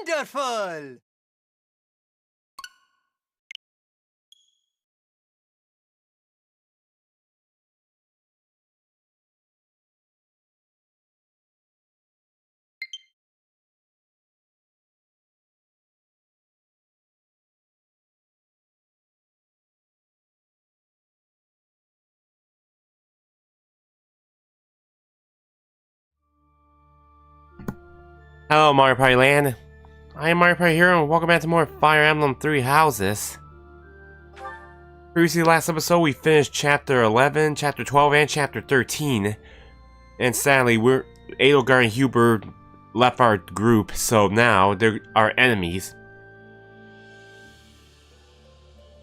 Wonderful! Hello, Mario Party Land. I am Mario Party Hero, and welcome back to more Fire Emblem 3 Houses. Previously, last episode, we finished Chapter 11, Chapter 12, and Chapter 13. And sadly, Edelgard and Hubert left our group, so now they're our enemies.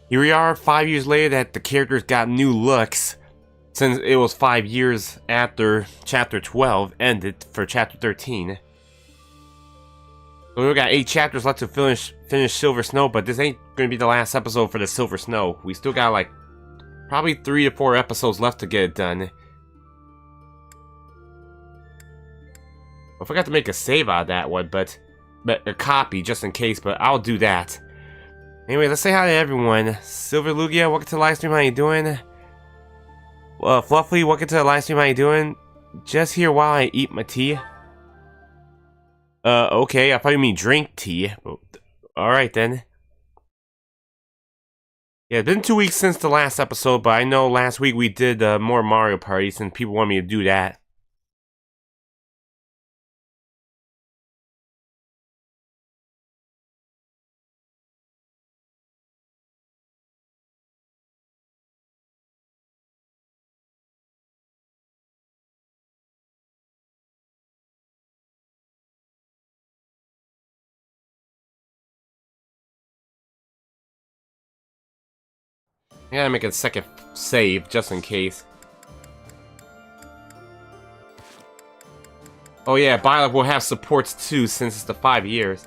Here we are, 5 years later, that the characters got new looks, since it was 5 years after Chapter 12 ended for Chapter 13. So we got 8 chapters left to finish Silver Snow, but this ain't gonna be the last episode for the Silver Snow. We still got like probably 3 to 4 episodes left to get it done. I forgot to make a save out of that one, but a copy just in case. But I'll do that. Anyway, let's say hi to everyone. Silver Lugia, welcome to the live stream. How you doing? Fluffy, welcome to the live stream. How you doing? Just here while I eat my tea. Okay, I thought you mean drink tea. Alright then. Yeah, it's been 2 weeks since the last episode, but I know last week we did more Mario parties and people want me to do that. I gotta make a second save just in case. Oh yeah, Byleth will have supports too since it's the 5 years.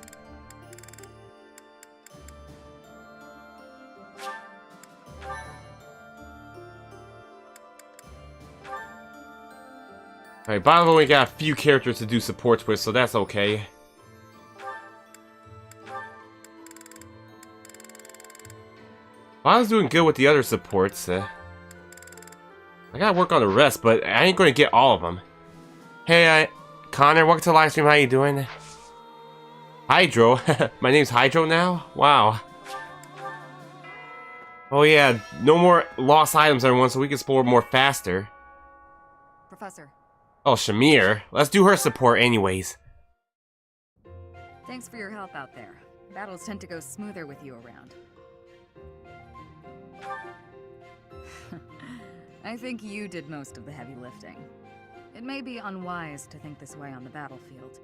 Alright, Byleth only got a few characters to do supports with, so that's okay. Byleth's doing good with the other supports. I gotta work on the rest, but I ain't gonna get all of them. Hey, Connor, welcome to the live stream. How you doing? Hydro. My name's Hydro now? Wow. Oh yeah, no more lost items, everyone, so we can explore more faster. Professor. Oh, Shamir. Let's do her support anyways. Thanks for your help out there. Battles tend to go smoother with you around. I think you did most of the heavy lifting. It may be unwise to think this way on the battlefield,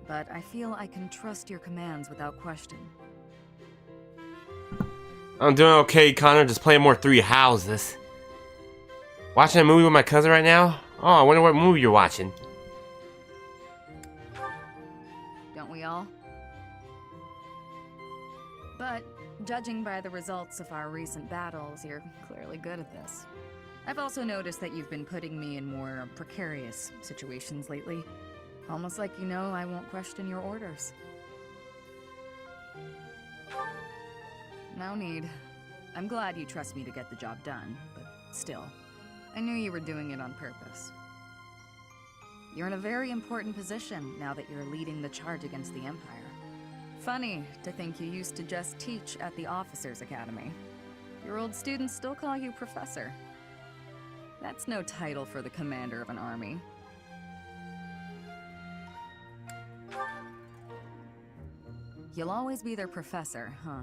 but I feel I can trust your commands without question. I'm doing okay, Connor. Just playing more Three Houses. Watching a movie with my cousin right now? Oh, I wonder what movie you're watching. Don't we all? But, judging by the results of our recent battles, you're clearly good at this. I've also noticed that you've been putting me in more precarious situations lately. Almost like you know I won't question your orders. No need. I'm glad you trust me to get the job done, but still, I knew you were doing it on purpose. You're in a very important position now that you're leading the charge against the Empire. Funny to think you used to just teach at the Officers' Academy. Your old students still call you Professor. That's no title for the commander of an army. You'll always be their professor, huh?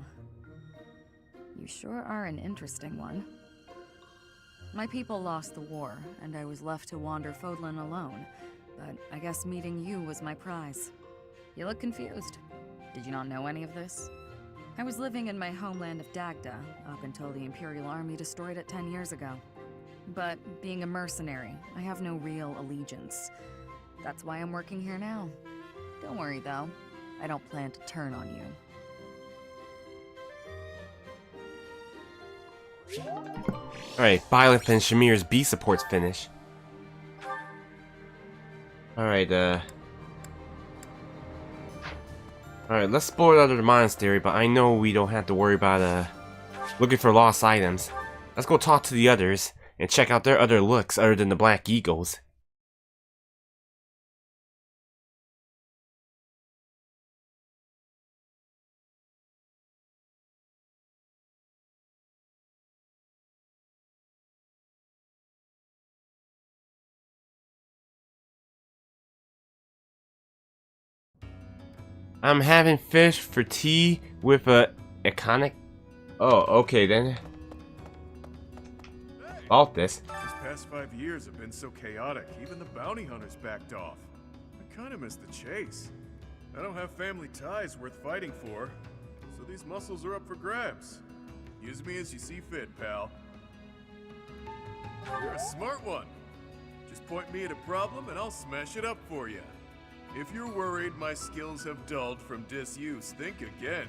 You sure are an interesting one. My people lost the war, and I was left to wander Fodlan alone, but I guess meeting you was my prize. You look confused. Did you not know any of this? I was living in my homeland of Dagda, up until the Imperial Army destroyed it 10 years ago. But being a mercenary, I have no real allegiance. That's why I'm working here now. Don't worry though, I don't plan to turn on you. Alright, Byleth and Shamir's B supports finish. Alright, Alright, let's explore the other monastery, but I know we don't have to worry about, looking for lost items. Let's go talk to the others, and check out their other looks other than the Black Eagles. I'm having fish for tea with a iconic. Oh, okay then. About this. These past 5 years have been so chaotic, even the bounty hunters backed off. I kinda miss the chase. I don't have family ties worth fighting for, so these muscles are up for grabs. Use me as you see fit, pal. You're a smart one. Just point me at a problem and I'll smash it up for you. If you're worried my skills have dulled from disuse, think again.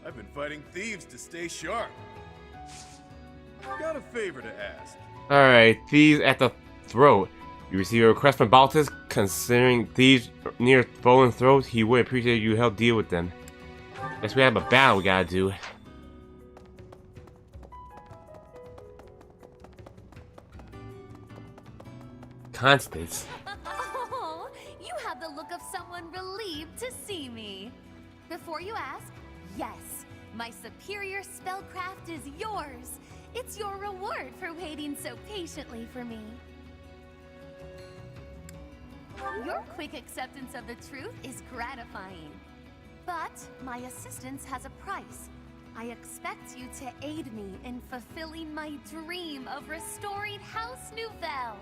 I've been fighting thieves to stay sharp. Got a favor to ask. Alright, thieves at the throat. You receive a request from Baltus considering thieves near fallen throat. He would appreciate you help deal with them. Guess we have a battle we gotta do. Constance. Oh, you have the look of someone relieved to see me. Before you ask, yes, my superior spellcraft is yours. It's your reward for waiting so patiently for me. Your quick acceptance of the truth is gratifying. But my assistance has a price. I expect you to aid me in fulfilling my dream of restoring House Nouvelle.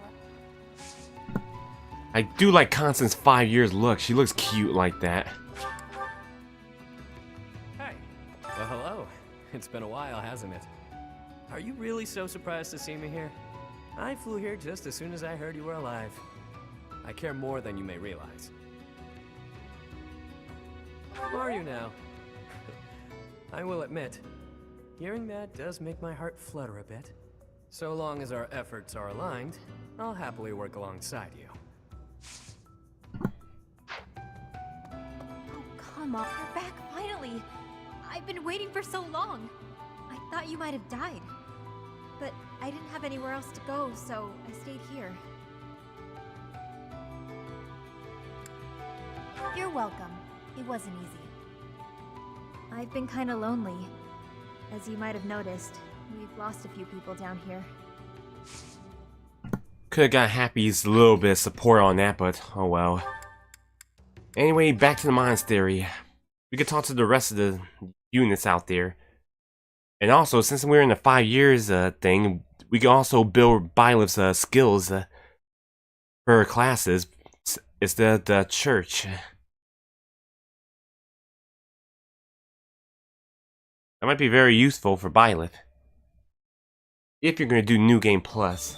I do like Constance's 5 years look. She looks cute like that. Hey. Well, hello. It's been a while, hasn't it? Are you really so surprised to see me here? I flew here just as soon as I heard you were alive. I care more than you may realize. Who are you now? I will admit, hearing that does make my heart flutter a bit. So long as our efforts are aligned, I'll happily work alongside you. Oh, come on. You're back finally. I've been waiting for so long. I thought you might have died. But I didn't have anywhere else to go, so I stayed here. You're welcome. It wasn't easy. I've been kinda lonely. As you might have noticed, we've lost a few people down here. Could have got Happy's little bit of support on that, but oh well. Anyway, back to the monastery. We could talk to the rest of the units out there. And also, since we're in the 5 years thing, we can also build Byleth's skills for her classes. It's the church. That might be very useful for Byleth. If you're going to do New Game Plus.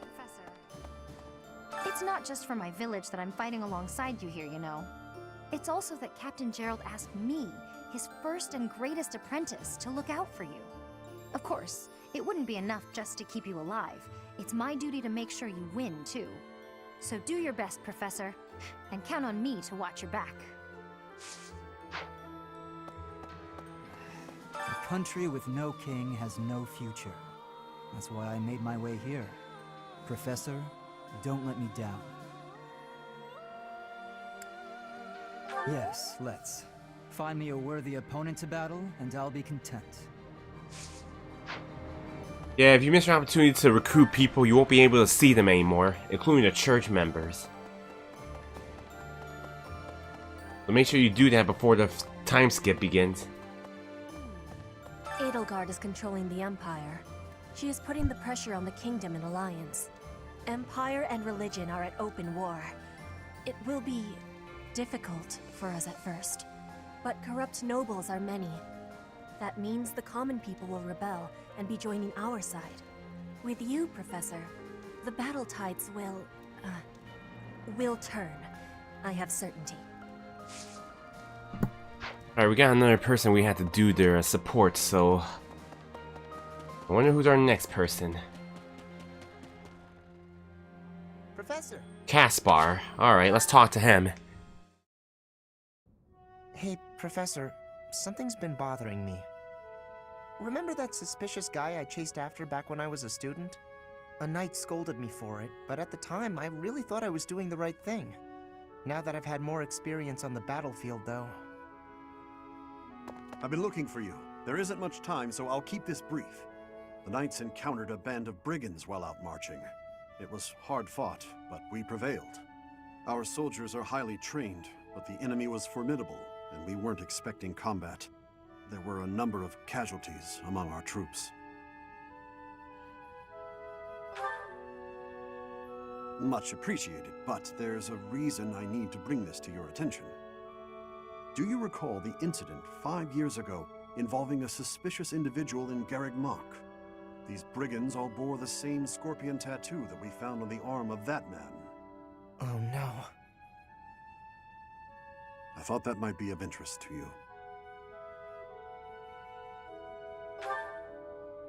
Professor, it's not just for my village that I'm fighting alongside you here, you know. It's also that Captain Gerald asked me, his first and greatest apprentice, to look out for you. Of course, it wouldn't be enough just to keep you alive. It's my duty to make sure you win, too. So do your best, Professor, and count on me to watch your back. A country with no king has no future. That's why I made my way here. Professor, don't let me down. Yes, let's. Find me a worthy opponent to battle, and I'll be content. Yeah, if you miss your opportunity to recruit people, you won't be able to see them anymore, including the church members. So make sure you do that before the time skip begins. Edelgard is controlling the Empire. She is putting the pressure on the Kingdom in alliance. Empire and religion are at open war. It will be difficult for us at first, but corrupt nobles are many. That means the common people will rebel and be joining our side. With you, Professor, the battle tides will turn. I have certainty. Alright, we got another person we have to do their support, so... I wonder who's our next person. Professor! Caspar. Alright, let's talk to him. Hey, Professor, something's been bothering me. Remember that suspicious guy I chased after back when I was a student? A knight scolded me for it, but at the time I really thought I was doing the right thing. Now that I've had more experience on the battlefield, though... I've been looking for you. There isn't much time, so I'll keep this brief. The knights encountered a band of brigands while out marching. It was hard fought, but we prevailed. Our soldiers are highly trained, but the enemy was formidable, and we weren't expecting combat. There were a number of casualties among our troops. Much appreciated, but there's a reason I need to bring this to your attention. Do you recall the incident 5 years ago involving a suspicious individual in Garreg Mach? These brigands all bore the same scorpion tattoo that we found on the arm of that man. Oh no. I thought that might be of interest to you.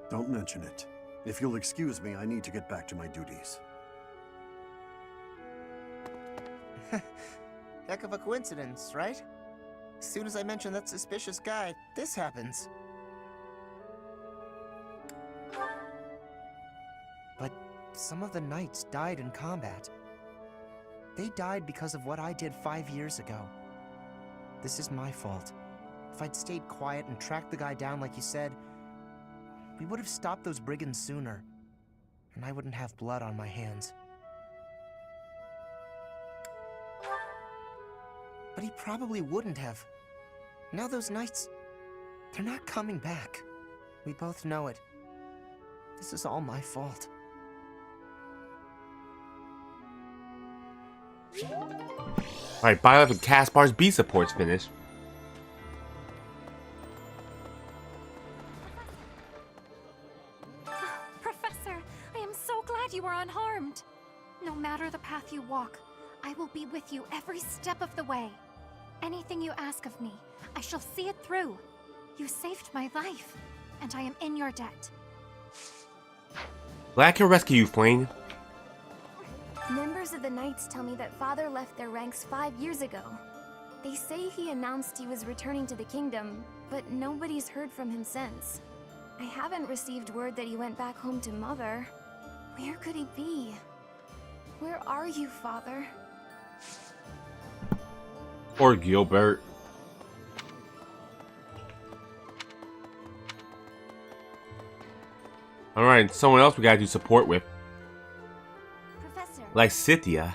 Don't mention it. If you'll excuse me, I need to get back to my duties. Heck of a coincidence, right? As soon as I mention that suspicious guy, this happens. But some of the knights died in combat. They died because of what I did 5 years ago. This is my fault. If I'd stayed quiet and tracked the guy down like you said, we would have stopped those brigands sooner, and I wouldn't have blood on my hands. But he probably wouldn't have. Now those knights, they're not coming back. We both know it. This is all my fault. Alright, Byleth and Caspar's B support's finished. glad you are unharmed. No matter the path you walk, I will be with you every step of the way. Anything you ask of me, I shall see it through. You saved my life, and I am in your debt. Glad I can rescue you, Flayn. Members of the Knights tell me that Father left their ranks 5 years ago. They say he announced he was returning to the kingdom, but nobody's heard from him since. I haven't received word that he went back home to Mother. Where could he be? Where are you, Father? Or Gilbert. Alright, someone else we gotta do support with. Professor. Like Cynthia.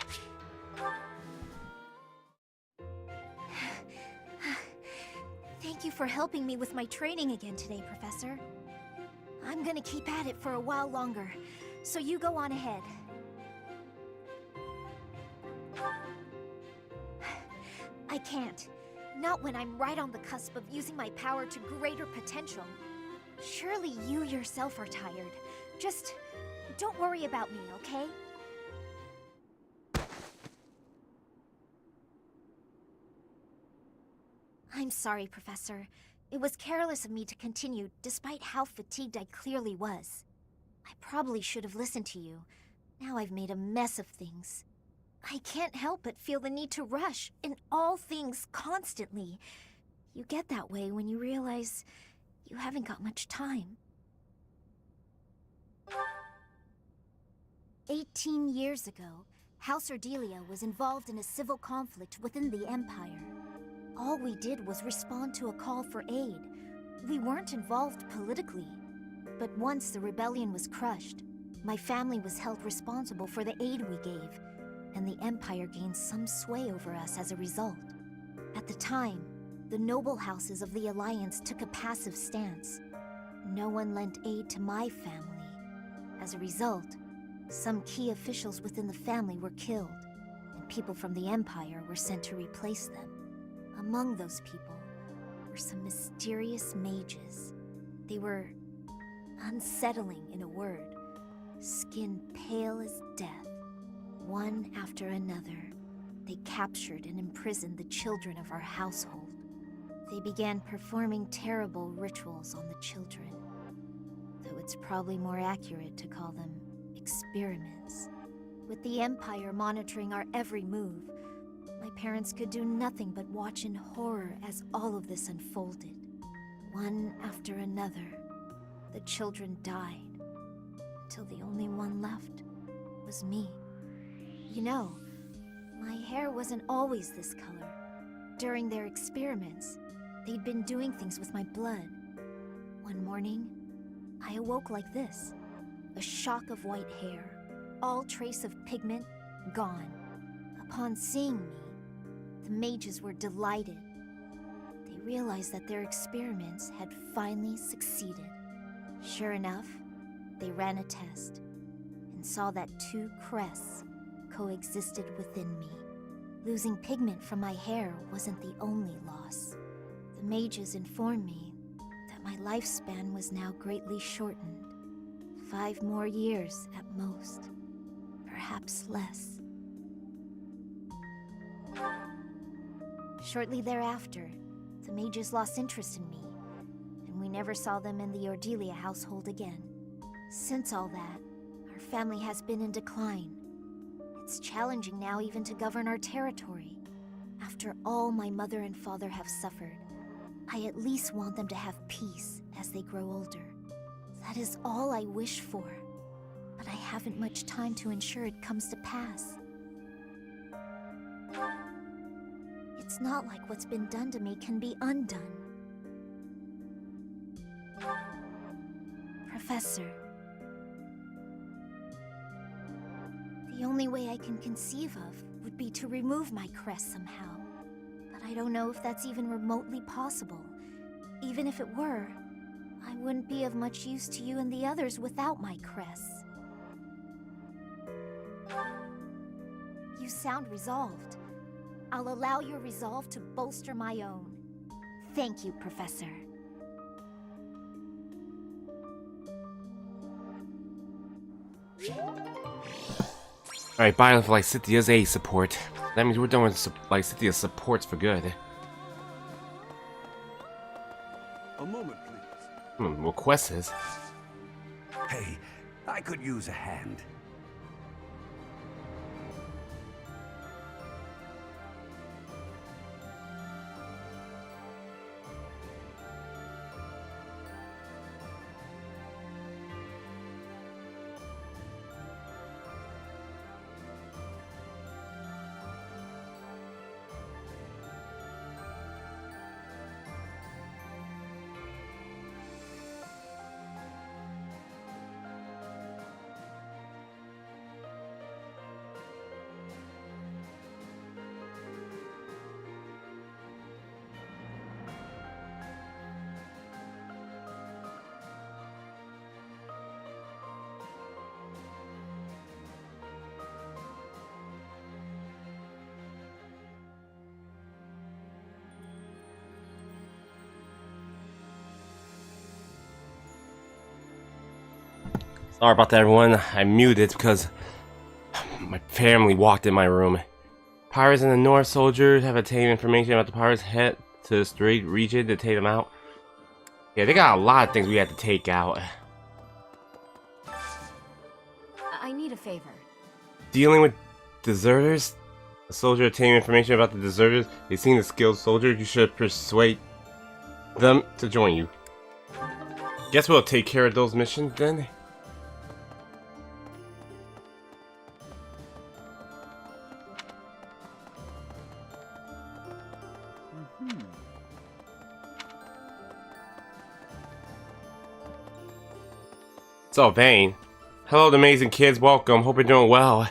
Thank you for helping me with my training again today, Professor. I'm gonna keep at it for a while longer, so you go on ahead. I can't. Not when I'm right on the cusp of using my power to greater potential. Surely you yourself are tired. Just don't worry about me, okay? I'm sorry, Professor. It was careless of me to continue, despite how fatigued I clearly was. I probably should have listened to you. Now I've made a mess of things. I can't help but feel the need to rush in all things constantly. You get that way when you realize you haven't got much time. 18 years ago, House Ordelia was involved in a civil conflict within the Empire. All we did was respond to a call for aid. We weren't involved politically. But once the rebellion was crushed, my family was held responsible for the aid we gave, and the Empire gained some sway over us as a result. At the time, the noble houses of the Alliance took a passive stance. No one lent aid to my family. As a result, some key officials within the family were killed, and people from the Empire were sent to replace them. Among those people were some mysterious mages. They were unsettling, in a word, skin pale as death. One after another, they captured and imprisoned the children of our household. They began performing terrible rituals on the children, though it's probably more accurate to call them experiments. With the Empire monitoring our every move, my parents could do nothing but watch in horror as all of this unfolded. One after another, the children died, until the only one left was me. You know, my hair wasn't always this color. During their experiments, they'd been doing things with my blood. One morning, I awoke like this. A shock of white hair, all trace of pigment gone. Upon seeing me, the mages were delighted. They realized that their experiments had finally succeeded. Sure enough, they ran a test and saw that 2 crests coexisted within me. Losing pigment from my hair wasn't the only loss. The mages informed me that my lifespan was now greatly shortened. 5 more years at most, perhaps less. Shortly thereafter, the mages lost interest in me, and we never saw them in the Ordelia household again. Since all that, our family has been in decline. It's challenging now even to govern our territory. After all my mother and father have suffered, I at least want them to have peace as they grow older. That is all I wish for, but I haven't much time to ensure it comes to pass. It's not like what's been done to me can be undone. Professor, the only way I can conceive of would be to remove my crest somehow. But I don't know if that's even remotely possible. Even if it were, I wouldn't be of much use to you and the others without my crests. You sound resolved. I'll allow your resolve to bolster my own. Thank you, Professor. Alright, bye for Lysithia's aid support. That means we're done with Lysithia's supports for good. A moment, please. What quest is? Hey, I could use a hand. Sorry about that, everyone. I muted because my family walked in my room. Pirates in the north, soldiers have obtained information about the pirates. Head to the Strait region to take them out. Yeah, they got a lot of things we have to take out. I need a favor. Dealing with deserters? A soldier obtained information about the deserters. They seem a skilled soldier. You should persuade them to join you. Guess we'll take care of those missions then. So, Vane. Hello, the amazing kids. Welcome. Hope you're doing well.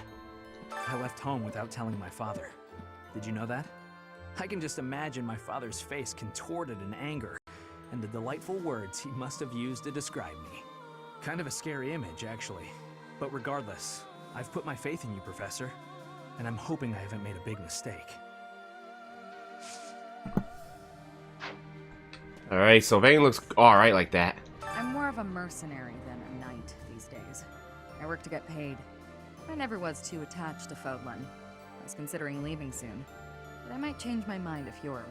I left home without telling my father. Did you know that? I can just imagine my father's face contorted in anger, and the delightful words he must have used to describe me. Kind of a scary image, actually. But regardless, I've put my faith in you, Professor, and I'm hoping I haven't made a big mistake. Alright, so Vane looks alright like that. I'm more of a mercenary than a knight these days. I work to get paid. I never was too attached to Fodlan. I was considering leaving soon, but I might change my mind if you're around.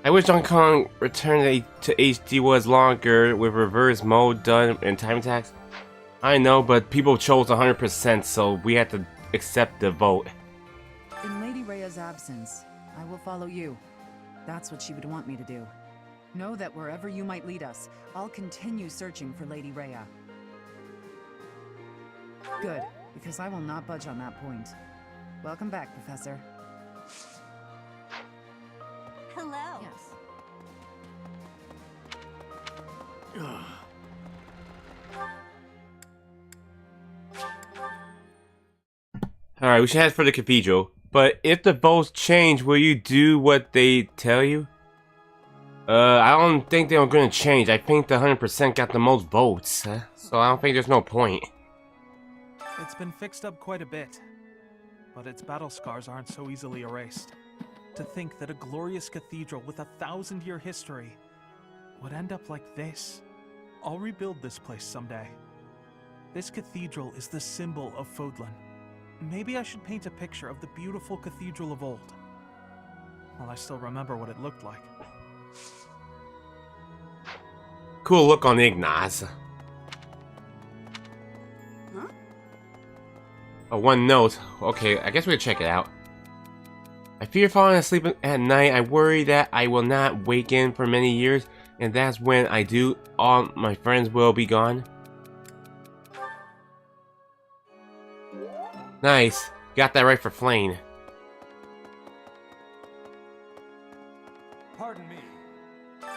I wish Donkey Kong Return to HD was longer with reverse mode done and time attacks. I know, but people chose 100%, so we had to accept the vote. In Lady Rhea's absence, I will follow you. That's what she would want me to do. Know that wherever you might lead us, I'll continue searching for Lady Rhea. Good, because I will not budge on that point. Welcome back, Professor. Hello. Yes. Alright, we should head for the cathedral. But if the votes change, will you do what they tell you? I don't think they're gonna change. I think the 100% got the most votes. So I don't think there's no point. It's been fixed up quite a bit. But its battle scars aren't so easily erased. To think that a glorious cathedral with a 1,000-year history would end up like this. I'll rebuild this place someday. This cathedral is the symbol of Fodlan. Maybe I should paint a picture of the beautiful cathedral of old. Well, I still remember what it looked like. Cool look on Ignaz. Huh? Oh, one note. Okay, I guess we can check it out. I fear falling asleep at night. I worry that I will not wake in for many years, and that's when I do, all my friends will be gone. Nice. Got that right for Flame. Pardon me.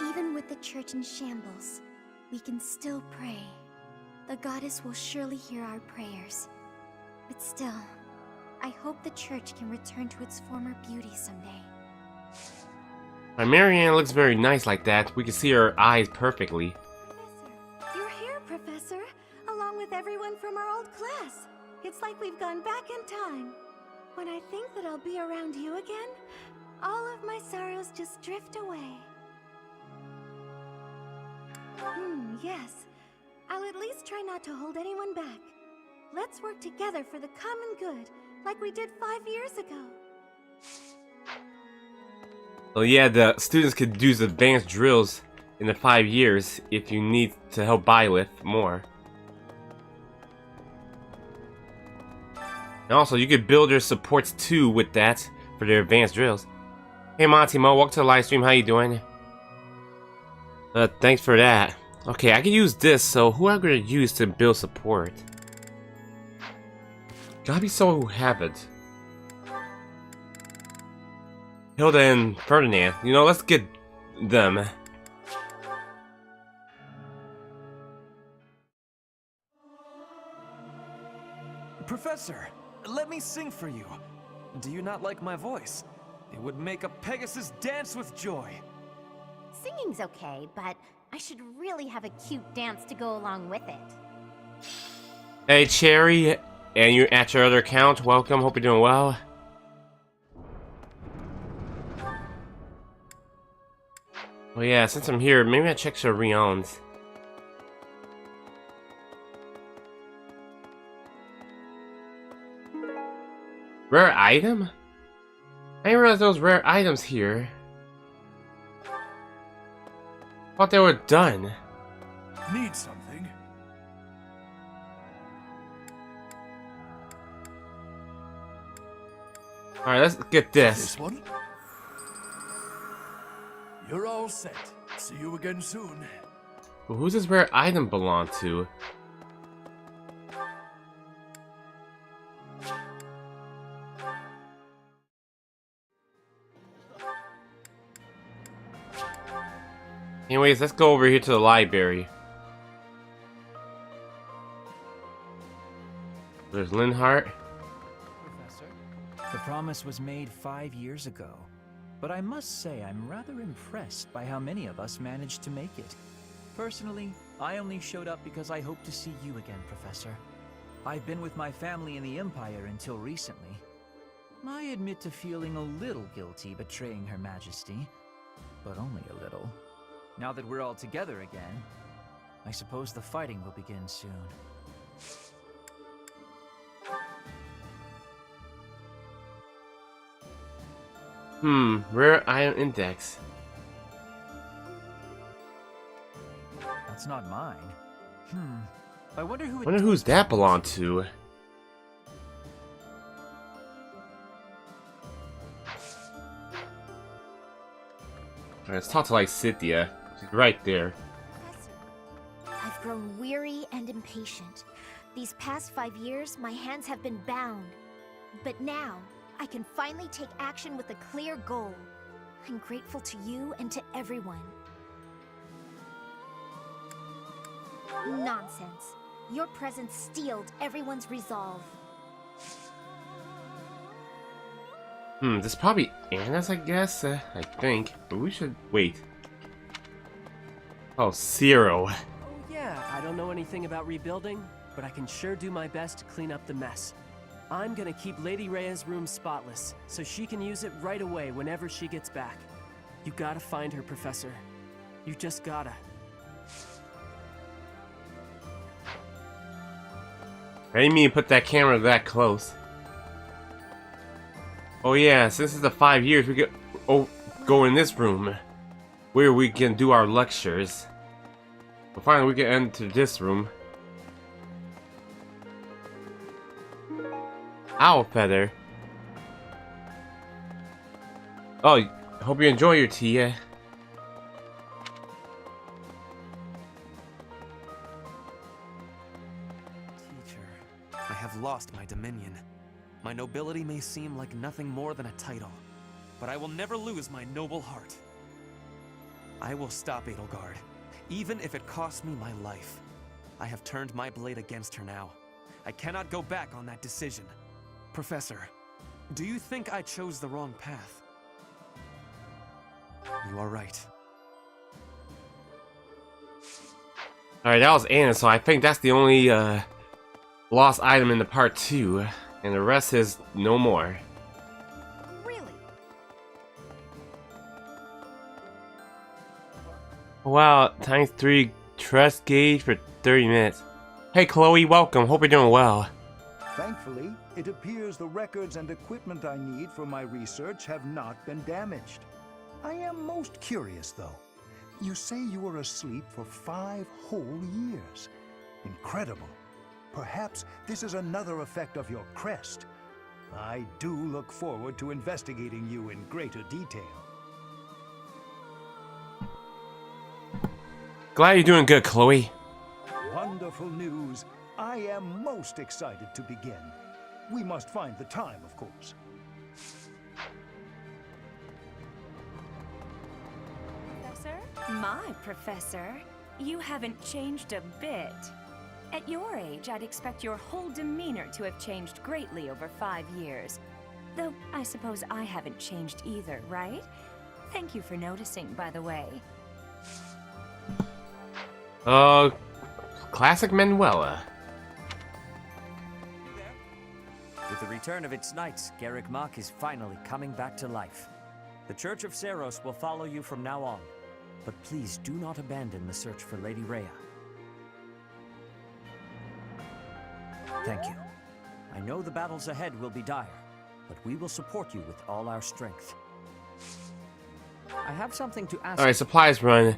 Even with the church in shambles, we can still pray. The goddess will surely hear our prayers. But still, I hope the church can return to its former beauty someday. My Marianne looks very nice like that. We can see her eyes perfectly. Professor, you're here, Professor, along with everyone from our old class. It's like we've gone back in time. When I think that I'll be around you again, all of my sorrows just drift away. Yes. I'll at least try not to hold anyone back. Let's work together for the common good, like we did 5 years ago. So yeah, the students could do advanced drills in the 5 years if you need to help Byleth more. And also, you could build your supports too with that for their advanced drills. Hey Monty Mo, welcome to the live stream. How you doing? Thanks for that. Okay, I can use this. So who am I gonna use to build support? Gotta be someone who have it. Hilda and Ferdinand. You know, let's get them. Professor, let me sing for you. Do you not like my voice? It would make a Pegasus dance with joy. Singing's okay, but I should really have a cute dance to go along with it. Hey Cherry, and you at your other account. Welcome. Hope you're doing well. Well, yeah, since I'm here, maybe I check Cherion's. Rare item? I didn't realize those rare items here. Thought they were done. Need something? Alright, let's get this. This one? You're all set. See you again soon. Well, who's this rare item belong to? Anyways, let's go over here to the library. There's Linhart. Professor, the promise was made 5 years ago, but I must say I'm rather impressed by how many of us managed to make it. Personally, I only showed up because I hope to see you again, Professor. I've been with my family in the Empire until recently. I admit to feeling a little guilty betraying Her Majesty, but only a little. Now that we're all together again, I suppose the fighting will begin soon. Rare item index. That's not mine. I wonder who it Wonder who's that belong to. Alright, let's talk to like Cynthia. She's right there. I've grown weary and impatient. These past 5 years, my hands have been bound. But now, I can finally take action with a clear goal. I'm grateful to you and to everyone. Nonsense. Your presence steeled everyone's resolve. This is probably Anna's, I guess. I think. But we should wait. Oh, Zero. Oh yeah, I don't know anything about rebuilding, but I can sure do my best to clean up the mess. I'm gonna keep Lady Rhea's room spotless, so she can use it right away whenever she gets back. You gotta find her, Professor. You just gotta. I didn't mean to put that camera that close. Oh yeah, since it's the 5 years, we could go in this room where we can do our lectures. Well, finally, we can enter this room. Owl feather. Oh, hope you enjoy your tea. I have lost my dominion. My nobility may seem like nothing more than a title, but I will never lose my noble heart. I will stop Edelgard, even if it costs me my life. I have turned my blade against her now. I cannot go back on that decision. Professor, do you think I chose the wrong path? You are right. Alright, that was Anna, so I think that's the only lost item in the part 2, and the rest is no more. Really? Wow, times 3 Trust gauge for 30 minutes. Hey Chloe, welcome. Hope you're doing well. Thankfully, it appears the records and equipment I need for my research have not been damaged. I am most curious, though. You say you were asleep for 5 whole years. Incredible. Perhaps this is another effect of your crest. I do look forward to investigating you in greater detail. Glad you're doing good, Chloe. Wonderful news. I am most excited to begin. We must find the time, of course. Professor? My professor? You haven't changed a bit. At your age, I'd expect your whole demeanor to have changed greatly over 5 years. Though, I suppose I haven't changed either, right? Thank you for noticing, by the way. Classic Manuela. With the return of its knights, Garrick Mach is finally coming back to life. The Church of Seros will follow you from now on, but please do not abandon the search for Lady Rhea. Thank you. I know the battles ahead will be dire, but we will support you with all our strength. I have something to ask. Alright, supplies run.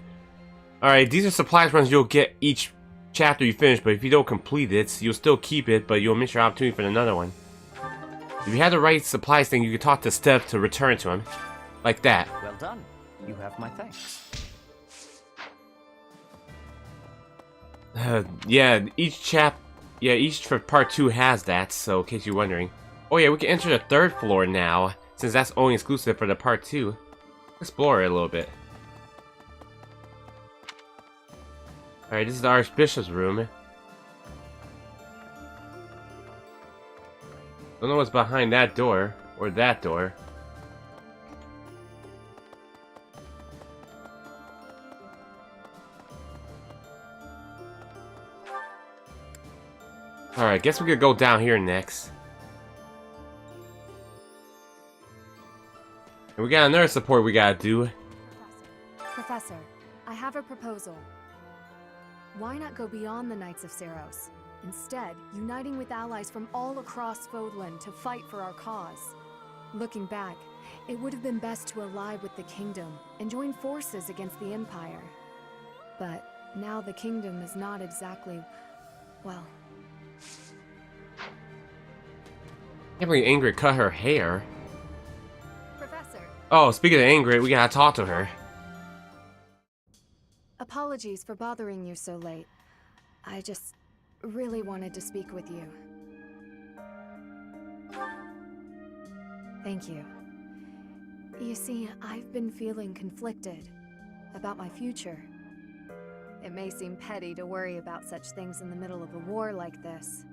Alright, these are supplies runs you'll get each chapter you finish, but if you don't complete it, you'll still keep it, but you'll miss your opportunity for another one. If you have the right supplies thing, you can talk to Steph to return to him. Like that. Well done. You have my thanks. Each for part 2 has that, so in case you're wondering. Oh yeah, we can enter the 3rd floor now, since that's only exclusive for the part 2. Explore it a little bit. Alright, this is the Archbishop's room. Don't know what's behind that door, or that door. Alright, guess we could go down here next. And we got another support we gotta do. Professor, I have a proposal. Why not go beyond the Knights of Seros? Instead, uniting with allies from all across Fodlan to fight for our cause. Looking back, it would have been best to ally with the Kingdom and join forces against the Empire. But now the Kingdom is not exactly, well... I can't believe Ingrid cut her hair. Professor. Oh, speaking of Ingrid, we gotta talk to her. Apologies for bothering you so late. I just really wanted to speak with you. Thank you. You see, I've been feeling conflicted about my future. It may seem petty to worry about such things in the middle of a war like this.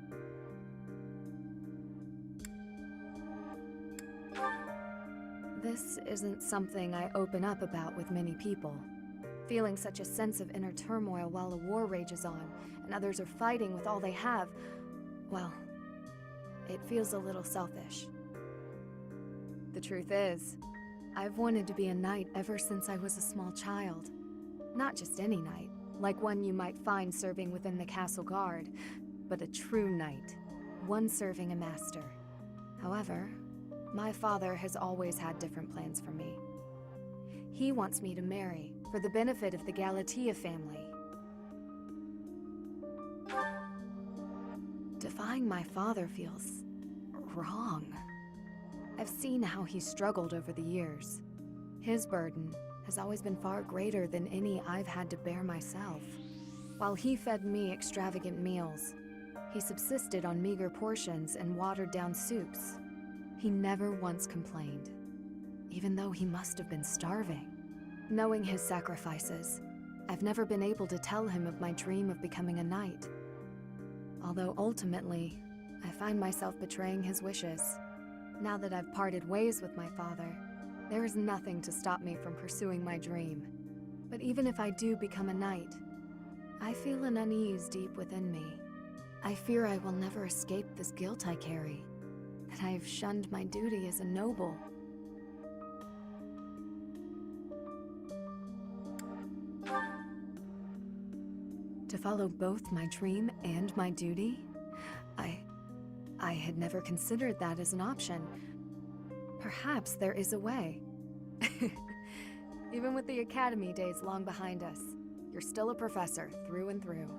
This isn't something I open up about with many people. Feeling such a sense of inner turmoil while a war rages on, and others are fighting with all they have, well, it feels a little selfish. The truth is, I've wanted to be a knight ever since I was a small child. Not just any knight, like one you might find serving within the castle guard, but a true knight, one serving a master. However, my father has always had different plans for me. He wants me to marry, for the benefit of the Galatea family. Defying my father feels wrong. I've seen how he's struggled over the years. His burden has always been far greater than any I've had to bear myself. While he fed me extravagant meals, he subsisted on meager portions and watered-down soups. He never once complained, even though he must have been starving. Knowing his sacrifices, I've never been able to tell him of my dream of becoming a knight. Although ultimately, I find myself betraying his wishes. Now that I've parted ways with my father, there is nothing to stop me from pursuing my dream. But even if I do become a knight, I feel an unease deep within me. I fear I will never escape this guilt I carry, that I have shunned my duty as a noble. To follow both my dream and my duty? I had never considered that as an option. Perhaps there is a way. Even with the academy days long behind us, you're still a professor through and through.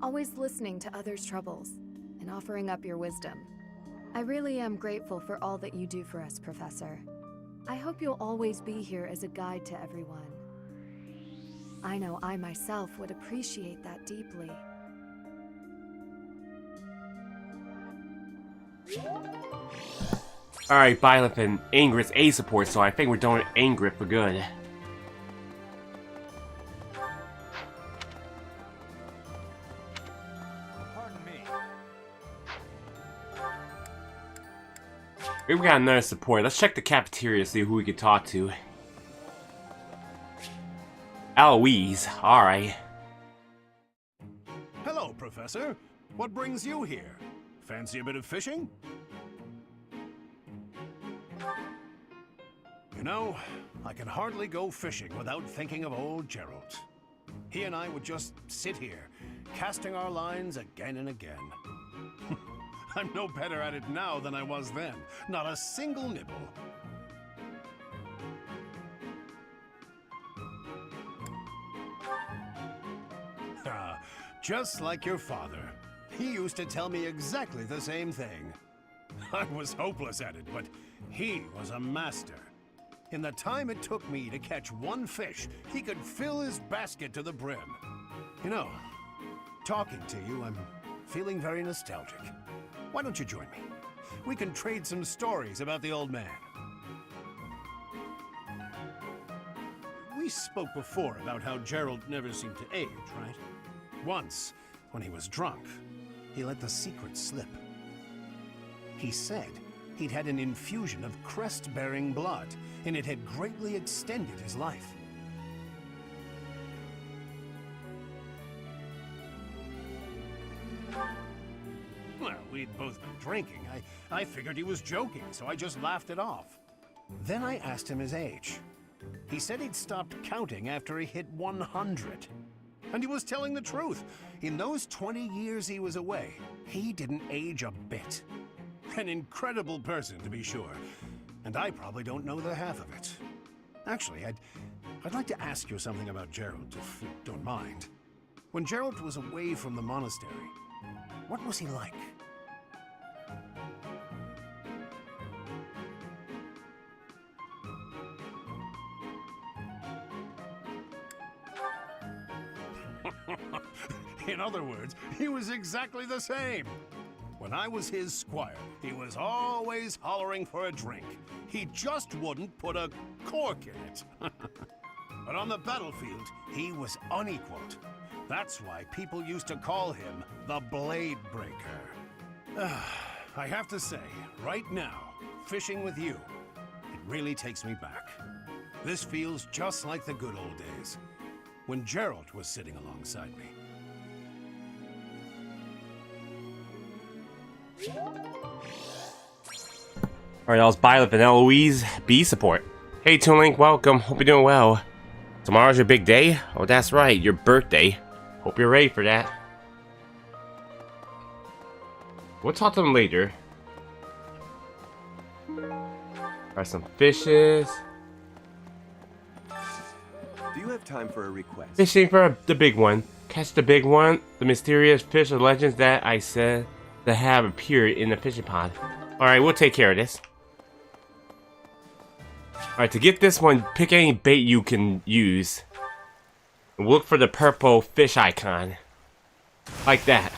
Always listening to others' troubles and offering up your wisdom. I really am grateful for all that you do for us, Professor. I hope you'll always be here as a guide to everyone. I know I myself would appreciate that deeply. Alright, Byleth and Ingrid's A support, so I think we're done with Ingrid for good. Pardon me. Maybe we got another support. Let's check the cafeteria, see who we can talk to. Eloise, alright. Hello, Professor. What brings you here? Fancy a bit of fishing? You know, I can hardly go fishing without thinking of old Gerald. He and I would just sit here, casting our lines again and again. I'm no better at it now than I was then. Not a single nibble. Just like your father. He used to tell me exactly the same thing. I was hopeless at it, but he was a master. In the time it took me to catch one fish, he could fill his basket to the brim. You know, talking to you, I'm feeling very nostalgic. Why don't you join me? We can trade some stories about the old man. We spoke before about how Gerald never seemed to age, right? Once, when he was drunk, he let the secret slip. He said he'd had an infusion of crest-bearing blood, and it had greatly extended his life. Well, we'd both been drinking. I figured he was joking, so I just laughed it off. Then I asked him his age. He said he'd stopped counting after he hit 100. And he was telling the truth. In those 20 years he was away, he didn't age a bit. An incredible person, to be sure. And I probably don't know the half of it. Actually, I'd like to ask you something about Gerald, if you don't mind. When Gerald was away from the monastery, what was he like? In other words, he was exactly the same. When I was his squire, he was always hollering for a drink. He just wouldn't put a cork in it. But on the battlefield, he was unequaled. That's why people used to call him the Blade Breaker. I have to say, right now, fishing with you, it really takes me back. This feels just like the good old days, when Gerald was sitting alongside me. Alright, that was Byleth and Eloise B support. Hey Toon Link, welcome. Hope you're doing well. Tomorrow's your big day? Oh, that's right, your birthday. Hope you're ready for that. We'll talk to them later. Alright, some fishes. Do you have time for a request? Fishing for the big one. Catch the big one. The mysterious fish of legends that I said that have appeared in the fishing pond. Alright, we'll take care of this. Alright, to get this one, pick any bait you can use. And look for the purple fish icon. Like that.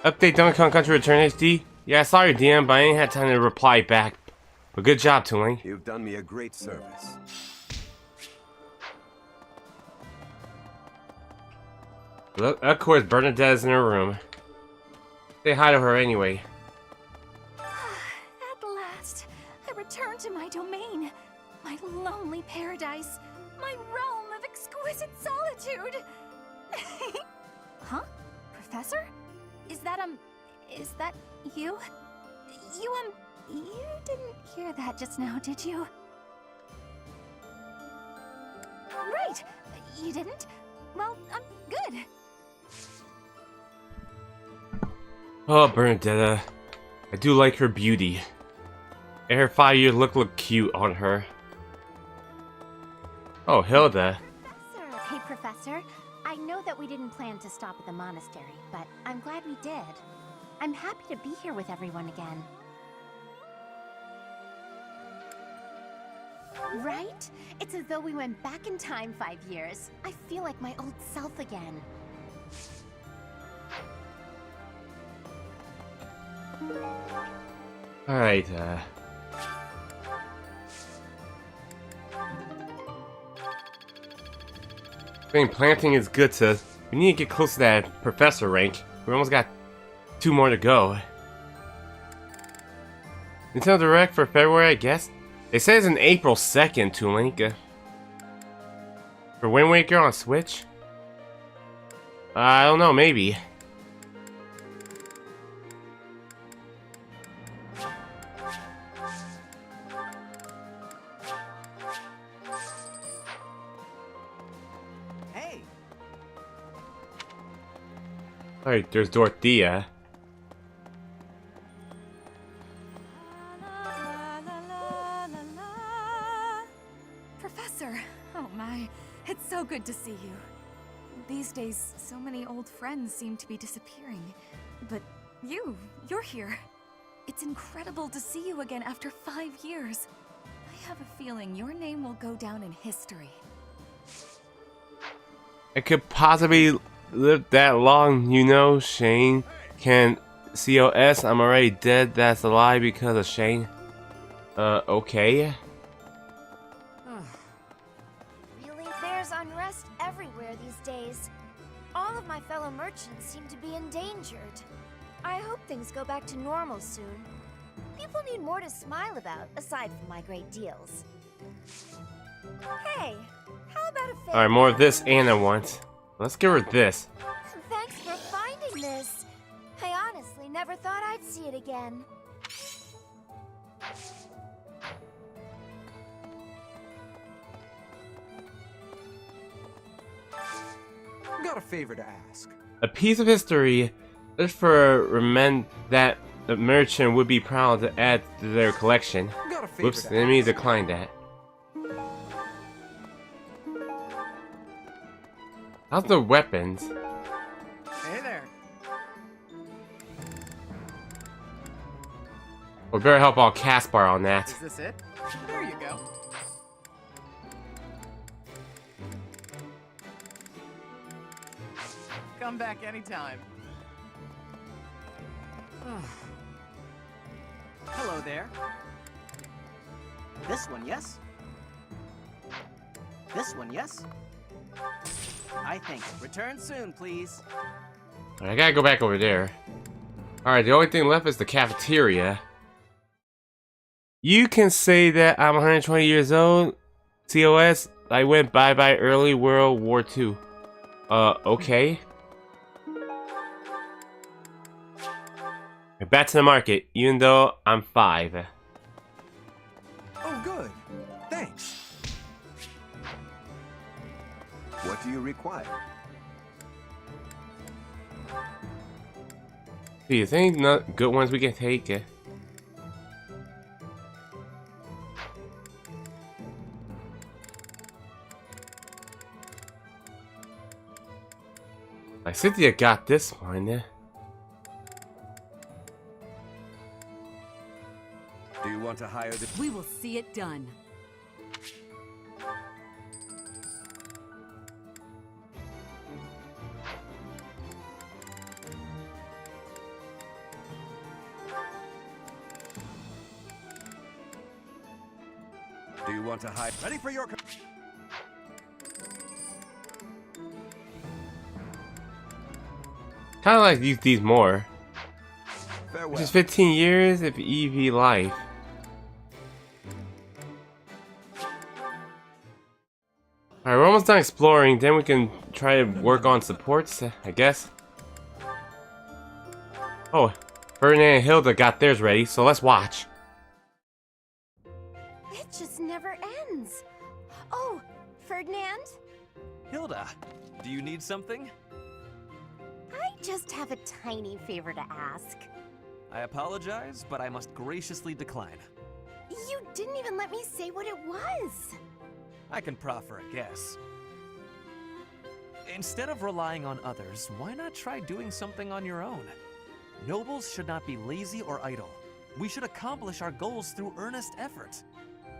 Update Donkey Kong Country Return HD? Yeah, I saw your DM, but I ain't had time to reply back. But good job, Tooling. You've done me a great service. Look, of course, Bernadette's in her room. Say hi to her anyway. At last, I return to my domain, my lonely paradise, my realm of exquisite solitude. Huh? Professor? Is that you? hear that just now, did you? Right! You didn't? Well, I'm good. Oh, Bernadetta. I do like her beauty. And her 5-year look cute on her. Oh, Hilda. Hey, Professor. I know that we didn't plan to stop at the monastery, but I'm glad we did. I'm happy to be here with everyone again. Right? It's as though we went back in time 5 years. I feel like my old self again. Alright, I think planting is good to... We need to get close to that professor rank. We almost got 2 more to go. Nintendo Direct for February, I guess? It says in April 2nd to Link. For Wind Waker on Switch? I don't know, maybe. Hey! Alright, there's Dorothea. Professor! Oh my, it's so good to see you. These days, so many old friends seem to be disappearing. But you're here. It's incredible to see you again after 5 years. I have a feeling your name will go down in history. I could possibly live that long, you know, Shane. Can COS, I'm already dead, that's a lie because of Shane. Okay. Really? There's unrest everywhere these days. All of my fellow merchants seem to be endangered. I hope things go back to normal soon. People need more to smile about, aside from my great deals. Hey, how about a favor? Alright, more of this Anna wants. Let's give her this. Thanks for finding this. I honestly never thought I'd see it again. Got a favor to ask. A piece of history is for remend that the merchant would be proud to add to their collection. Got a favor Whoops, to let me decline that. How's the weapons? Hey there. We better help out Caspar on that. Is this it? There you go. Come back anytime. Hello there. This one, yes? This one, yes? I think. Return soon, please. I gotta go back over there. Alright, the only thing left is the cafeteria. You can say that I'm 120 years old. COS, I went bye-bye early World War II. Okay. Back to the market, even though I'm 5. Oh, good. Thanks. What do you require? Do you think not good ones we can take? I Cynthia got this one. Do you want to hire the... We will see it done. Do you want to hire... Ready for your... Kind of like use these more. Farewell. Which is 15 years of EV life. Alright, we're almost done exploring, then we can try to work on supports, I guess. Oh, Ferdinand and Hilda got theirs ready, so let's watch. It just never ends. Oh, Ferdinand? Hilda, do you need something? I just have a tiny favor to ask. I apologize, but I must graciously decline. You didn't even let me say what it was. I can proffer a guess. Instead of relying on others, why not try doing something on your own? Nobles should not be lazy or idle. We should accomplish our goals through earnest effort.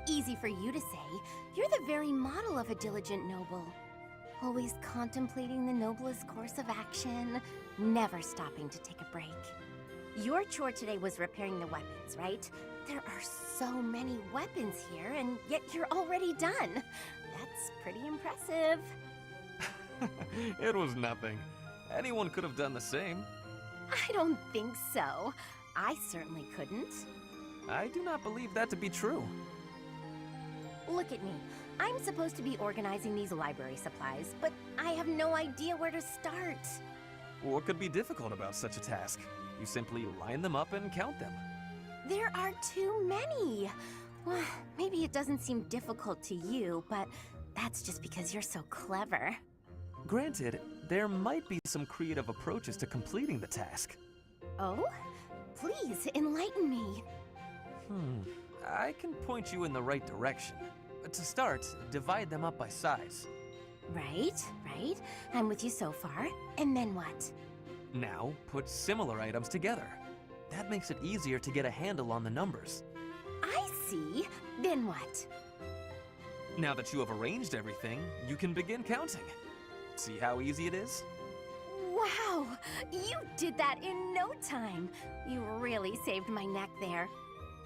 Easy for you to say. You're the very model of a diligent noble. Always contemplating the noblest course of action, never stopping to take a break. Your chore today was repairing the weapons, right? There are so many weapons here, and yet you're already done. That's pretty impressive. It was nothing. Anyone could have done the same. I don't think so. I certainly couldn't. I do not believe that to be true. Look at me. I'm supposed to be organizing these library supplies, but I have no idea where to start. What could be difficult about such a task? You simply line them up and count them. There are too many. Well, maybe it doesn't seem difficult to you, but that's just because you're so clever. Granted, there might be some creative approaches to completing the task. Oh? Please, enlighten me. I can point you in the right direction. To start, divide them up by size. Right. I'm with you so far. And then what? Now, put similar items together. That makes it easier to get a handle on the numbers. I see. Then what? Now that you have arranged everything, you can begin counting. See how easy it is? Wow! You did that in no time. You really saved my neck there.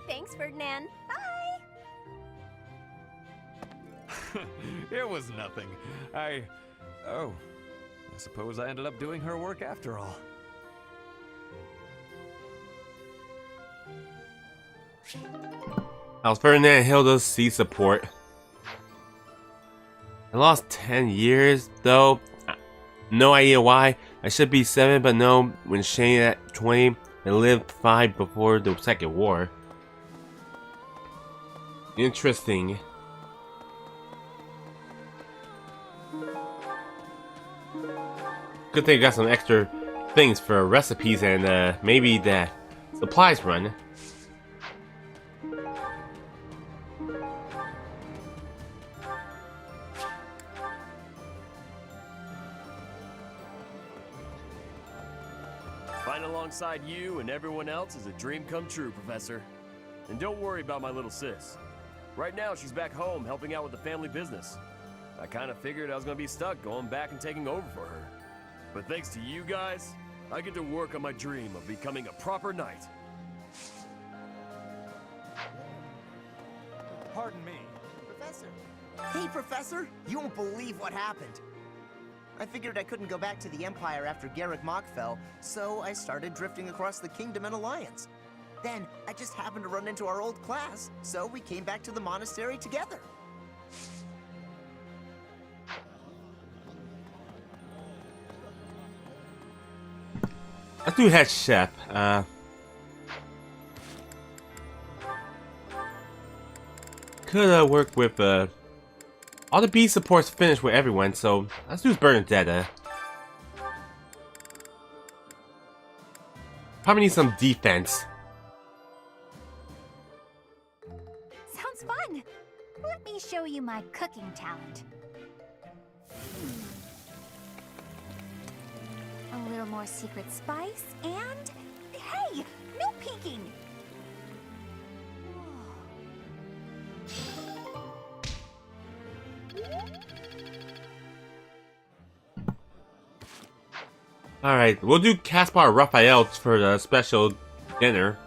Thanks, Ferdinand. Bye! It was nothing. I suppose I ended up doing her work after all. I was Ferdinand Hilda's sea support. I lost 10 years, though. No idea why. I should be 7, but no, when Shane at 20, I lived 5 before the Second War. Interesting. Good thing I got some extra things for recipes and maybe the supplies run. Fighting alongside you and everyone else is a dream come true, Professor. And don't worry about my little sis. Right now, she's back home helping out with the family business. I kind of figured I was going to be stuck going back and taking over for her. But thanks to you guys, I get to work on my dream of becoming a proper knight. Pardon me. Professor. Hey, Professor! You won't believe what happened. I figured I couldn't go back to the Empire after Garrick Mach fell, so I started drifting across the Kingdom and Alliance. Then, I just happened to run into our old class, so we came back to the monastery together. Let's do head chef. Could work with all the B supports finished with everyone, so let's do Bernadetta. Probably need some defense. Sounds fun. Let me show you my cooking talent. A little more secret spice, and... Hey! No peeking! Alright, we'll do Caspar Raphael for the special dinner.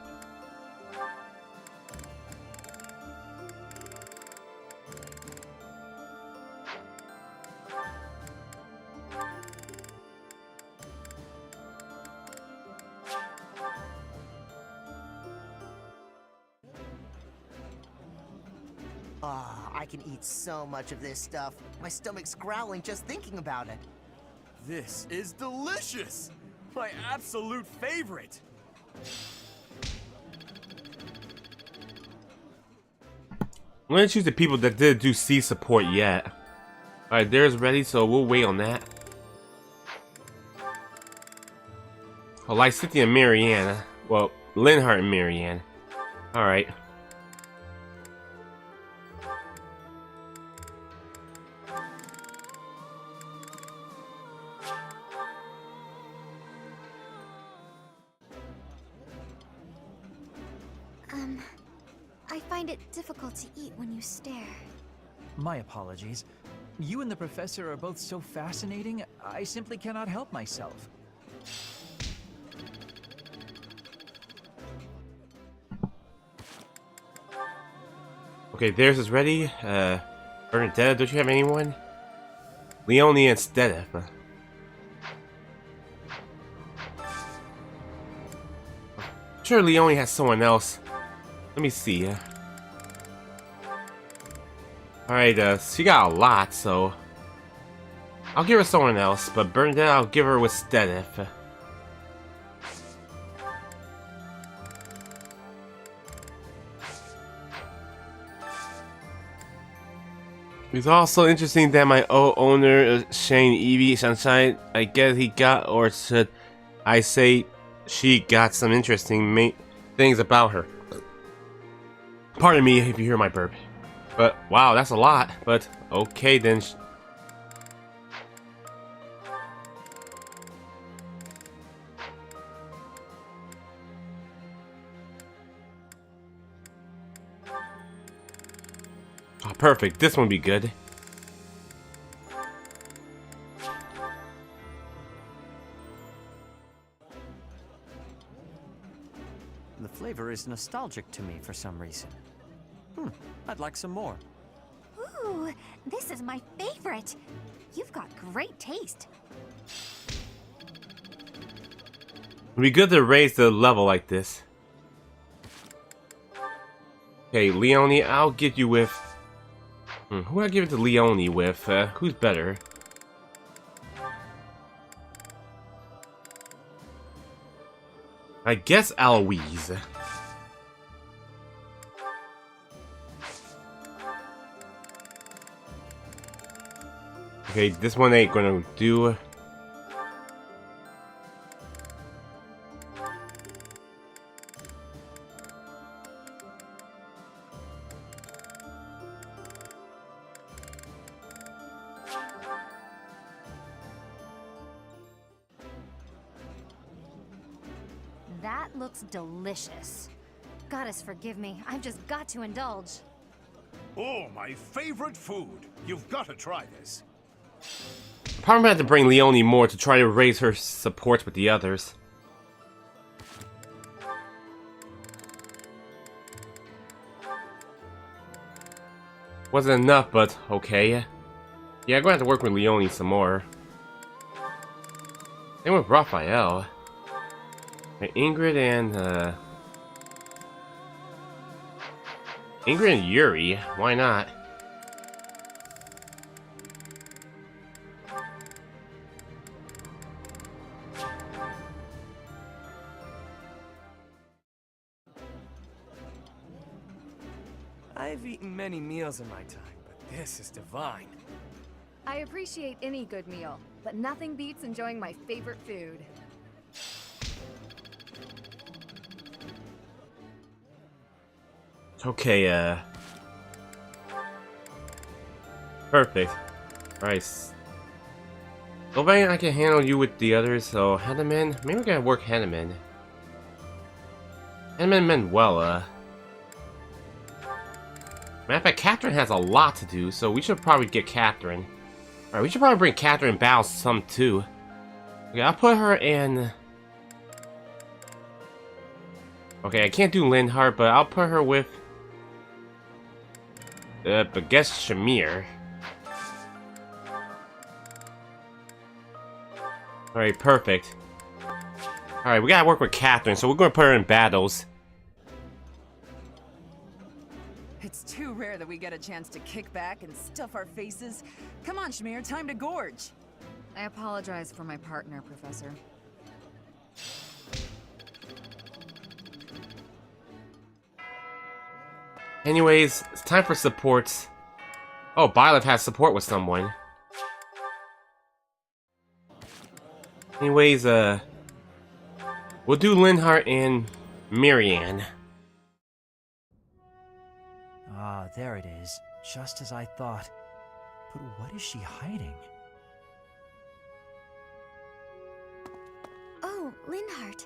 I can eat so much of this stuff. My stomach's growling just thinking about it. This is delicious! My absolute favorite! I'm gonna choose the people that didn't do C support yet. Alright, theirs ready, so we'll wait on that. Oh, Lysithia and Marianne. Well, Linhart and Marianne. Alright. I find it difficult to eat when you stare. My apologies. You and the professor are both so fascinating, I simply cannot help myself. Okay, theirs is ready. Bernadetta, don't you have anyone? Leonie and Stedef. Sure, Leonie has someone else. Let me see. Alright, she got a lot, so I'll give her someone else, but Bernadette I'll give her with Stedef. It's also interesting that my old owner, Shane Evie Sunshine, I guess he got, or should I say, she got some interesting things about her. Pardon me if you hear my burp. But, wow, that's a lot. But, okay then. Oh, perfect. This one will be good. The flavor is nostalgic to me for some reason. I'd like some more. Ooh, this is my favorite. You've got great taste. It'd be good to raise the level like this. Okay, Leonie, I'll give you with... who do I give it to Leonie with? Who's better? I guess Eloise. Okay, this one ain't gonna do. That looks delicious. Goddess forgive me, I've just got to indulge. Oh, my favorite food. You've got to try this. Probably have to bring Leonie more to try to raise her support with the others. Wasn't enough, but okay. Yeah, I'm gonna have to work with Leonie some more. And with Raphael. And Ingrid and, Ingrid and Yuri, why not? I've eaten many meals in my time, but this is divine. I appreciate any good meal, but nothing beats enjoying my favorite food. Okay, perfect. Alright. Sylvain, I can handle you with the others, so Hanneman, maybe we gotta work Hanneman. Hanneman Manuela. Matter of fact, Catherine has a lot to do, so we should probably get Catherine. Alright, we should probably bring Catherine Bowles some too. Okay, I'll put her in... Okay, I can't do Linhart, but I'll put her with... but guess Shamir. Alright, perfect. Alright, we gotta work with Catherine, so we're gonna put her in battles. It's too rare that we get a chance to kick back and stuff our faces. Come on, Shamir, time to gorge. I apologize for my partner, Professor. Anyways, it's time for supports. Oh, Byleth has support with someone. Anyways, we'll do Linhardt and Marianne. Ah, there it is. Just as I thought. But what is she hiding? Oh, Linhardt.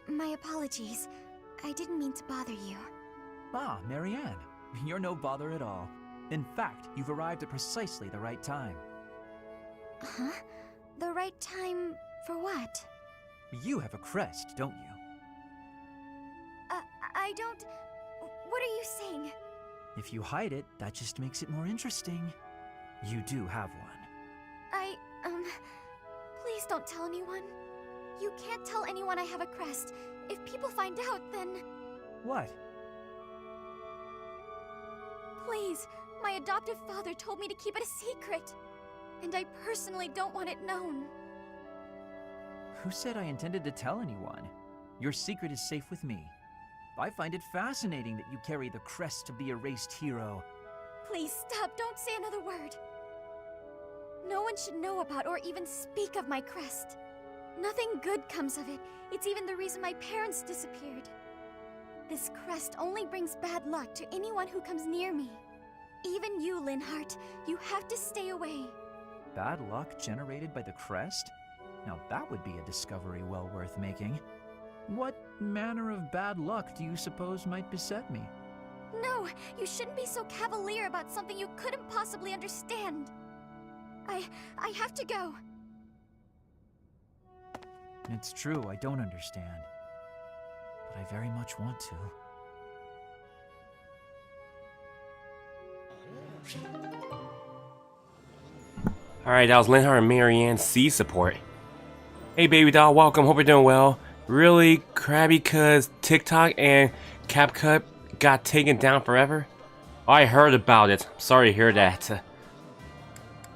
My apologies. I didn't mean to bother you. Ah, Marianne. You're no bother at all. In fact, you've arrived at precisely the right time. Huh? The right time for what? You have a crest, don't you? I don't... What are you saying? If you hide it, that just makes it more interesting. You do have one. Please don't tell anyone. You can't tell anyone I have a crest. If people find out, then... What? Please, my adoptive father told me to keep it a secret. And I personally don't want it known. Who said I intended to tell anyone? Your secret is safe with me. I find it fascinating that you carry the crest of the erased hero. Please stop, don't say another word. No one should know about or even speak of my crest. Nothing good comes of it. It's even the reason my parents disappeared. This crest only brings bad luck to anyone who comes near me. Even you, Linhardt, you have to stay away. Bad luck generated by the crest? Now that would be a discovery well worth making. What manner of bad luck do you suppose might beset me? No, you shouldn't be so cavalier about something you couldn't possibly understand. I have to go. It's true, I don't understand. But I very much want to. Alright, that was Linhardt and Marianne C support. Hey baby doll, welcome, hope you're doing well. Really, Krabby cuz TikTok and CapCut got taken down forever? I heard about it, sorry to hear that.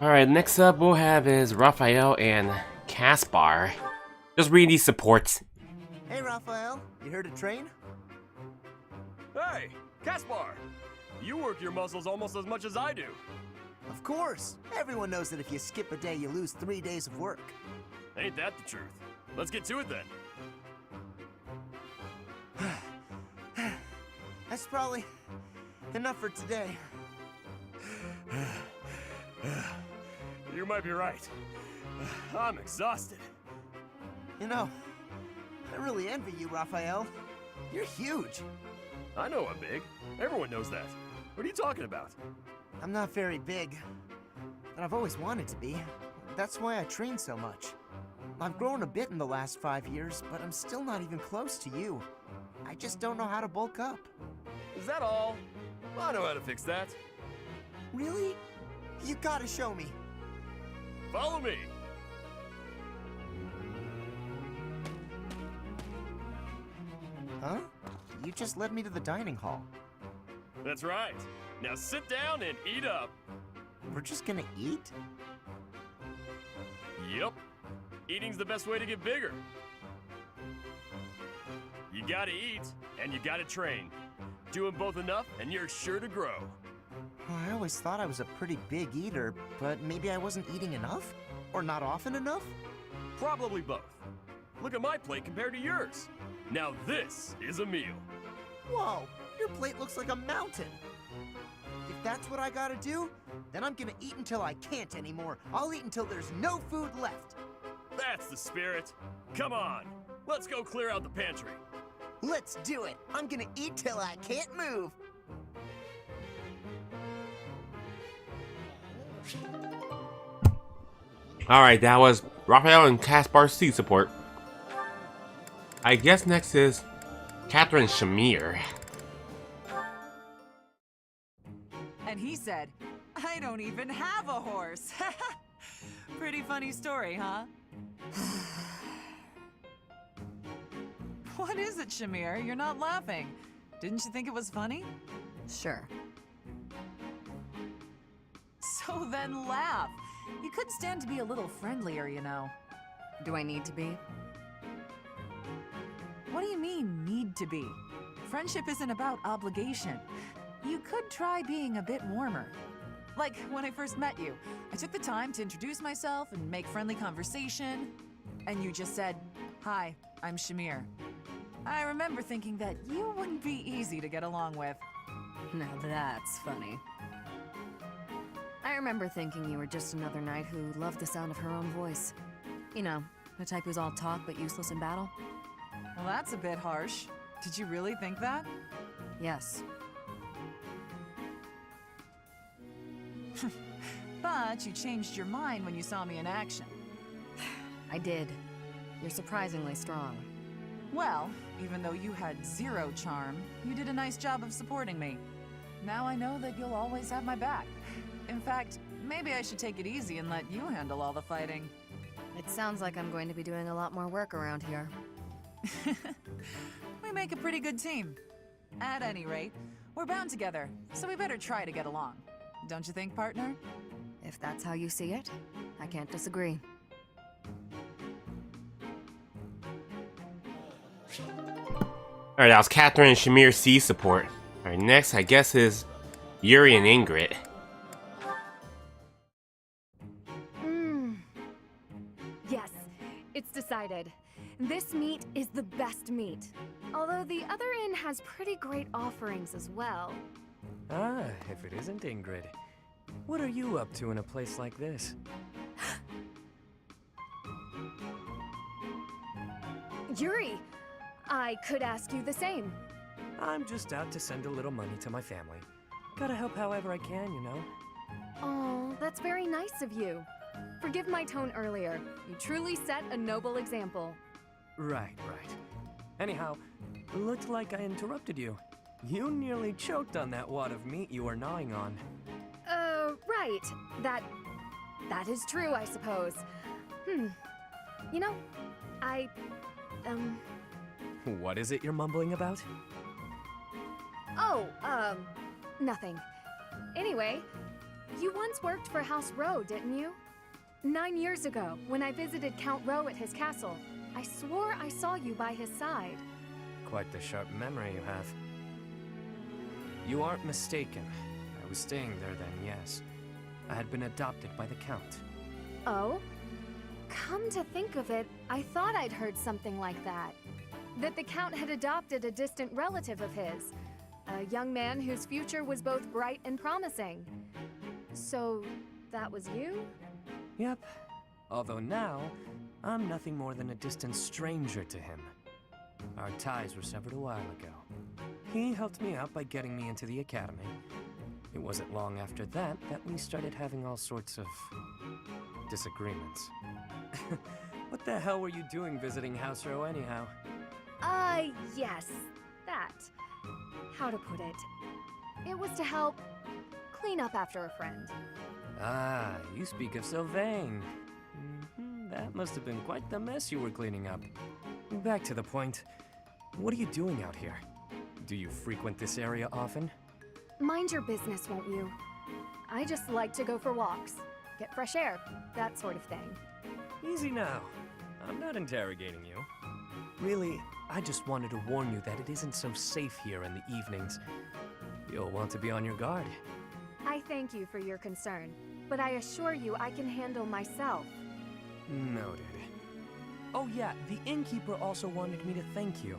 Alright, next up we'll have is Raphael and Caspar. Just read these supports. Hey, Raphael. You heard a train? Hey, Caspar! You work your muscles almost as much as I do. Of course. Everyone knows that if you skip a day, you lose 3 days of work. Ain't that the truth? Let's get to it then. That's probably enough for today. You might be right. I'm exhausted. You know, I really envy you, Raphael. You're huge. I know I'm big. Everyone knows that. What are you talking about? I'm not very big, but I've always wanted to be. That's why I train so much. I've grown a bit in the last 5 years, but I'm still not even close to you. I just don't know how to bulk up. Is that all? I know how to fix that. Really? You gotta show me. Follow me. Huh? You just led me to the dining hall. That's right. Now sit down and eat up. We're just gonna eat? Yep. Eating's the best way to get bigger. You gotta eat, and you gotta train. Do them both enough, and you're sure to grow. I always thought I was a pretty big eater, but maybe I wasn't eating enough? Or not often enough? Probably both. Look at my plate compared to yours. Now this is a meal. Whoa, your plate looks like a mountain. If that's what I gotta do, then I'm gonna eat until I can't anymore. I'll eat until there's no food left. That's the spirit. Come on, let's go clear out the pantry. Let's do it. I'm gonna eat till I can't move. Alright, that was Raphael and Caspar C support. I guess next is Catherine Shamir. And he said, I don't even have a horse. Pretty funny story, huh? What is it, Shamir? You're not laughing. Didn't you think it was funny? Sure. So then laugh. You could stand to be a little friendlier, you know. Do I need to be? What do you mean, need to be? Friendship isn't about obligation. you could try being a bit warmer. Like when I first met you, I took the time to introduce myself and make friendly conversation, and you just said, "Hi, I'm Shamir." I remember thinking that you wouldn't be easy to get along with. Now that's funny. I remember thinking you were just another knight who loved the sound of her own voice. You know, the type who's all talk but useless in battle. Well, that's a bit harsh. Did you really think that? Yes. But you changed your mind when you saw me in action. I did. You're surprisingly strong. Well, even though you had zero charm, you did a nice job of supporting me. Now I know that you'll always have my back. In fact, maybe I should take it easy and let you handle all the fighting. It sounds like I'm going to be doing a lot more work around here. We make a pretty good team. At any rate, we're bound together, so we better try to get along. Don't you think, partner? If that's how you see it, I can't disagree. Alright, that was Catherine and Shamir C support. Alright, next I guess is Yuri and Ingrid. Yes, it's decided. This meat is the best meat. Although the other inn has pretty great offerings as well. Ah, if it isn't Ingrid. What are you up to in a place like this? Yuri, I could ask you the same. I'm just out to send a little money to my family. Gotta help however I can, you know? Oh, that's very nice of you. Forgive my tone earlier. You truly set a noble example. Right. Anyhow, looked like I interrupted you. You nearly choked on that wad of meat you were gnawing on. Right. That is true, I suppose. You know, What is it you're mumbling about? Oh, nothing. Anyway, you once worked for House Rowe, didn't you? 9 years ago, when I visited Count Rowe at his castle, I swore I saw you by his side. Quite the sharp memory you have. You aren't mistaken. I was staying there then, yes. I had been adopted by the Count. Oh? Come to think of it, I thought I'd heard something like that. That the Count had adopted a distant relative of his. A young man whose future was both bright and promising. So, that was you? Yep. Although now, I'm nothing more than a distant stranger to him. Our ties were severed a while ago. He helped me out by getting me into the academy. It wasn't long after that we started having all sorts of disagreements. What the hell were you doing visiting House Row anyhow? Yes, that. How to put it? It was to help clean up after a friend. Ah, you speak of Sylvain. That must have been quite the mess you were cleaning up. Back to the point. What are you doing out here? Do you frequent this area often? Mind your business, won't you? I just like to go for walks, get fresh air, that sort of thing. Easy now. I'm not interrogating you. Really, I just wanted to warn you that it isn't so safe here in the evenings. You'll want to be on your guard. I thank you for your concern, but I assure you I can handle myself. Noted. Oh yeah, the innkeeper also wanted me to thank you.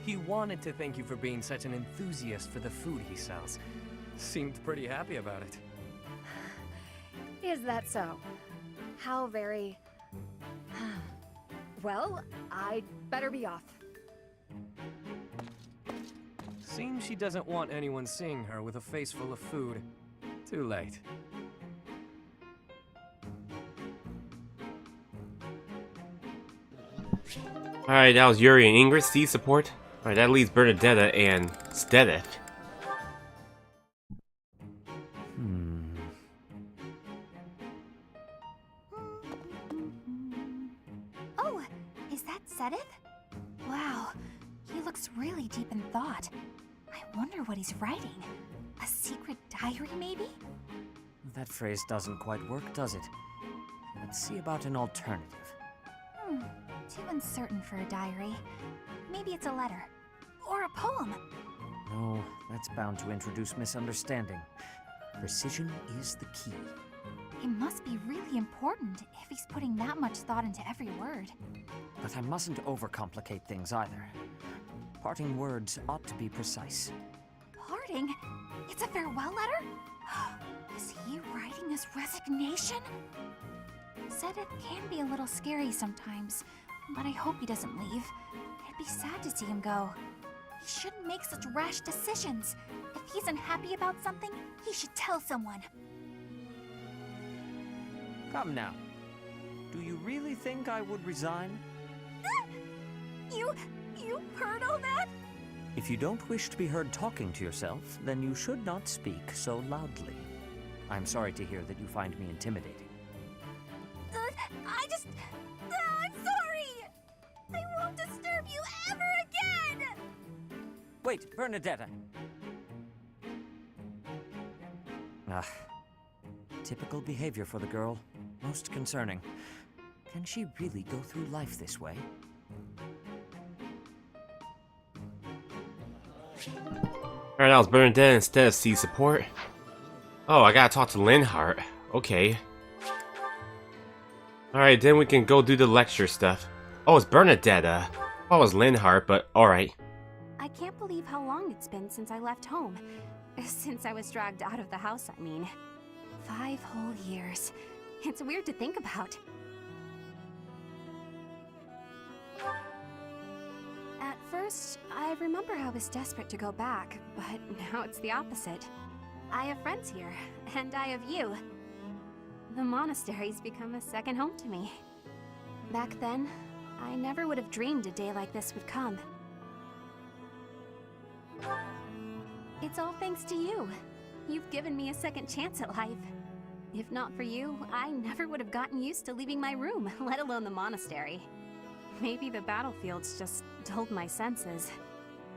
He wanted to thank you for being such an enthusiast for the food he sells. Seemed pretty happy about it. Is that so? How very... Well, I'd better be off. Seems she doesn't want anyone seeing her with a face full of food. Too late. Alright, that was Yuri and Ingrid C support. Alright, that leaves Bernadetta and Stedith. Oh, is that Sedith? Wow, he looks really deep in thought. I wonder what he's writing. A secret diary, maybe? That phrase doesn't quite work, does it? Let's see about an alternative. Too uncertain for a diary. Maybe it's a letter. problem? No, that's bound to introduce misunderstanding. Precision is the key. It must be really important if he's putting that much thought into every word. But I mustn't overcomplicate things either. Parting words ought to be precise. Parting? It's a farewell letter? Is he writing his resignation? Sedith can be a little scary sometimes, but I hope he doesn't leave. It'd be sad to see him go. He shouldn't make such rash decisions. If he's unhappy about something, he should tell someone. Come now. Do you really think I would resign? You heard all that? If you don't wish to be heard talking to yourself, then you should not speak so loudly. I'm sorry to hear that you find me intimidating. I'm sorry! I won't disturb you ever again! Wait, Bernadetta! Ah, typical behavior for the girl. Most concerning. Can she really go through life this way? Alright, that was Bernadette instead of C support. Oh, I gotta talk to Linhart. Okay. Alright, then we can go do the lecture stuff. Oh, it's Bernadetta. Oh, it was Linhart, but alright. I can't believe how long it's been since I left home. Since I was dragged out of the house, I mean. 5 whole years. It's weird to think about. At first, I remember I was desperate to go back, but now it's the opposite. I have friends here, and I have you. The monastery's become a second home to me. Back then, I never would have dreamed a day like this would come. It's all thanks to you. You've given me a second chance at life. If not for you, I never would have gotten used to leaving my room, let alone the monastery. Maybe the battlefield's just dulled my senses.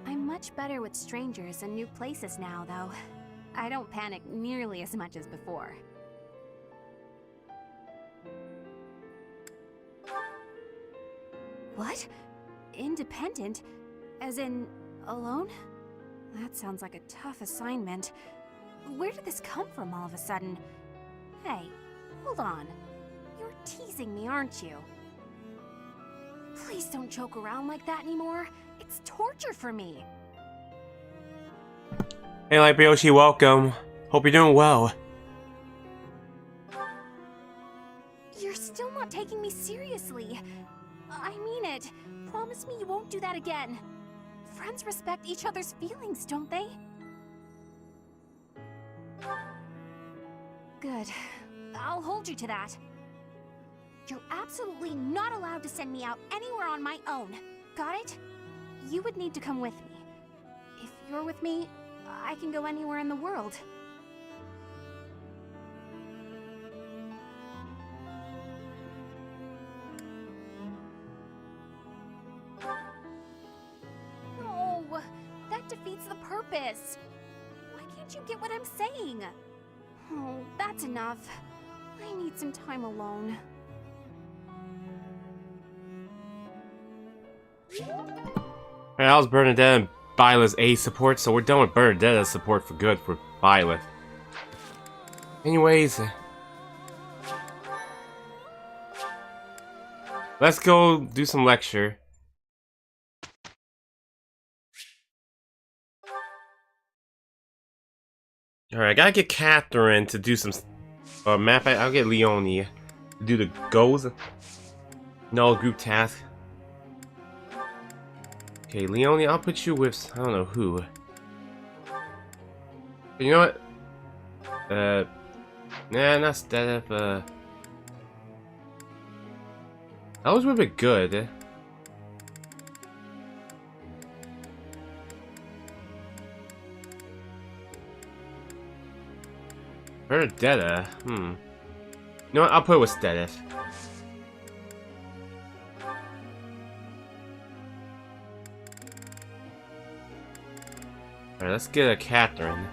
I'm much better with strangers and new places now, though. I don't panic nearly as much as before. What? Independent? As in, alone? That sounds like a tough assignment. Where did this come from all of a sudden? Hey, hold on. You're teasing me, aren't you? Please don't joke around like that anymore. It's torture for me. Hey, Light Yoshi, welcome. Hope you're doing well. You're still not taking me seriously. I mean it. Promise me you won't do that again. Friends respect each other's feelings, don't they? Good. I'll hold you to that. You're absolutely not allowed to send me out anywhere on my own. Got it? You would need to come with me. If you're with me, I can go anywhere in the world. No, that defeats the purpose. Why can't you get what I'm saying? Oh, that's enough. I need some time alone. Alright, that was Bernadette and Byla's A support, so we're done with Bernadetta's support for good for Byla. Anyways, let's go do some lecture. Alright, I gotta get Catherine to do some map. I'll get Leonie to do the goals. No group task. Okay, Leonie, I'll put you with I don't know who. You know what? Nah, not Steph. That was a bit good. Bernadetta, You know what? I'll put it with Stedith. Alright, let's get a Catherine.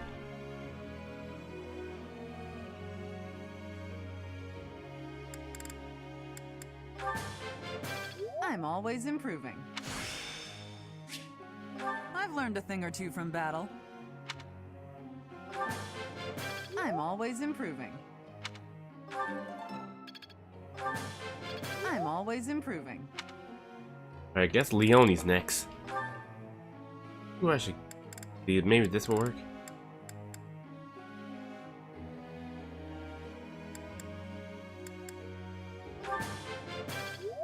I'm always improving. I've learned a thing or two from battle. I'm always improving. I'm always improving. I guess Leonie's next. Ooh, I should see if maybe this will work.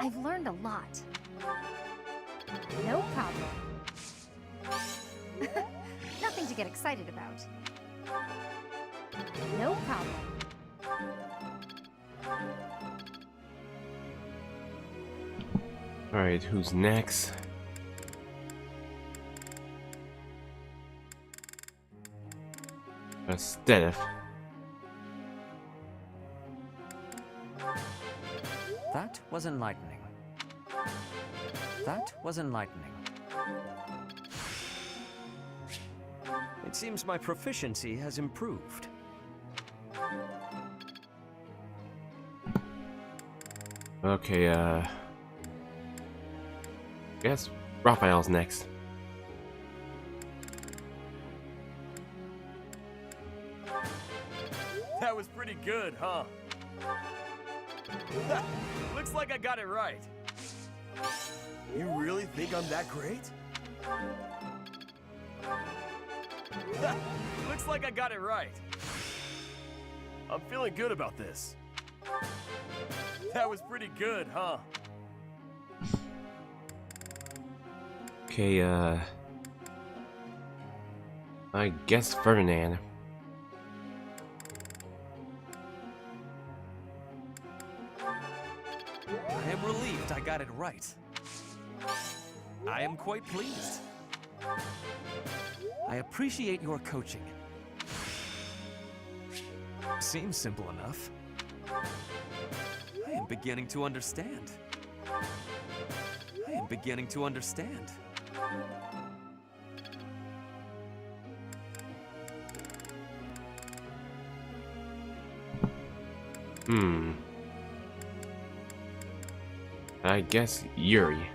I've learned a lot. No problem. Nothing to get excited about. No problem. Alright, who's next? Stedith. That was enlightening. That was enlightening. It seems my proficiency has improved. Okay, guess Raphael's next. That was pretty good, huh? Looks like I got it right. You really think I'm that great? Looks like I got it right. I'm feeling good about this. That was pretty good, huh? Okay, I guess Ferdinand. I am relieved I got it right. I am quite pleased. I appreciate your coaching. Seems simple enough. I am beginning to understand. I am beginning to understand. I guess Yuri.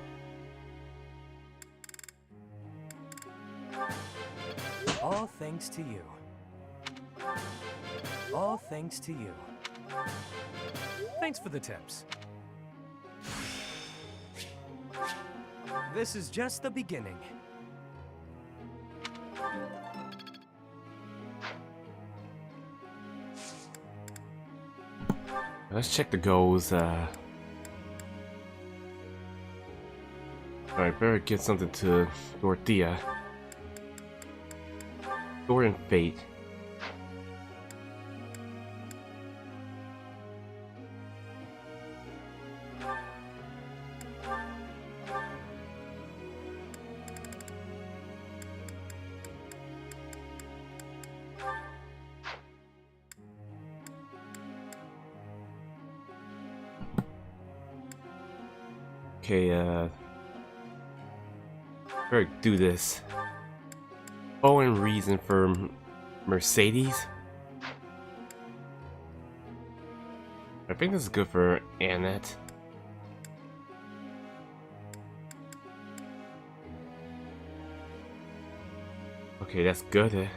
All thanks to you. All thanks to you. Thanks for the tips. This is just the beginning. Let's check the goals. Alright, better get something to Dorothea. Sword and Fate. Okay, better do this. Oh, and reason for Mercedes. I think this is good for Annette. Okay, that's good.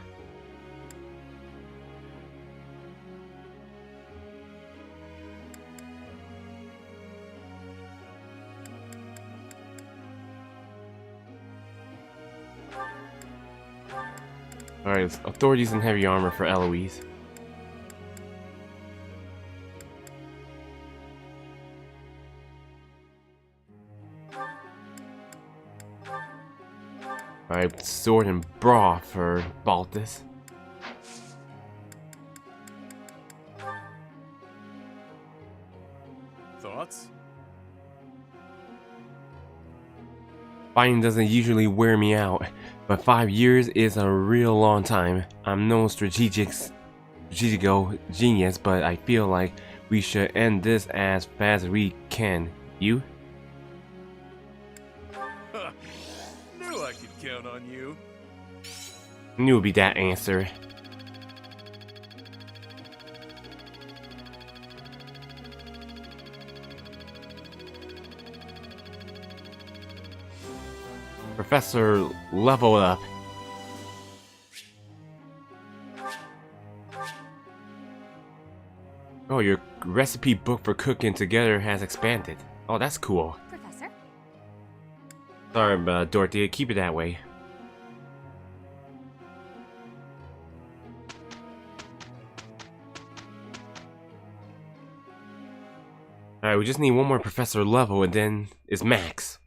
Alright, authorities in heavy armor for Eloise. Alright, sword and bra for Baltus. Thoughts? Fighting doesn't usually wear me out, but 5 years is a real long time. I'm no strategical genius, but I feel like we should end this as fast as we can. You? Knew I could count on you. Knew it would be that answer. Professor leveled up. Oh, your recipe book for cooking together has expanded. Oh, that's cool. Professor? Sorry, Dorothy, keep it that way. Alright, we just need one more professor level and then it's max.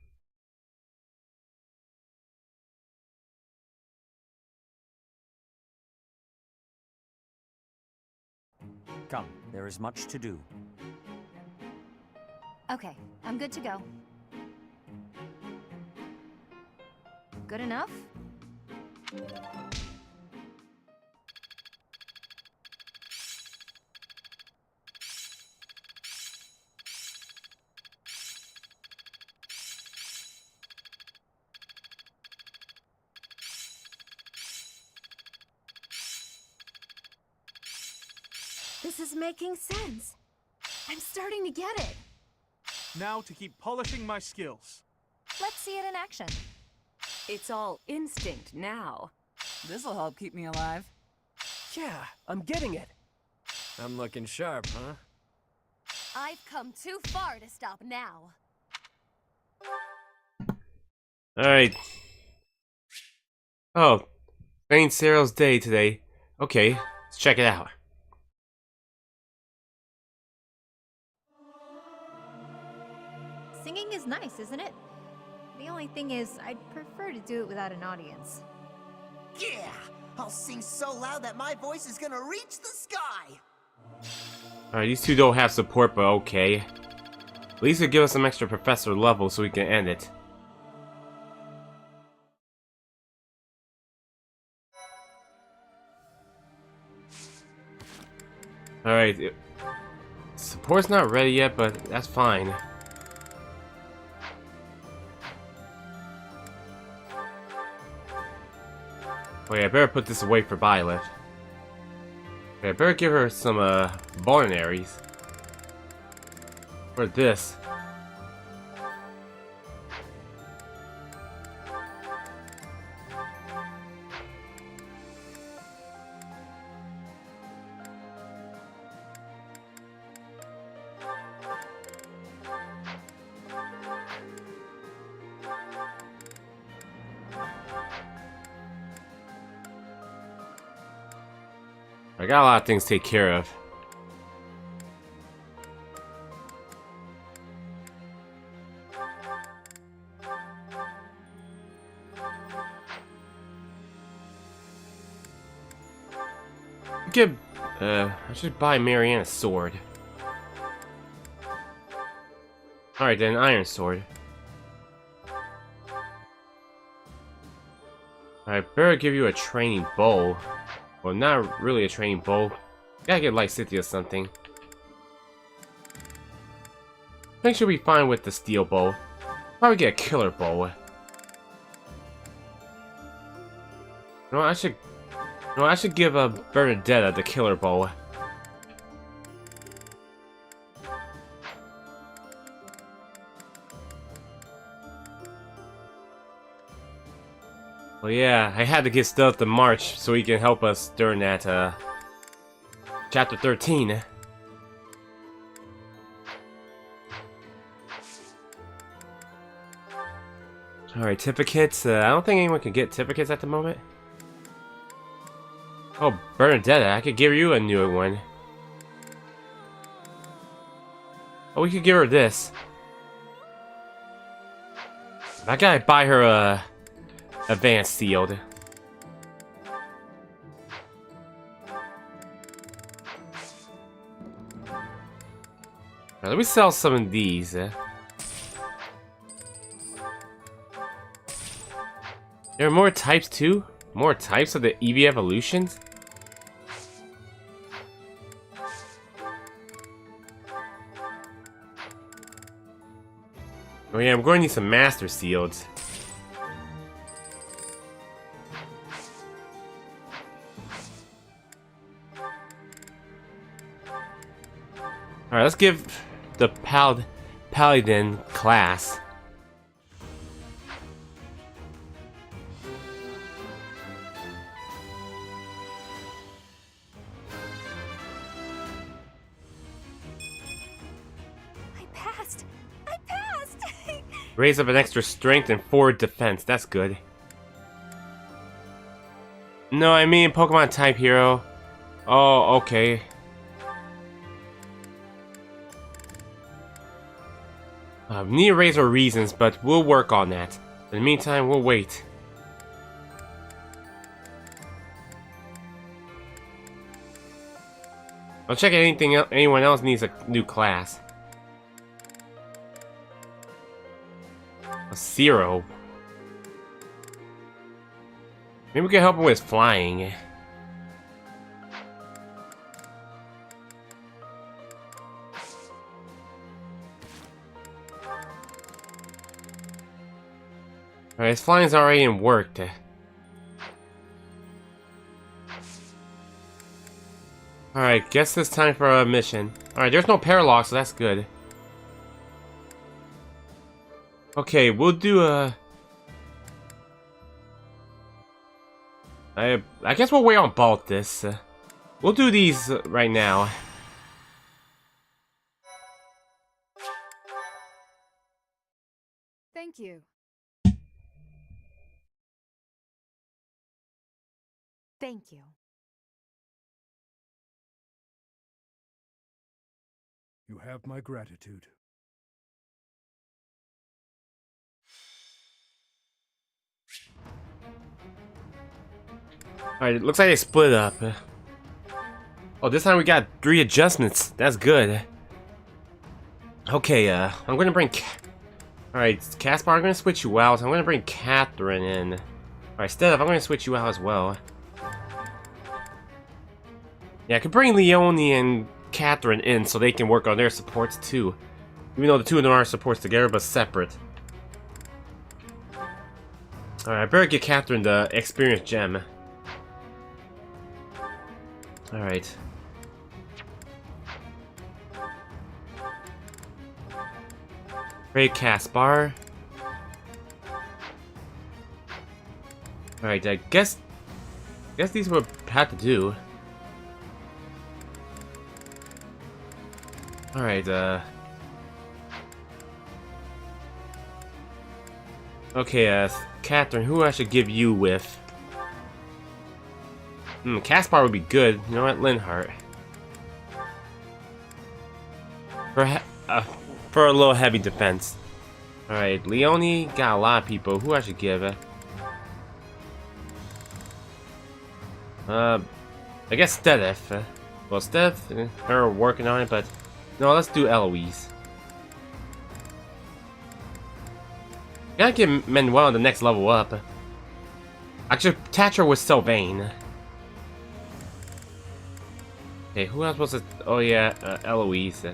Come, there is much to do. Okay, I'm good to go. Good enough? This is making sense. I'm starting to get it. Now to keep polishing my skills. Let's see it in action. It's all instinct now. This'll help keep me alive. Yeah, I'm getting it. I'm looking sharp, huh? I've come too far to stop now. Alright. Oh, Saint Cyril's Day today. Okay, let's check it out. Singing is nice, isn't it? The only thing is, I'd prefer to do it without an audience. Yeah! I'll sing so loud that my voice is gonna reach the sky! Alright, these two don't have support, but okay. At least it'll give us some extra professor level so we can end it. Alright, support's not ready yet, but that's fine. Wait, I better put this away for Violet. Okay, I better give her some vulneraries. For this. I got a lot of things to take care of. I should buy Marianne a sword. Alright then, iron sword. I better give you a training bow. Well, not really a training bow. Gotta get like Cynthia or something. I think she'll be fine with the steel bow. Probably get a killer bow. No, I should give Bernadetta the killer bow. Well, yeah, I had to get Stealth to March so he can help us during that, Chapter 13. Alright, certificates. I don't think anyone can get certificates at the moment. Oh, Bernadetta, I could give you a new one. Oh, we could give her this. I gotta buy her a advanced sealed. Now, let me sell some of these. There are more types too? More types of the EV evolutions? Oh yeah, I'm going to need some master seals. Alright, let's give the Paladin class. Raise up an extra strength and 4 defense. That's good. No, I mean Pokemon type hero. Oh, okay. We need to raise our reasons, but we'll work on that. In the meantime, we'll wait. I'll check anyone else needs a new class. A 0. Maybe we can help him with flying. Alright, his flying's already in worked. Alright, guess it's time for a mission. Alright, there's no paralock, so that's good. Okay, we'll do a... I guess we'll wait on Baltus. We'll do these right now. Thank you. Thank you. You have my gratitude. Alright, it looks like they split up. Oh, this time we got 3 adjustments. That's good. Okay, I'm gonna bring... Alright, Caspar, I'm gonna switch you out. I'm gonna bring Catherine in. Alright, Steph, I'm gonna switch you out as well. Yeah, I could bring Leone and Catherine in so they can work on their supports too. Even though the two of them are supports together, but separate. Alright, I better get Catherine the experience gem. Alright. Great Caspar. Alright, I guess these would have to do. Alright, okay, Catherine, who I should give you with? Caspar would be good. You know what? Linhardt. For a little heavy defense. Alright, Leone got a lot of people. Who I should give? I guess Stedef. Well, Steph, they're working on it, but no, let's do Eloise. Gotta get Manuel the next level up. I should attach her with Sylvain. Okay, who else was it? Oh yeah, Eloise.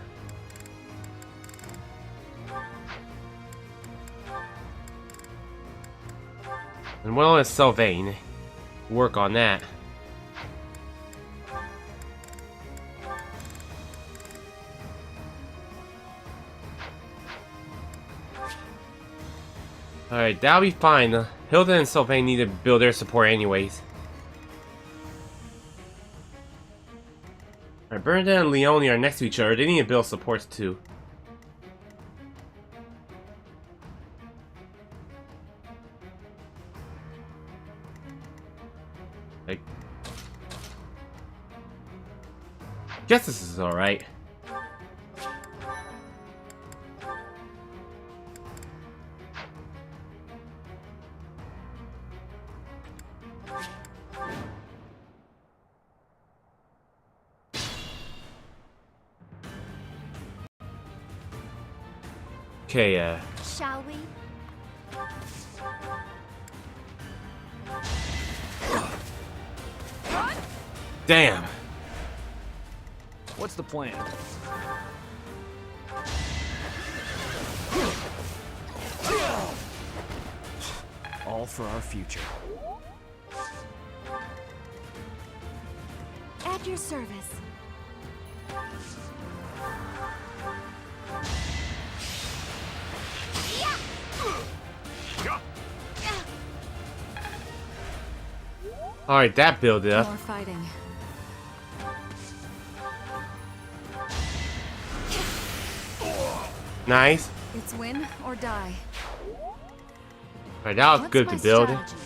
Manuel and Sylvain. Work on that. Alright, that'll be fine. Hilda and Sylvain need to build their support anyways. Alright, Bernadette and Leone are next to each other. They need to build supports too. Like, guess this is alright. Okay, Shall we? damn. What's the plan? All for our future. At your service. Alright, that build up. More fighting. Nice. It's win or die. Alright, that was What's good my to build. strategy?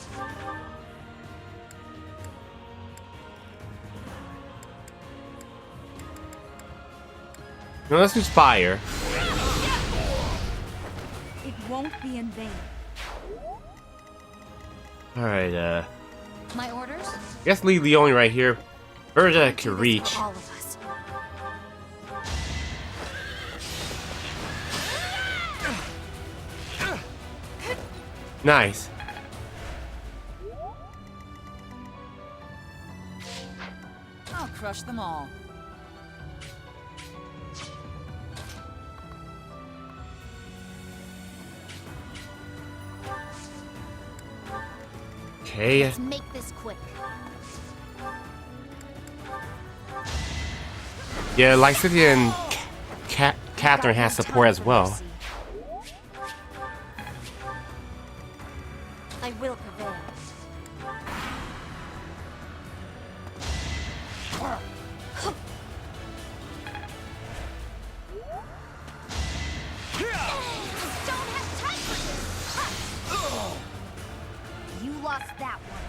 No, let's use fire. It won't be in vain. Alright, My orders? guess leave Leone right here. Further I Do can this reach. for all of us. Nice. I'll crush them all. Okay. Let's make this quick. Yeah, Lycidia and Catherine has support as well. I will prevail. Don't have time for this. You lost that one.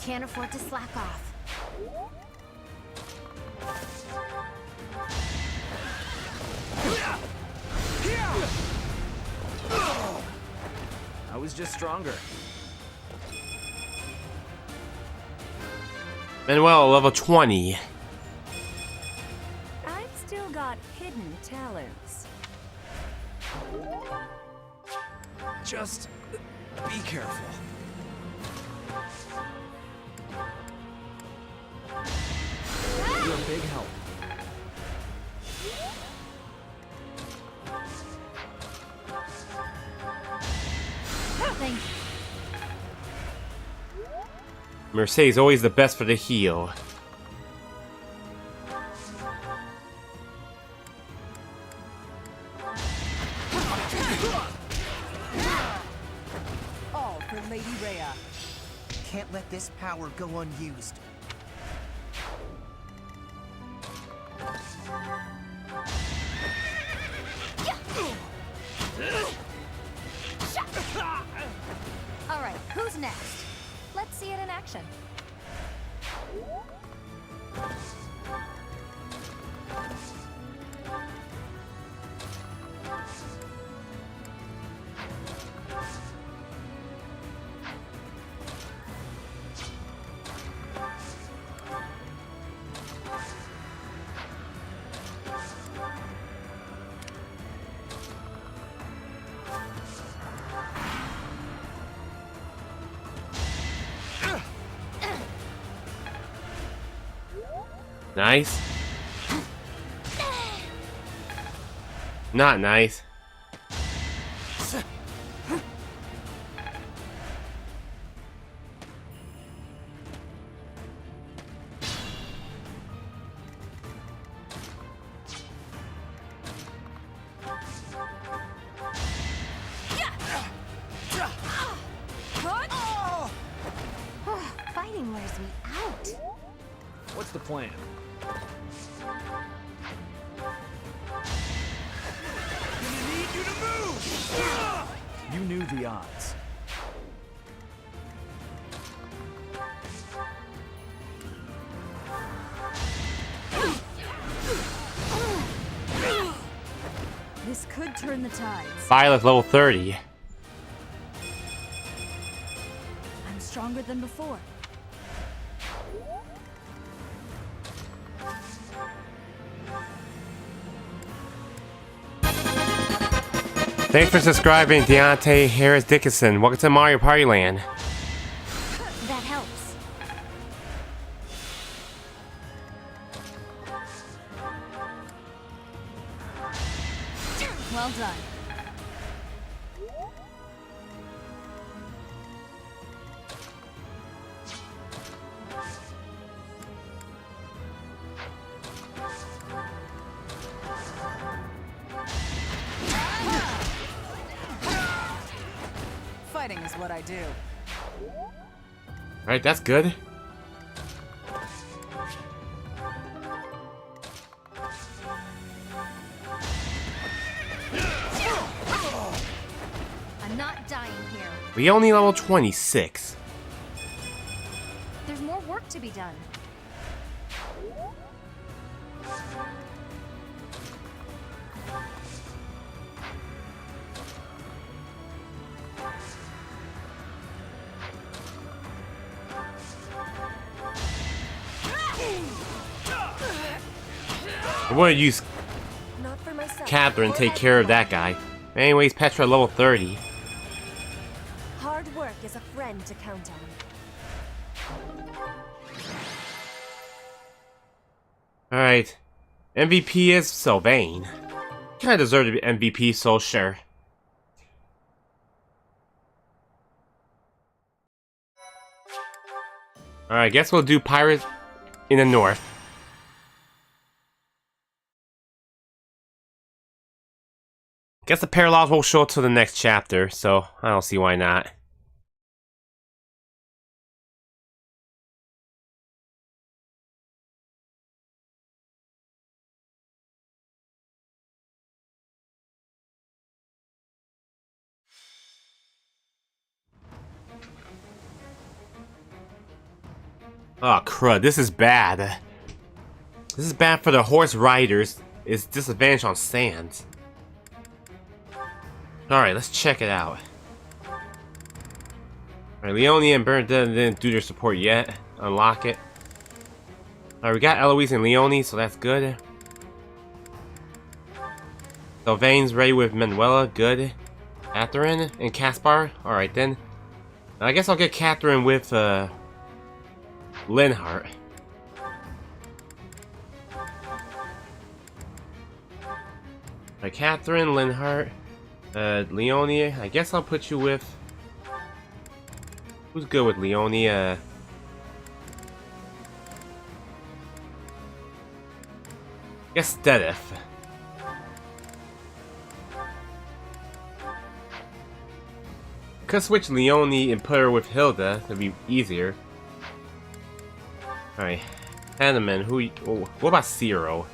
Can't afford to slack off. I was just stronger. Manuel, level 20. I've still got hidden talents. Just be careful. You're a big help. Thank you. Mercedes always the best for the heal. All for Lady Rhea. Can't let this power go unused. All right, who's next? Let's see it in action. Nice. Not nice. Fighting wears me out. What's the plan? You knew the odds. This could turn the tides. Violet level 30. I'm stronger than before. Thanks for subscribing, Deontay Harris Dickinson. Welcome to Mario Party Land. That helps. Fighting is what I do. Alright, that's good. I'm not dying here. We only level 26. There's more work to be done. I'm gonna use Not for myself. Catherine to take care of that guy. Anyways, Petra level 30. Hard work is a friend to count on. Alright. MVP is Sylvain. Kinda deserved to be MVP, so sure. Alright, guess we'll do Pirates in the North. Guess the parallels won't show up till the next chapter, so I don't see why not. Oh crud, this is bad. This is bad for the horse riders. It's disadvantage on sand. Alright, let's check it out. Alright, Leonie and Bernadette didn't do their support yet. Unlock it. Alright, we got Eloise and Leonie, so that's good. Sylvain's ready with Manuela, good. Catherine and Caspar, alright then. I guess I'll get Catherine with Linhart. Alright, Catherine, Linhart, Leonie, I guess I'll put you with... Who's good with Leonie? Guess Stedith. Could switch Leonie and put her with Hilda, that'd be easier. Alright, Hanneman, who... Oh, what about Zero?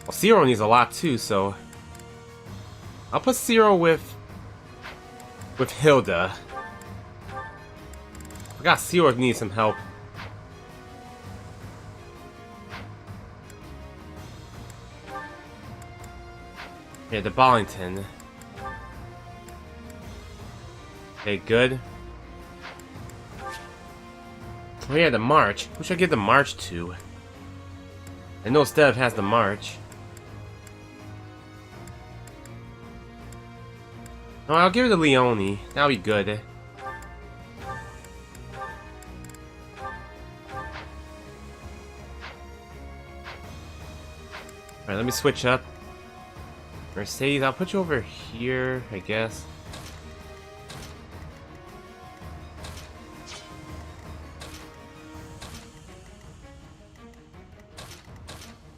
Well, Zero needs a lot too, so... I'll put Zero with Hilda. I forgot Zero needs some help. Yeah, the Bollington. Okay, good. Oh yeah, the March. Who should I give the March to? I know Steph has the March. Oh, I'll give it to Leonie. That'll be good. Alright, let me switch up. Mercedes, I'll put you over here, I guess.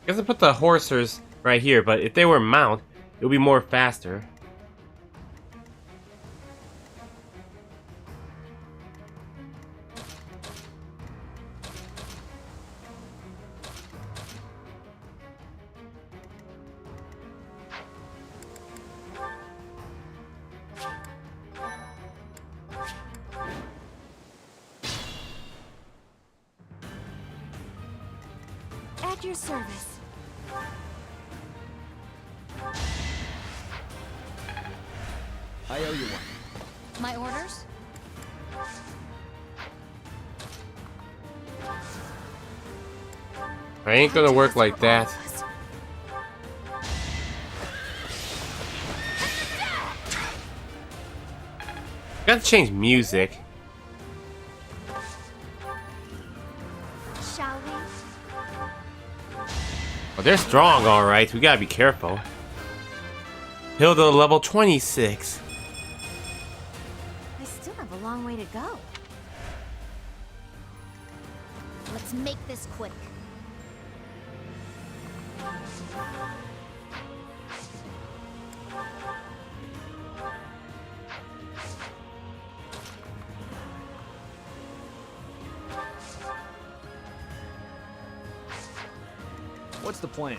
I guess I put the horsers right here, but if they were mount, it would be more faster. At your service. I owe you one. My orders? I ain't gonna work like that. Gotta change music. Shall we? Oh, they're strong, alright. We gotta be careful. Hilda level 26. I still have a long way to go. Let's make this quick. What's the plan?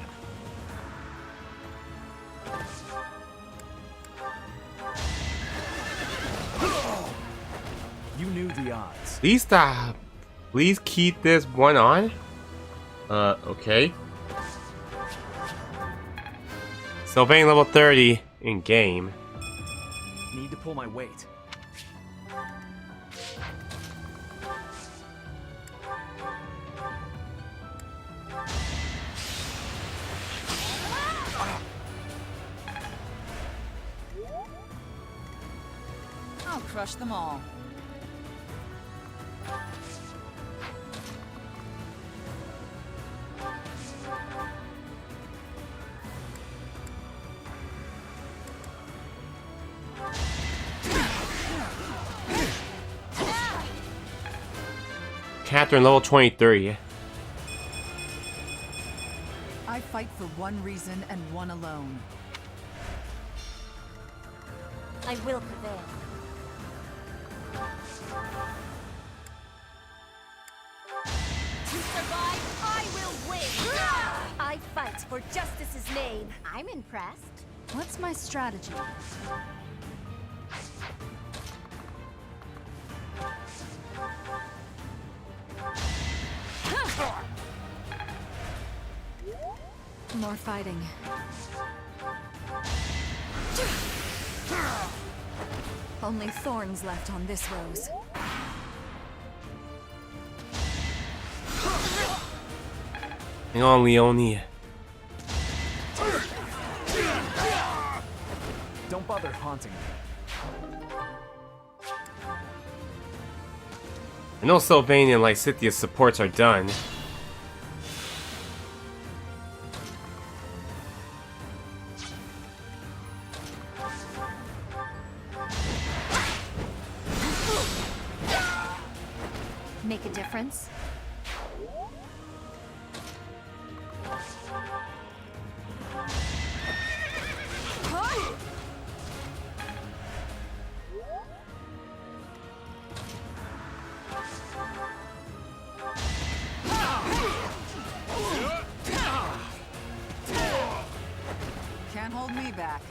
You knew the odds. Please stop. Please keep this one on. Okay. Sylvain level 30 in game. Need to pull my weight. I'll crush them all. Catherine level 23. I fight for one reason and one alone. I will prevail. To survive, I will win! I fight for justice's name. I'm impressed. What's my strategy? More fighting. Only thorns left on this rose. Hang on, Leonie. Don't bother haunting me. I know Sylvain and Lysithia's supports are done. Make a difference? Can't hold me back.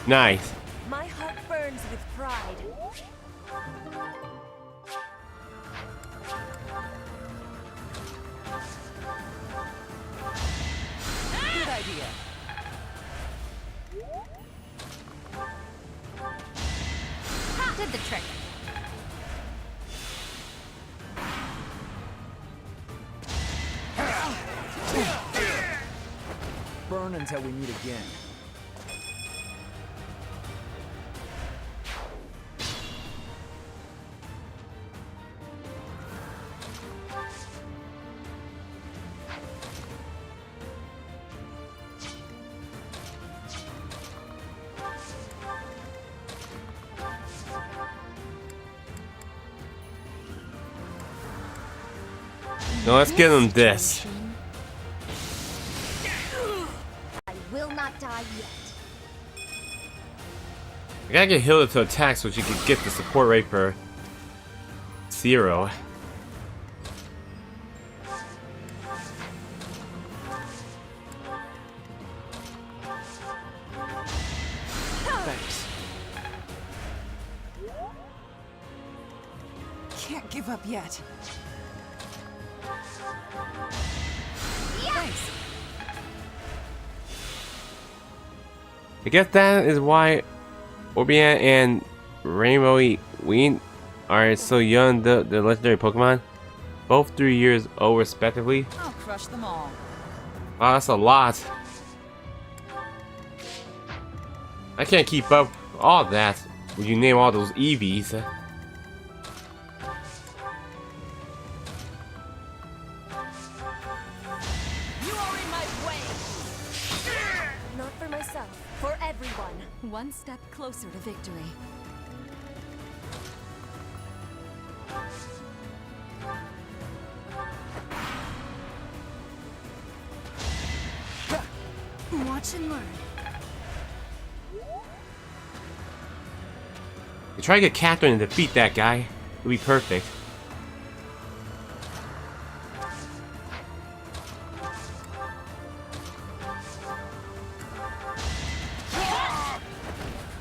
Nice. My heart burns with pride. Good idea. Did the trick. Burn until we meet again. Now let's give him this. I will not die yet. I gotta get Hilda to attack so she can get the support rate for 0. Thanks. Can't give up yet. Thanks. I guess that is why Orbean and Rainbow Ween are so young, the legendary Pokemon. both 3 years old respectively. I'll crush them all. Wow, that's a lot. I can't keep up all that when you name all those EVs. You are in my way! Not for myself, for everyone. One step closer to victory. Watch and learn. You try to get Catherine to defeat that guy. It'll be perfect.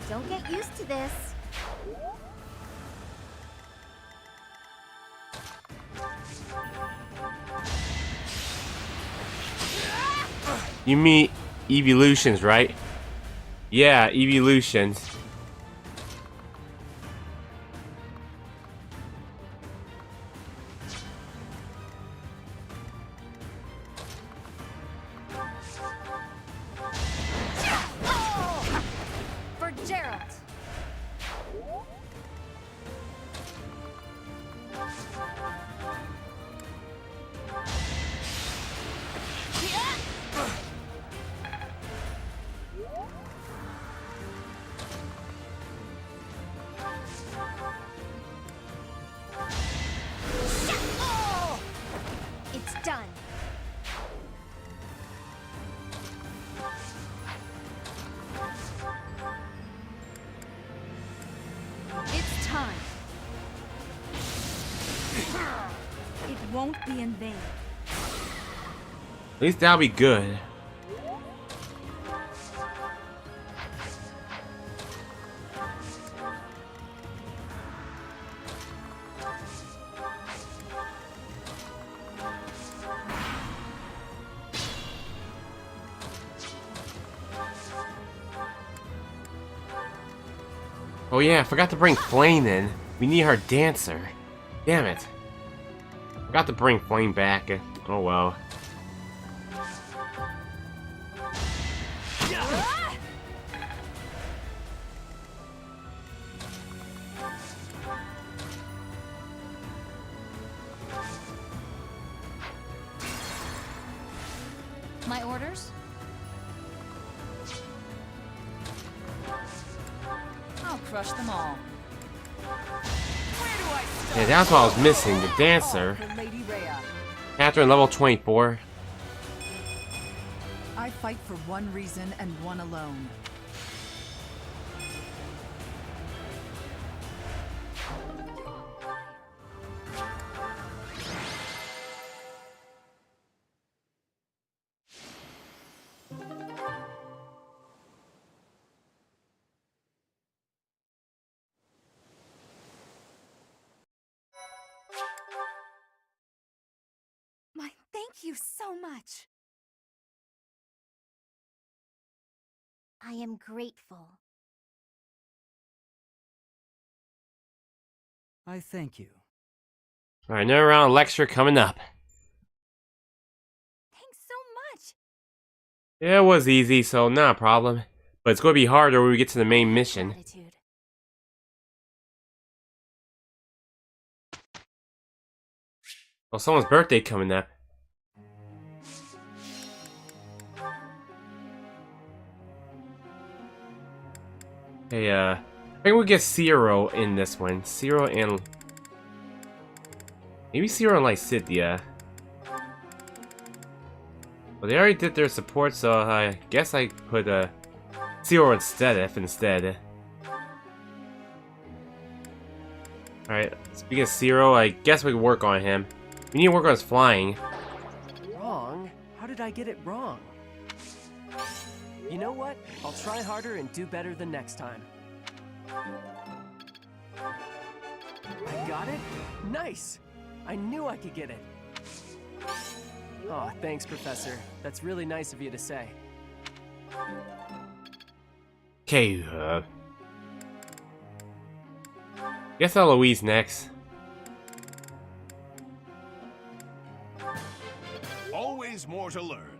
Don't get used to this. You mean evolutions, right? Yeah, evolutions. For Gerald. It's done. It's time. It won't be in vain. At least that'll be good. Oh yeah, I forgot to bring Flame in. We need our dancer. Damn it. Forgot to bring Flame back. Oh well. My orders? I'll crush them all. Yeah, that's what I was missing. The dancer. For Lady Rhea. Catherine, level 24. I fight for one reason and one alone. Thank you so much. I am grateful. I thank you. Alright, another round of lecture coming up. Thanks so much. Yeah, it was easy, so not a problem. But it's going to be harder when we get to the main mission. Gratitude. Well, someone's birthday coming up. Hey, I think we'll get Zero in this one. Zero and... maybe Zero and Lycidia. Well, they already did their support, so I guess I put Zero instead. Alright, speaking of Zero, I guess we can work on him. We need to work on his flying. Wrong? How did I get it wrong? You know what? I'll try harder and do better the next time. I got it? Nice! I knew I could get it. Oh, thanks, Professor. That's really nice of you to say. Okay, guess Eloise next. more to learn.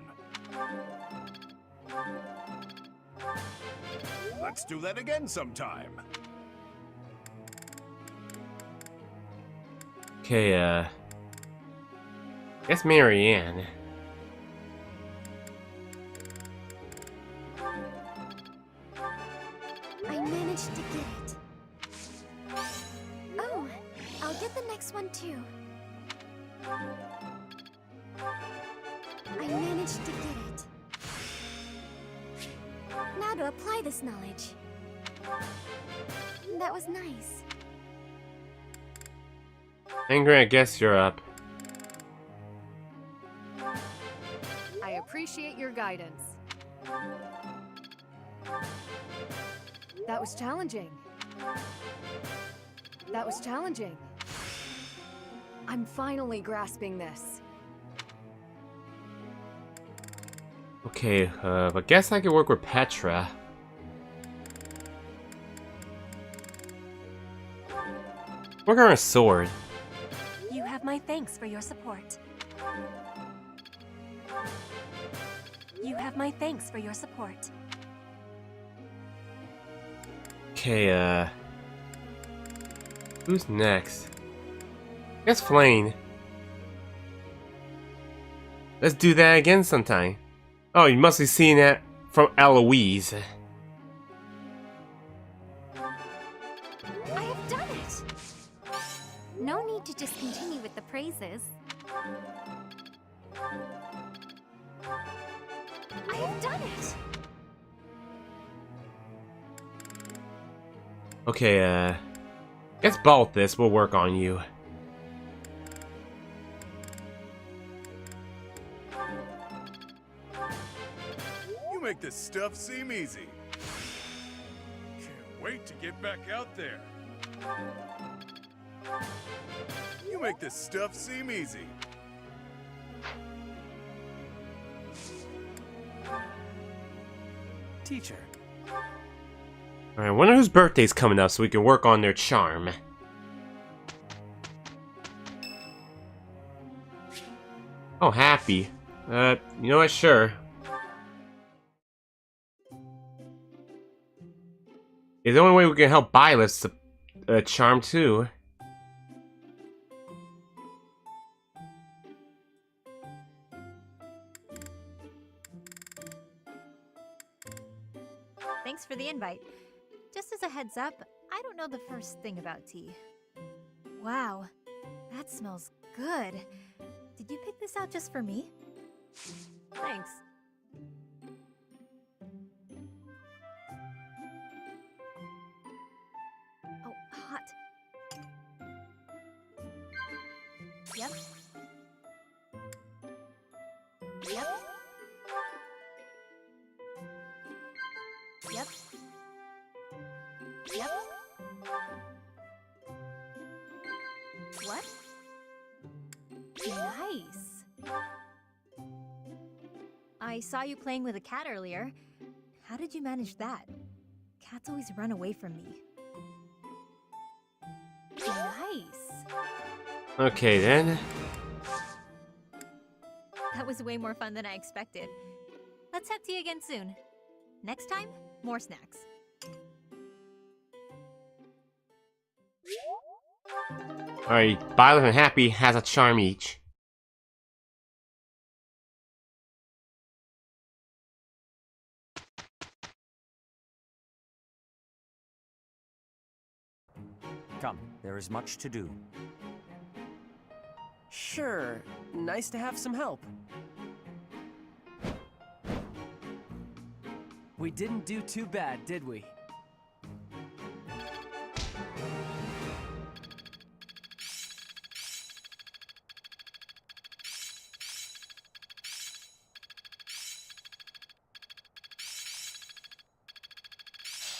Let's do that again sometime. Okay, guess Marianne. I managed to get it. Oh, I'll get the next one too. I managed to get it. Now to apply this knowledge. That was nice. Angry, I guess you're up. I appreciate your guidance. That was challenging. That was challenging. I'm finally grasping this. Okay, I guess I could work with Petra. Work on a sword. You have my thanks for your support. You have my thanks for your support. Okay, who's next? I guess Flane. Let's do that again sometime. Oh, you must be seeing that from Eloise. I have done it! No need to just continue with the praises. I have done it! Okay, guess both this will work on you. You make this stuff seem easy. Can't wait to get back out there. You make this stuff seem easy. Teacher. Alright, I wonder whose birthday's coming up so we can work on their charm. Oh, Happy. You know what? Sure. It's the only way we can help Byleth's charm too. Thanks for the invite. Just as a heads up, I don't know the first thing about tea. Wow, that smells good. Did you pick this out just for me? Thanks. Oh, hot. Yep. Yep. Yep. Yep. What? Nice. I saw you playing with a cat earlier. How did you manage that? Cats always run away from me. Nice. Okay then. That was way more fun than I expected. Let's have tea again soon. Next time, more snacks. Alright, Byleth and Happy has a charm each. Come, there is much to do. Sure, nice to have some help. We didn't do too bad, did we?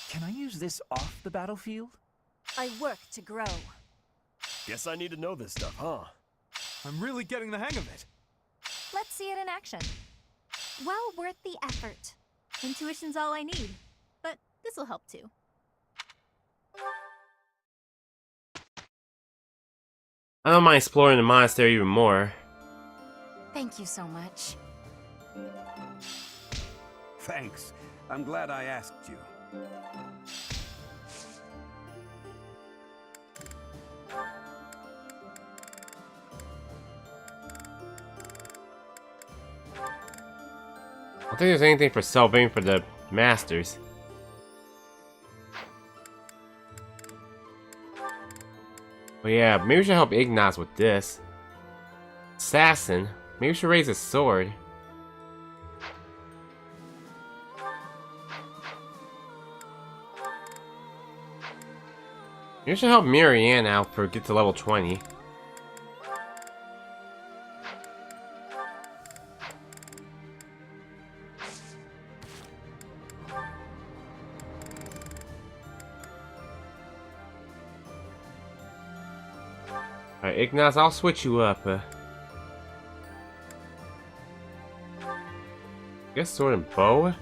Can I use this off the battlefield? I work to grow. Guess I need to know this stuff, huh? I'm really getting the hang of it. Let's see it in action. Well worth the effort. Intuition's all I need, but this'll help too. I don't mind exploring the monastery even more. Thank you so much. Thanks. I'm glad I asked you. I don't think there's anything for solving for the masters. But yeah, maybe we should help Ignaz with this. Assassin. Maybe we should raise his sword. Maybe we should help Marianne out for get to level 20. Alright, Ignaz, I'll switch you up. I guess sword and bow?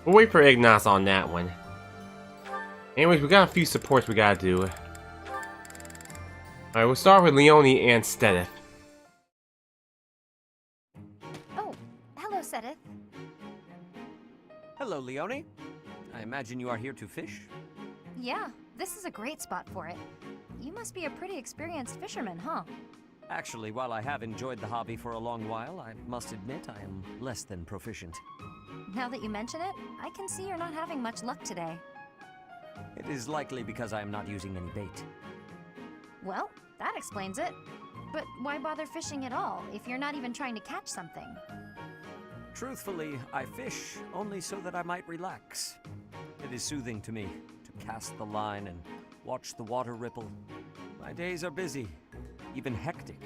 We'll wait for Ignaz on that one. Anyways, we got a few supports we gotta do. Alright, we'll start with Leone and Stedith. Oh, hello, Sedith. Hello, Leone. I imagine you are here to fish? Yeah, this is a great spot for it. You must be a pretty experienced fisherman, huh? Actually, while I have enjoyed the hobby for a long while, I must admit I am less than proficient. Now that you mention it, I can see you're not having much luck today. It is likely because I am not using any bait. Well, that explains it. But why bother fishing at all if you're not even trying to catch something? Truthfully, I fish only so that I might relax. It is soothing to me to cast the line and watch the water ripple. My days are busy, even hectic.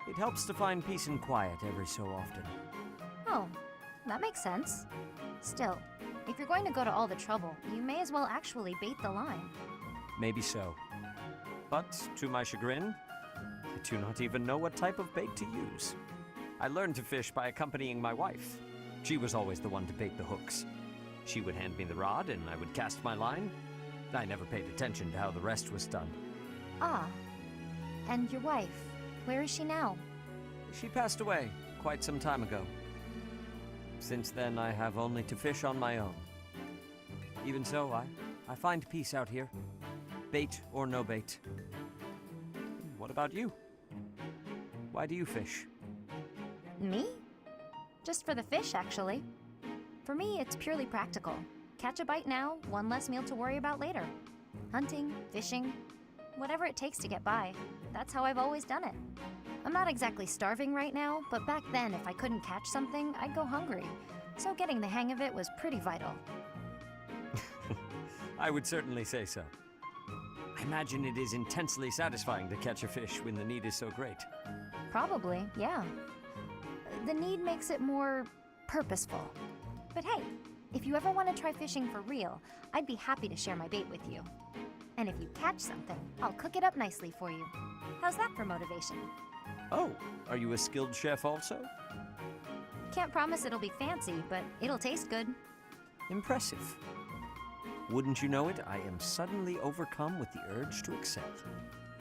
It helps to find peace and quiet every so often. Oh, that makes sense. Still, if you're going to go to all the trouble, you may as well actually bait the line. Maybe so. But, to my chagrin, I do not even know what type of bait to use. I learned to fish by accompanying my wife. She was always the one to bait the hooks. She would hand me the rod and I would cast my line. I never paid attention to how the rest was done. Ah. And your wife, where is she now? She passed away quite some time ago. Since then, I have only to fish on my own. Even so, I find peace out here. Bait or no bait. What about you? Why do you fish? Me? Just for the fish, actually. For me, it's purely practical. Catch a bite now, one less meal to worry about later. Hunting, fishing, whatever it takes to get by. That's how I've always done it. I'm not exactly starving right now, but back then if I couldn't catch something, I'd go hungry. So getting the hang of it was pretty vital. I would certainly say so. I imagine it is intensely satisfying to catch a fish when the need is so great. Probably, yeah. The need makes it more purposeful. But hey, if you ever want to try fishing for real, I'd be happy to share my bait with you. And if you catch something, I'll cook it up nicely for you. How's that for motivation? Oh, are you a skilled chef also? Can't promise it'll be fancy, but it'll taste good. Impressive. Wouldn't you know it, I am suddenly overcome with the urge to excel.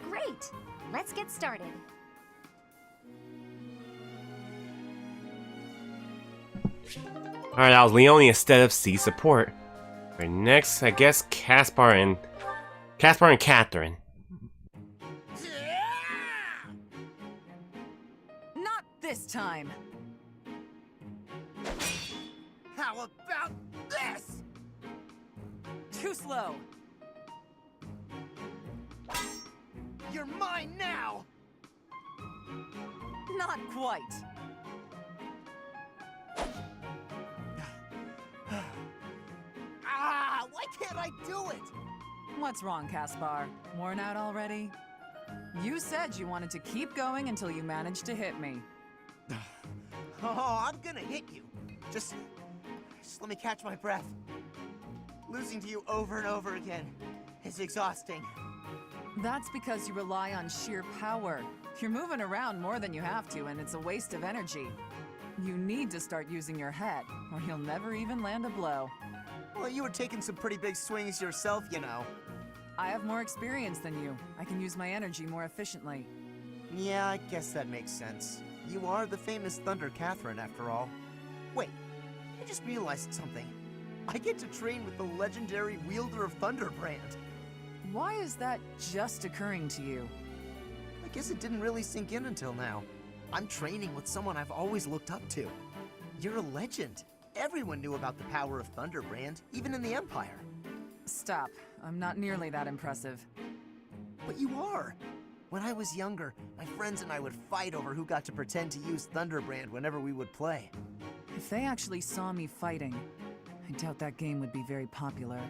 Great! Let's get started. Alright, that was Leone instead of C support. Alright, next, I guess Caspar and Catherine. Not this time. How about this? Too slow. You're mine now! Not quite. Ah, why can't I do it? What's wrong, Caspar? Worn out already? You said you wanted to keep going until you managed to hit me. Oh, I'm gonna hit you. Just let me catch my breath. Losing to you over and over again is exhausting. That's because you rely on sheer power. You're moving around more than you have to, and it's a waste of energy. You need to start using your head, or you'll never even land a blow. Well, you were taking some pretty big swings yourself, you know. I have more experience than you. I can use my energy more efficiently. Yeah, I guess that makes sense. You are the famous Thunder Catherine, after all. Wait, I just realized something. I get to train with the legendary wielder of Thunderbrand. Why is that just occurring to you? I guess it didn't really sink in until now. I'm training with someone I've always looked up to. You're a legend. Everyone knew about the power of Thunderbrand, even in the Empire. Stop. I'm not nearly that impressive. But you are. When I was younger, my friends and I would fight over who got to pretend to use Thunderbrand whenever we would play. If they actually saw me fighting, I doubt that game would be very popular.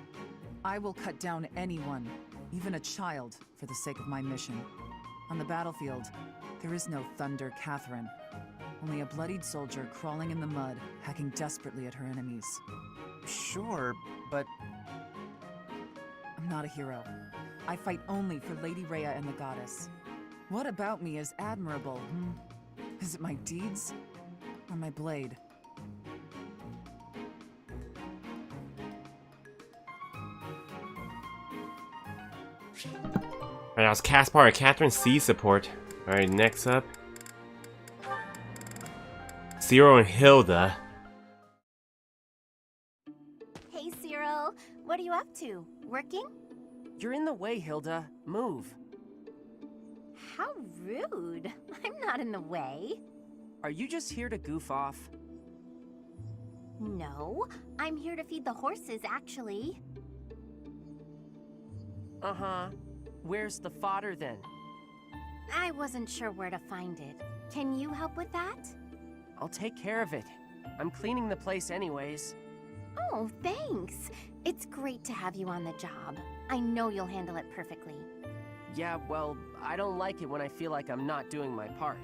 I will cut down anyone, even a child, for the sake of my mission. On the battlefield, there is no Thunder Catherine. Only a bloodied soldier crawling in the mud, hacking desperately at her enemies. Sure, but... I'm not a hero. I fight only for Lady Rhea and the Goddess. What about me is admirable, Is it my deeds? Or my blade? Alright, that was Caspar and Catherine C support. Alright, next up. Zero and Hilda. Hey, Cyril. What are you up to? Working? You're in the way, Hilda. Move. How rude. I'm not in the way. Are you just here to goof off? No, I'm here to feed the horses, actually. Uh-huh. Where's the fodder, then? I wasn't sure where to find it. Can you help with that? I'll take care of it. I'm cleaning the place anyways. Oh, thanks. It's great to have you on the job. I know you'll handle it perfectly. Yeah, well, I don't like it when I feel like I'm not doing my part.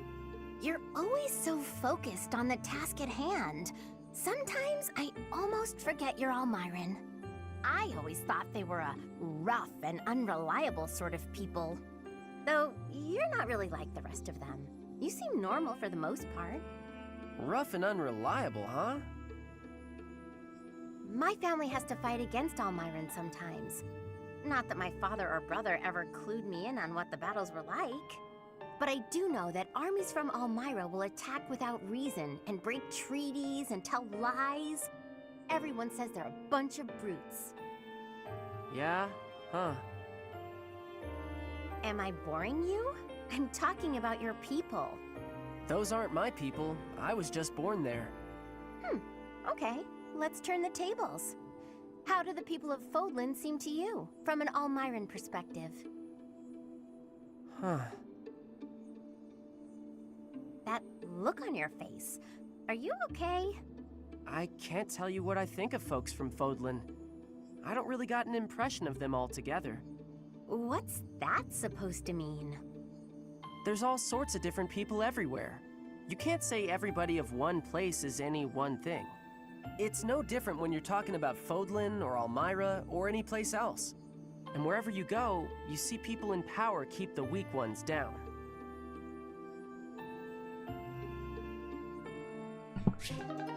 You're always so focused on the task at hand. Sometimes I almost forget you're Almiran. I always thought they were a rough and unreliable sort of people. Though, you're not really like the rest of them. You seem normal for the most part. Rough and unreliable, huh? My family has to fight against Almiran sometimes. Not that my father or brother ever clued me in on what the battles were like. But I do know that armies from Almyra will attack without reason and break treaties and tell lies. Everyone says they're a bunch of brutes. Yeah? Huh. Am I boring you? I'm talking about your people. Those aren't my people. I was just born there. Okay. Let's turn the tables. How do the people of Fodlan seem to you, from an Almiran perspective? Huh. That look on your face. Are you okay? I can't tell you what I think of folks from Fodlan. I don't really got an impression of them altogether. What's that supposed to mean? There's all sorts of different people everywhere. You can't say everybody of one place is any one thing. It's no different when you're talking about Fodlan or Almyra or any place else. And wherever you go, you see people in power keep the weak ones down.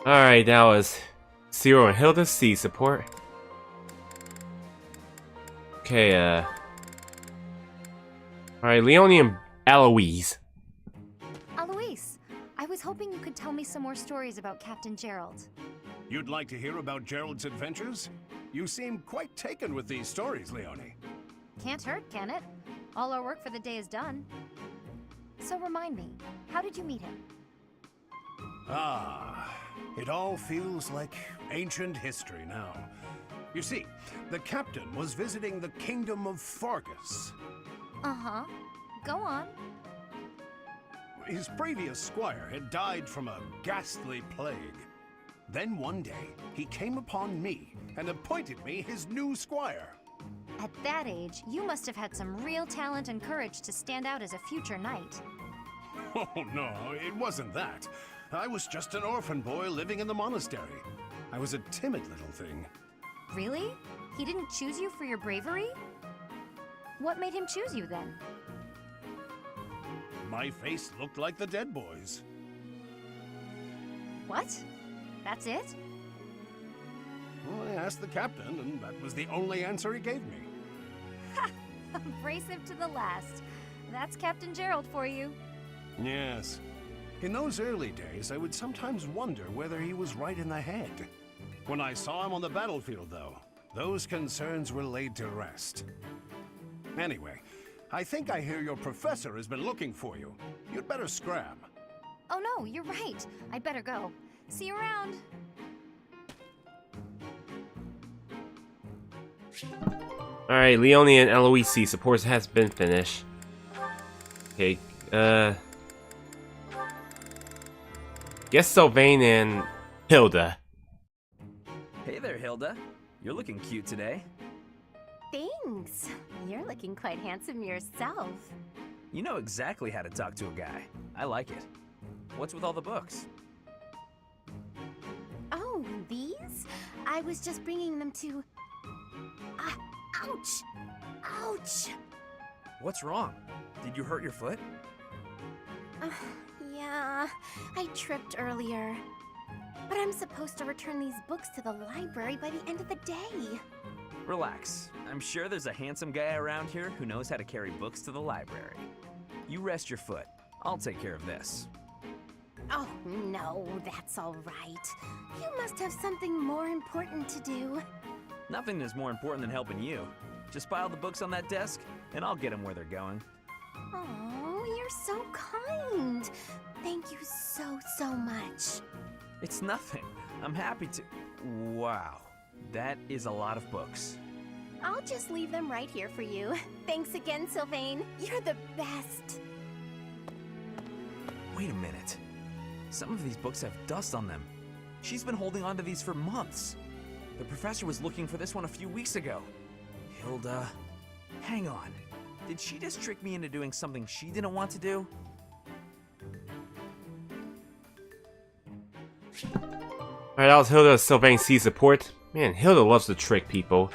Alright, that was Zero and Hilda C support. Okay, alright, Leonie and Eloise. Eloise, I was hoping you could tell me some more stories about Captain Gerald. You'd like to hear about Gerald's adventures? You seem quite taken with these stories, Leonie. Can't hurt, can it? All our work for the day is done. So remind me, how did you meet him? Ah, it all feels like ancient history now. You see, the captain was visiting the kingdom of Fargus. Uh-huh. Go on. His previous squire had died from a ghastly plague. Then one day, he came upon me and appointed me his new squire. At that age, you must have had some real talent and courage to stand out as a future knight. Oh no, it wasn't that. I was just an orphan boy living in the monastery. I was a timid little thing. Really? He didn't choose you for your bravery? What made him choose you then? My face looked like the dead boys. What? That's it? Well, I asked the captain, and that was the only answer he gave me. Ha! Abrasive to the last. That's Captain Gerald for you. Yes. In those early days, I would sometimes wonder whether he was right in the head. When I saw him on the battlefield, though, those concerns were laid to rest. Anyway, I think I hear your professor has been looking for you. You'd better scram. Oh no, you're right. I'd better go. See you around. Alright, Leone and Eloise support has been finished. Okay, guess Sylvain and Hilda. Hey there, Hilda. You're looking cute today. Thanks. You're looking quite handsome yourself. You know exactly how to talk to a guy. I like it. What's with all the books? Oh, these? I was just bringing them to... ouch! Ouch! What's wrong? Did you hurt your foot? Yeah, I tripped earlier. But I'm supposed to return these books to the library by the end of the day. Relax. I'm sure there's a handsome guy around here who knows how to carry books to the library. You rest your foot. I'll take care of this. Oh, no, that's all right. You must have something more important to do. Nothing is more important than helping you. Just pile the books on that desk, and I'll get them where they're going. Oh, you're so kind. Thank you so much. It's nothing. I'm happy to... Wow. That is a lot of books. I'll just leave them right here for you. Thanks again, Sylvain. You're the best. Wait a minute. Some of these books have dust on them. She's been holding on to these for months. The professor was looking for this one a few weeks ago. Hilda... Hang on. Did she just trick me into doing something she didn't want to do? Alright, that was Hilda's Sylvain C support. Man, Hilda loves to trick people.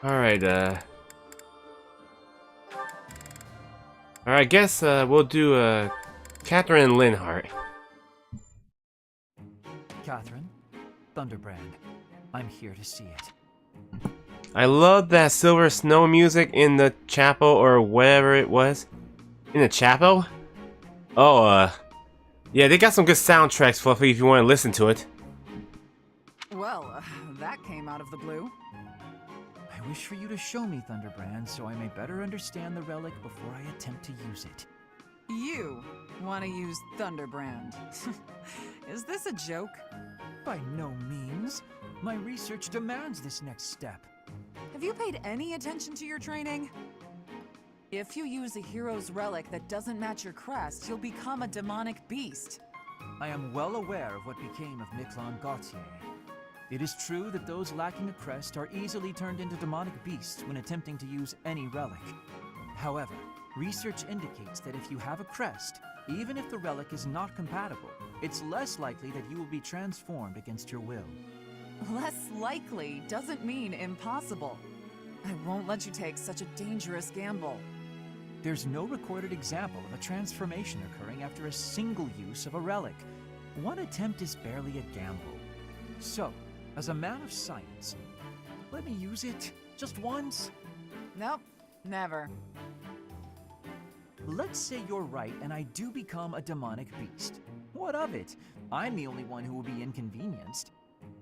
Alright, Alright, I guess, we'll do, Catherine Linhart. Catherine, Thunderbrand, I'm here to see it. I love that Silver Snow music in the chapel, or whatever it was. In the chapel? Oh, yeah, they got some good soundtracks, Fluffy, if you want to listen to it. Well, that came out of the blue. I wish for you to show me Thunderbrand so I may better understand the relic before I attempt to use it. You want to use Thunderbrand. Is this a joke? By no means. My research demands this next step. Have you paid any attention to your training? If you use a hero's relic that doesn't match your crest, you'll become a demonic beast. I am well aware of what became of Miquelon Gautier. It is true that those lacking a crest are easily turned into demonic beasts when attempting to use any relic. However, research indicates that if you have a crest, even if the relic is not compatible, it's less likely that you will be transformed against your will. Less likely doesn't mean impossible. I won't let you take such a dangerous gamble. There's no recorded example of a transformation occurring after a single use of a relic. One attempt is barely a gamble. So, as a man of science, let me use it just once? Nope, never. Let's say you're right and I do become a demonic beast. What of it? I'm the only one who will be inconvenienced.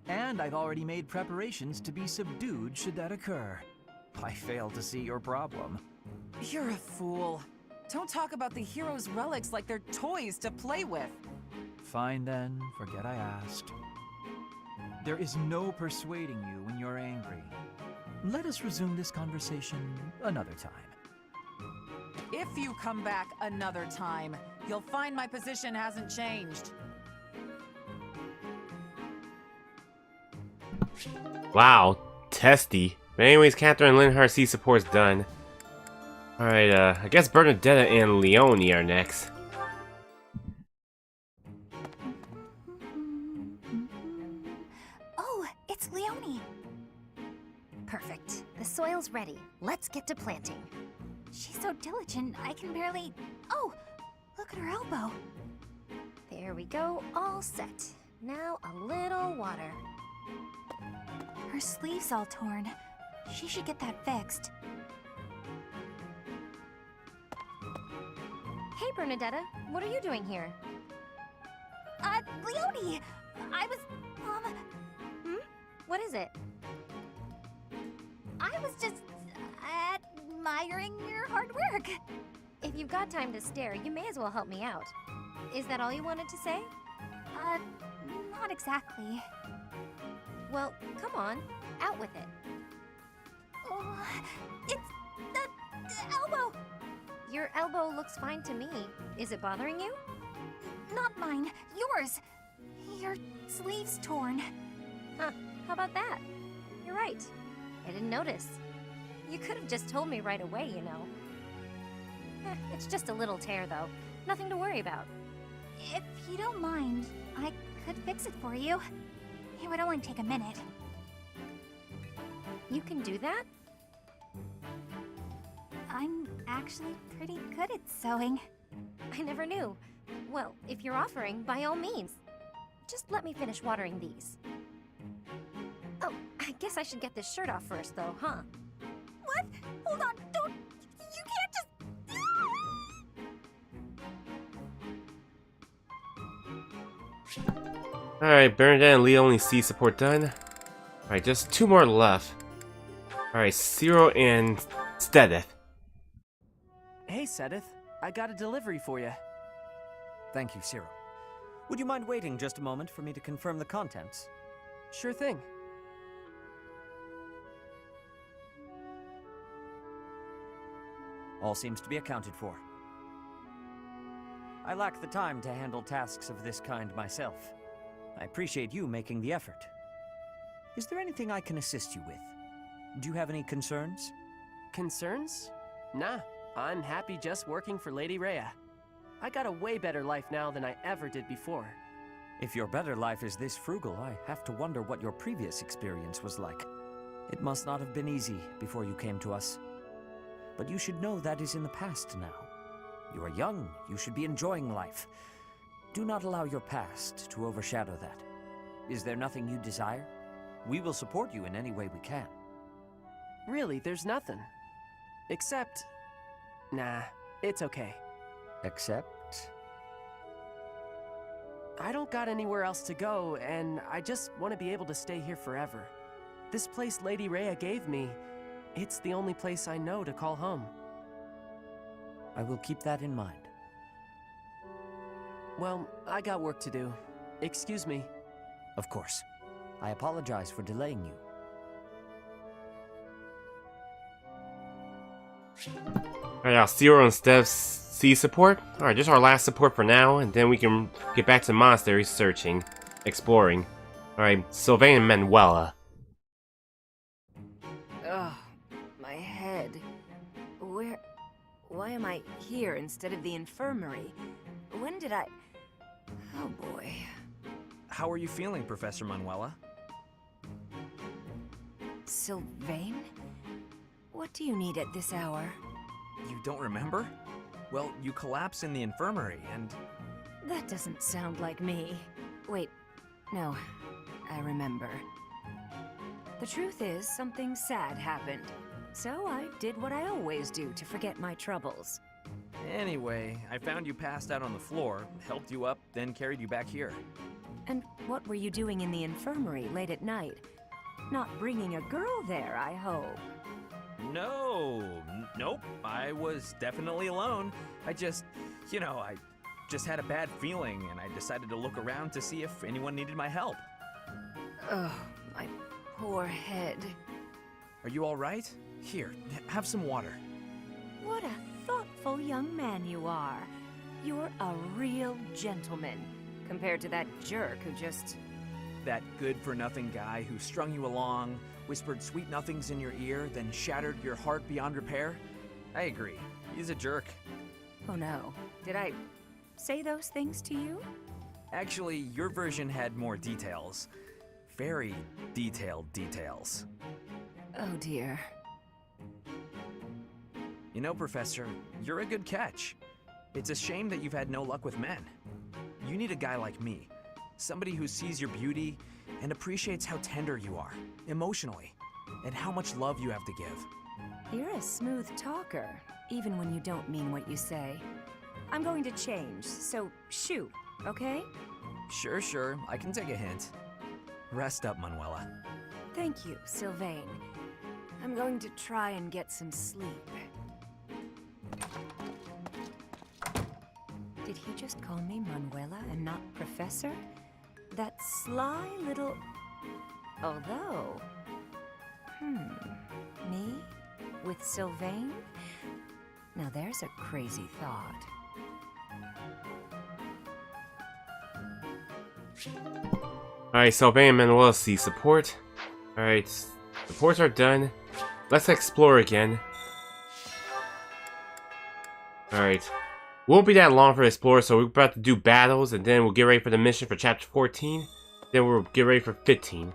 And I've already made preparations to be subdued should that occur. I fail to see your problem. You're a fool. Don't talk about the hero's relics like they're toys to play with. Fine then, forget I asked. There is no persuading you when you're angry. Let us resume this conversation another time. If you come back another time, you'll find my position hasn't changed. Wow, testy. But anyways, Catherine Linhart C support's done. Alright, I guess Bernadetta and Leone are next. Oh, it's Leone. Perfect. The soil's ready. Let's get to planting. She's so diligent, I can barely... Oh, look at her elbow. There we go, all set. Now a little water. Her sleeve's all torn. She should get that fixed. Hey, Bernadetta. What are you doing here? Leonie! I was, What is it? I was just admiring your hard work. If you've got time to stare, you may as well help me out. Is that all you wanted to say? Not exactly. Well, come on, out with it. It's the elbow! Your elbow looks fine to me. Is it bothering you? Not mine, yours. Your sleeve's torn. Huh, how about that? You're right. I didn't notice. You could have just told me right away, you know. It's just a little tear, though. Nothing to worry about. If you don't mind, I could fix it for you. It would only take a minute. You can do that? I'm actually pretty good at sewing. I never knew. Well, if you're offering, by all means. Just let me finish watering these. Oh, I guess I should get this shirt off first, though, huh? What? Hold on, don't... You can't just... Alright, Bernadette and Leonie C support done. Alright, just 2 more left. Alright, Zero and Stedith. Hey, Sedith. I got a delivery for you. Thank you, Ciro. Would you mind waiting just a moment for me to confirm the contents? Sure thing. All seems to be accounted for. I lack the time to handle tasks of this kind myself. I appreciate you making the effort. Is there anything I can assist you with? Do you have any concerns? Concerns? Nah, I'm happy just working for Lady Rhea. I got a way better life now than I ever did before. If your better life is this frugal, I have to wonder what your previous experience was like. It must not have been easy before you came to us. But you should know that is in the past now. You are young, you should be enjoying life. Do not allow your past to overshadow that. Is there nothing you desire? We will support you in any way we can. Really, there's nothing. Except... Nah, it's okay. Except? I don't got anywhere else to go, and I just want to be able to stay here forever. This place Lady Rhea gave me, it's the only place I know to call home. I will keep that in mind. Well, I got work to do. Excuse me. Of course. I apologize for delaying you. Alright, now Zero and Steph's C support. Alright, just our last support for now, and then we can get back to the monastery searching, exploring. Alright, Sylvain and Manuela. Ugh, my head. Why am I here instead of the infirmary? When did I... Oh boy. How are you feeling, Professor Manuela? Sylvain? What do you need at this hour? You don't remember? Well, you collapsed in the infirmary, and... That doesn't sound like me. Wait, no, I remember. The truth is, something sad happened. So I did what I always do to forget my troubles. Anyway, I found you passed out on the floor, helped you up, then carried you back here. And what were you doing in the infirmary late at night? Not bringing a girl there, I hope. Nope, I was definitely alone. I just had a bad feeling, and I decided to look around to see if anyone needed my help. Ugh, my poor head. Are you all right? Here, have some water. What a thoughtful young man you are. You're a real gentleman, compared to that jerk who just... That good-for-nothing guy who strung you along, whispered sweet nothings in your ear, then shattered your heart beyond repair? I agree. He's a jerk. Oh no. Did I say those things to you? Actually, your version had more details. Very detailed details. Oh dear. You know, Professor, you're a good catch. It's a shame that you've had no luck with men. You need a guy like me. Somebody who sees your beauty and appreciates how tender you are, emotionally, and how much love you have to give. You're a smooth talker, even when you don't mean what you say. I'm going to change, so shoot, okay? Sure, I can take a hint. Rest up, Manuela. Thank you, Sylvain. I'm going to try and get some sleep. Did he just call me Manuela and not Professor? That sly little... Although... Me? With Sylvain? Now there's a crazy thought. Alright, Sylvain and Manuela see support. Alright, supports are done. Let's explore again. Alright. Won't be that long for Explore, so we're about to do battles, and then we'll get ready for the mission for Chapter 14. Then we'll get ready for 15.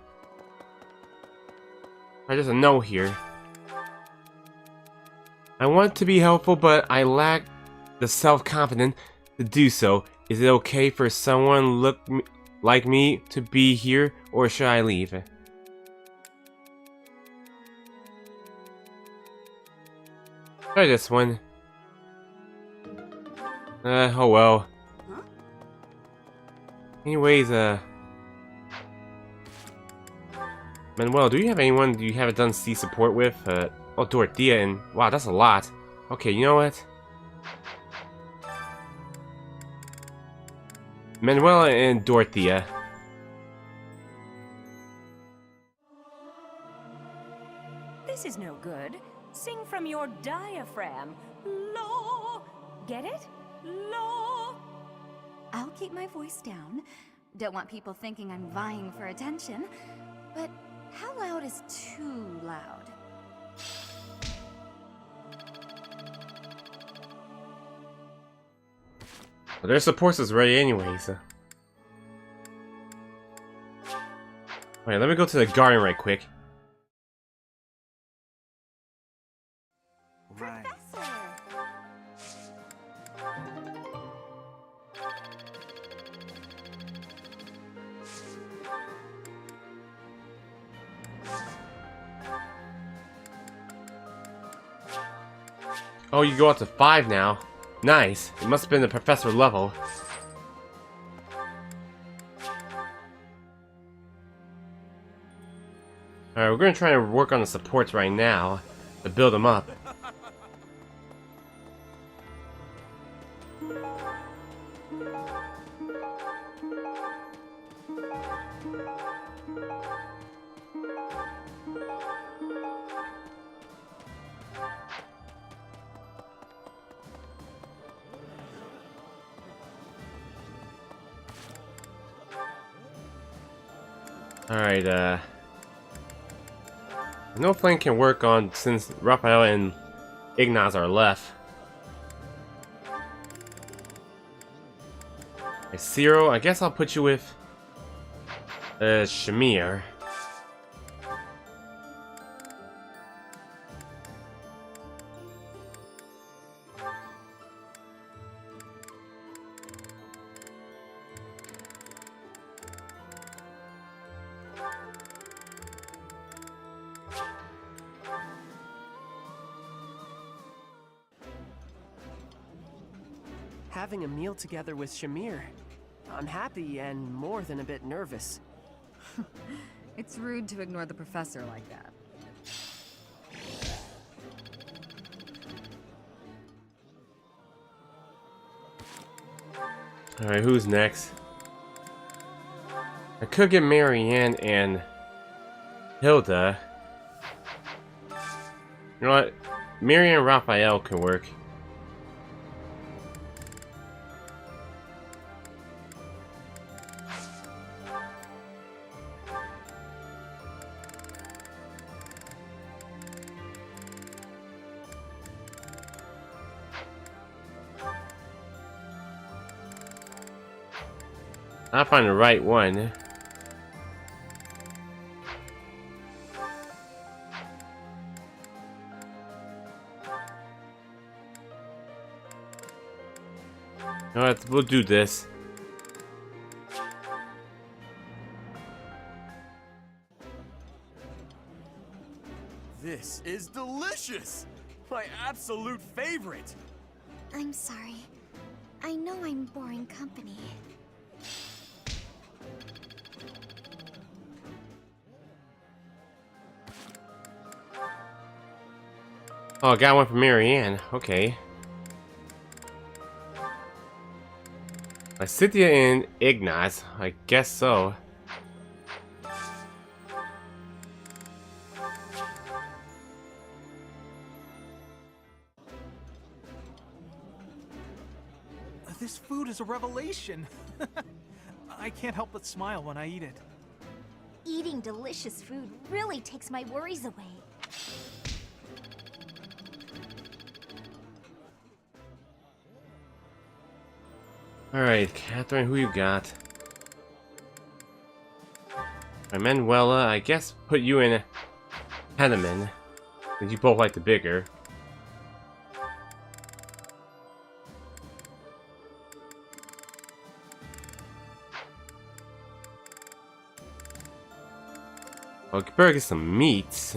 Alright, there's a note here. I want to be helpful, but I lack the self-confidence to do so. Is it okay for someone like me to be here, or should I leave? Try this one. Oh well. Anyways, Manuel, do you have anyone you haven't done C support with? Oh, Dorothea, and wow, that's a lot. Okay, you know what? Manuela and Dorothea. This is no good. Sing from your diaphragm. Lo! Get it? Lo! I'll keep my voice down. Don't want people thinking I'm vying for attention. But how loud is too loud? Well, their supports is ready anyways. Wait, let me go to the garden right quick. Right. Oh, you go up to 5 now. Nice. It must have been the professor level. Alright, we're gonna try to work on the supports right now to build them up. Alright, no flame can work on since Raphael and Ignaz are left. Ciro, I guess I'll put you with Shamir. Having a meal together with Shamir. I'm happy and more than a bit nervous. It's rude to ignore the professor like that. Alright, who's next? I could get Marianne and Hilda. You know what? Marianne and Raphael can work. I'll find the right one. Alright, we'll do this. This is delicious! My absolute favorite! I'm sorry. I know I'm boring company. Oh, I got one from Marianne. Okay. Lysithea and Ignaz. I guess so. This food is a revelation. I can't help but smile when I eat it. Eating delicious food really takes my worries away. Alright, Catherine, who you got? Manuela, I guess put you in Henneman, because you both like the bigger. Well, you better get some meats.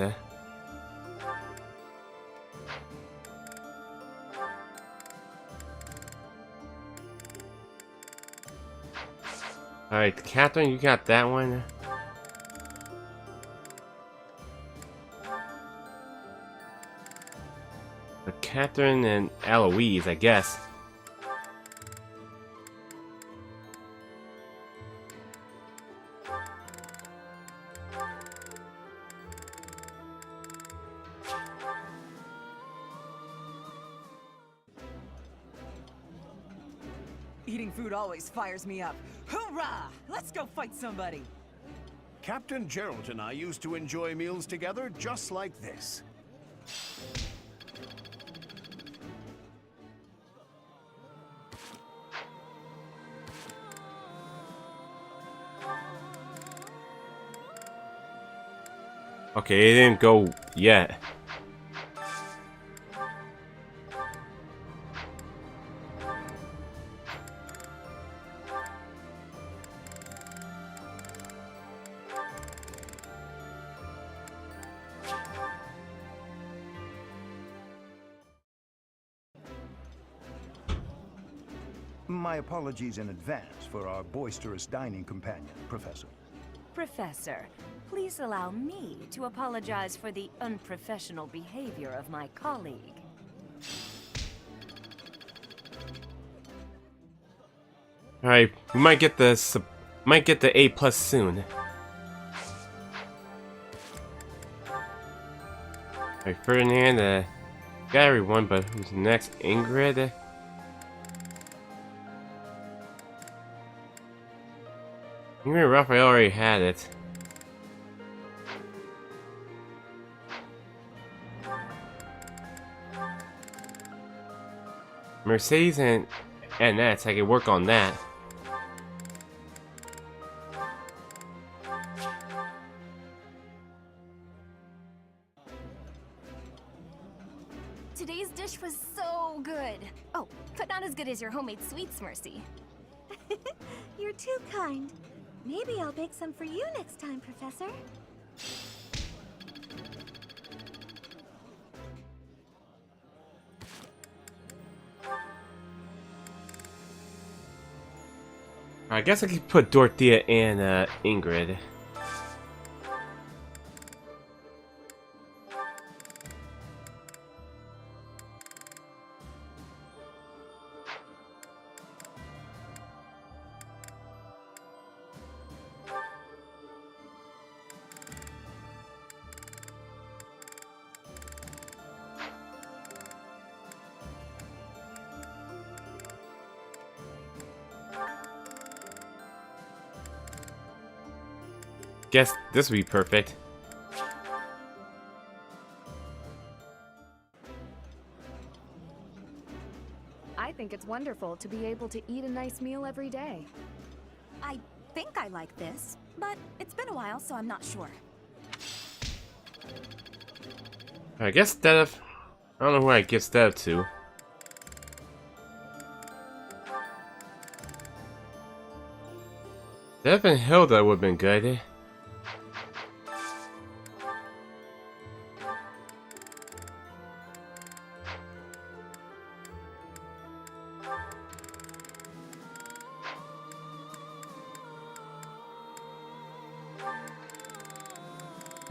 Alright, Catherine, you got that one. Catherine and Eloise, I guess. Eating food always fires me up. Hoorah! Let's go fight somebody! Captain Gerald and I used to enjoy meals together just like this. Okay, it didn't go yet. My apologies in advance for our boisterous dining companion, Professor. Professor, please allow me to apologize for the unprofessional behavior of my colleague. Alright, we might get the A+ soon. Alright, Ferdinand, got everyone, but who's next? Ingrid? Ingrid Raphael already had it. Mercedes and Annette, I can work on that. Today's dish was so good. Oh, but not as good as your homemade sweets, Mercy. You're too kind. Maybe I'll bake some for you next time, Professor. I guess I could put Dorothea and Ingrid. Guess this would be perfect. I think it's wonderful to be able to eat a nice meal every day. I think I like this, but it's been a while, so I'm not sure. I guess Steph. I don't know who I give Steph to. Steph and Hilda would have been good.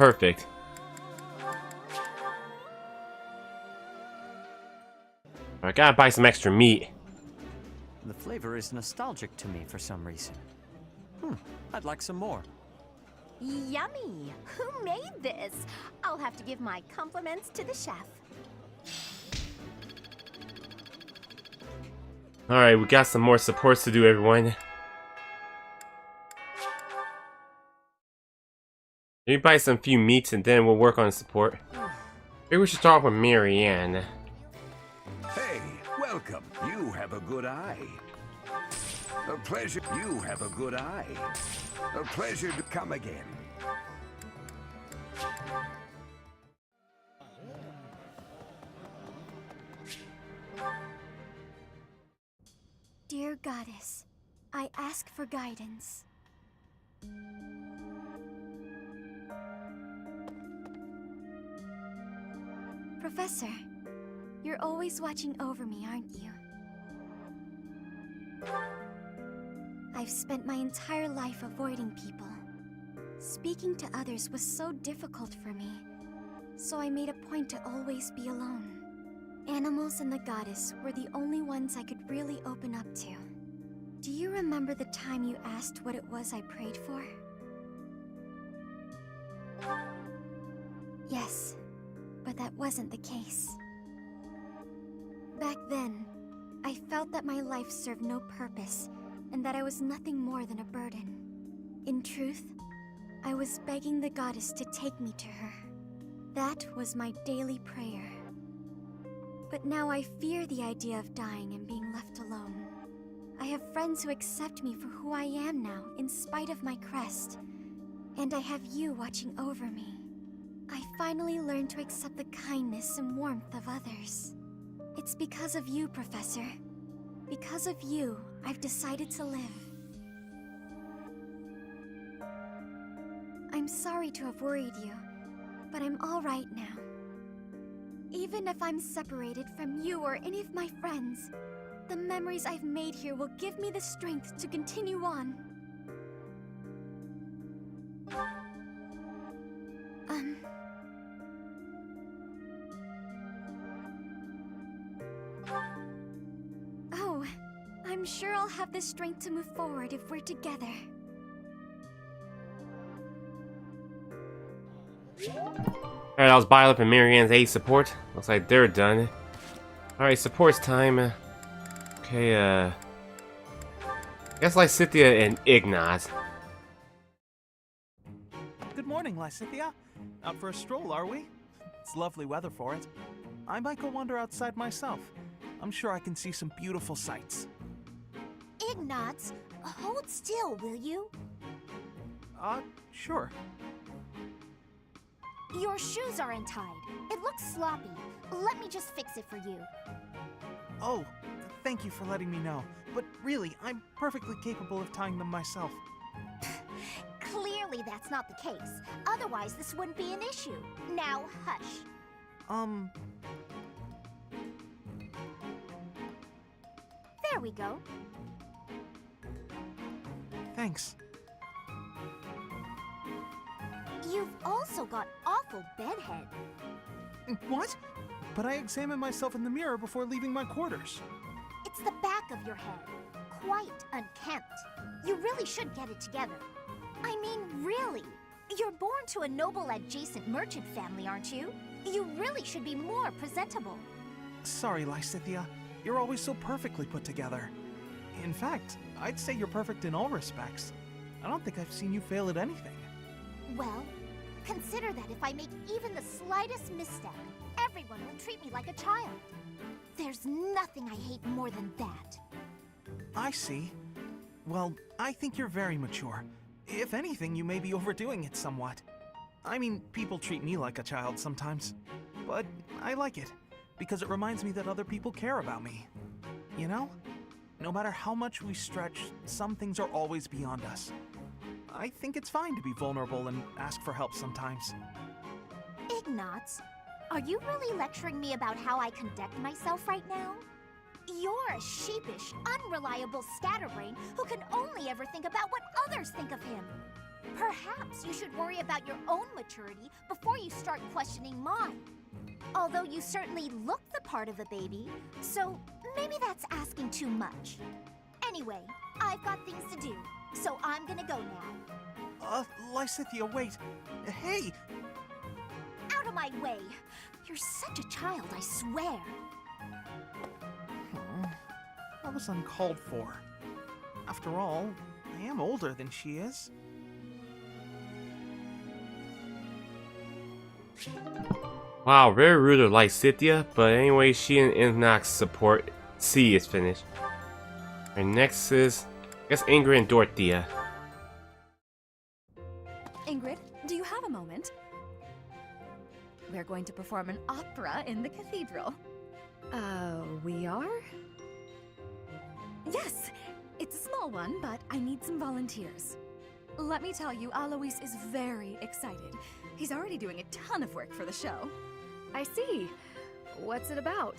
perfect. I gotta buy some extra meat. The flavor is nostalgic to me for some reason. I'd like some more. Yummy! Who made this? I'll have to give my compliments to the chef. Alright, we got some more supports to do, everyone. Maybe buy some few meats and then we'll work on support. Maybe we should start with Marianne. Hey, welcome. You have a good eye. A pleasure. You have a good eye. A pleasure to come again. Dear Goddess, I ask for guidance. Professor, you're always watching over me, aren't you? I've spent my entire life avoiding people. Speaking to others was so difficult for me, so I made a point to always be alone. Animals and the goddess were the only ones I could really open up to. Do you remember the time you asked what it was I prayed for? Yes, but that wasn't the case. Back then, I felt that my life served no purpose, and that I was nothing more than a burden. In truth, I was begging the goddess to take me to her. That was my daily prayer. But now I fear the idea of dying and being left alone. I have friends who accept me for who I am now, in spite of my crest. And I have you watching over me. I finally learned to accept the kindness and warmth of others. It's because of you, Professor. Because of you, I've decided to live. I'm sorry to have worried you, but I'm all right now. Even if I'm separated from you or any of my friends, the memories I've made here will give me the strength to continue on. Oh, I'm sure I'll have the strength to move forward if we're together. Alright, that was Byleth and Marianne's aid support. Looks like they're done. Alright, support's time. Okay, I guess Lysithea and Ignaz. Good morning, Lysithea. Out for a stroll, are we? It's lovely weather for it. I might go wander outside myself. I'm sure I can see some beautiful sights. Ignaz, hold still, will you? Sure. Your shoes are untied. It looks sloppy. Let me just fix it for you. Oh, thank you for letting me know. But really, I'm perfectly capable of tying them myself. Clearly that's not the case. Otherwise, this wouldn't be an issue. Now, hush. There we go. Thanks. You've also got awful bedhead. What? But I examined myself in the mirror before leaving my quarters. It's the back of your head. Quite unkempt. You really should get it together. I mean, really. You're born to a noble adjacent merchant family, aren't you? You really should be more presentable. Sorry, Lysithea. You're always so perfectly put together. In fact, I'd say you're perfect in all respects. I don't think I've seen you fail at anything. Well, consider that if I make even the slightest misstep, everyone will treat me like a child. There's nothing I hate more than that. I see. Well, I think you're very mature. If anything, you may be overdoing it somewhat. I mean, people treat me like a child sometimes. But I like it, because it reminds me that other people care about me. You know? No matter how much we stretch, some things are always beyond us. I think it's fine to be vulnerable and ask for help sometimes. Ignaz, are you really lecturing me about how I conduct myself right now? You're a sheepish, unreliable scatterbrain who can only ever think about what others think of him. Perhaps you should worry about your own maturity before you start questioning mine. Although you certainly look the part of a baby, so maybe that's asking too much. Anyway, I've got things to do, so I'm gonna go now. Lysithea, wait. Hey! Out of my way! You're such a child, I swear. That was uncalled for. After all, I am older than she is. Wow, very rude of Lysithea, but anyway, she and Inox support C is finished. And next is, I guess, Ingrid and Dorothea. Ingrid, do you have a moment? We're going to perform an opera in the cathedral. We are? Yes! It's a small one, but I need some volunteers. Let me tell you, Alois is very excited. He's already doing a ton of work for the show. I see. What's it about?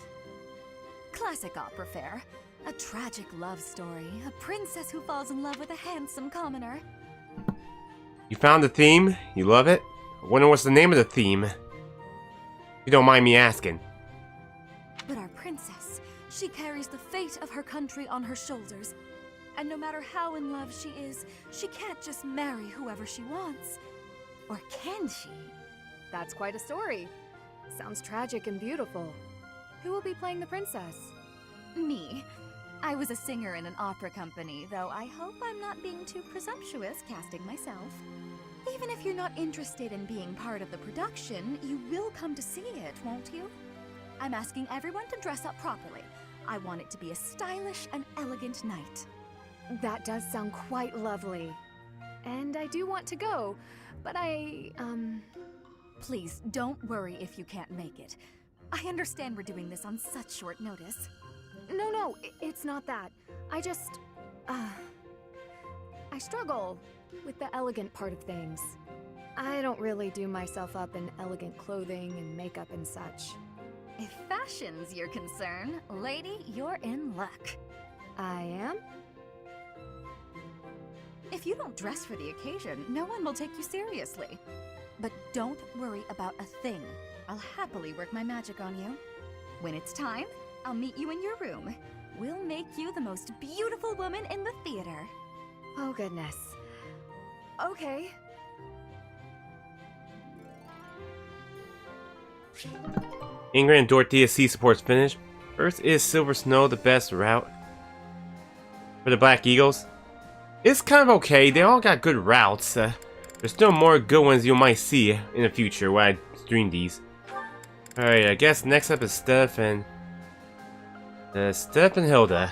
Classic opera fare. A tragic love story. A princess who falls in love with a handsome commoner. You found the theme? You love it? I wonder what's the name of the theme? If you don't mind me asking. But our princess, she carries the fate of her country on her shoulders. And no matter how in love she is, she can't just marry whoever she wants. Or can she? That's quite a story. Sounds tragic and beautiful. Who will be playing the princess? Me. I was a singer in an opera company, though I hope I'm not being too presumptuous casting myself. Even if you're not interested in being part of the production, you will come to see it, won't you? I'm asking everyone to dress up properly. I want it to be a stylish and elegant night. That does sound quite lovely. And I do want to go, but Please, don't worry if you can't make it. I understand we're doing this on such short notice. No, it's not that. I struggle with the elegant part of things. I don't really do myself up in elegant clothing and makeup and such. If fashion's your concern, lady, you're in luck. I am? If you don't dress for the occasion, no one will take you seriously. But don't worry about a thing. I'll happily work my magic on you. When it's time, I'll meet you in your room. We'll make you the most beautiful woman in the theater. Oh, goodness. Okay. Ingrid and Dorothea C supports finished. First is Silver Snow the best route for the Black Eagles. It's kind of okay. They all got good routes. There's still more good ones you might see in the future when I stream these. Alright, I guess next up is Steph and Hilda.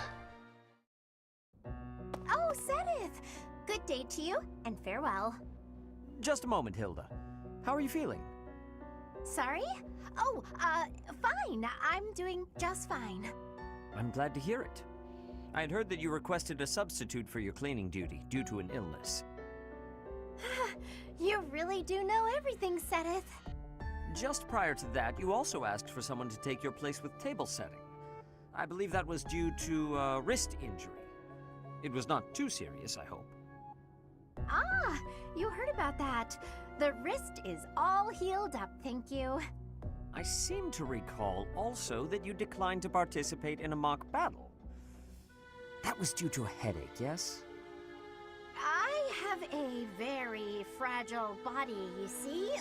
Oh, Sedith! Good day to you, and farewell. Just a moment, Hilda. How are you feeling? Sorry? Oh, fine. I'm doing just fine. I'm glad to hear it. I had heard that you requested a substitute for your cleaning duty due to an illness. You really do know everything, Sedith. Just prior to that, you also asked for someone to take your place with table setting. I believe that was due to a wrist injury. It was not too serious, I hope. Ah, you heard about that. The wrist is all healed up, thank you. I seem to recall also that you declined to participate in a mock battle. That was due to a headache, yes? I have a very fragile body, you see.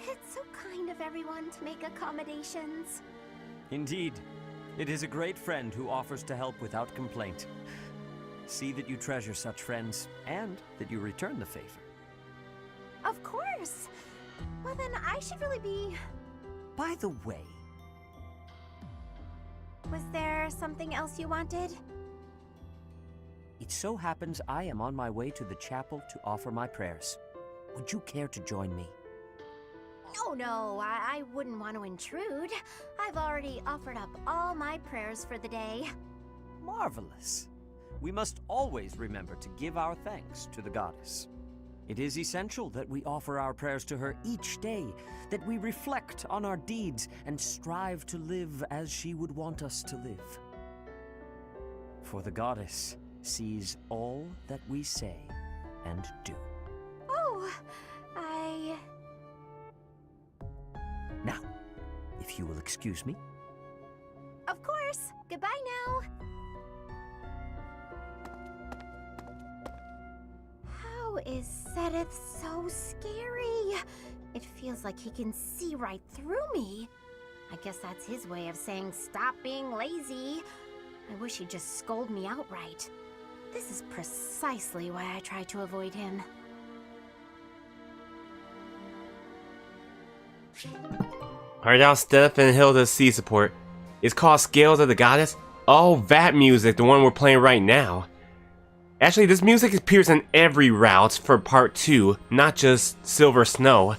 It's so kind of everyone to make accommodations. Indeed. It is a great friend who offers to help without complaint. See that you treasure such friends, and that you return the favor. Of course. Well then, I should really be... By the way... Was there something else you wanted? It so happens I am on my way to the chapel to offer my prayers. Would you care to join me? Oh no, I wouldn't want to intrude. I've already offered up all my prayers for the day. Marvelous. We must always remember to give our thanks to the goddess. It is essential that we offer our prayers to her each day, that we reflect on our deeds and strive to live as she would want us to live. For the goddess sees all that we say and do. Oh, Now, if you will excuse me. Of course. Goodbye now. How is Sedith so scary? It feels like he can see right through me. I guess that's his way of saying stop being lazy. I wish he'd just scold me outright. This is precisely why I try to avoid him. Alright, now Steph and Hilda's C support. It's called Scales of the Goddess. Oh, that music, the one we're playing right now. Actually, this music appears in every route for part 2, not just Silver Snow.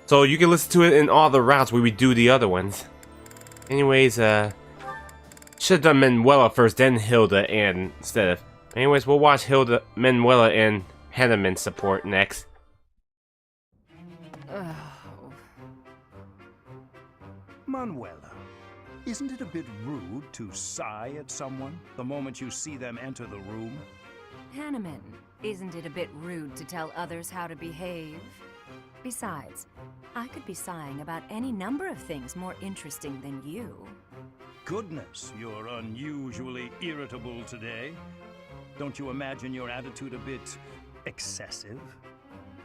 So you can listen to it in all the routes where we do the other ones. Anyways, should have done Manuela first, then Hilda and Steph. Anyways, we'll watch Hilda, Manuela, and Hanneman support next. Manuela, isn't it a bit rude to sigh at someone the moment you see them enter the room? Hanneman, isn't it a bit rude to tell others how to behave? Besides, I could be sighing about any number of things more interesting than you. Goodness, you're unusually irritable today. Don't you imagine your attitude a bit excessive?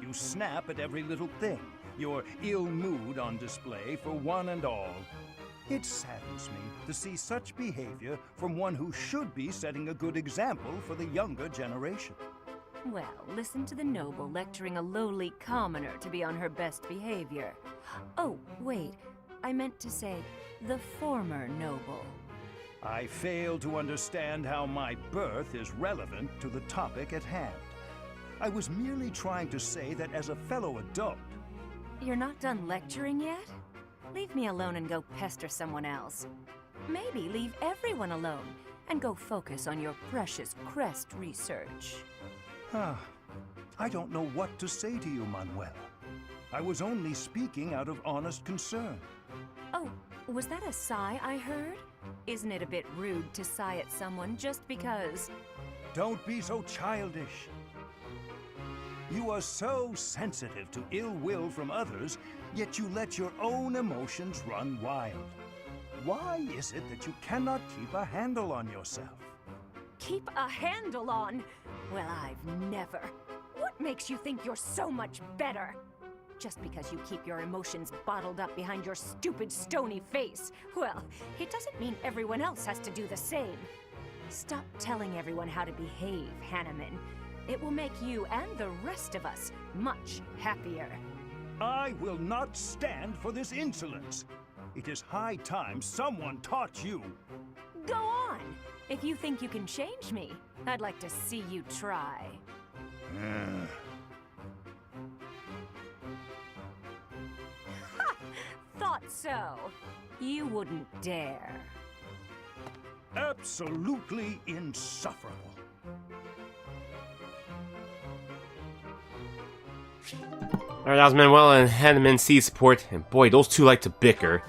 You snap at every little thing, your ill mood on display for one and all. It saddens me to see such behavior from one who should be setting a good example for the younger generation. Well, listen to the noble lecturing a lowly commoner to be on her best behavior. Oh, wait, I meant to say the former noble. I fail to understand how my birth is relevant to the topic at hand. I was merely trying to say that as a fellow adult... You're not done lecturing yet? Leave me alone and go pester someone else. Maybe leave everyone alone and go focus on your precious crest research. I don't know what to say to you, Manuela. I was only speaking out of honest concern. Oh, was that a sigh I heard? Isn't it a bit rude to sigh at someone just because... Don't be so childish. You are so sensitive to ill will from others, yet you let your own emotions run wild. Why is it that you cannot keep a handle on yourself? Keep a handle on? Well, I've never. What makes you think you're so much better? Just because you keep your emotions bottled up behind your stupid, stony face, well, it doesn't mean everyone else has to do the same. Stop telling everyone how to behave, Hanneman. It will make you and the rest of us much happier. I will not stand for this insolence. It is high time someone taught you. Go on! If you think you can change me, I'd like to see you try. Ha! Thought so. You wouldn't dare. Absolutely insufferable. Alright, that was Manuela and Hanneman C support, and boy, those two like to bicker.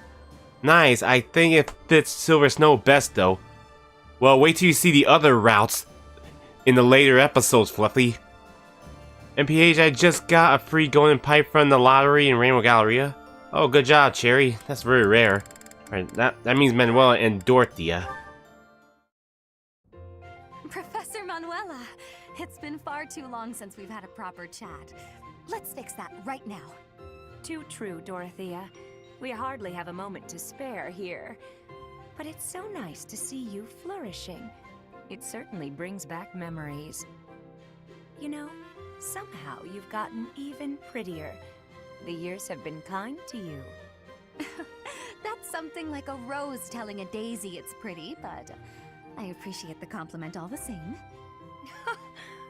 Nice, I think it fits Silver Snow best though. Well, wait till you see the other routes in the later episodes, Fluffy. MPH, I just got a free golden pipe from the lottery in Rainbow Galleria. Oh, good job, Cherry. That's very rare. Alright, that means Manuela and Dorothea. Professor Manuela, it's been far too long since we've had a proper chat. Let's fix that right now. Too true, Dorothea. We hardly have a moment to spare here. But it's so nice to see you flourishing. It certainly brings back memories. You know, somehow you've gotten even prettier. The years have been kind to you. That's something like a rose telling a daisy it's pretty, but I appreciate the compliment all the same.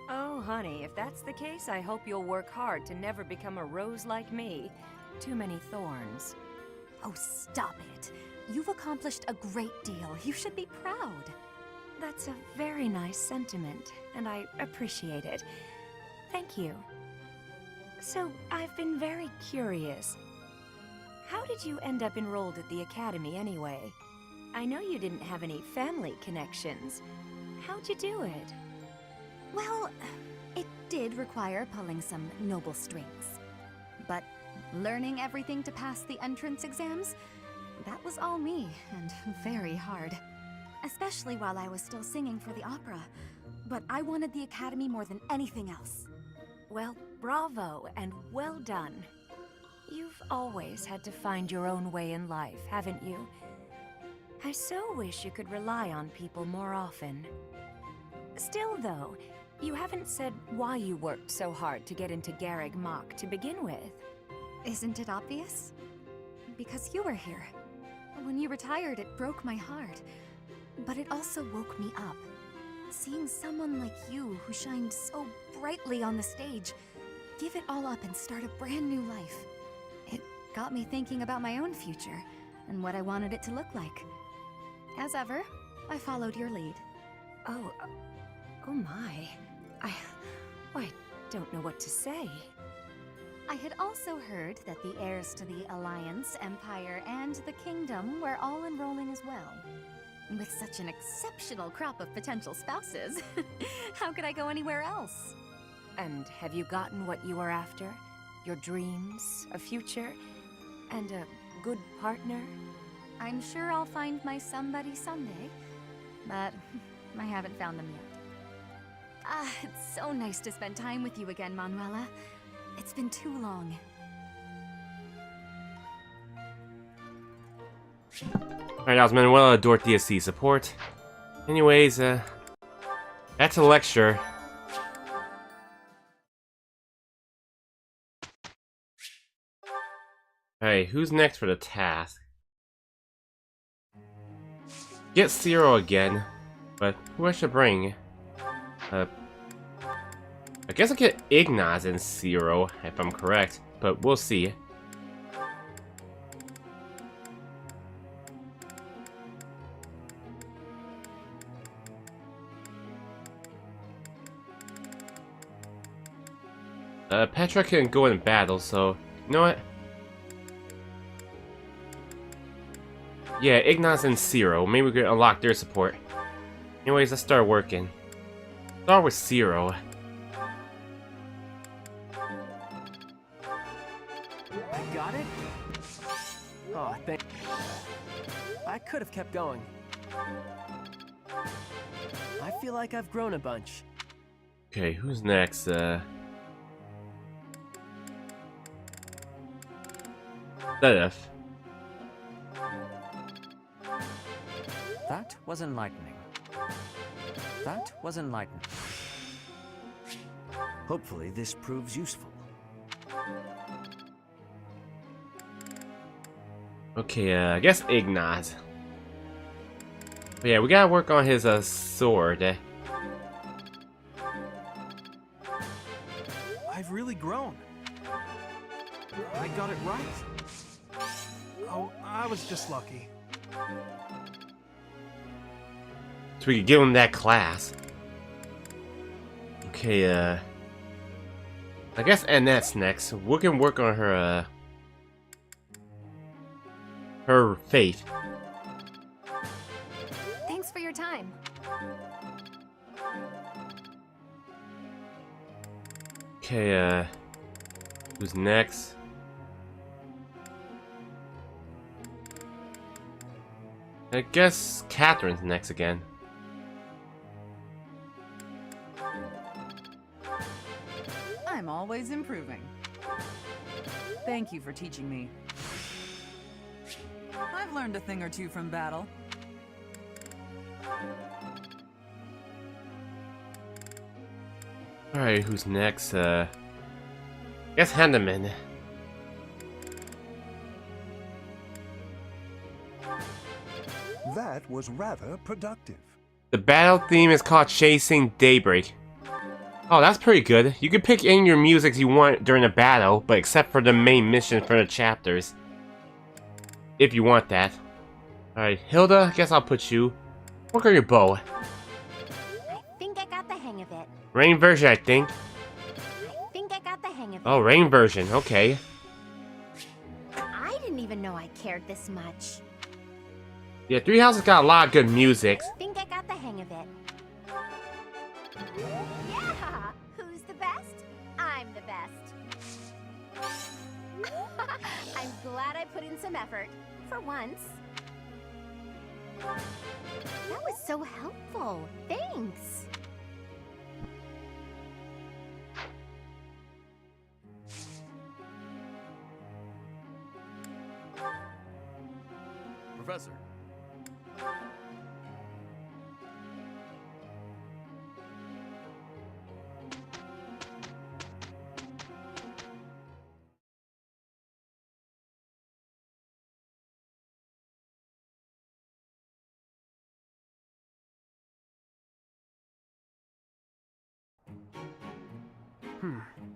Oh, honey, if that's the case, I hope you'll work hard to never become a rose like me. Too many thorns. Oh, stop it. You've accomplished a great deal. You should be proud. That's a very nice sentiment, and I appreciate it. Thank you. So, I've been very curious. How did you end up enrolled at the academy anyway? I know you didn't have any family connections. How'd you do it? Well, it did require pulling some noble strings. But learning everything to pass the entrance exams? That was all me, and very hard. Especially while I was still singing for the opera. But I wanted the Academy more than anything else. Well, bravo, and well done. You've always had to find your own way in life, haven't you? I so wish you could rely on people more often. Still, though, you haven't said why you worked so hard to get into Garreg Mach to begin with. Isn't it obvious? Because you were here. When you retired, it broke my heart. But it also woke me up. Seeing someone like you who shined so brightly on the stage, give it all up and start a brand new life. It got me thinking about my own future and what I wanted it to look like. As ever, I followed your lead. Oh my. I don't know what to say. I had also heard that the heirs to the Alliance, Empire, and the Kingdom were all enrolling as well. With such an exceptional crop of potential spouses, how could I go anywhere else? And have you gotten what you were after? Your dreams, a future, and a good partner? I'm sure I'll find my somebody someday, but I haven't found them yet. Ah, it's so nice to spend time with you again, Manuela. It's been too long. Alright, that was Manuela, Dorothea C support. Anyways, back to the lecture. Alright, who's next for the task? Get Zero again, but who I should bring? I guess I'll get Ignaz and Zero, if I'm correct, but we'll see. Petra can go in battle, so you know what? Yeah, Ignaz and Zero. Maybe we can unlock their support. Anyways, let's start working. Start with Zero. I got it? Oh, thank... I could have kept going. I feel like I've grown a bunch. Okay, who's next? Sedef. That was enlightening. That was enlightening. Hopefully this proves useful. Okay, I guess Ignaz. But yeah, we gotta work on his sword. I've really grown. I got it right. Oh, I was just lucky. So we could give him that class. Okay, I guess Annette's next. We can work on her, her faith. Thanks for your time. Okay, who's next? I guess Catherine's next again. I'm always improving. Thank you for teaching me. I've learned a thing or two from battle. Alright, who's next? Guess Handeman. That was rather productive. The battle theme is called Chasing Daybreak. Oh, that's pretty good. You can pick any of your music you want during a battle, but except for the main mission for the chapters. If you want that. Alright, Hilda, I guess I'll put you. Work on your bow. I think I got the hang of it. Rain version, I think. I think I got the hang of it. Oh, rain version, okay. I didn't even know I cared this much. Yeah, Three Houses got a lot of good music. I think I got the hang of it. Yeah! Who's the best? I'm the best. I'm glad I put in some effort. For once. That was so helpful. Thanks. Professor.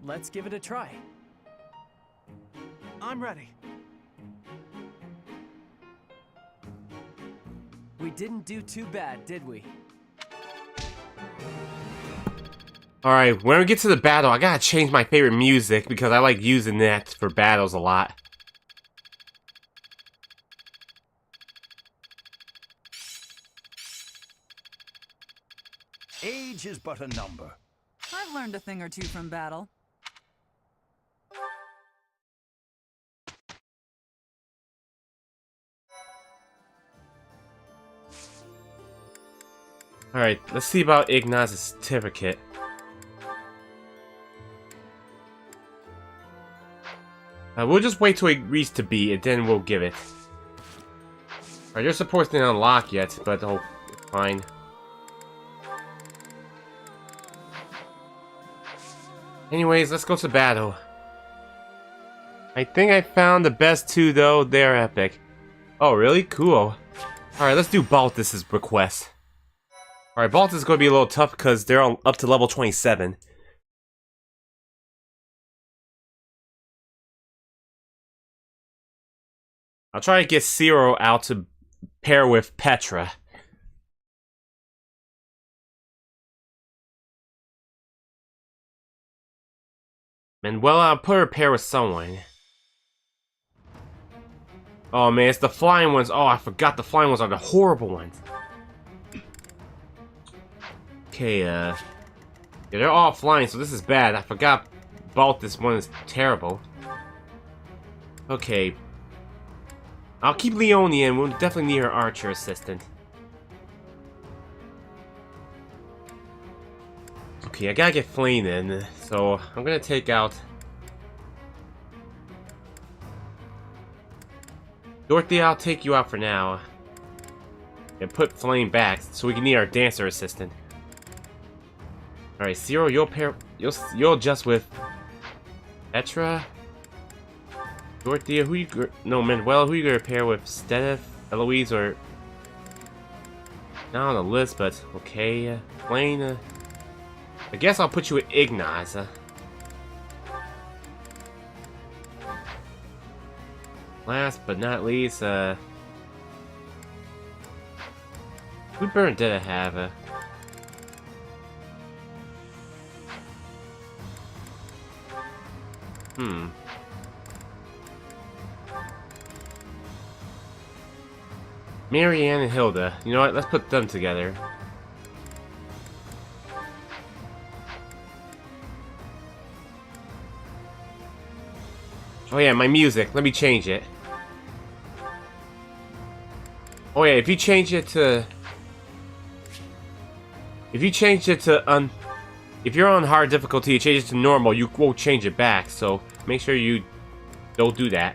Let's give it a try. I'm ready. We didn't do too bad, did we? Alright, when we get to the battle, I gotta change my favorite music because I like using that for battles a lot. Age is but a number. I've learned a thing or two from battle. Alright, let's see about Ignaz's certificate. We'll just wait till it reaches to B, and then we'll give it. Alright, your support's not unlocked yet, but oh, fine. Anyways, let's go to battle. I think I found the best two, though. They're epic. Oh, really? Cool. Alright, let's do Balthus' request. Alright, Balthus is going to be a little tough because they're up to level 27. I'll try to get Zero out to pair with Petra. And well, I'll put her pair with someone. Oh man, it's the flying ones. Oh, I forgot the flying ones are the horrible ones. Okay, yeah, they're all flying, so this is bad. I forgot about this one is terrible. Okay. I'll keep Leonie in. We'll definitely need her archer assistant. Okay, I gotta get Flame in, so I'm gonna take out Dorothy. I'll take you out for now and put Flame back so we can need our dancer assistant. Alright, Zero, you'll adjust with Petra. Dorothea, who you no Manuel, who you gonna pair with? Stedith, Eloise, or not on the list, but okay. Blaine, I guess I'll put you with Ignaz. Last but not least, who burn did I have? Marianne and Hilda. You know what? Let's put them together. Oh yeah, my music. Let me change it. Oh yeah, if you change it to... If you're on hard difficulty, you change it to normal, you won't change it back. So make sure you don't do that.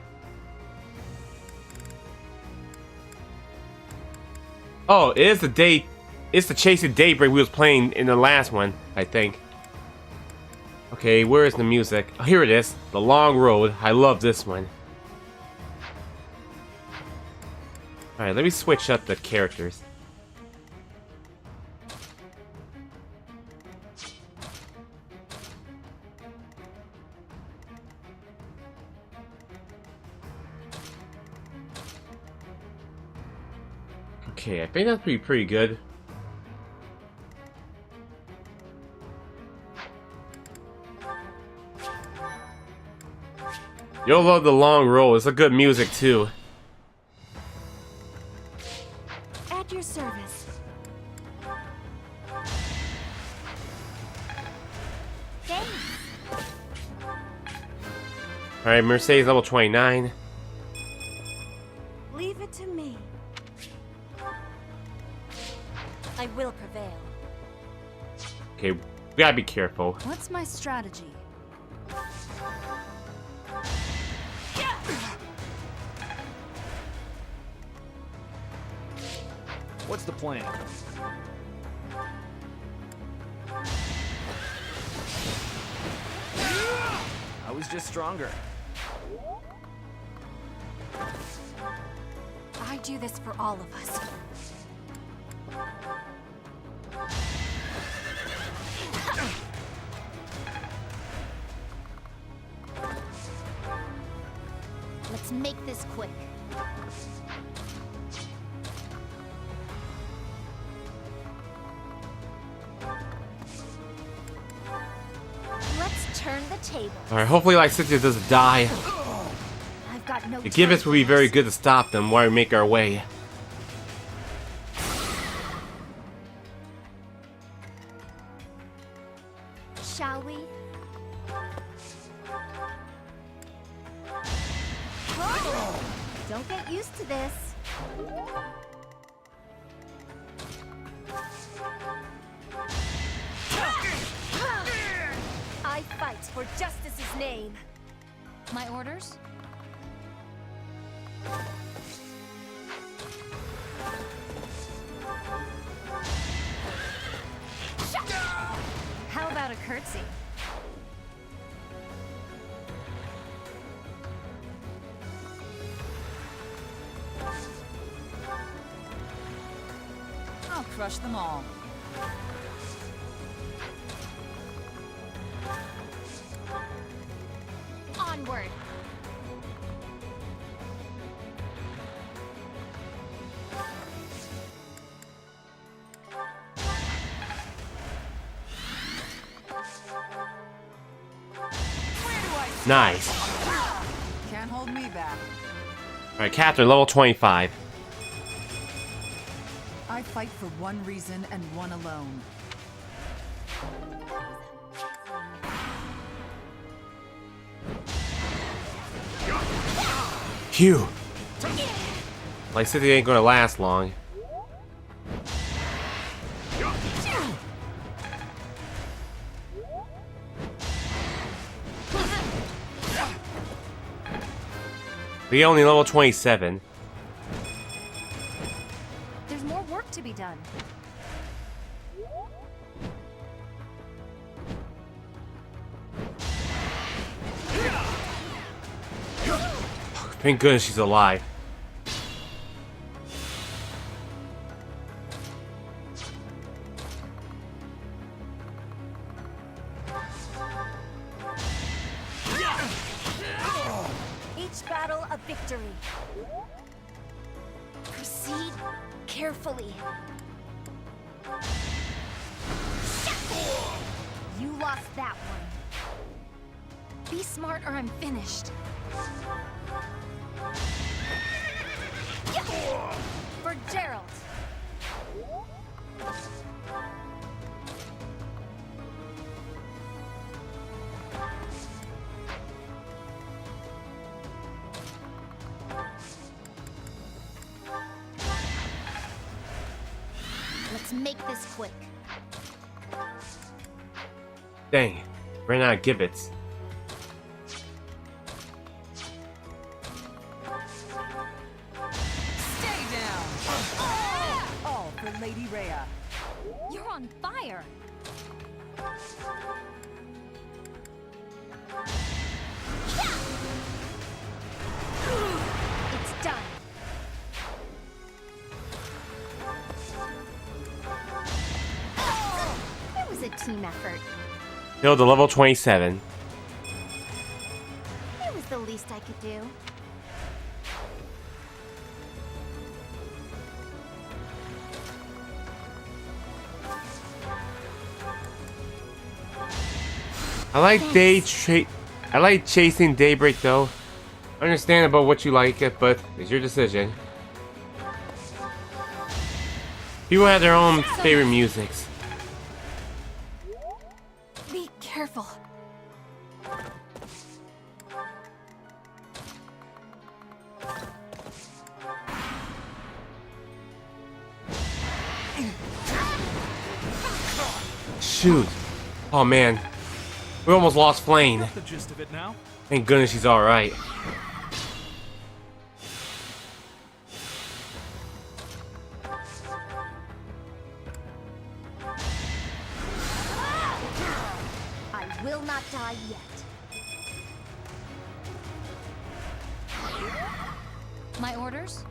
Oh, it's the Chasing Daybreak we was playing in the last one, I think. Okay, where is the music? Oh, here it is. The Long Road. I love this one. Alright, let me switch up the characters. Okay, I think that's pretty good. You'll love the Long Roll. It's a good music too. At your service. Alright, Mercedes level 29. Leave it to me. I will prevail. Okay, we gotta be careful. What's my strategy? What's the plan? I was just stronger. I do this for all of us. Let's make this quick. Let's turn the table. Alright, hopefully Lysithea doesn't die. I've got no The Gibbets time will be for very this. good to stop them while we make our way. Shall we? Don't get used to this. I fight for justice's name. My orders? How about a curtsy? I'll crush them all. Onward. Nice. Can't hold me back. Alright, Catherine, level 25. I fight for one reason and one alone. Phew. Lysithea ain't gonna last long. We only level 27. There's more work to be done. Thank goodness she's alive. Each battle a victory. Proceed carefully. You lost that one. Be smart or I'm finished. For Gerald. Let's make this quick. Dang, ran out of gibbets. Stay down! All for Lady Rhea. You're on fire. It's done. It was a team effort. Killed the level 27. It was the least I could do. I like chasing Daybreak though. Understand about what you like it, but it's your decision. People have their own favorite musics. Be careful. shoot. Oh man. We almost lost Flame. Got the gist of it now. Thank goodness she's alright. I will not die yet. My orders?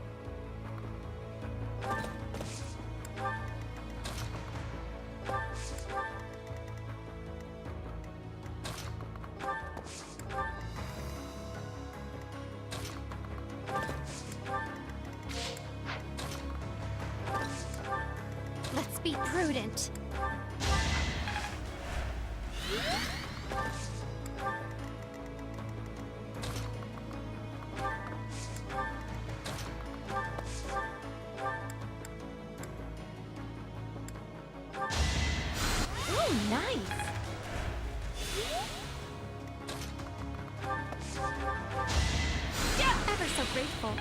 Let's be prudent. Ooh, nice. Ever so grateful.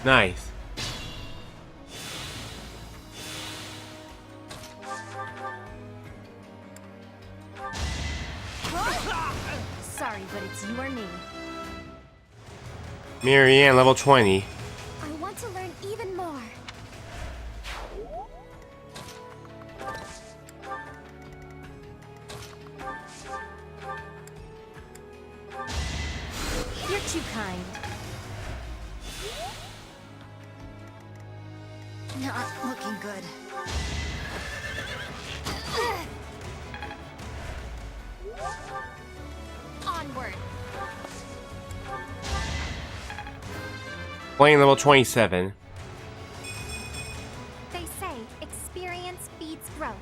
Nice. Sorry, but it's you or me. Marianne, level 20. I want to learn even more. You're too kind. Not looking good. Onward. Flame level 27. They say experience feeds growth.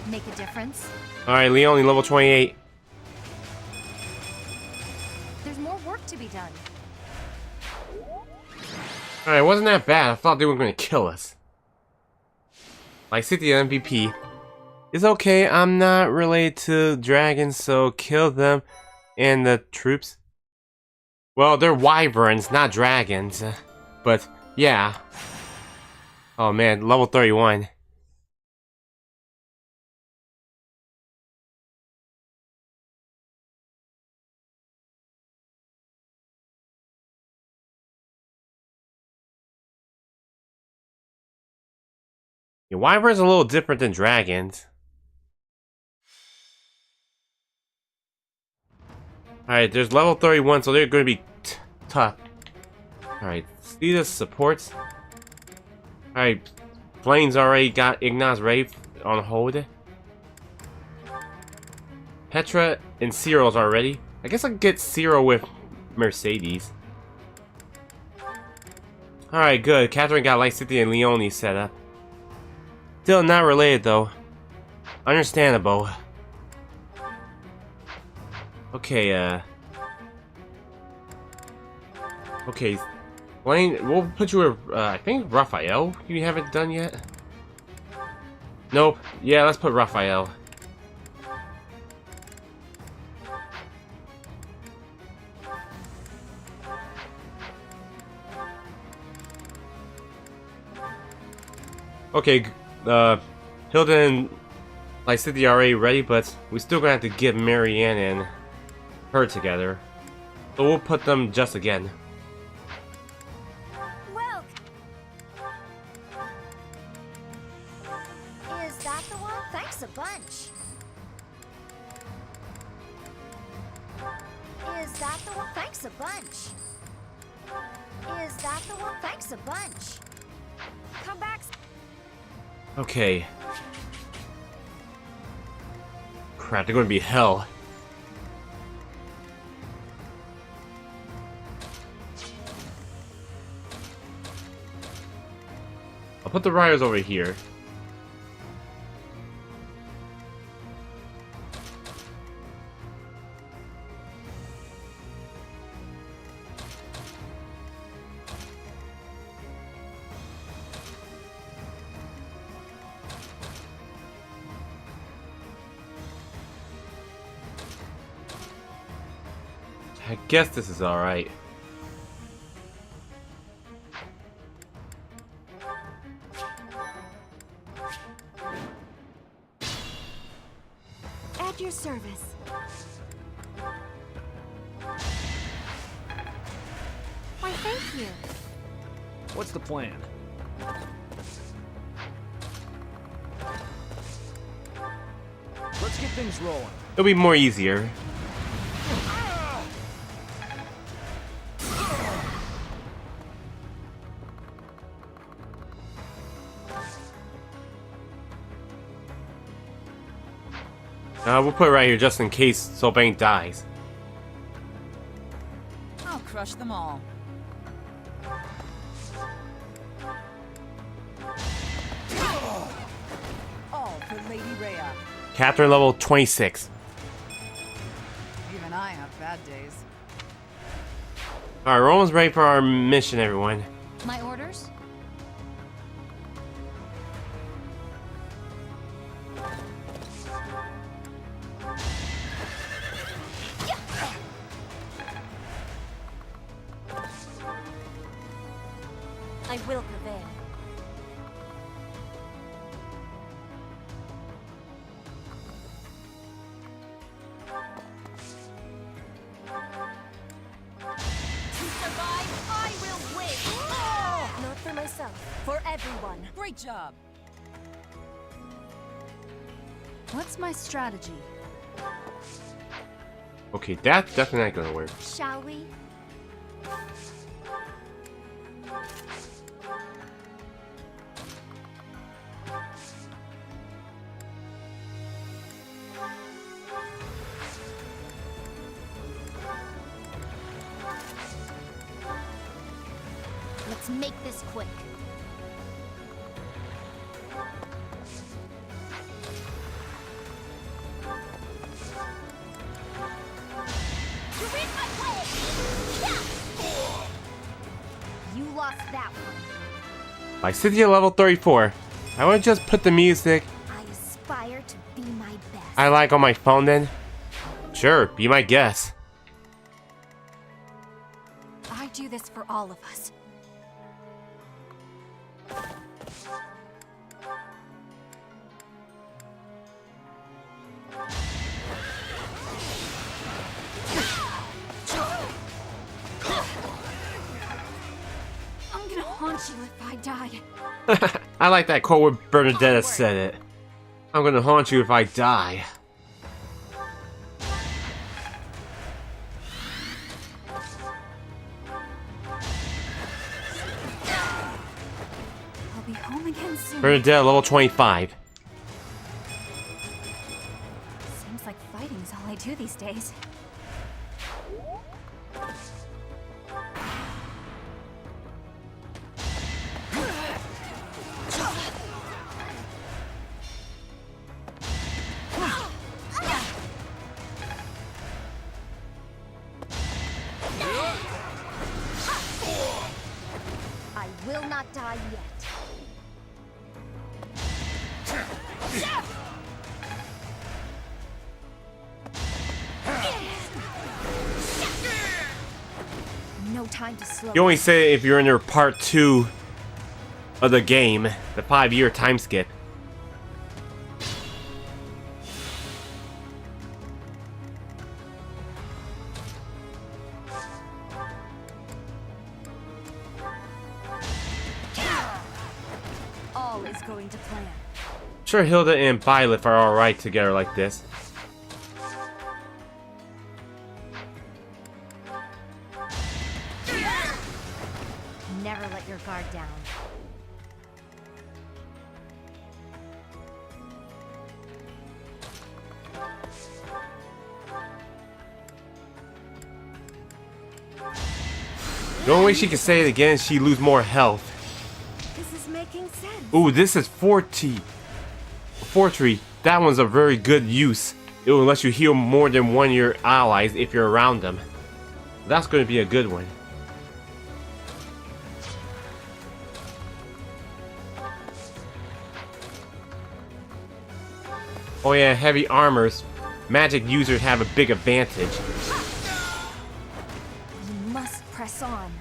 Make a difference? Alright, Leone, level 28. There's more work to be done. Alright, wasn't that bad. I thought they were going to kill us. Like City MVP. It's okay, I'm not related to dragons, so kill them and the troops. Well, they're wyverns, not dragons. But, yeah. Oh man, level 31. Yeah, wyverns are a little different than dragons. Alright, there's level 31, so they're going to be tough. Alright, see the supports. Alright, Flame's already got Ignat's Wraith on hold. Petra and Cyril's already. I guess I can get Cyril with Mercedes. Alright, good. Catherine got Light City and Leone set up. Still not related though. Understandable. Okay, okay, Blaine, we'll put you with, I think Raphael. You haven't done yet? Nope. Yeah, let's put Raphael. Okay, Hilda and Light City are already ready, but we still gonna have to get Marianne and her together. So we'll put them just again. Well, is that the one? Thanks a bunch. Is that the one? Thanks a bunch. Is that the one? Thanks a bunch. Come back. Okay. Crap, they're gonna be hell. I'll put the riders over here. I guess this is alright. At your service. Why, thank you. What's the plan? Let's get things rolling. It'll be more easier. We'll put it right here just in case Sylvain dies. I'll crush them all. All for Lady Rhea. Captain level 26. Even I have bad days. Alright, we're almost ready for our mission, everyone. My orders? I will prevail. To survive, I will win! Not for myself, for everyone. Great job. What's my strategy? Okay, that's definitely not gonna work. Shall we? Let's make this quick. You're in my way! Yeah! You lost that one. By Cynthia level 34, I would just put the music I aspire to be my best. I like on my phone then. Sure, be my guest. I do this for all of us. I'm gonna haunt you if I die. I like that quote where Bernadetta said it. I'm gonna haunt you if I die. I'll be home again soon. Bernadetta level 25. Seems like fighting is all I do these days. I will not die yet. No time to slow. You only say it if you're in your part 2 of the game, the 5-year time skip. All is going to plan. Sure, Hilda and Violet are alright together like this. Never let your guard down. The only way she can say it again is she lose more health. This is making sense. Ooh, this is Fortree. That one's a very good use. It will let you heal more than one of your allies if you're around them. That's going to be a good one. Oh yeah, heavy armors. Magic users have a big advantage. You must press on.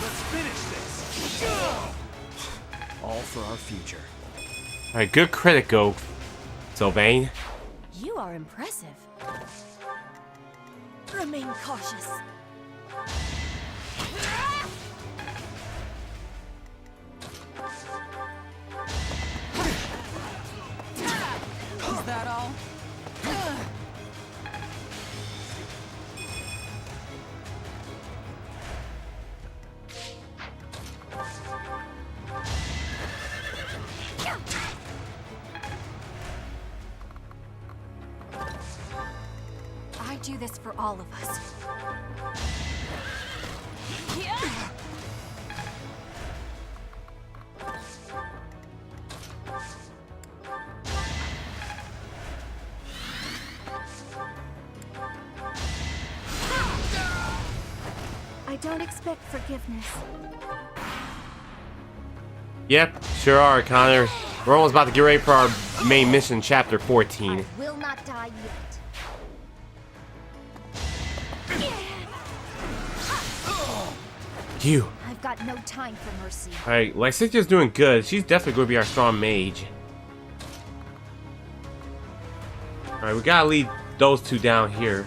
Let's finish this. All for our future. Alright, good credit go, Sylvain. You are impressive. Remain cautious. Is that all? I do this for all of us. I don't expect forgiveness. Yep, sure are, Connor. We're almost about to get ready for our main mission, Chapter 14. Will not die yet. You. I've got no time for mercy. Alright, Lysithia's doing good. She's definitely going to be our strong mage. Alright, we gotta lead those two down here.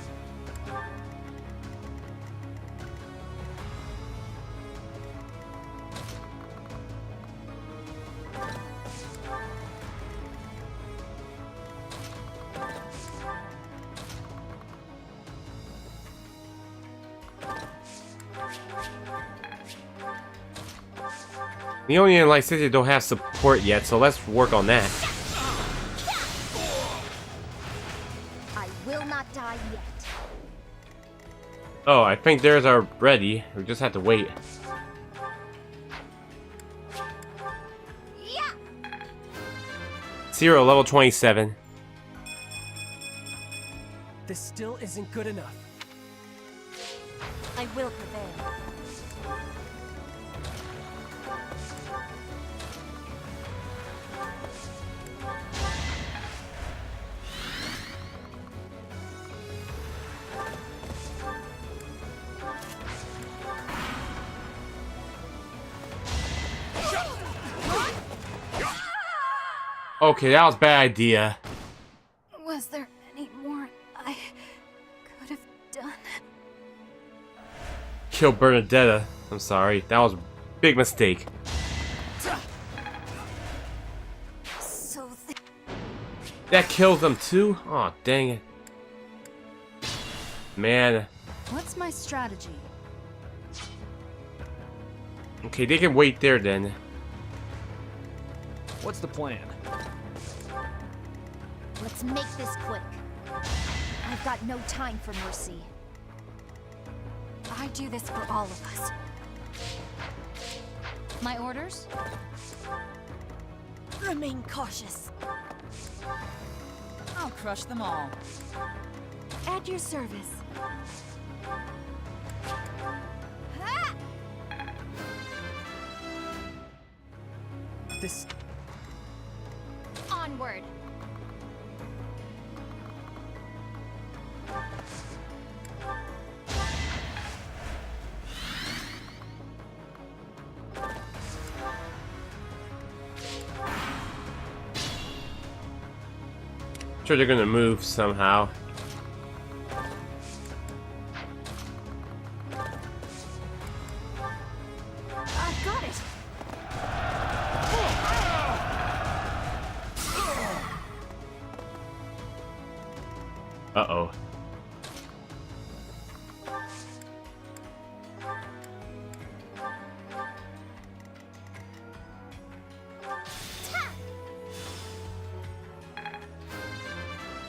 Leonia and Lysithia don't have support yet, so let's work on that. I will not die yet. Oh, I think theirs are ready. We just have to wait. Zero, level 27. This still isn't good enough. I will prevail. Okay, that was a bad idea. Was there any more I could have done? Kill Bernadetta. I'm sorry. That was a big mistake. So That kills them too? Aw, dang it. Man. What's my strategy? Okay, they can wait there then. What's the plan? Let's make this quick. I've got no time for mercy. I do this for all of us. My orders? Remain cautious. I'll crush them all. At your service. This... Onward. Sure, they're gonna move somehow. I've got it. Uh-oh.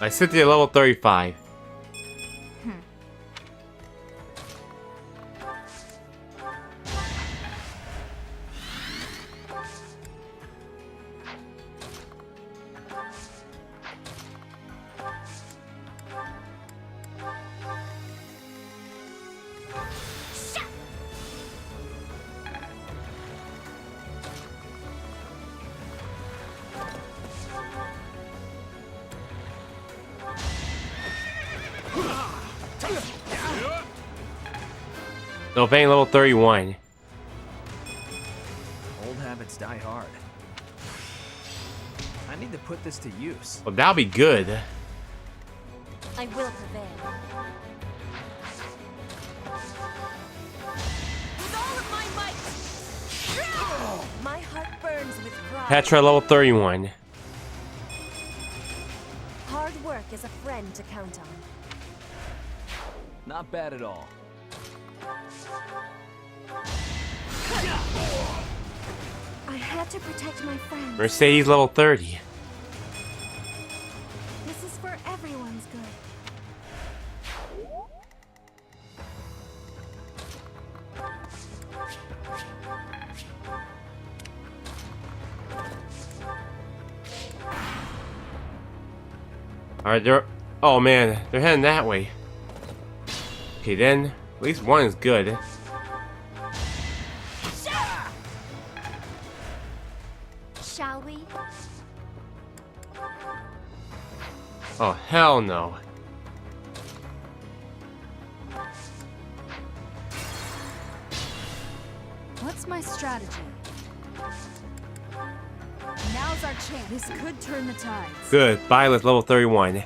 I sit at level 35. No, Vayne level 31. Old habits die hard. I need to put this to use. Well, that'll be good. I will prevail. With all of my might! My heart burns with pride. Petra level 31. Hard work is a friend to count on. Not bad at all. I had to protect my friends. Mercedes level 30. This is for everyone's good. Alright, they're... Oh man, they're heading that way. Okay then, at least one is good. Shall we? Oh hell no. What's my strategy? Now's our chance. This could turn the tides. Good, Violet level 31.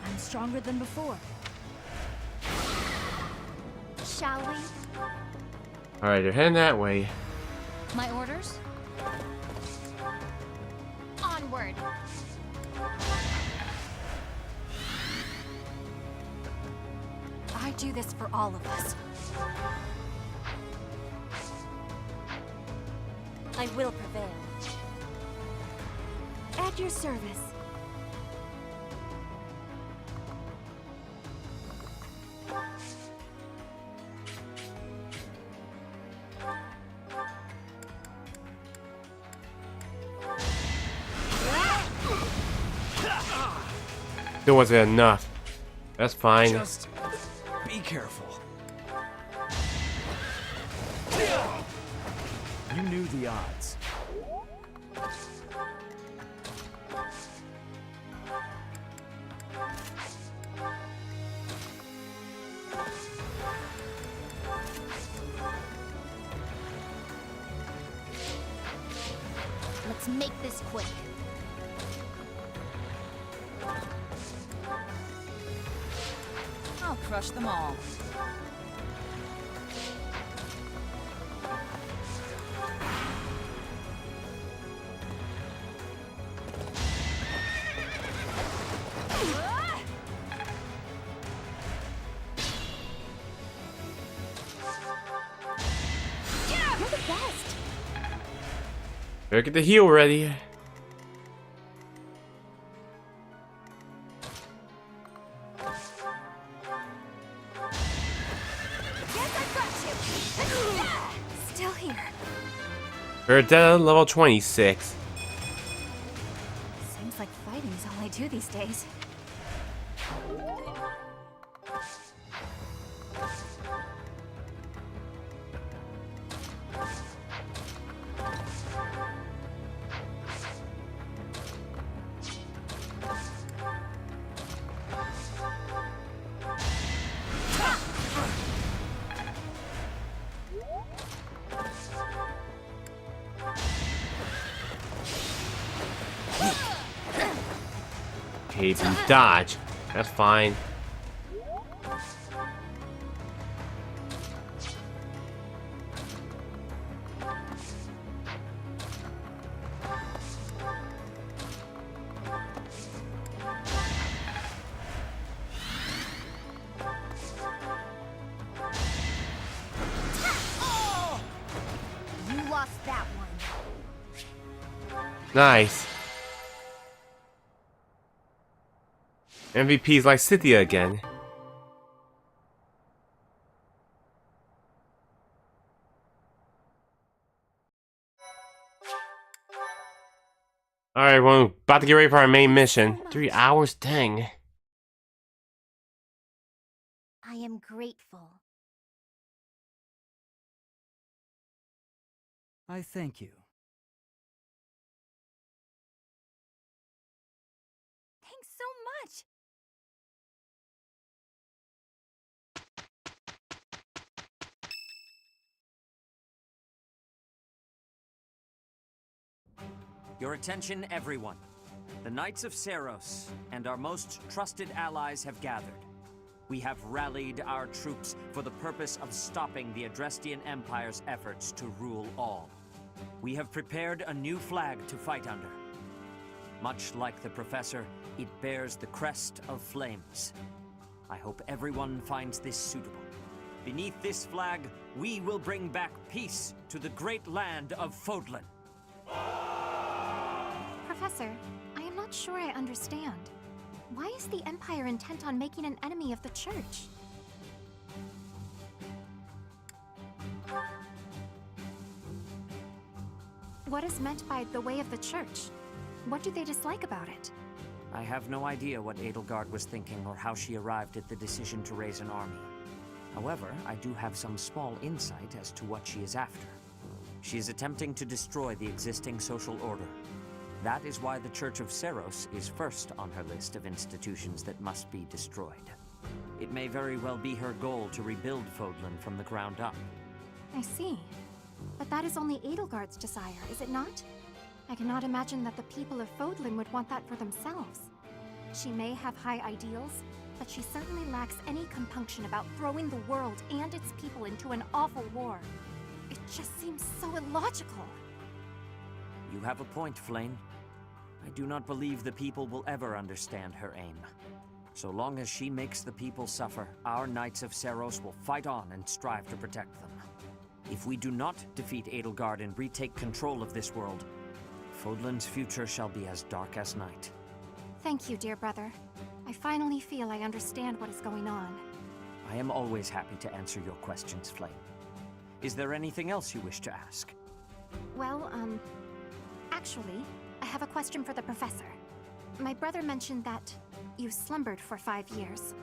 I'm stronger than before. Shall we? Alright, they're heading that way. My orders? Onward. I do this for all of us. I will prevail. At your service. There wasn't enough. That's fine. Just be careful. You knew the odds. Let's make this quick. I'll crush them all. You're the best. Better get the heal ready. Still here. Verdetta level 26. Seems like fighting's all I do these days. Okay, you can dodge. That's fine. You lost that one. Nice. MVP's like Cynthia again. Alright, we're about to get ready for our main mission. 3 hours? Dang. I am grateful. I thank you. Thanks so much! Your attention, everyone. The Knights of Seiros and our most trusted allies have gathered. We have rallied our troops for the purpose of stopping the Adrestian Empire's efforts to rule all. We have prepared a new flag to fight under. Much like the Professor, it bears the crest of flames. I hope everyone finds this suitable. Beneath this flag, we will bring back peace to the great land of Fodlan. Professor, I am not sure I understand. Why is the Empire intent on making an enemy of the Church? What is meant by the way of the Church? What do they dislike about it? I have no idea what Edelgard was thinking or how she arrived at the decision to raise an army. However, I do have some small insight as to what she is after. She is attempting to destroy the existing social order. That is why the Church of Seiros is first on her list of institutions that must be destroyed. It may very well be her goal to rebuild Fodlan from the ground up. I see. But that is only Edelgard's desire, is it not? I cannot imagine that the people of Fodlan would want that for themselves. She may have high ideals, but she certainly lacks any compunction about throwing the world and its people into an awful war. It just seems so illogical. You have a point, Flame. I do not believe the people will ever understand her aim. So long as she makes the people suffer, our Knights of Seiros will fight on and strive to protect them. If we do not defeat Edelgard and retake control of this world, Fodlan's future shall be as dark as night. Thank you, dear brother. I finally feel I understand what is going on. I am always happy to answer your questions, Flame. Is there anything else you wish to ask? Well, actually, I have a question for the professor. My brother mentioned that you slumbered for 5 years.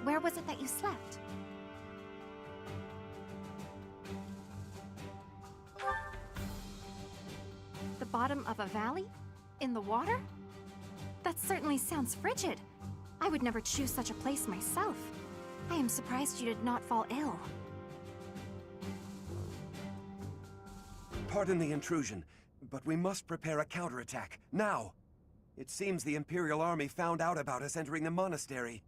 Where was it that you slept? The bottom of a valley? In the water? That certainly sounds frigid. I would never choose such a place myself. I am surprised you did not fall ill. Pardon the intrusion, but we must prepare a counterattack, now! It seems the Imperial Army found out about us entering the monastery.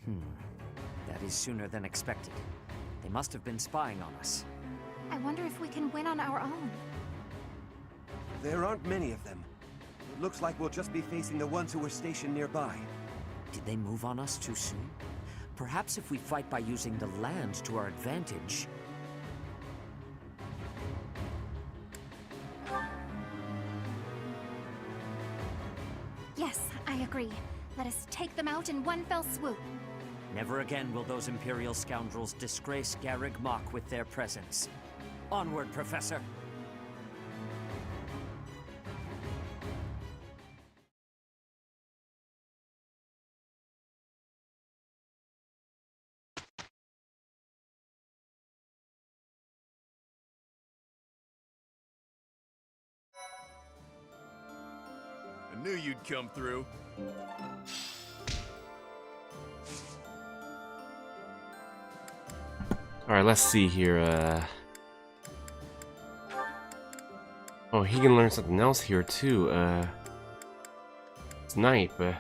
That is sooner than expected. They must have been spying on us. I wonder if we can win on our own. There aren't many of them. It looks like we'll just be facing the ones who were stationed nearby. Did they move on us too soon? Perhaps if we fight by using the land to our advantage... Yes, I agree. Let us take them out in one fell swoop. Never again will those Imperial scoundrels disgrace Garreg Mach with their presence. Onward, Professor! I knew you'd come through. Alright, let's see here, oh, he can learn something else here, too, Sniper.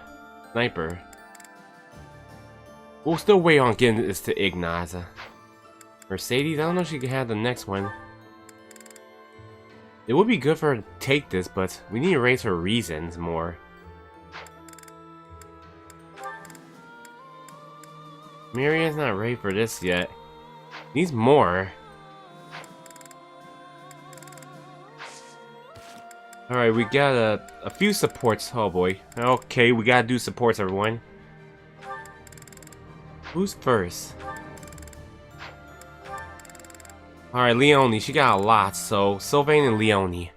We'll still wait on getting this to Ignaz. Mercedes, I don't know if she can have the next one. It would be good for her to take this, but we need to raise her reasons more. Maria's not ready for this yet. Needs more. Alright, we got a few supports. Oh boy. Okay, we gotta do supports, everyone. Who's first? Alright, Leonie. She got a lot, so Sylvain and Leonie.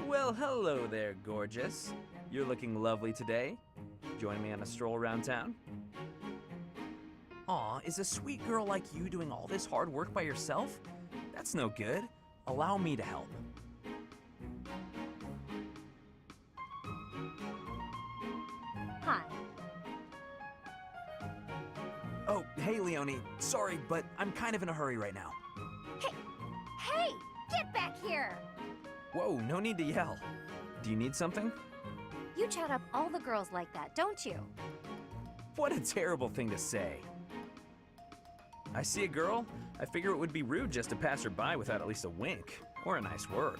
Well, hello there, gorgeous. You're looking lovely today. Join me on a stroll around town? Aw, is a sweet girl like you doing all this hard work by yourself? That's no good. Allow me to help. Hi. Oh, hey, Leonie. Sorry, but I'm kind of in a hurry right now. Hey! Get back here! Whoa, no need to yell. Do you need something? You chat up all the girls like that, don't you? What a terrible thing to say. I see a girl, I figure it would be rude just to pass her by without at least a wink, or a nice word.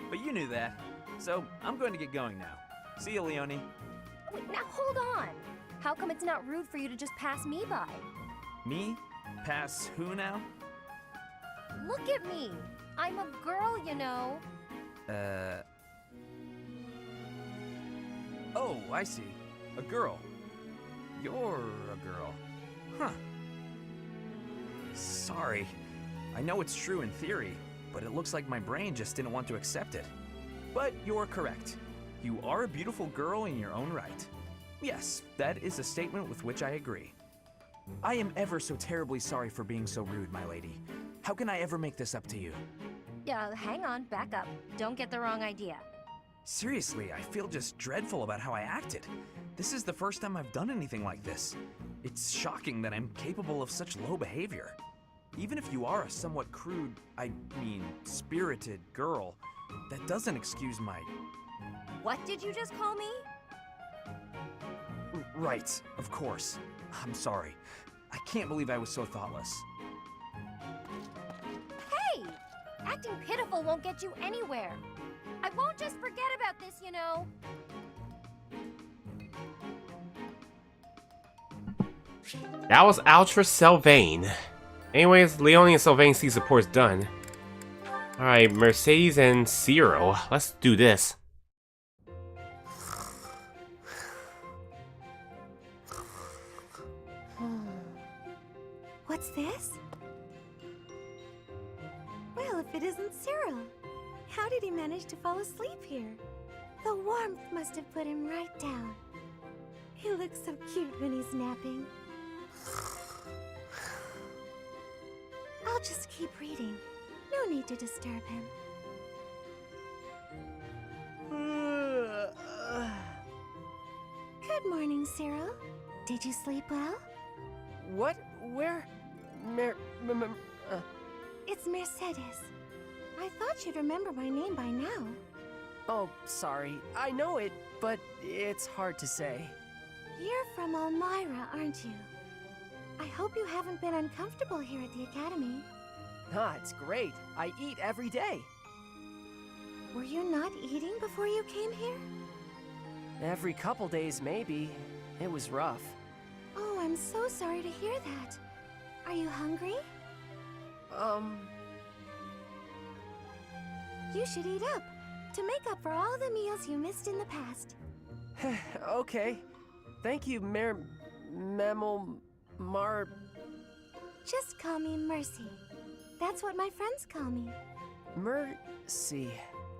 But you knew that, so I'm going to get going now. See you, Leonie. Wait, now hold on! How come it's not rude for you to just pass me by? Me? Pass who now? Look at me! I'm a girl, you know. Oh, I see. A girl. You're a girl. Huh. Sorry. I know it's true in theory, but it looks like my brain just didn't want to accept it. But you're correct. You are a beautiful girl in your own right. Yes, that is a statement with which I agree. I am ever so terribly sorry for being so rude, my lady. How can I ever make this up to you? Yeah, hang on, back up. Don't get the wrong idea. Seriously, I feel just dreadful about how I acted. This is the first time I've done anything like this. It's shocking that I'm capable of such low behavior. Even if you are a somewhat crude, spirited girl, that doesn't excuse my... What did you just call me? Right, of course. I'm sorry. I can't believe I was so thoughtless. Hey! Acting pitiful won't get you anywhere. I won't just forget about this, you know. That was Ultra Sylvain. Anyways, Leonie and Sylvain C support's done. Alright, Mercedes and Zero. Let's do this. What's this? Well, if it isn't Cyril. How did he manage to fall asleep here? The warmth must have put him right down. He looks so cute when he's napping. I'll just keep reading. No need to disturb him. Good morning, Cyril. Did you sleep well? What? Where? It's Mercedes. I thought you'd remember my name by now. Oh, sorry. I know it, but it's hard to say. You're from Elmira, aren't you? I hope you haven't been uncomfortable here at the Academy. Ah, it's great. I eat every day. Were you not eating before you came here? Every couple days, maybe. It was rough. Oh, I'm so sorry to hear that. Are you hungry? You should eat up, to make up for all the meals you missed in the past. Okay. Thank you, Mar... Just call me Mercy. That's what my friends call me. Mercy.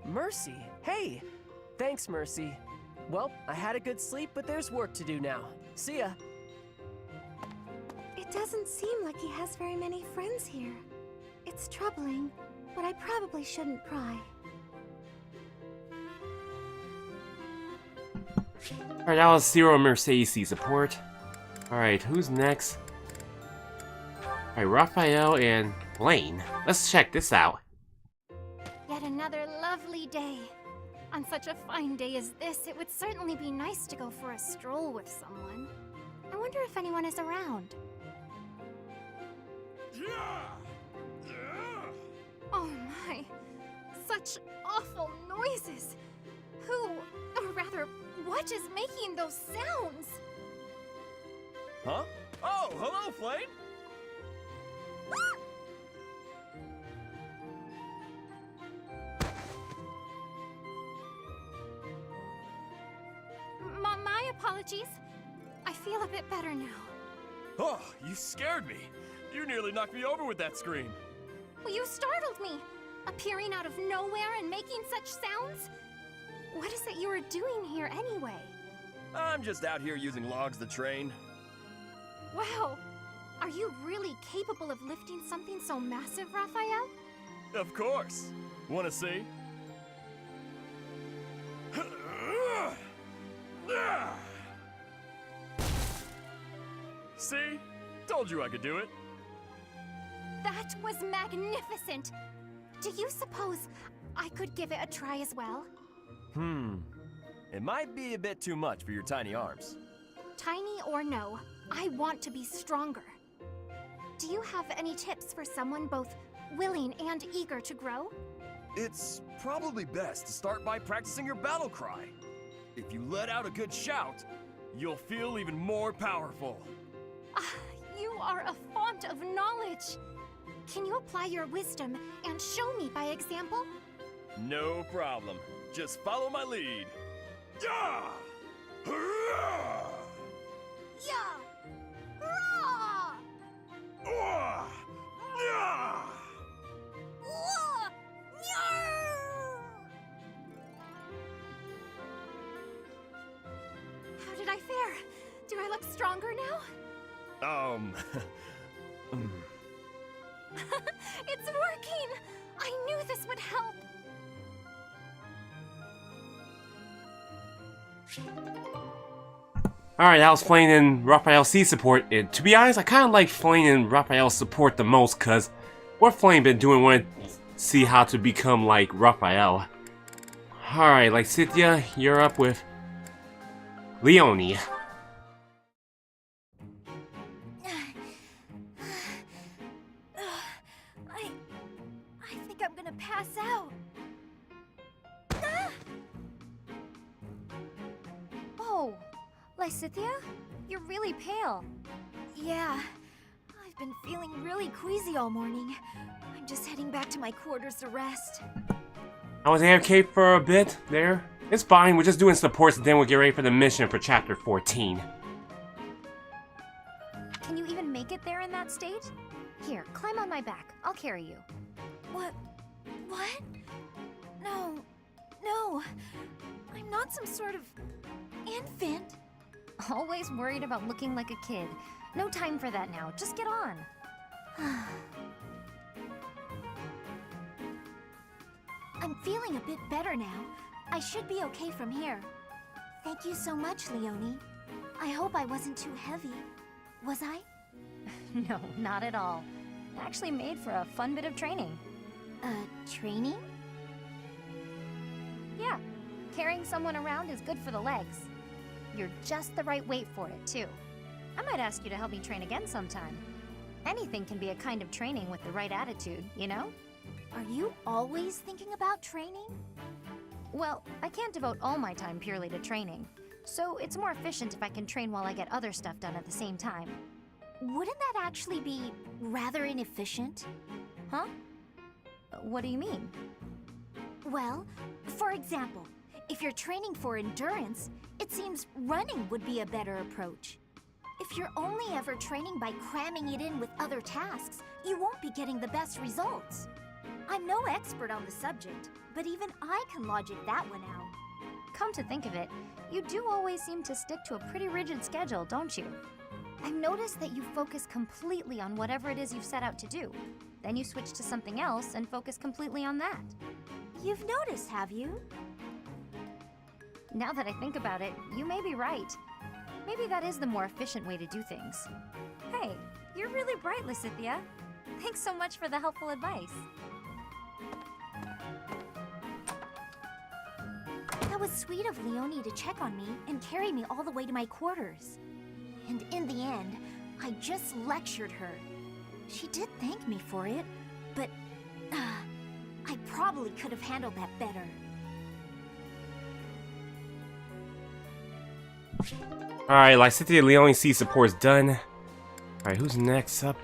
Mercy. Hey! Thanks, Mercy. Well, I had a good sleep, but there's work to do now. See ya. It doesn't seem like he has very many friends here. It's troubling, but I probably shouldn't pry. Alright, that was Zero Mercedes C support. Alright, who's next? Alright, Raphael and Blaine. Let's check this out. Yet another lovely day. On such a fine day as this, it would certainly be nice to go for a stroll with someone. I wonder if anyone is around. Oh my, such awful noises. Who, or rather, what is making those sounds? Huh? Oh, hello, Flame! My apologies. I feel a bit better now. Oh, you scared me. You nearly knocked me over with that scream. Well, you startled me. Appearing out of nowhere and making such sounds? What is it you were doing here anyway? I'm just out here using logs to train. Wow! Are you really capable of lifting something so massive, Raphael? Of course. Wanna see? See? Told you I could do it. That was magnificent! Do you suppose I could give it a try as well? It might be a bit too much for your tiny arms. Tiny or no, I want to be stronger. Do you have any tips for someone both willing and eager to grow? It's probably best to start by practicing your battle cry. If you let out a good shout, you'll feel even more powerful. You are a font of knowledge. Can you apply your wisdom and show me by example? No problem. Just follow my lead. Yeah! Hurrah! Yeah! Hurrah! Ah! Yeah! Whoa! How did I fare? Do I look stronger now? It's working! I knew this would help! Alright, that was Flame and Raphael's C support. And to be honest, I kind of like Flame and Raphael's support the most, because what Flame been doing want to see how to become like Raphael. Alright, like Cynthia, you're up with Leonie. I think I'm gonna pass out. Oh, Lysithia? You're really pale. Yeah, I've been feeling really queasy all morning. I'm just heading back to my quarters to rest. I was AFK for a bit there. It's fine, we're just doing supports and then we'll get ready for the mission for chapter 14. Can you even make it there in that state? Here, climb on my back. I'll carry you. What? No. I'm not some sort of infant. Always worried about looking like a kid. No time for that now. Just get on. I'm feeling a bit better now. I should be okay from here. Thank you so much, Leonie. I hope I wasn't too heavy. Was I? No, not at all. Actually made for a fun bit of training. Training? Yeah, carrying someone around is good for the legs. You're just the right weight for it, too. I might ask you to help me train again sometime. Anything can be a kind of training with the right attitude, you know? Are you always thinking about training? Well, I can't devote all my time purely to training, so it's more efficient if I can train while I get other stuff done at the same time. Wouldn't that actually be rather inefficient? Huh? What do you mean? Well, for example, if you're training for endurance, it seems running would be a better approach. If you're only ever training by cramming it in with other tasks, you won't be getting the best results. I'm no expert on the subject, but even I can logic that one out. Come to think of it, you do always seem to stick to a pretty rigid schedule, don't you? I've noticed that you focus completely on whatever it is you've set out to do. Then you switch to something else and focus completely on that. You've noticed, have you? Now that I think about it, you may be right. Maybe that is the more efficient way to do things. Hey, you're really bright, Lysithia. Thanks so much for the helpful advice. That was sweet of Leonie to check on me and carry me all the way to my quarters. And in the end, I just lectured her. She did thank me for it, but I probably could have handled that better. Alright, Lysithia Leonie C support's done. Alright, who's next up?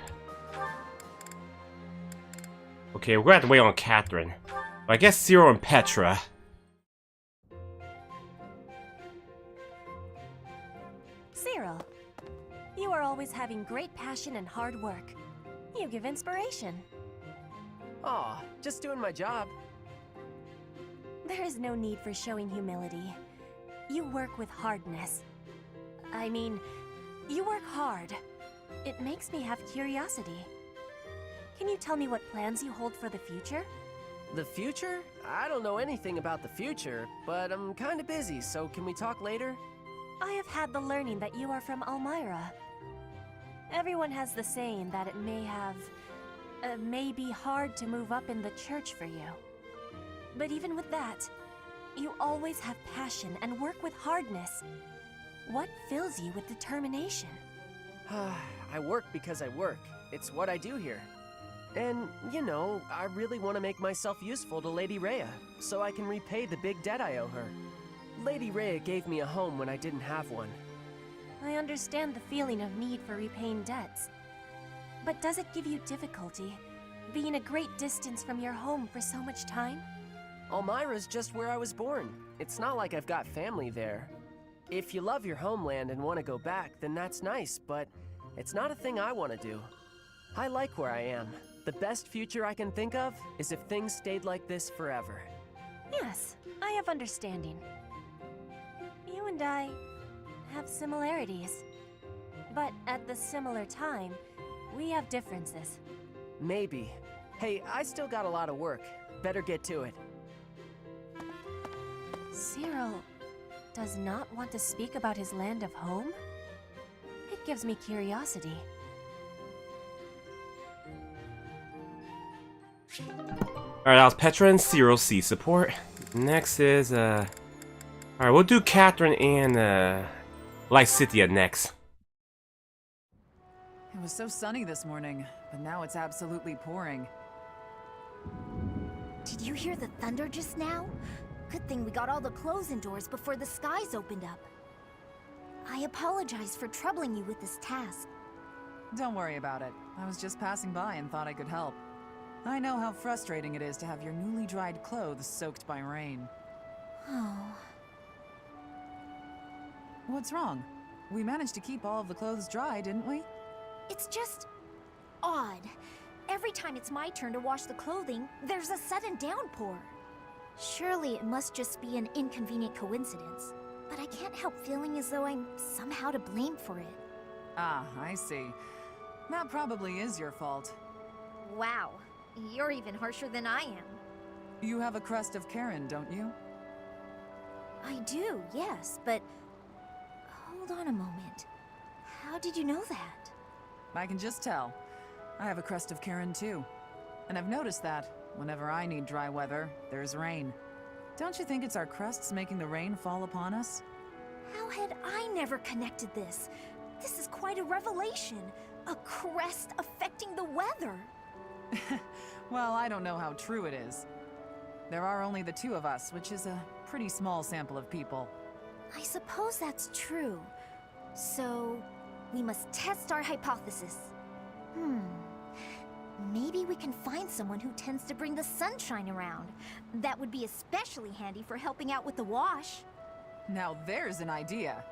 Okay, we're gonna have to wait on Catherine. But I guess Cyril and Petra. Cyril, You are always having great passion and hard work. You give inspiration. Aw, just doing my job. There is no need for showing humility. You work with hardness. I mean, you work hard. It makes me have curiosity. Can you tell me what plans you hold for the future? The future? I don't know anything about the future, but I'm kinda busy, so can we talk later? I have had the learning that you are from Elmira. Everyone has the saying that it may be hard to move up in the church for you. But even with that, you always have passion and work with hardness. What fills you with determination? I work because I work. It's what I do here. And, you know, I really want to make myself useful to Lady Rhea, so I can repay the big debt I owe her. Lady Rhea gave me a home when I didn't have one. I understand the feeling of need for repaying debts. But does it give you difficulty, being a great distance from your home for so much time? Elmira's just where I was born. It's not like I've got family there. If you love your homeland and want to go back, then that's nice, but it's not a thing I want to do. I like where I am. The best future I can think of is if things stayed like this forever. Yes, I have understanding. You and I have similarities. But at the similar time, we have differences. Maybe. Hey, I still got a lot of work. Better get to it. Cyril does not want to speak about his land of home? It gives me curiosity. Alright, that was Petra and Cyril C support. Next is, alright, we'll do Catherine and, Lycidia next. It was so sunny this morning, but now it's absolutely pouring. Did you hear the thunder just now? Good thing we got all the clothes indoors before the skies opened up. I apologize for troubling you with this task. Don't worry about it. I was just passing by and thought I could help. I know how frustrating it is to have your newly dried clothes soaked by rain. Oh. What's wrong? We managed to keep all of the clothes dry, didn't we? It's just odd. Every time it's my turn to wash the clothing, there's a sudden downpour. Surely it must just be an inconvenient coincidence, but I can't help feeling as though I'm somehow to blame for it. Ah, I see. That probably is your fault. Wow, you're even harsher than I am. You have a crest of Karen, don't you? I do, yes, but hold on a moment. How did you know that? I can just tell. I have a crest of Karen too. And I've noticed that whenever I need dry weather, there's rain. Don't you think it's our crests making the rain fall upon us? How had I never connected this? This is quite a revelation. A crest affecting the weather. Well, I don't know how true it is. There are only the two of us, which is a pretty small sample of people. I suppose that's true. So, we must test our hypothesis. Maybe we can find someone who tends to bring the sunshine around. That would be especially handy for helping out with the wash. Now there's an idea.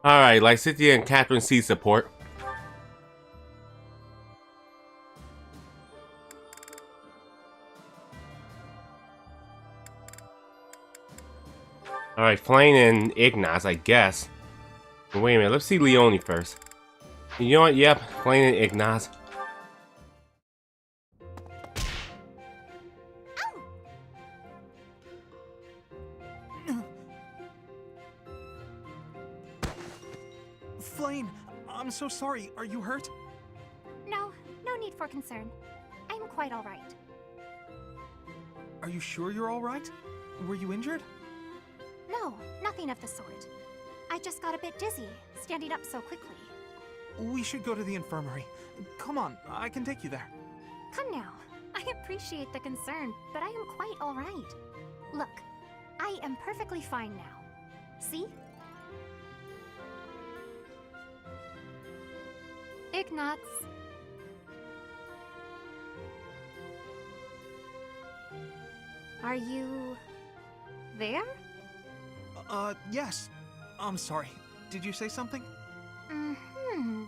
Alright, Lycidia and Catherine C support. Alright, Flame and Ignaz, I guess. Wait a minute, let's see Leone first. You know what? Yep, Flame and Ignaz. Flame, I'm so sorry. Are you hurt? No need for concern. I'm quite all right. Are you sure you're all right? Were you injured? No, nothing of the sort. I just got a bit dizzy, standing up so quickly. We should go to the infirmary. Come on, I can take you there. Come now. I appreciate the concern, but I am quite all right. Look, I am perfectly fine now. See? Ignaz. Are you there? Yes. I'm sorry. Did you say something? Mm-hmm.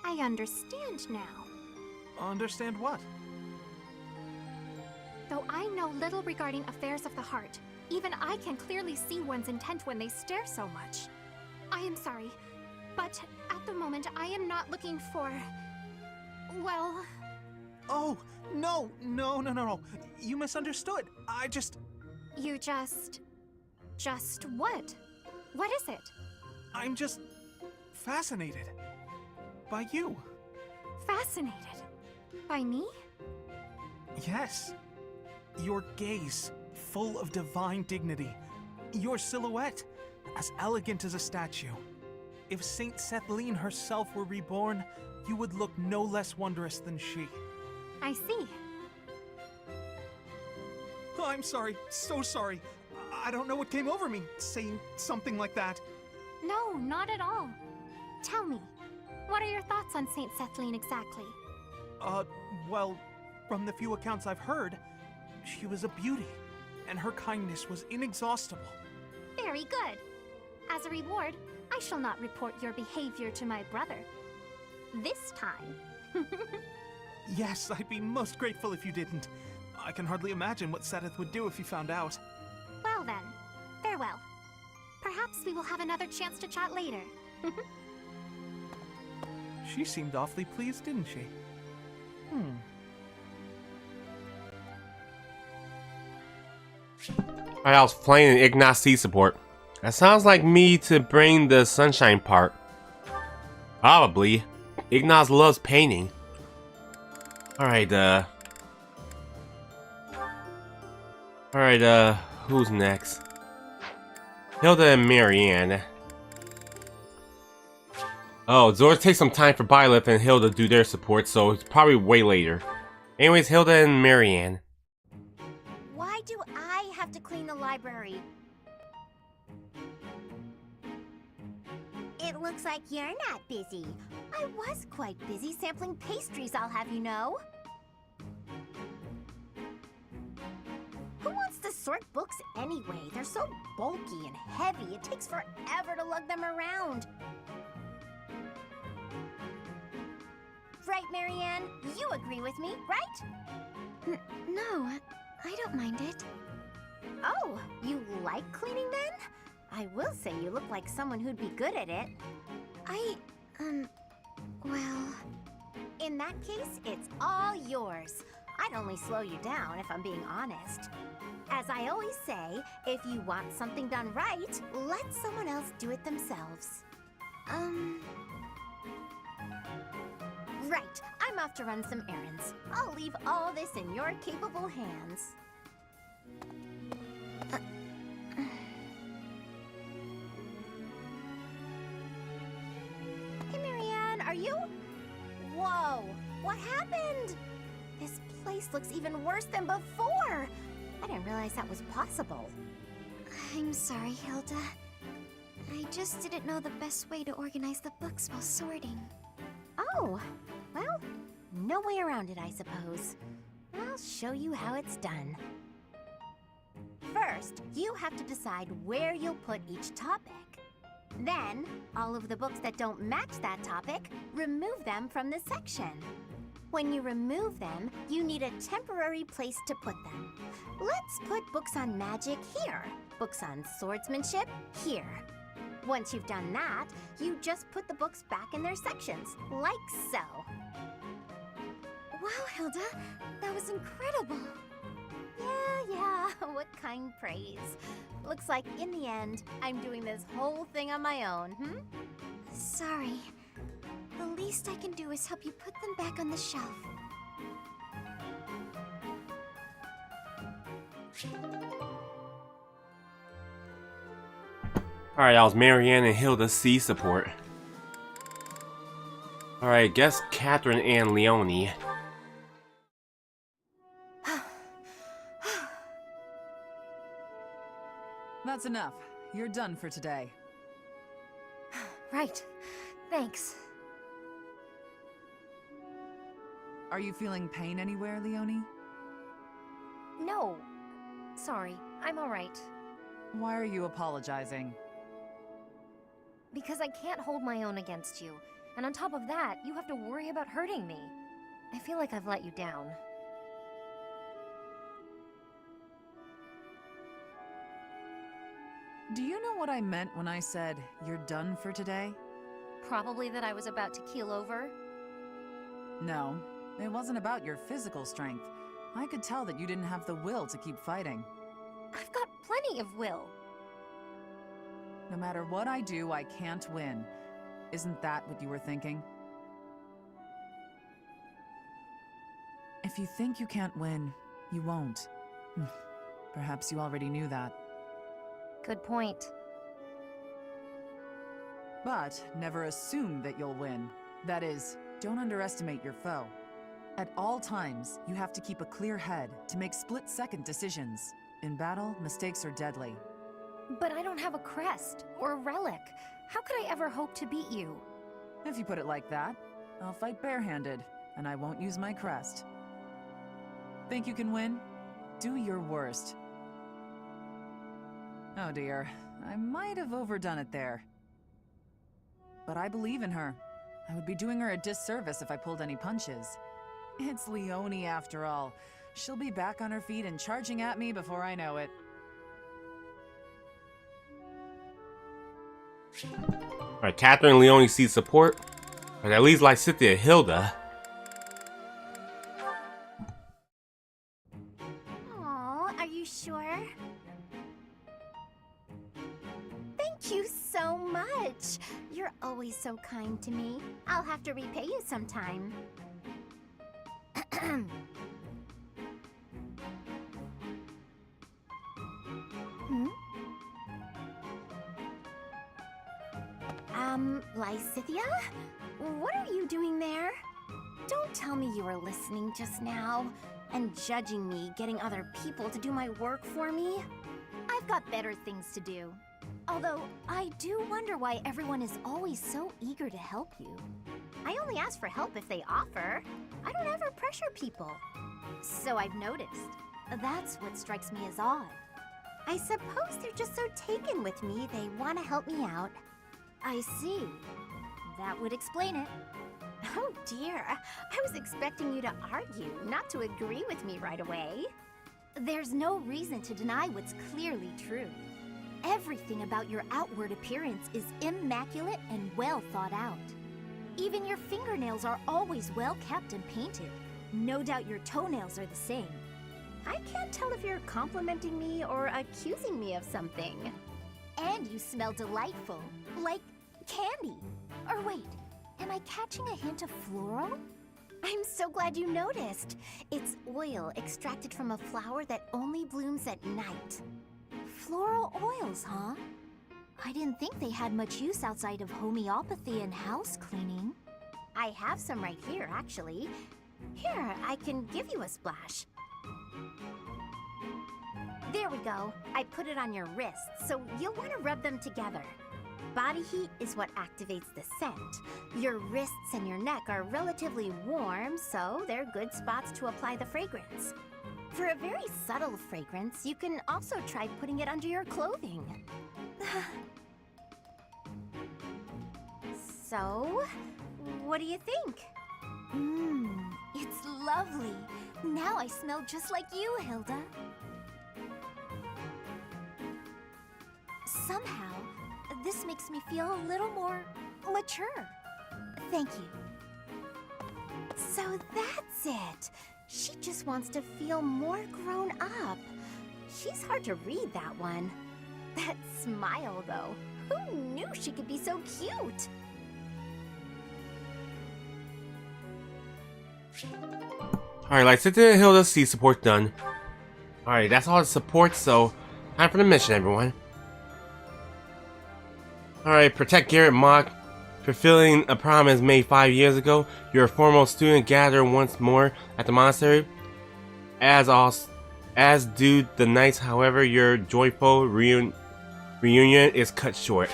I understand now. Understand what? Though I know little regarding affairs of the heart, even I can clearly see one's intent when they stare so much. I am sorry, but at the moment I am not looking for... well... Oh, no. You misunderstood. I just... You just what? What is it? I'm just fascinated by you. Fascinated? By me? Yes. Your gaze, full of divine dignity. Your silhouette, as elegant as a statue. If Saint Sethlene herself were reborn, you would look no less wondrous than she. I see. Oh, I'm sorry, so sorry. I don't know what came over me, saying something like that. No, not at all. Tell me, what are your thoughts on Saint Sethlene exactly? Well, from the few accounts I've heard, she was a beauty, and her kindness was inexhaustible. Very good. As a reward, I shall not report your behavior to my brother. This time. Yes, I'd be most grateful if you didn't. I can hardly imagine what Seth would do if he found out. Well then, farewell. Perhaps we will have another chance to chat later. She seemed awfully pleased, didn't she? Alright, I was playing Ignat's C support. That sounds like me to bring the sunshine part. Probably. Ignaz loves painting. Alright, who's next? Hilda and Marianne. Oh, Zora takes some time for Byleth and Hilda to do their support, so it's probably way later. Anyways, Hilda and Marianne. Why do I have to clean the library? It looks like you're not busy. I was quite busy sampling pastries, I'll have you know. Who wants to sort books anyway? They're so bulky and heavy, it takes forever to lug them around. Right, Marianne? You agree with me, right? No, I don't mind it. Oh, you like cleaning then? I will say you look like someone who'd be good at it. Well... In that case, it's all yours. I'd only slow you down if I'm being honest. As I always say, if you want something done right, let someone else do it themselves. Right, I'm off to run some errands. I'll leave all this in your capable hands. Hey, Marianne, are you? Whoa, what happened? This place looks even worse than before. I didn't realize that was possible. I'm sorry, Hilda. I just didn't know the best way to organize the books while sorting. Oh, well, no way around it, I suppose. I'll show you how it's done. First, you have to decide where you'll put each topic. Then, all of the books that don't match that topic, remove them from the section. When you remove them, you need a temporary place to put them. Let's put books on magic here, books on swordsmanship here. Once you've done that, you just put the books back in their sections, like so. Wow, Hilda, that was incredible. Yeah, what kind praise. Looks like in the end, I'm doing this whole thing on my own, Sorry. The least I can do is help you put them back on the shelf. Alright, that was Marianne and Hilda C support. Alright, guess Catherine and Leonie. That's enough. You're done for today. Right. Thanks. Are you feeling pain anywhere, Leonie? No. Sorry, I'm alright. Why are you apologizing? Because I can't hold my own against you. And on top of that, you have to worry about hurting me. I feel like I've let you down. Do you know what I meant when I said, you're done for today? Probably that I was about to keel over. No, it wasn't about your physical strength. I could tell that you didn't have the will to keep fighting. I've got plenty of will. No matter what I do, I can't win. Isn't that what you were thinking? If you think you can't win, you won't. Perhaps you already knew that. Good point. But never assume that you'll win. That is, don't underestimate your foe. At all times, you have to keep a clear head to make split-second decisions. In battle, mistakes are deadly. But I don't have a crest or a relic. How could I ever hope to beat you? If you put it like that, I'll fight barehanded, and I won't use my crest. Think you can win? Do your worst. Oh dear, I might have overdone it there. But I believe in her. I would be doing her a disservice if I pulled any punches. It's Leonie after all. She'll be back on her feet and charging at me before I know it. Alright, Catherine and Leonie sees support, but at least Lysithea and Hilda. Aw, are you sure? Thank you so much. You're always so kind to me. I'll have to repay you sometime. Lysithea? What are you doing there? Don't tell me you were listening just now and judging me getting other people to do my work for me. I've got better things to do. Although, I do wonder why everyone is always so eager to help you. I only ask for help if they offer. I don't ever pressure people. So I've noticed. That's what strikes me as odd. I suppose they're just so taken with me, they want to help me out. I see. That would explain it. Oh dear, I was expecting you to argue, not to agree with me right away. There's no reason to deny what's clearly true. Everything about your outward appearance is immaculate and well thought out. Even your fingernails are always well kept and painted. No doubt your toenails are the same. I can't tell if you're complimenting me or accusing me of something. And you smell delightful, like candy. Or wait, am I catching a hint of floral? I'm so glad you noticed. It's oil extracted from a flower that only blooms at night. Floral oils, huh? I didn't think they had much use outside of homeopathy and house cleaning. I have some right here, actually. Here, I can give you a splash. There we go. I put it on your wrists, so you'll want to rub them together. Body heat is what activates the scent. Your wrists and your neck are relatively warm, so they're good spots to apply the fragrance. For a very subtle fragrance, you can also try putting it under your clothing. So, what do you think? It's lovely. Now I smell just like you, Hilda. Somehow, this makes me feel a little more mature. Thank you. So that's it. She just wants to feel more grown up. She's hard to read, that one. That smile, though. Who knew she could be so cute? Alright, Lysithea and Hilda see support done. Alright, that's all the support, so time for the mission, everyone. Alright, protect Garrett Mock. Fulfilling a promise made 5 years ago, your foremost student gather once more at the monastery. As do the knights, however, your joyful reunion is cut short.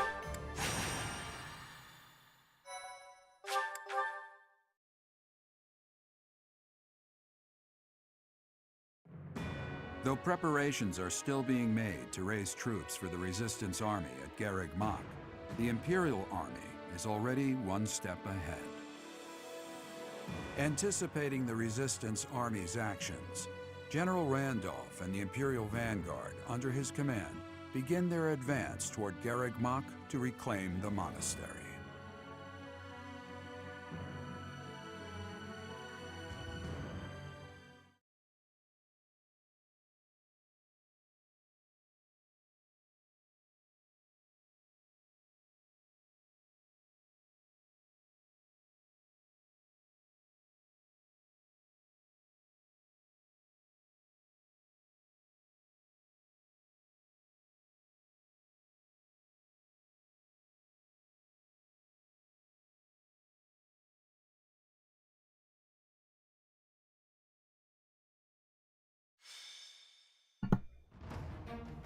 Though preparations are still being made to raise troops for the Resistance Army at Garreg Mach, the Imperial Army is already one step ahead. Anticipating the Resistance Army's actions, General Randolph and the Imperial Vanguard, under his command, begin their advance toward Garreg Mach to reclaim the monastery.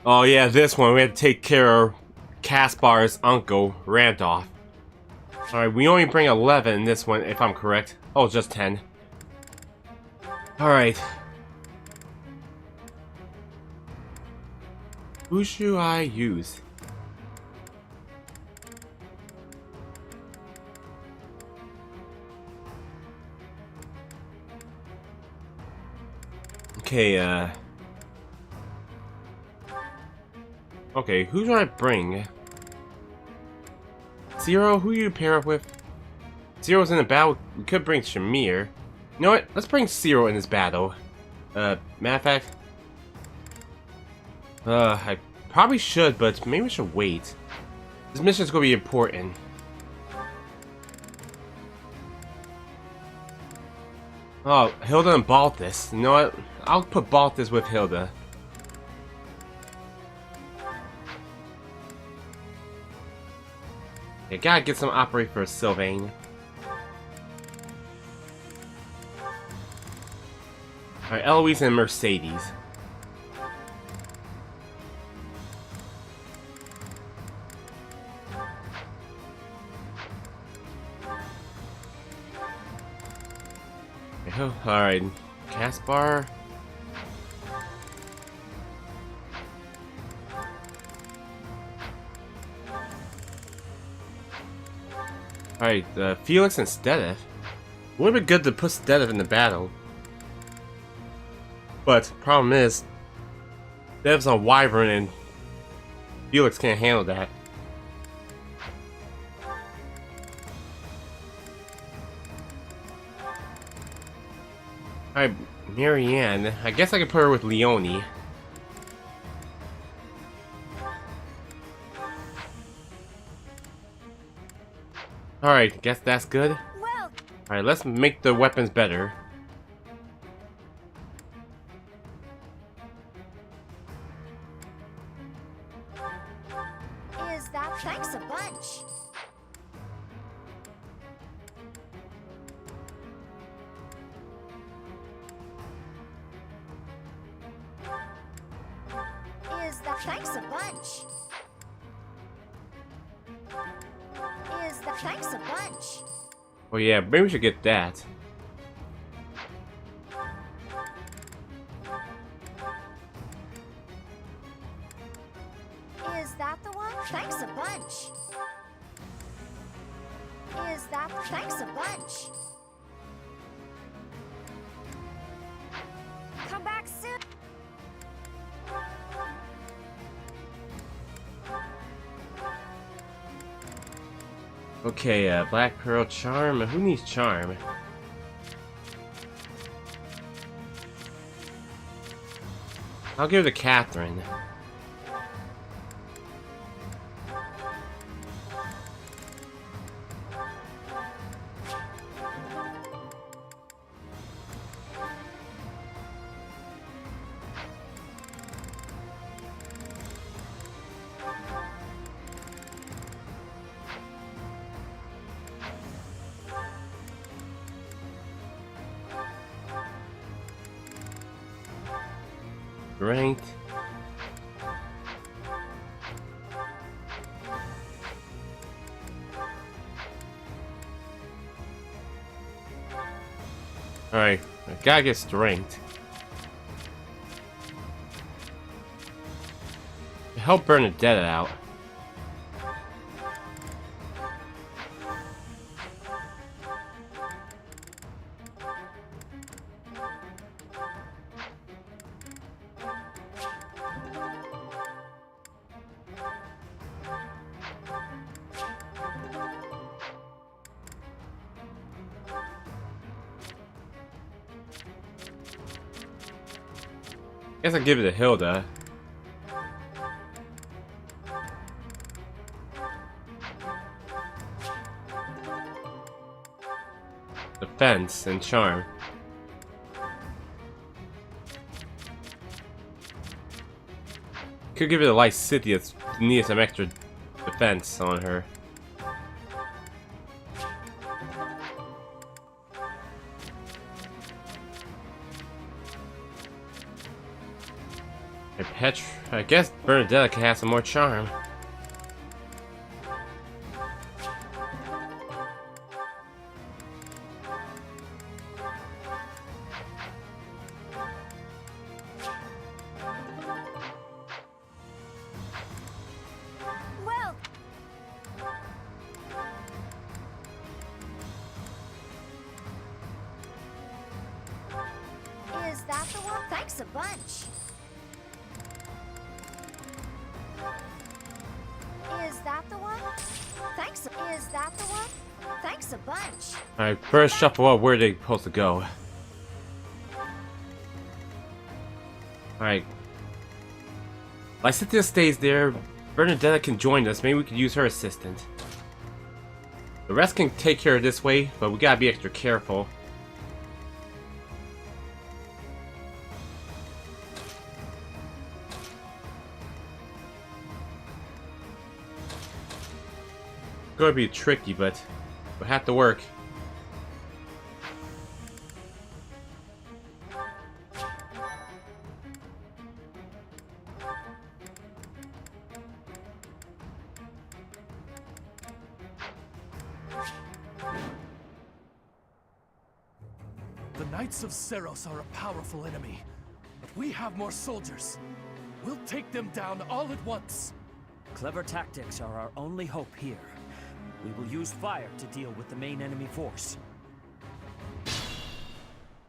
Oh yeah, this one we had to take care of Caspar's uncle, Randolph. Alright, we only bring 11 in this one, if I'm correct. Oh, just 10. Alright. Who should I use? Okay, okay, who should I bring? Zero, who you pair up with? Zero's in the battle. We could bring Shamir. You know what? Let's bring Zero in this battle. Matter of fact, I probably should, but maybe we should wait. This mission's gonna be important. Oh, Hilda and Balthus. You know what? I'll put Balthus with Hilda. You gotta get some operate for Sylvain. Alright, Eloise and Mercedes. Alright, Caspar. Alright, Felix and Stedith. Would have been good to put Stedith in the battle. But, problem is, Stedith's on Wyvern and Felix can't handle that. Alright, Marianne. I guess I could put her with Leonie. Alright, guess that's good. Alright, let's make the weapons better. Is that thanks a bunch? Is that thanks a bunch? Is that thanks a bunch? Oh yeah, maybe we should get that. Is that the one? Thanks a bunch. Is that thanks a bunch? Come back soon. Okay, Black Pearl Charm. Who needs Charm? I'll give it to Catherine. Ranked. Alright, I gotta get strength. help Bernadetta out. Guess I'll give it to Hilda. Defense and charm. Could give it to Lysithea to need some extra defense on her. I guess Bernadetta can have some more charm. Well, is that the one? Thanks a bunch. Is that the one? Thanks. Is that the one? Thanks a bunch. Alright, first shuffle up where they're supposed to go. Alright. Lysithea stays there. Bernadetta can join us. Maybe we could use her assistant. The rest can take care of this way, but we gotta be extra careful. Gonna be tricky, but we'll have to work. The Knights of Seros are a powerful enemy, but we have more soldiers. We'll take them down all at once. Clever tactics are our only hope here. We will use fire to deal with the main enemy force.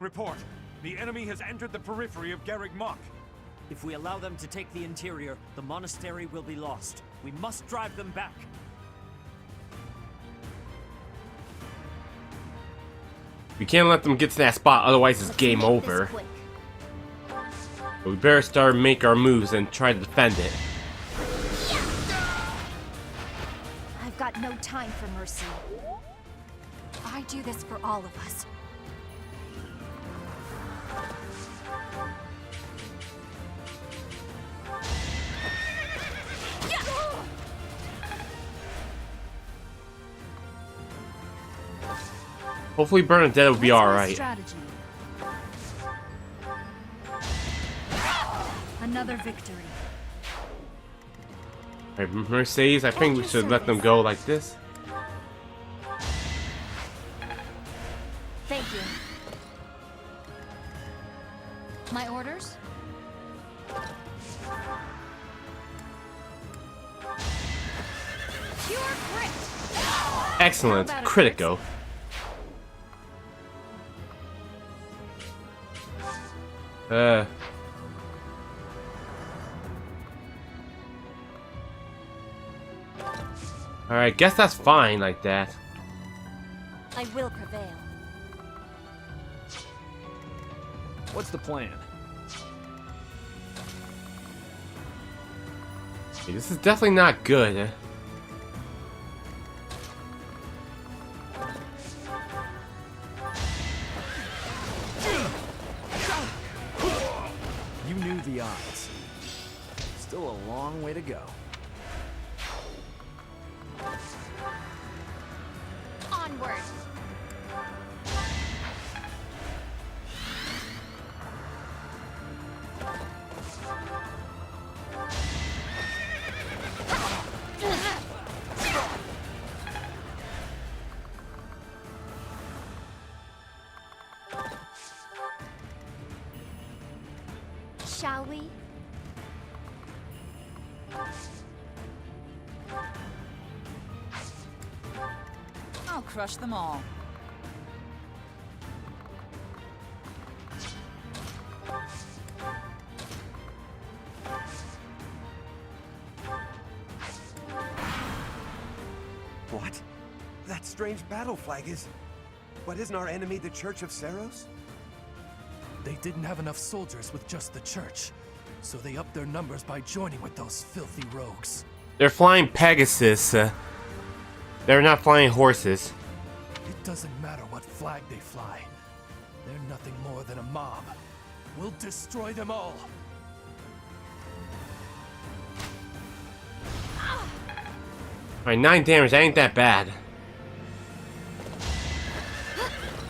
Report. The enemy has entered the periphery of Garreg Mach. If we allow them to take the interior, the monastery will be lost. We must drive them back. We can't let them get to that spot, otherwise it's game over. But we better start make our moves and try to defend it. I've got no time for mercy. I do this for all of us. Hopefully Bernadetta will be alright. Another victory. Alright, Mercedes, I think we should let them go like this. Thank you. My orders? Pure grit. Excellent. Critico. Alright, guess that's fine like that. I will prevail. What's the plan? Okay, this is definitely not good. You knew the odds. Still a long way to go. Onward. Shall we? I'll crush them all. What? That strange battle flag is... But isn't our enemy the Church of Seros? They didn't have enough soldiers with just the church, so they upped their numbers by joining with those filthy rogues. They're flying Pegasus. They're not flying horses. It doesn't matter what flag they fly. They're nothing more than a mob. We'll destroy them all. Alright, 9 damage. That ain't that bad.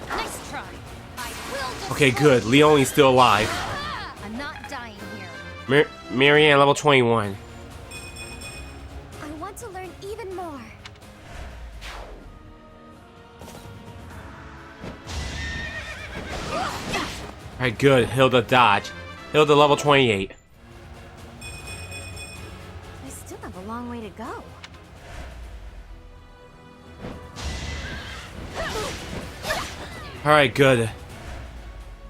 Nice try. I will Okay, good. Leonie's still alive. I'm not dying here. Marianne, level 21. I want to learn even more. Alright, good. Hilda dodge. Hilda level 28. I still have a long way to go. Alright, good.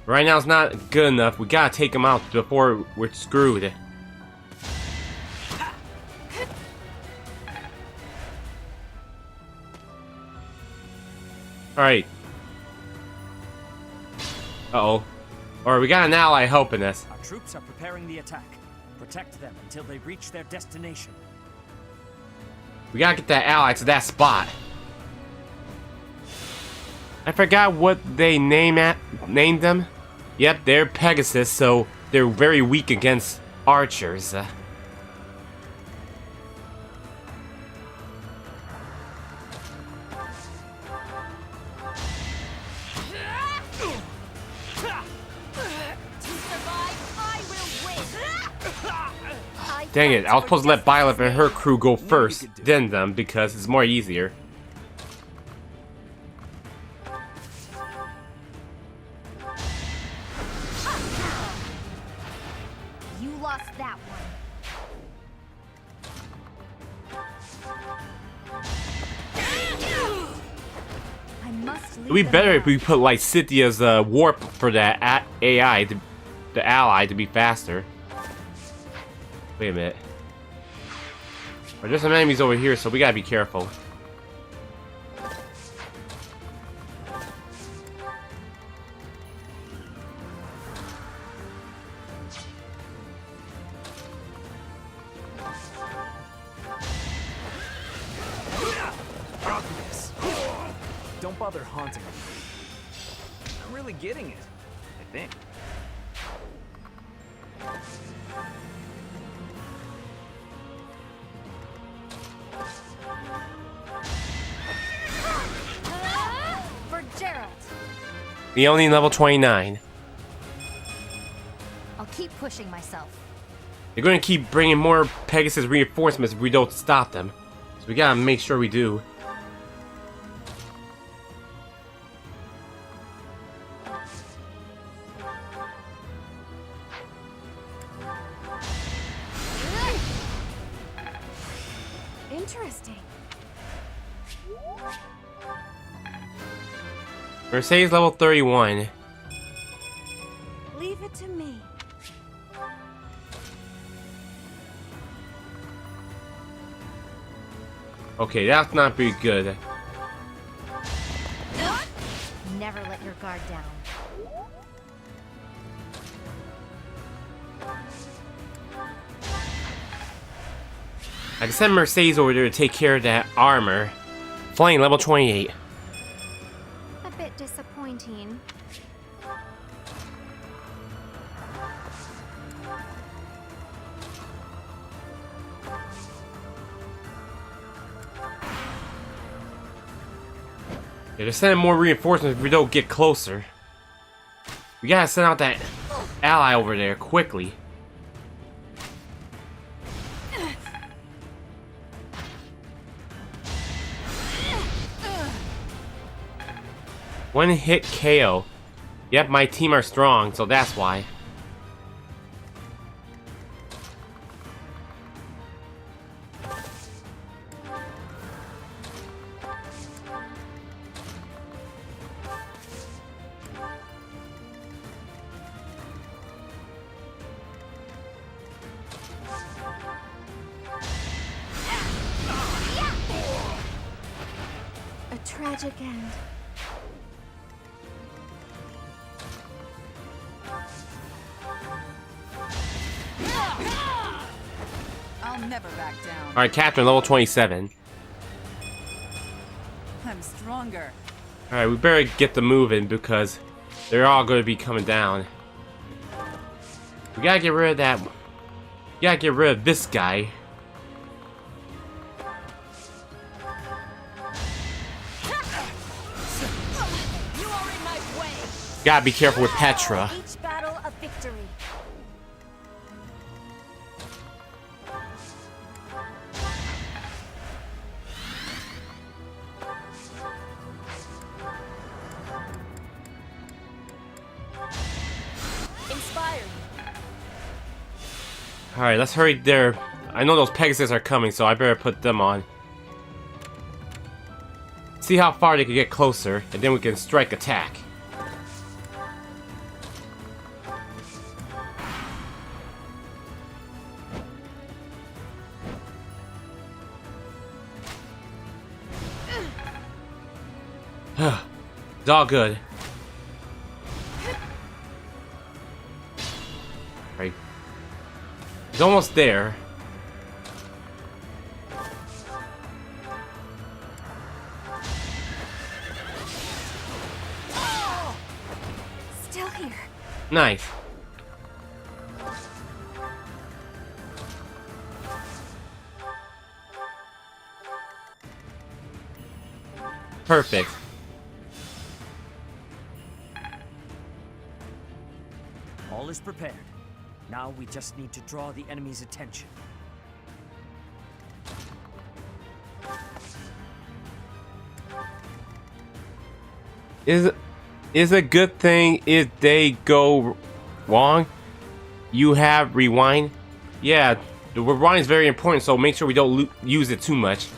Right now it's not good enough. We gotta take him out before we're screwed. Alright. Uh-oh. Alright, we got an ally helping us. Our troops are preparing the attack. Protect them until they reach their destination. We gotta get that ally to that spot. I forgot what they named them. Yep, they're Pegasus, so they're very weak against archers. Dang it, I was supposed to let Byleth and her crew go first, then them, because it's more easier. You lost that one. I must leave It'd be them better if alone. we put like Cynthia's warp for that AI, the ally, to be faster. Wait a minute. There's some enemies over here, so we gotta be careful. Don't bother haunting me. I'm really getting it, I think. For Gerald. Leonie level 29. I'll keep pushing myself. They're gonna keep bringing more Pegasus reinforcements if we don't stop them. So we gotta make sure we do. Interesting. Mercedes level 31. Leave it to me. Okay, that's not very good. Never let your guard down. I can send Mercedes over there to take care of that armor. Flying level 28. A bit disappointing. Yeah, they're sending more reinforcements if we don't get closer. We gotta send out that ally over there quickly. One hit KO. Yep, my team are strong, so that's why. tragic end. I'll never back down. Alright, Captain, level 27. I'm stronger. Alright, we better get the moving because they're all going to be coming down. We gotta get rid of that. We gotta get rid of this guy. You are in my way. Gotta be careful with Petra. Each battle a victory. Inspired. Alright, let's hurry there. I know those Pegasus are coming, so I better put them on. See how far they can get closer, and then we can strike attack. It's all good. Right. It's almost there. Still here. Nice. Perfect. All is prepared. Now we just need to draw the enemy's attention. Is a good thing if they go wrong? You have rewind? Yeah, the rewind is very important, so make sure we don't use it too much.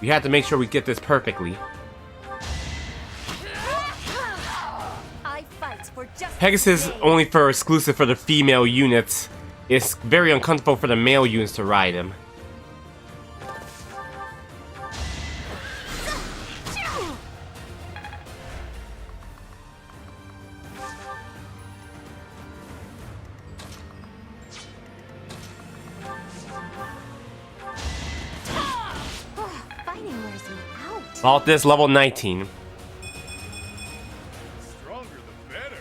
We have to make sure we get this perfectly. I fight for justice. Pegasus is only for exclusive for the female units. It's very uncomfortable for the male units to ride him. Fighting wears me out. Vault this level 19. Stronger the better.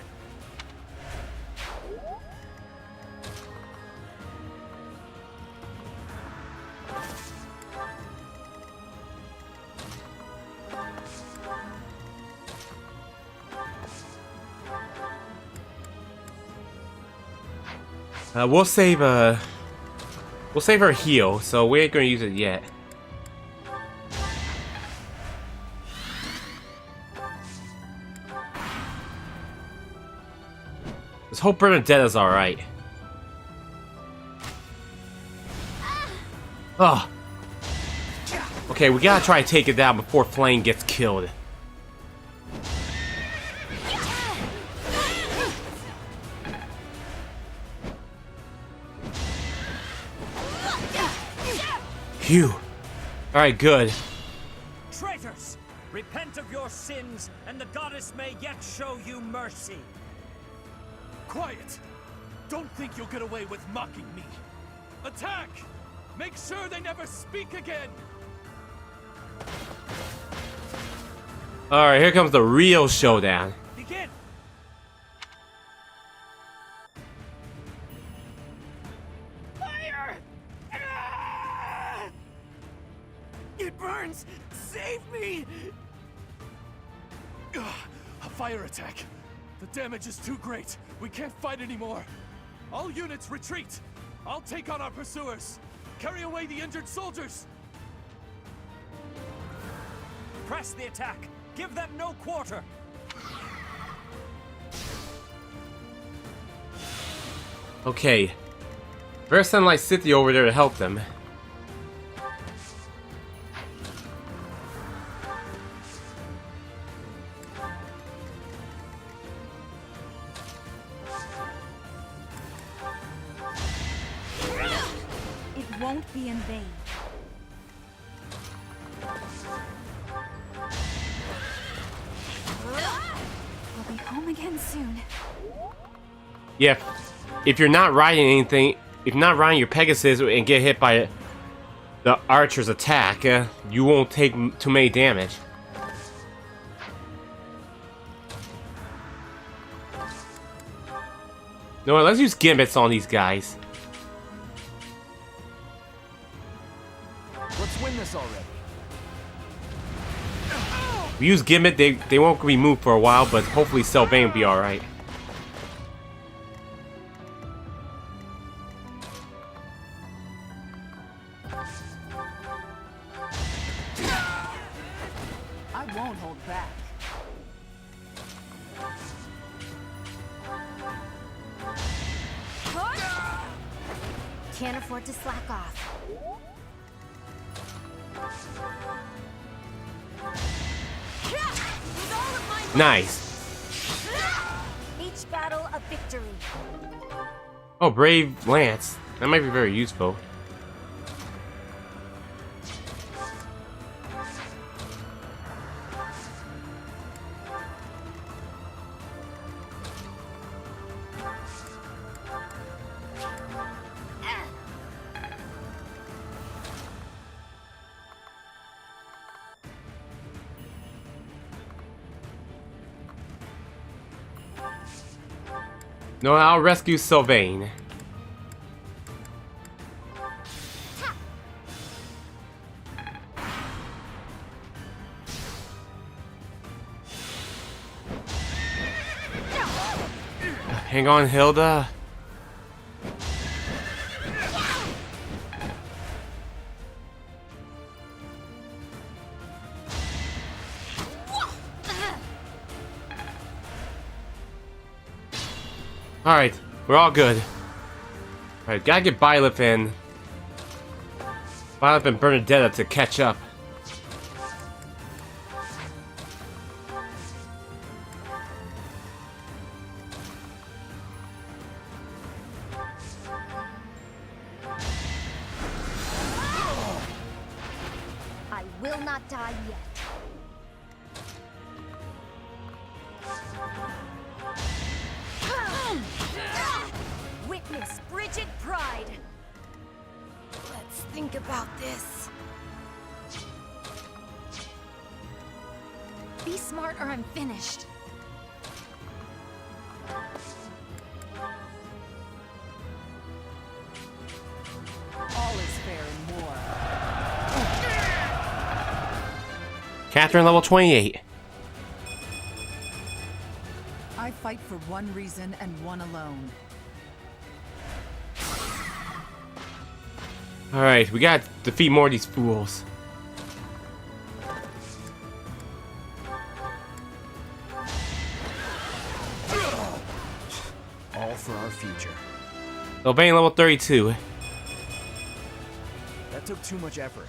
We'll save her heal, so we ain't gonna use it yet. Let's hope Bernadetta's alright. Oh. Okay, we gotta try to take it down before Flame gets killed. Phew. Alright, good. Traitors! Repent of your sins, and the goddess may yet show you mercy. Quiet! Don't think you'll get away with mocking me. Attack! Make sure they never speak again! Alright, here comes the real showdown. Begin! Fire! Ah! It burns! Save me! Ugh, a fire attack. The damage is too great. We can't fight anymore. All units retreat. I'll take on our pursuers. Carry away the injured soldiers. Press the attack. Give them no quarter. Okay. Better send like City over there to help them. It won't be in vain. home again soon. Yeah, if you're not riding anything, if you're not riding your Pegasus and get hit by the archer's attack, you won't take too many damage. No, let's use gimmicks on these guys. Let's win this already. We use gimmick, they won't be moved for a while, but hopefully Sylvain will be alright. I won't hold back. Can't afford to slack off. Nice. Each battle a victory. Oh, Brave Lance. That might be very useful. No, I'll rescue Sylvain. Hang on, Hilda. Alright, we're all good. Alright, gotta get Byleth and Bernadetta to catch up. I will not die yet. Witness Bridget Pride. Let's think about this. Be smart or I'm finished. All is fair in war. Catherine level 28. I fight for one reason and one alone. Alright, we gotta defeat more of these fools. All for our future. Sylvain level 32. That took too much effort.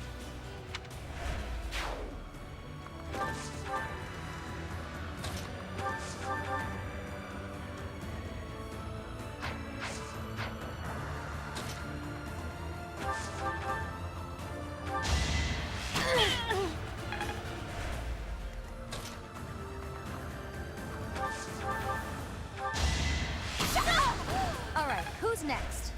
Alright, who's next?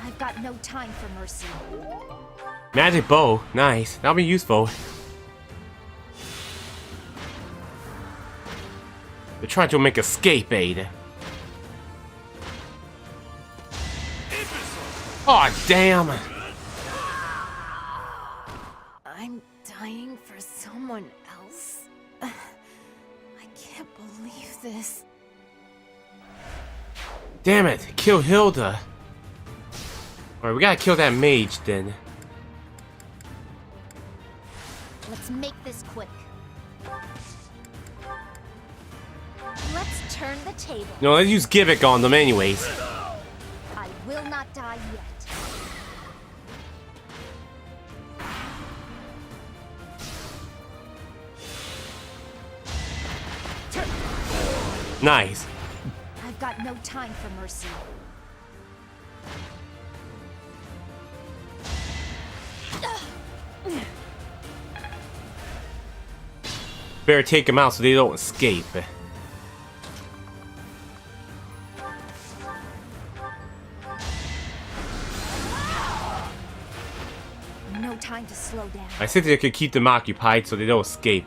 I've got no time for mercy. Magic bow, nice. That'll be useful. They're trying to make escape aid. Oh damn! I'm dying for someone else. I can't believe this. Damn it! Kill Hilda. Alright, we gotta kill that mage then. Let's make this quick. Let's turn the table. No, let's use Gimmick on them anyways. I will not die yet. Nice. I've got no time for mercy. Better take them out so they don't escape. No time to slow down. I said they could keep them occupied so they don't escape.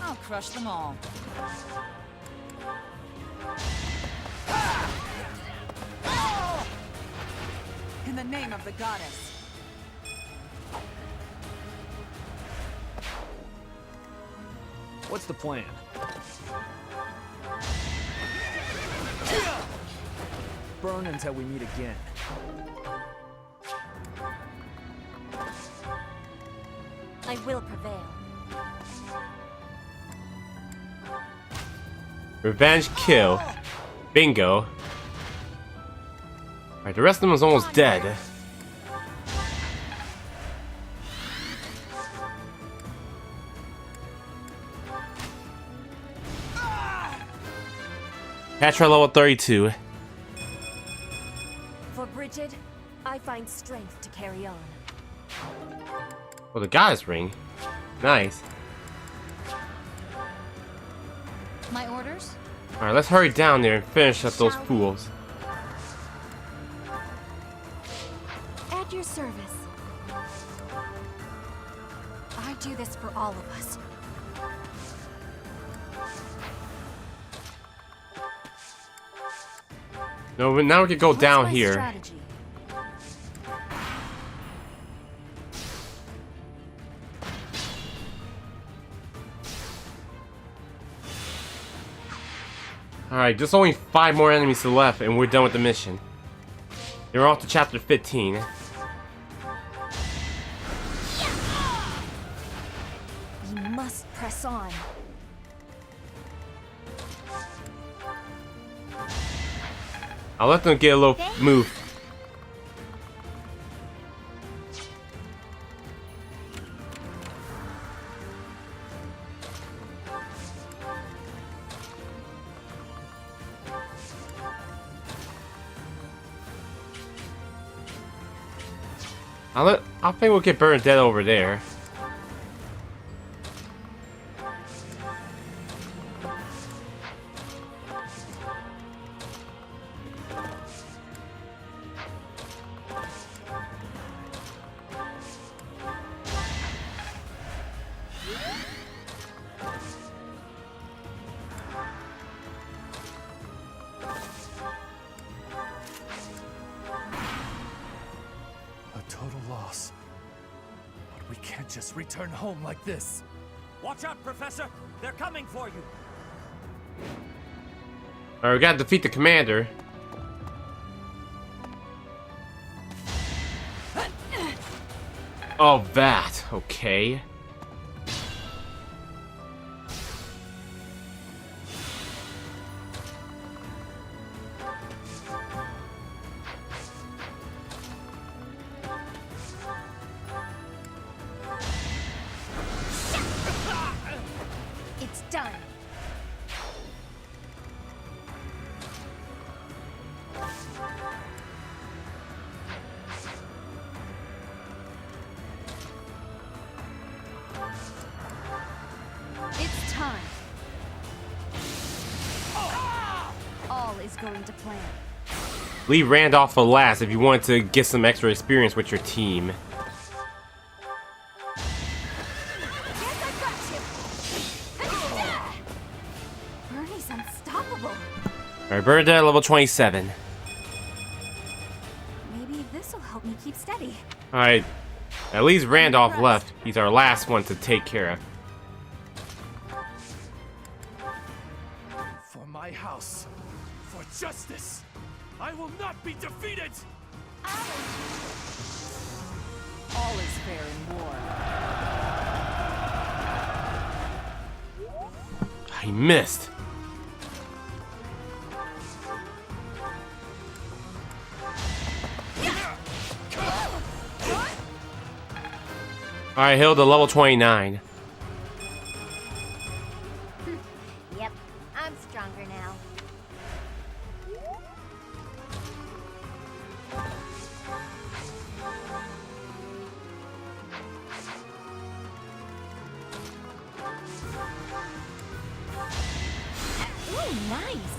I'll crush them all. In the name of the goddess. What's the plan? Burn until we meet again. I will prevail. Revenge kill. Bingo. Alright, the rest of them is almost dead. Patra level 32. For Bridget, I find strength to carry on. Oh, the goddess ring. Nice. My orders? Alright, let's hurry down there and finish up those fools. At your service. I do this for all of us. No, but now we can go down here. Strategy? Alright, just only 5 more enemies left and we're done with the mission. You're off to chapter 15. We must press on. I'll let them get a little move. I think we'll get Bernadette over there. Total loss. But we can't just return home like this. Watch out, Professor! They're coming for you! Alright, we gotta defeat the commander. Oh, that. Okay. It's done. It's time. All is going to plan. Leave Randolph for last if you want to get some extra experience with your team. Bernie's unstoppable. Alright, Bernadette level 27. Maybe this'll help me keep steady. Alright, at least Randolph left. He's our last one to take care of. For my house, for justice, I will not be defeated! All is fair in war. He missed. Alright, heal to level 29. Yep, I'm stronger now. Ooh, nice.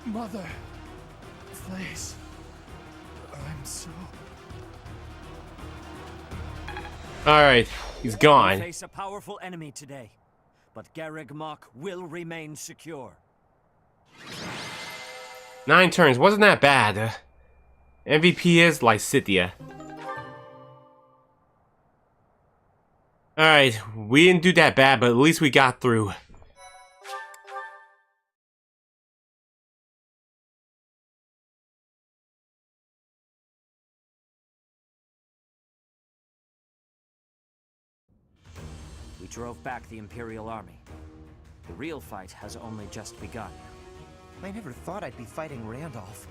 Mother, please. I'm so... Alright, he's We gone. face a powerful enemy today, but Garreg Mach will remain secure. 9 turns, wasn't that bad. MVP is Lysithia. Alright, we didn't do that bad, but at least we got through. We drove back the Imperial Army. The real fight has only just begun. I never thought I'd be fighting Randolph.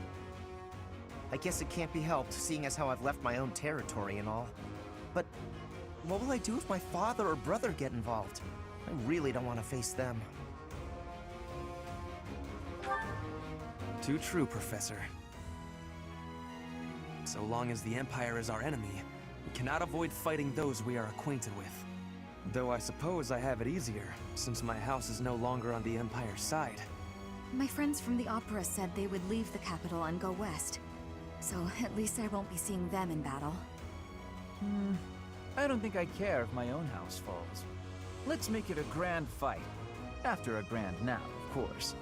I guess it can't be helped, seeing as how I've left my own territory and all. But what will I do if my father or brother get involved? I really don't want to face them. Too true, Professor. So long as the Empire is our enemy, we cannot avoid fighting those we are acquainted with. Though I suppose I have it easier, since my house is no longer on the Empire's side. My friends from the opera said they would leave the capital and go west. So at least I won't be seeing them in battle. I don't think I care if my own house falls. Let's make it a grand fight. After a grand nap, of course.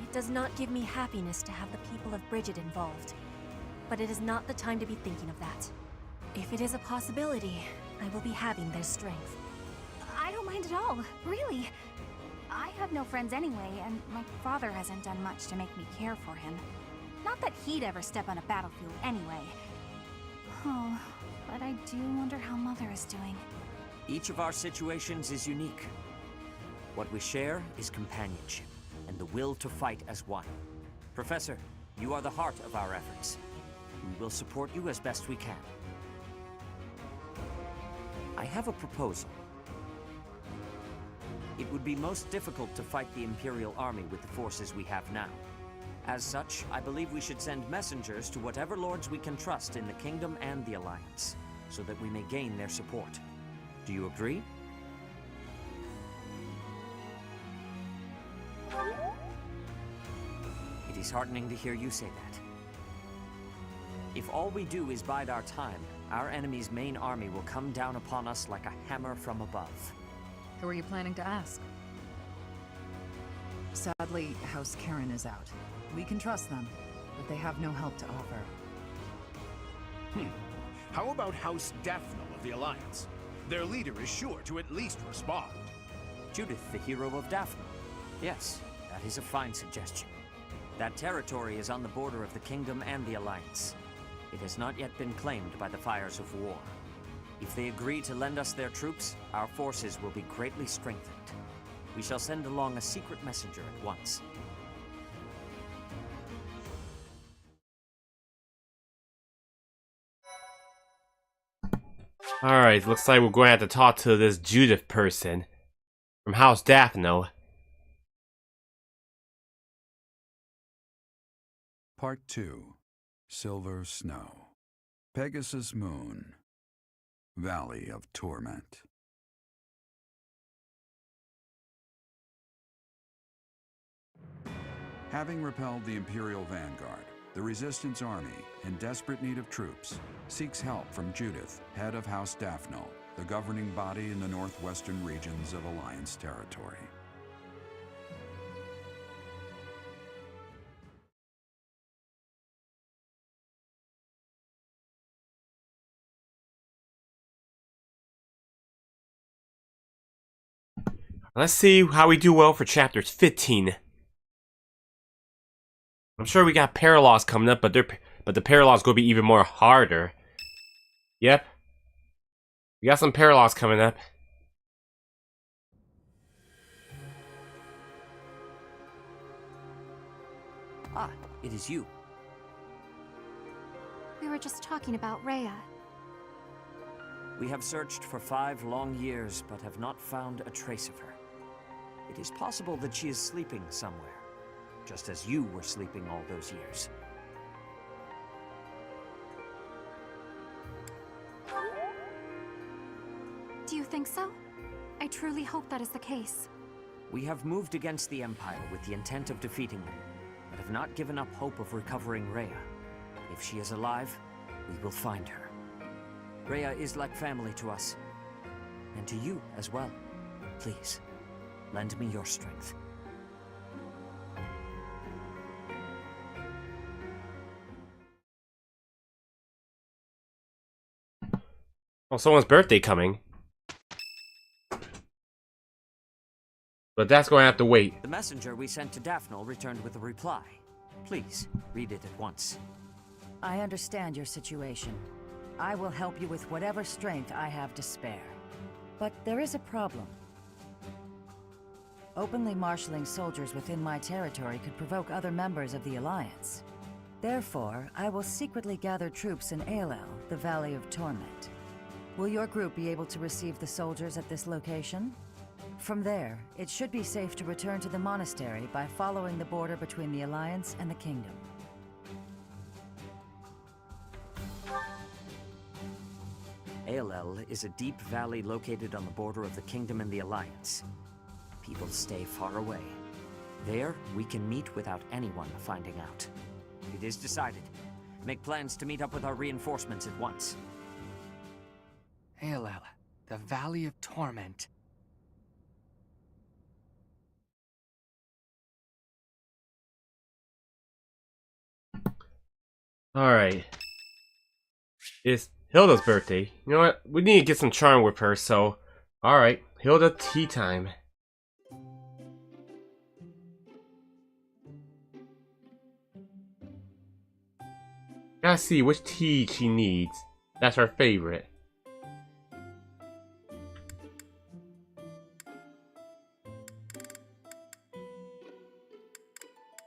It does not give me happiness to have the people of Bridget involved. But it is not the time to be thinking of that. If it is a possibility, I will be having their strength. I don't mind at all, really. I have no friends anyway, and my father hasn't done much to make me care for him. Not that he'd ever step on a battlefield anyway. Oh, but I do wonder how Mother is doing. Each of our situations is unique. What we share is companionship, and the will to fight as one. Professor, you are the heart of our efforts. We will support you as best we can. I have a proposal. It would be most difficult to fight the Imperial Army with the forces we have now. As such, I believe we should send messengers to whatever lords we can trust in the Kingdom and the Alliance, so that we may gain their support. Do you agree? It is heartening to hear you say that. If all we do is bide our time, our enemy's main army will come down upon us like a hammer from above. Who are you planning to ask? Sadly, House Karen is out. We can trust them, but they have no help to offer. How about House Daphnel of the Alliance? Their leader is sure to at least respond. Judith, the hero of Daphnel. Yes, that is a fine suggestion. That territory is on the border of the Kingdom and the Alliance. It has not yet been claimed by the fires of war. If they agree to lend us their troops, our forces will be greatly strengthened. We shall send along a secret messenger at once. Alright, looks like we're going to have to talk to this Judith person from House Daphnel. Part 2. Silver Snow. Pegasus Moon. Valley of Torment. Having repelled the Imperial Vanguard, the Resistance Army, in desperate need of troops, seeks help from Judith, head of House Daphnel, the governing body in the northwestern regions of Alliance territory. Let's see how we do well for chapters 15. I'm sure we got Paralaws coming up, but the Paralaws gonna be even more harder. Yep. We got some Paralaws coming up. Ah, it is you. We were just talking about Rhea. We have searched for 5 long years, but have not found a trace of her. It is possible that she is sleeping somewhere, just as you were sleeping all those years. Do you think so? I truly hope that is the case. We have moved against the Empire with the intent of defeating them, but have not given up hope of recovering Rhea. If she is alive, we will find her. Rhea is like family to us, and to you as well. Please, lend me your strength. Oh, someone's birthday coming. But that's going to have to wait. The messenger we sent to Daphne returned with a reply. Please, read it at once. I understand your situation. I will help you with whatever strength I have to spare. But there is a problem. Openly marshaling soldiers within my territory could provoke other members of the Alliance. Therefore, I will secretly gather troops in Aelel, the Valley of Torment. Will your group be able to receive the soldiers at this location? From there, it should be safe to return to the monastery by following the border between the Alliance and the Kingdom. Aelel is a deep valley located on the border of the Kingdom and the Alliance. People stay far away. There, we can meet without anyone finding out. It is decided. Make plans to meet up with our reinforcements at once. Aelel, the Valley of Torment. Alright. It's Hilda's birthday. You know what? We need to get some charm with her, so... Alright, Hilda tea time. Gotta see which tea she needs. That's her favorite.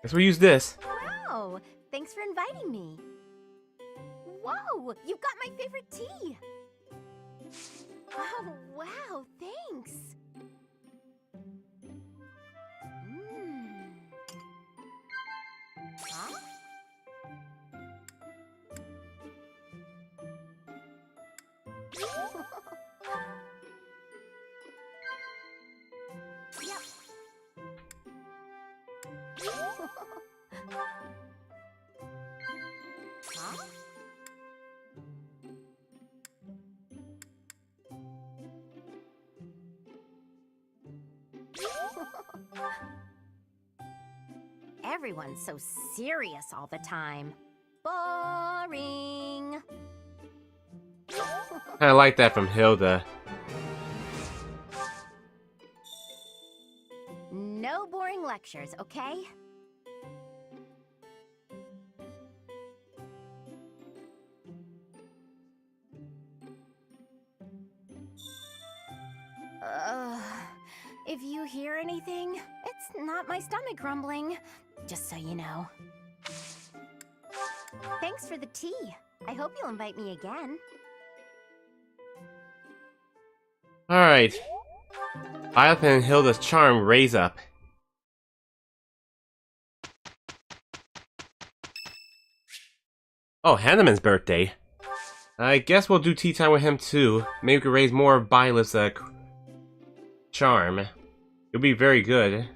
Guess we'll use this. Wow! Thanks for inviting me. Whoa! You got my favorite tea! Oh, wow, thanks! Huh? Yep. Huh? Everyone's so serious all the time. Boring. I like that from Hilda. No boring lectures, okay? If you hear anything, it's not my stomach grumbling, just so you know. Thanks for the tea. I hope you'll invite me again. Alright. Violet and Hilda's charm raise up. Oh, Hanneman's birthday. I guess we'll do tea time with him too. Maybe we can raise more of Violet's charm. It'll be very good.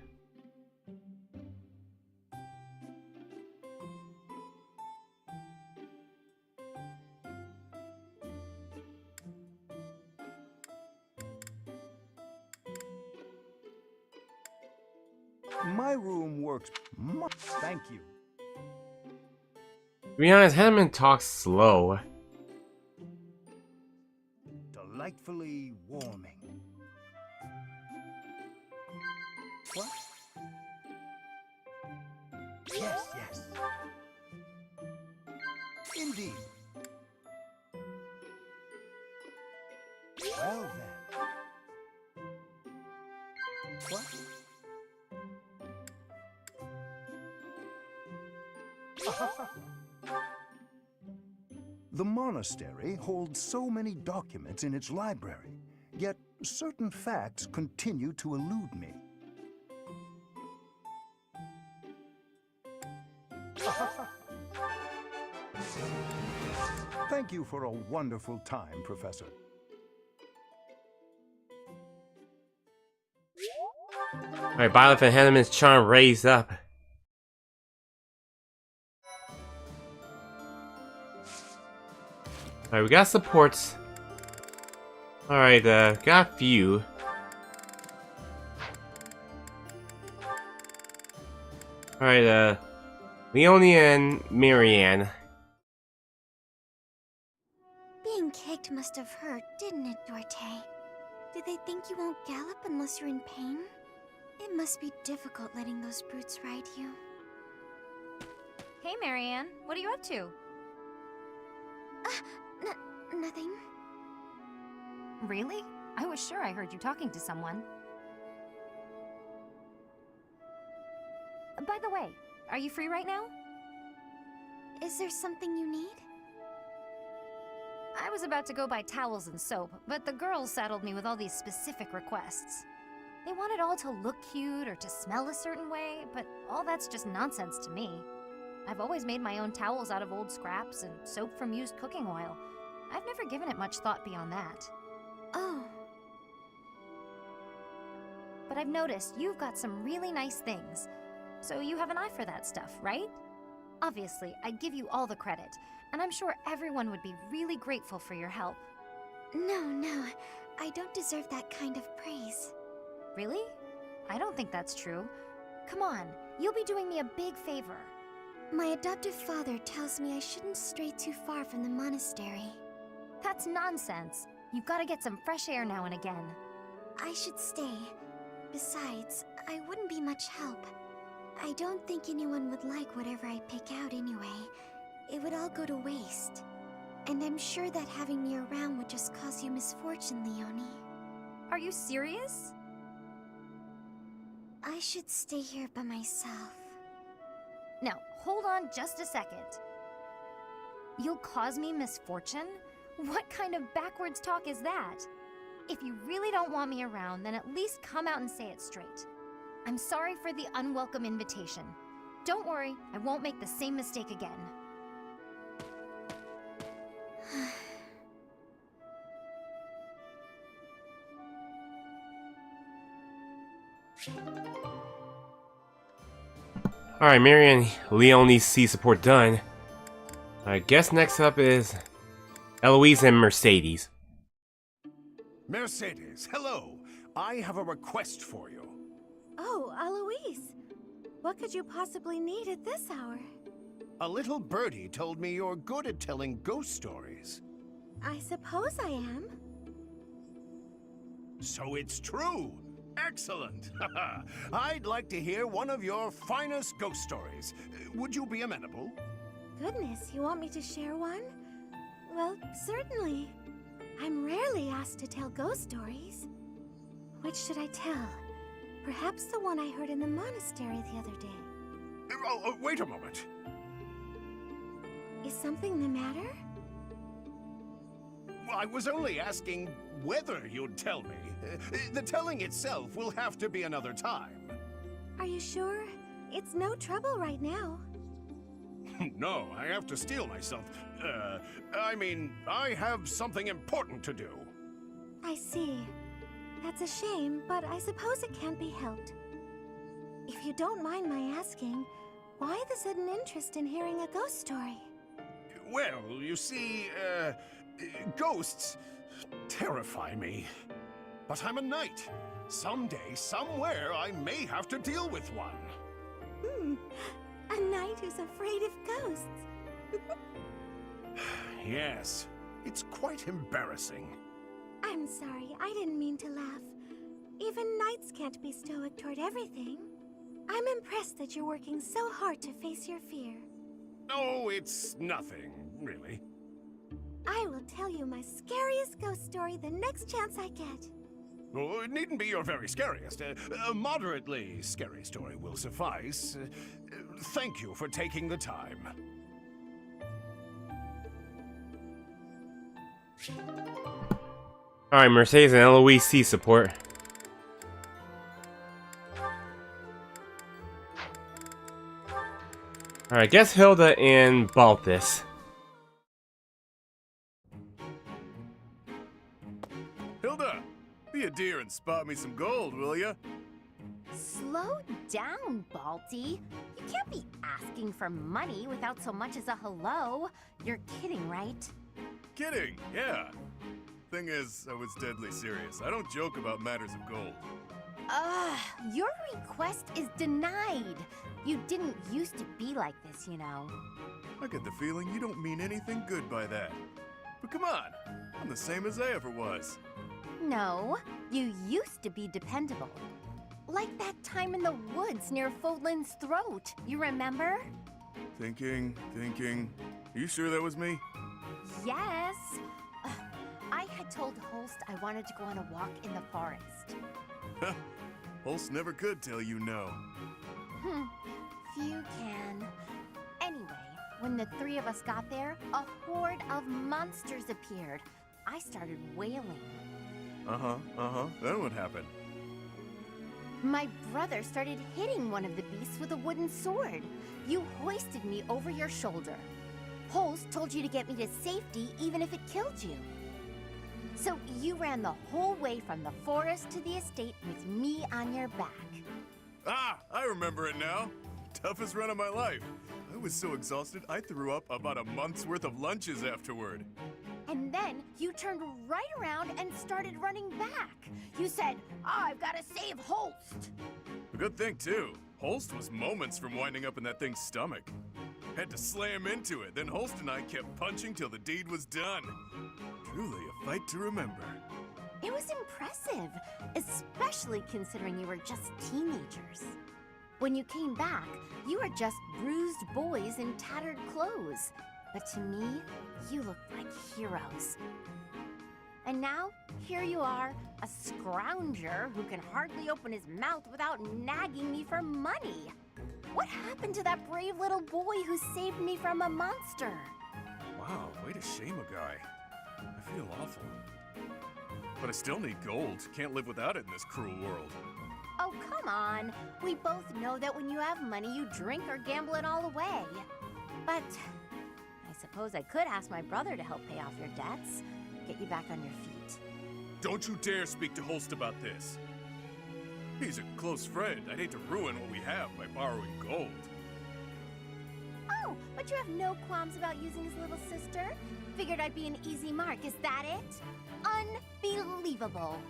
My room works. Thank you. To be honest, Hanneman talks slow. Delightfully warming. What? Yes, yes. Indeed. Well then. What? The monastery holds so many documents in its library, yet certain facts continue to elude me. Thank you for a wonderful time, Professor. Alright, Byleth and Hanneman's charm raised up. Alright, we got supports. Alright, got a few. Alright, Leonie and Marianne. Being kicked must have hurt, didn't it, Dorte? Did they think you won't gallop unless you're in pain? It must be difficult letting those brutes ride you. Hey, Marianne. What are you up to? Nothing. Really? I was sure I heard you talking to someone. By the way, are you free right now? Is there something you need? I was about to go buy towels and soap, but the girls saddled me with all these specific requests. They want it all to look cute or to smell a certain way, but all that's just nonsense to me. I've always made my own towels out of old scraps and soap from used cooking oil. I've never given it much thought beyond that. Oh. But I've noticed you've got some really nice things. So you have an eye for that stuff, right? Obviously, I'd give you all the credit, and I'm sure everyone would be really grateful for your help. No, I don't deserve that kind of praise. Really? I don't think that's true. Come on, you'll be doing me a big favor. My adoptive father tells me I shouldn't stray too far from the monastery. That's nonsense. You've got to get some fresh air now and again. I should stay. Besides, I wouldn't be much help. I don't think anyone would like whatever I pick out anyway. It would all go to waste. And I'm sure that having me around would just cause you misfortune, Leonie. Are you serious? I should stay here by myself. Now, hold on just a second. You'll cause me misfortune? What kind of backwards talk is that? If you really don't want me around, then at least come out and say it straight. I'm sorry for the unwelcome invitation. Don't worry, I won't make the same mistake again. Alright, Marianne, Leonie's C support done. I guess next up is Eloise and Mercedes. Mercedes, hello. I have a request for you. Oh, Eloise. What could you possibly need at this hour? A little birdie told me you're good at telling ghost stories. I suppose I am. So it's true. Excellent. I'd like to hear one of your finest ghost stories. Would you be amenable? Goodness, you want me to share one? Well, certainly. I'm rarely asked to tell ghost stories. Which should I tell? Perhaps the one I heard in the monastery the other day. Oh, wait a moment. Is something the matter? Well, I was only asking whether you'd tell me. The telling itself will have to be another time. Are you sure? It's no trouble right now. No, I have to steel myself. I mean, I have something important to do. I see. That's a shame, but I suppose it can't be helped. If you don't mind my asking, why the sudden interest in hearing a ghost story? Well, you see, ghosts terrify me. But I'm a knight. Someday, somewhere, I may have to deal with one. A knight who's afraid of ghosts. Yes, it's quite embarrassing. I'm sorry, I didn't mean to laugh. Even knights can't be stoic toward everything. I'm impressed that you're working so hard to face your fear. Oh, it's nothing, really. I will tell you my scariest ghost story the next chance I get. Oh, it needn't be your very scariest. A moderately scary story will suffice. Thank you for taking the time. Alright, Mercedes and Eloise C support. Alright, guess Hilda and Balthus. Hilda, be a dear and spot me some gold, will ya? Slow down, Balti. You can't be asking for money without so much as a hello. You're kidding, right? Kidding, yeah. Thing is, I was deadly serious. I don't joke about matters of gold. Your request is denied. You didn't used to be like this, you know. I get the feeling you don't mean anything good by that. But come on, I'm the same as I ever was. No, you used to be dependable. Like that time in the woods near Fodlan's throat. You remember? Thinking. You sure that was me? Yes. I had told Holst I wanted to go on a walk in the forest. Holst never could tell you no. Few can. Anyway, when the three of us got there, a horde of monsters appeared. I started wailing. Then what happened? My brother started hitting one of the beasts with a wooden sword. You hoisted me over your shoulder. Holst told you to get me to safety even if it killed you. So you ran the whole way from the forest to the estate with me on your back. Ah, I remember it now. Toughest run of my life. I was so exhausted I threw up about a month's worth of lunches afterward. And then you turned right around and started running back. You said, I've got to save Holst. A good thing, too. Holst was moments from winding up in that thing's stomach. Had to slam into it, then Holst and I kept punching till the deed was done. Truly a fight to remember. It was impressive, especially considering you were just teenagers. When you came back, you were just bruised boys in tattered clothes. But to me, you looked like heroes. And now, here you are, a scrounger who can hardly open his mouth without nagging me for money. What happened to that brave little boy who saved me from a monster? Wow, way to shame a guy. I feel awful. But I still need gold. Can't live without it in this cruel world. Oh, come on. We both know that when you have money, you drink or gamble it all away. But I suppose I could ask my brother to help pay off your debts, get you back on your feet. Don't you dare speak to Holst about this. He's a close friend. I'd hate to ruin what we have by borrowing gold. Oh, but you have no qualms about using his little sister? Figured I'd be an easy mark, is that it? Unbelievable.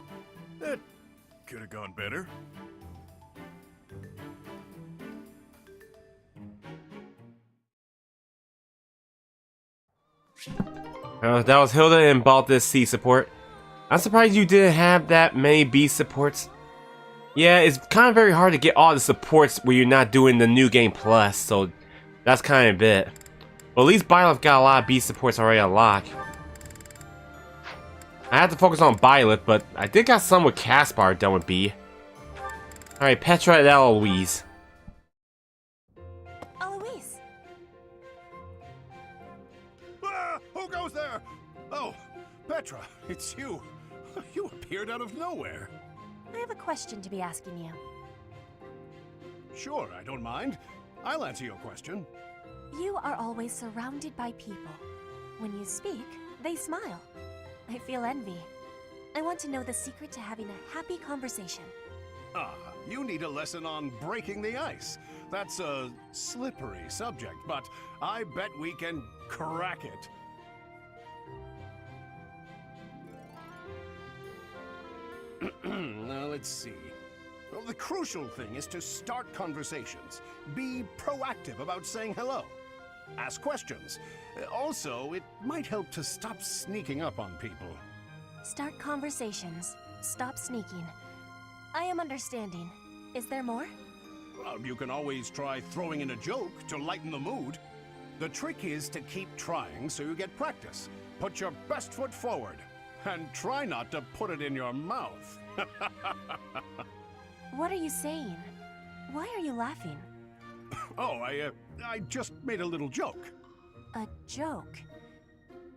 That could have gone better. That was Hilda and Balthus C support. I'm surprised you didn't have that many B supports. Yeah, it's kind of very hard to get all the supports when you're not doing the New Game Plus, so that's kind of it. But at least Byleth got a lot of B supports already unlocked. I had to focus on Byleth, but I did got some with Caspar done with B. Alright, Petra and Eloise. Eloise! Ah, who goes there? Oh, Petra, it's you. You appeared out of nowhere. I have a question to be asking you. Sure, I don't mind. I'll answer your question. You are always surrounded by people. When you speak, they smile. I feel envy. I want to know the secret to having a happy conversation. Ah, you need a lesson on breaking the ice. That's a slippery subject, but I bet we can crack it. Now, let's see. Well, the crucial thing is to start conversations. Be proactive about saying hello. Ask questions. Also, it might help to stop sneaking up on people. Start conversations. Stop sneaking. I am understanding. Is there more? Well, you can always try throwing in a joke to lighten the mood. The trick is to keep trying so you get practice. Put your best foot forward, and try not to put it in your mouth. What are you saying? Why are you laughing? Oh, I just made a little joke. A joke?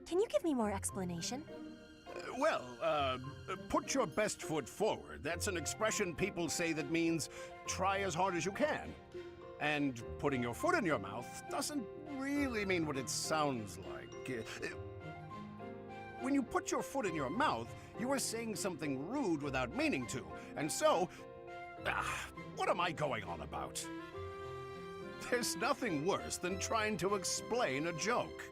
Can you give me more explanation? Put your best foot forward. That's an expression people say that means try as hard as you can. And putting your foot in your mouth doesn't really mean what it sounds like. When you put your foot in your mouth, you are saying something rude without meaning to. And so, what am I going on about? There's nothing worse than trying to explain a joke.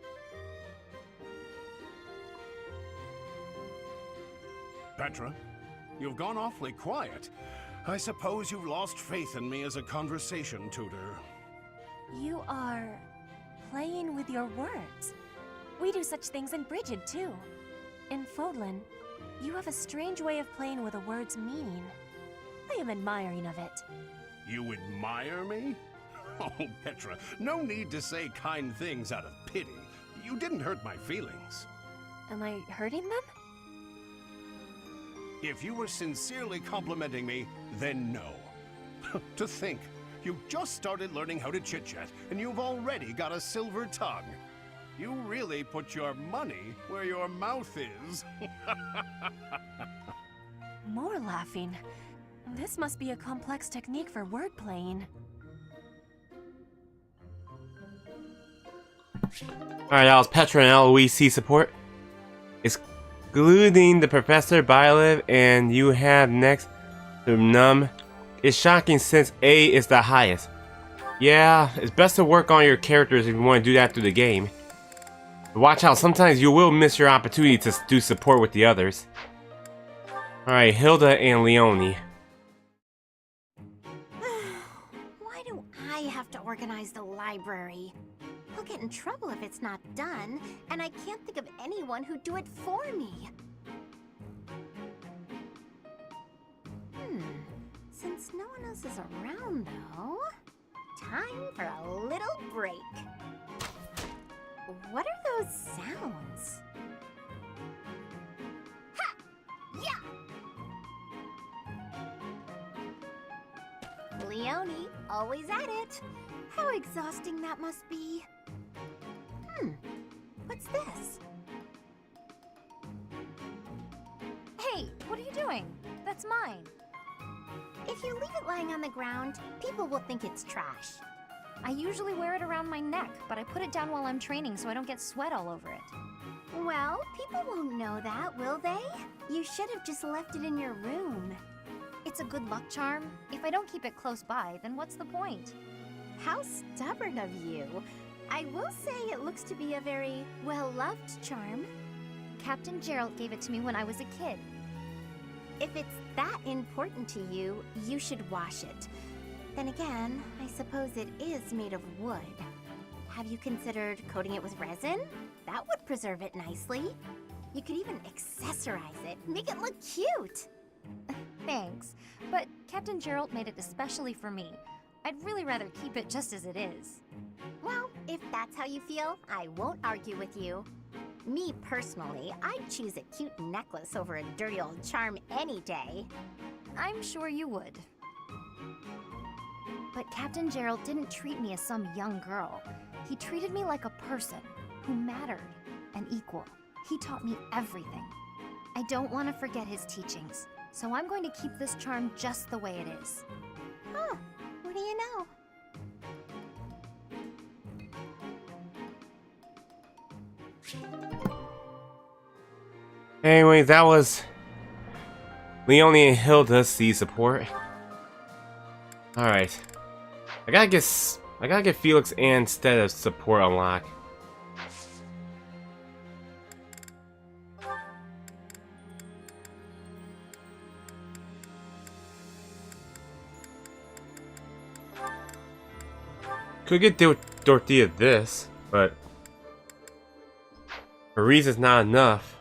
Petra, you've gone awfully quiet. I suppose you've lost faith in me as a conversation tutor. You are playing with your words. We do such things in Brigid, too. In Fodlan, you have a strange way of playing with a word's meaning. I am admiring of it. You admire me? Oh, Petra, no need to say kind things out of pity. You didn't hurt my feelings. Am I hurting them? If you were sincerely complimenting me, then no. To think, you just started learning how to chit-chat, and you've already got a silver tongue. You really put your money where your mouth is. More laughing. This must be a complex technique for word playing. Alright, that was Petra and LOEC support. Excluding the Professor, Byleth, and you have next to Num. It's shocking since A is the highest. Yeah, it's best to work on your characters if you want to do that through the game. But watch out, sometimes you will miss your opportunity to do support with the others. Alright, Hilda and Leonie. Why do I have to organize the library? I'll get in trouble if it's not done, and I can't think of anyone who'd do it for me. Since no one else is around, though, time for a little break. What are those sounds? Ha! Yeah! Leonie, always at it. How exhausting that must be. What's this? Hey, what are you doing? That's mine. If you leave it lying on the ground, people will think it's trash. I usually wear it around my neck, but I put it down while I'm training so I don't get sweat all over it. Well, people won't know that, will they? You should have just left it in your room. It's a good luck charm. If I don't keep it close by, then what's the point? How stubborn of you. I will say it looks to be a very well-loved charm. Captain Gerald gave it to me when I was a kid. If it's that important to you, you should wash it. Then again, I suppose it is made of wood. Have you considered coating it with resin? That would preserve it nicely. You could even accessorize it, make it look cute. Thanks, but Captain Gerald made it especially for me. I'd really rather keep it just as it is. Well, if that's how you feel, I won't argue with you. Me personally, I'd choose a cute necklace over a dirty old charm any day. I'm sure you would. But Captain Gerald didn't treat me as some young girl. He treated me like a person who mattered, an equal. He taught me everything. I don't want to forget his teachings, so I'm going to keep this charm just the way it is. Huh, what do you know? Anyways, that was Leonie and Hilda C support. Alright. I gotta get Felix and Stead support unlocked. Could get Dorothea this, but her reason's not enough.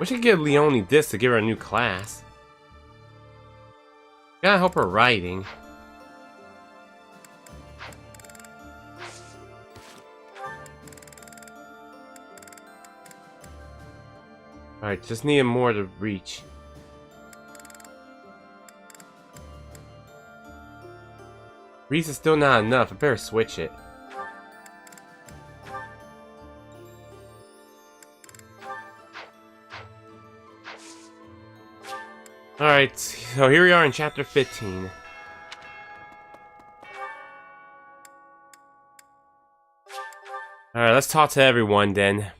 We should give Leonie this to give her a new class. Gotta help her writing. Alright, just need more to reach. Reese is still not enough. I better switch it. Alright, so here we are in chapter 15. Alright, let's talk to everyone then.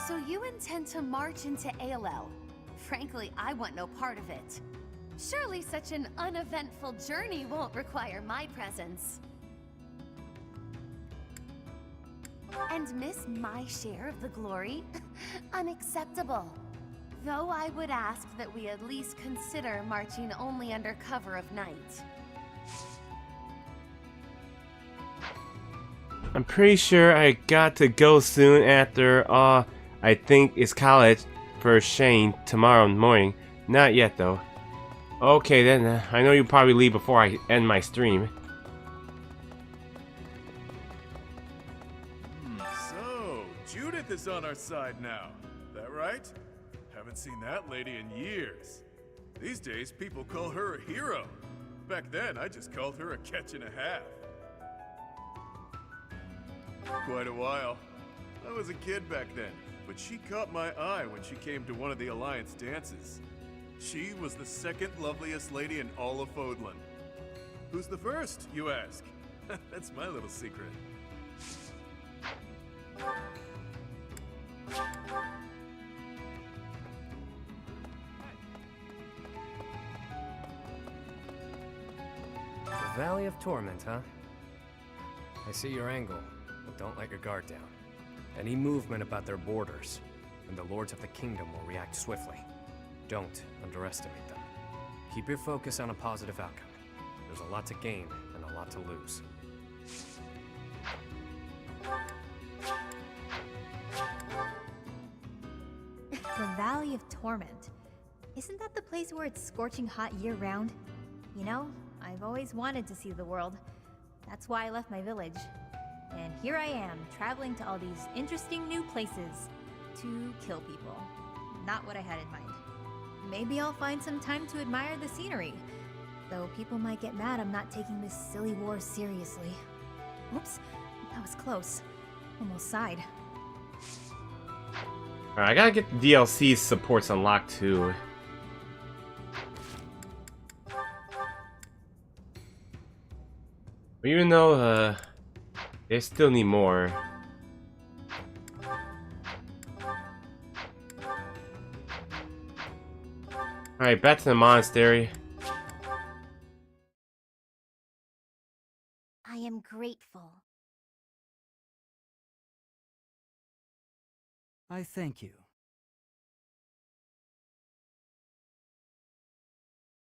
So you intend to march into ALL? Frankly, I want no part of it. Surely such an uneventful journey won't require my presence. And miss my share of the glory? Unacceptable. Though I would ask that we at least consider marching only under cover of night. I'm pretty sure I got to go soon after, I think it's college for Shane tomorrow morning. Not yet though. Okay then, I know you'll probably leave before I end my stream. So, Judith is on our side now. That right? Haven't seen that lady in years. These days, people call her a hero. Back then, I just called her a catch and a half. Quite a while. I was a kid back then, but she caught my eye when she came to one of the Alliance dances. She was the second loveliest lady in all of Fodlan. Who's the first, you ask? That's my little secret. The Valley of Torment, huh? I see your angle, but don't let your guard down. Any movement about their borders, and the Lords of the Kingdom will react swiftly. Don't underestimate them. Keep your focus on a positive outcome. There's a lot to gain and a lot to lose. The Valley of Torment. Isn't that the place where it's scorching hot year-round? You know, I've always wanted to see the world. That's why I left my village. And here I am, traveling to all these interesting new places to kill people. Not what I had in mind. Maybe I'll find some time to admire the scenery. Though people might get mad I'm not taking this silly war seriously. Oops, that was close. Almost sighed. Alright, I gotta get the DLC supports unlocked too. But even though, they still need more. Alright, back to the monastery. I am grateful. I thank you.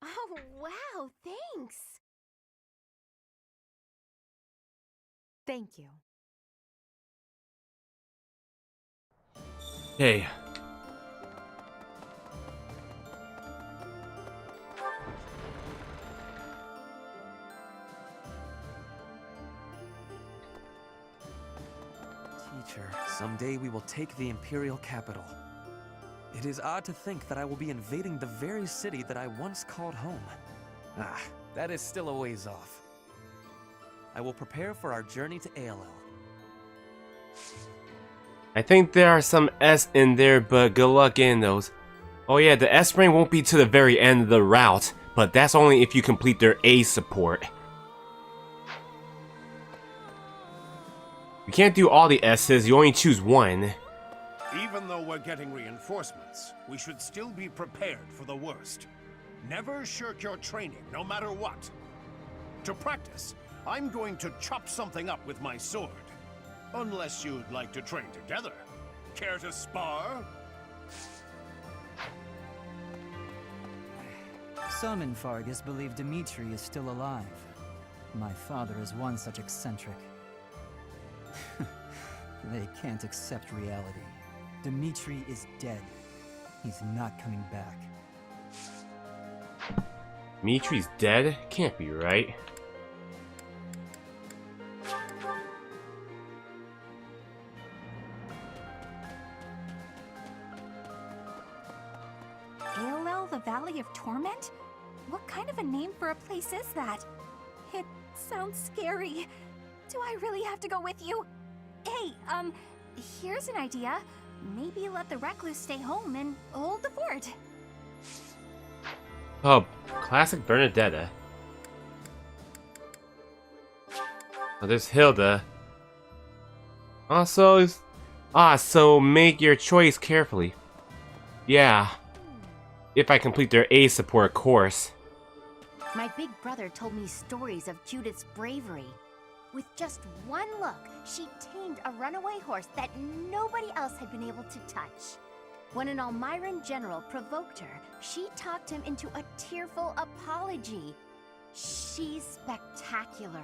Oh, wow, thanks. Thank you. Hey. Teacher, someday we will take the Imperial capital. It is odd to think that I will be invading the very city that I once called home. Ah, that is still a ways off. I will prepare for our journey to ALL. I think there are some S in there, but good luck in those. Oh yeah, the S rank won't be to the very end of the route, but that's only if you complete their A support. You can't do all the S's, you only choose one. Even though we're getting reinforcements, we should still be prepared for the worst. Never shirk your training, no matter what. To practice, I'm going to chop something up with my sword. Unless you'd like to train together. Care to spar? Some in Fargus believe Dimitri is still alive. My father is one such eccentric. They can't accept reality. Dimitri is dead. He's not coming back. Dimitri's dead? Can't be right. Aelel, the Valley of Torment? What kind of a name for a place is that? It sounds scary. Do I really have to go with you? Hey, here's an idea. Maybe let the recluse stay home and hold the fort. Oh, classic Bernadetta. Oh, there's Hilda. Also, so make your choice carefully. Yeah, if I complete their A support course. My big brother told me stories of Judith's bravery. With just one look, she tamed a runaway horse that nobody else had been able to touch. When an Almiran general provoked her, she talked him into a tearful apology. She's spectacular.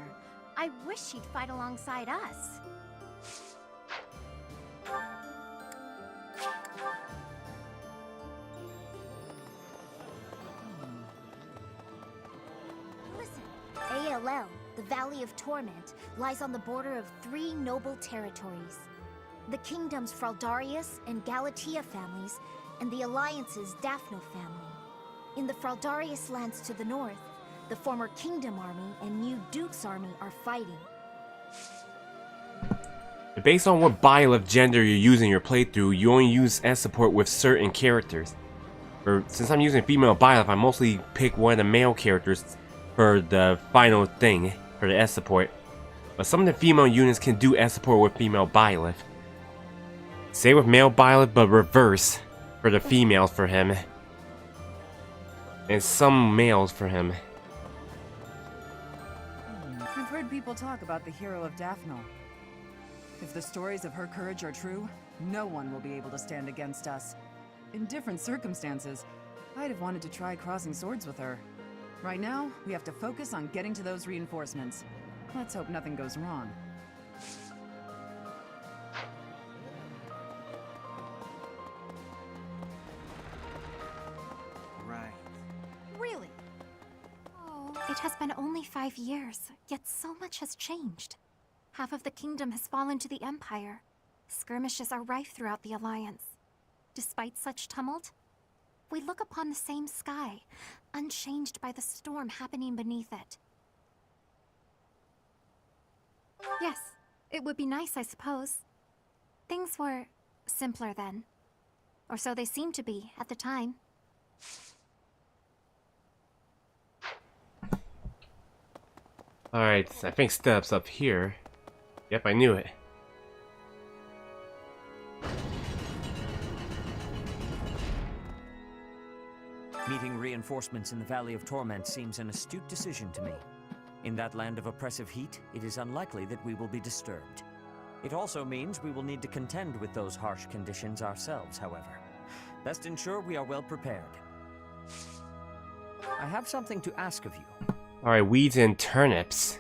I wish she'd fight alongside us. Listen, Aelel, the Valley of Torment, lies on the border of 3 noble territories. The kingdom's Fraldarius and Galatea families, and the Alliance's Daphno family. In the Fraldarius lands to the north, the former Kingdom Army and New Duke's Army are fighting. Based on what Byleth gender you use in your playthrough, you only use S support with certain characters. Since I'm using female Byleth, I mostly pick one of the male characters for the final thing, for the S support. But some of the female units can do S support with female Byleth. Same with male Byleth, but reverse for the females for him. And some males for him. I've heard people talk about the hero of Daphno. If the stories of her courage are true, no one will be able to stand against us. In different circumstances, I'd have wanted to try crossing swords with her. Right now, we have to focus on getting to those reinforcements. Let's hope nothing goes wrong. Right. Really? Oh. It has been only 5 years, yet so much has changed. Half of the kingdom has fallen to the Empire. Skirmishes are rife throughout the Alliance. Despite such tumult, we look upon the same sky, unchanged by the storm happening beneath it. Yes, it would be nice, I suppose. Things were simpler then. Or so they seemed to be at the time. Alright, I think steps up here. Yep, I knew it. Meeting reinforcements in the Valley of Torment seems an astute decision to me. In that land of oppressive heat, it is unlikely that we will be disturbed. It also means we will need to contend with those harsh conditions ourselves, however. Best ensure we are well prepared. I have something to ask of you. Alright, weeds and turnips.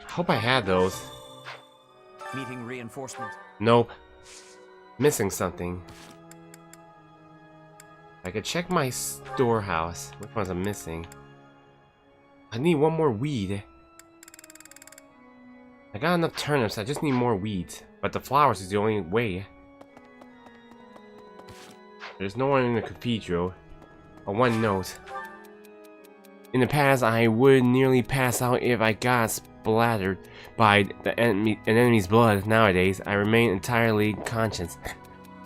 Hope I had those. Meeting reinforcements. Nope. Missing something. I could check my storehouse. Which ones I'm missing? I need one more weed. I got enough turnips, I just need more weeds. But the flowers is the only way. There's no one in the cathedral. On one note. In the past, I would nearly pass out if I got splattered by an enemy's blood. Nowadays, I remain entirely conscious.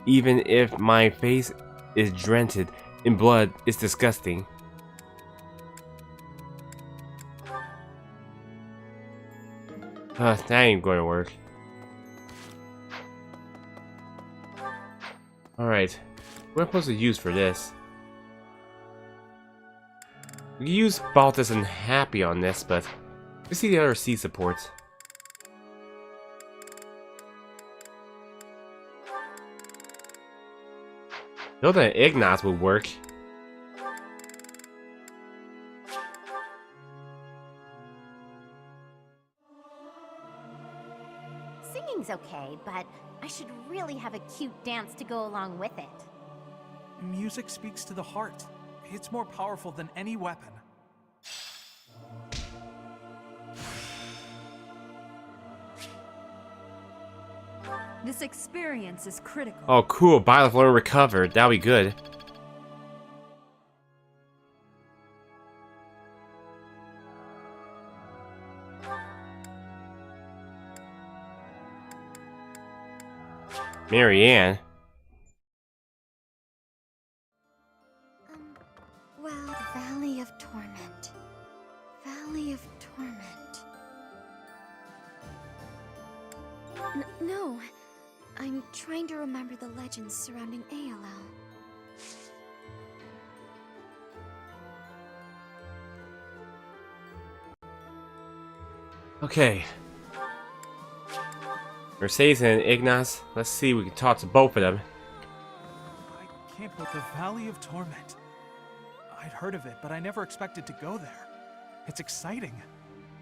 Even if my face is drenched in blood, it's disgusting. That ain't going to work. Alright, what am I supposed to use for this? We can use Baltus and Happy on this, but let's see the other C supports. Hilda and Ignaz would work. Singing's okay, but I should really have a cute dance to go along with it. Music speaks to the heart. It's more powerful than any weapon. This experience is critical. Oh, cool. Byleth learn recovered. That'll be good. Marianne. Well, Valley of Torment. Valley of Torment. No. I'm trying to remember the legends surrounding ALL. Okay. Mercedes and Ignaz. Let's see if we can talk to both of them. I can't put the Valley of Torment. I'd heard of it, but I never expected to go there. It's exciting.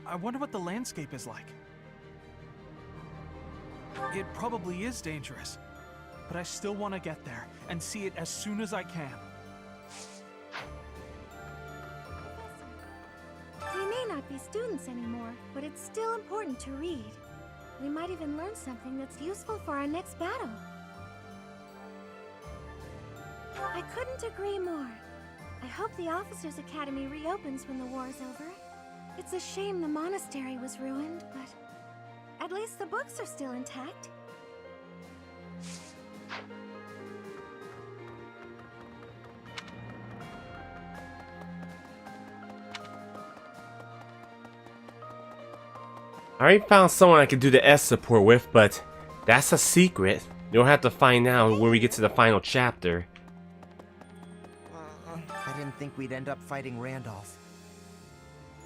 I wonder what the landscape is like. It probably is dangerous, but I still want to get there and see it as soon as I can. We may not be students anymore, but it's still important to read. We might even learn something that's useful for our next battle. I couldn't agree more. I hope the Officers' Academy reopens when the war's over. It's a shame the monastery was ruined, but at least the books are still intact. I already found someone I could do the S support with, but that's a secret. You'll have to find out when we get to the final chapter. I didn't think we'd end up fighting Randolph.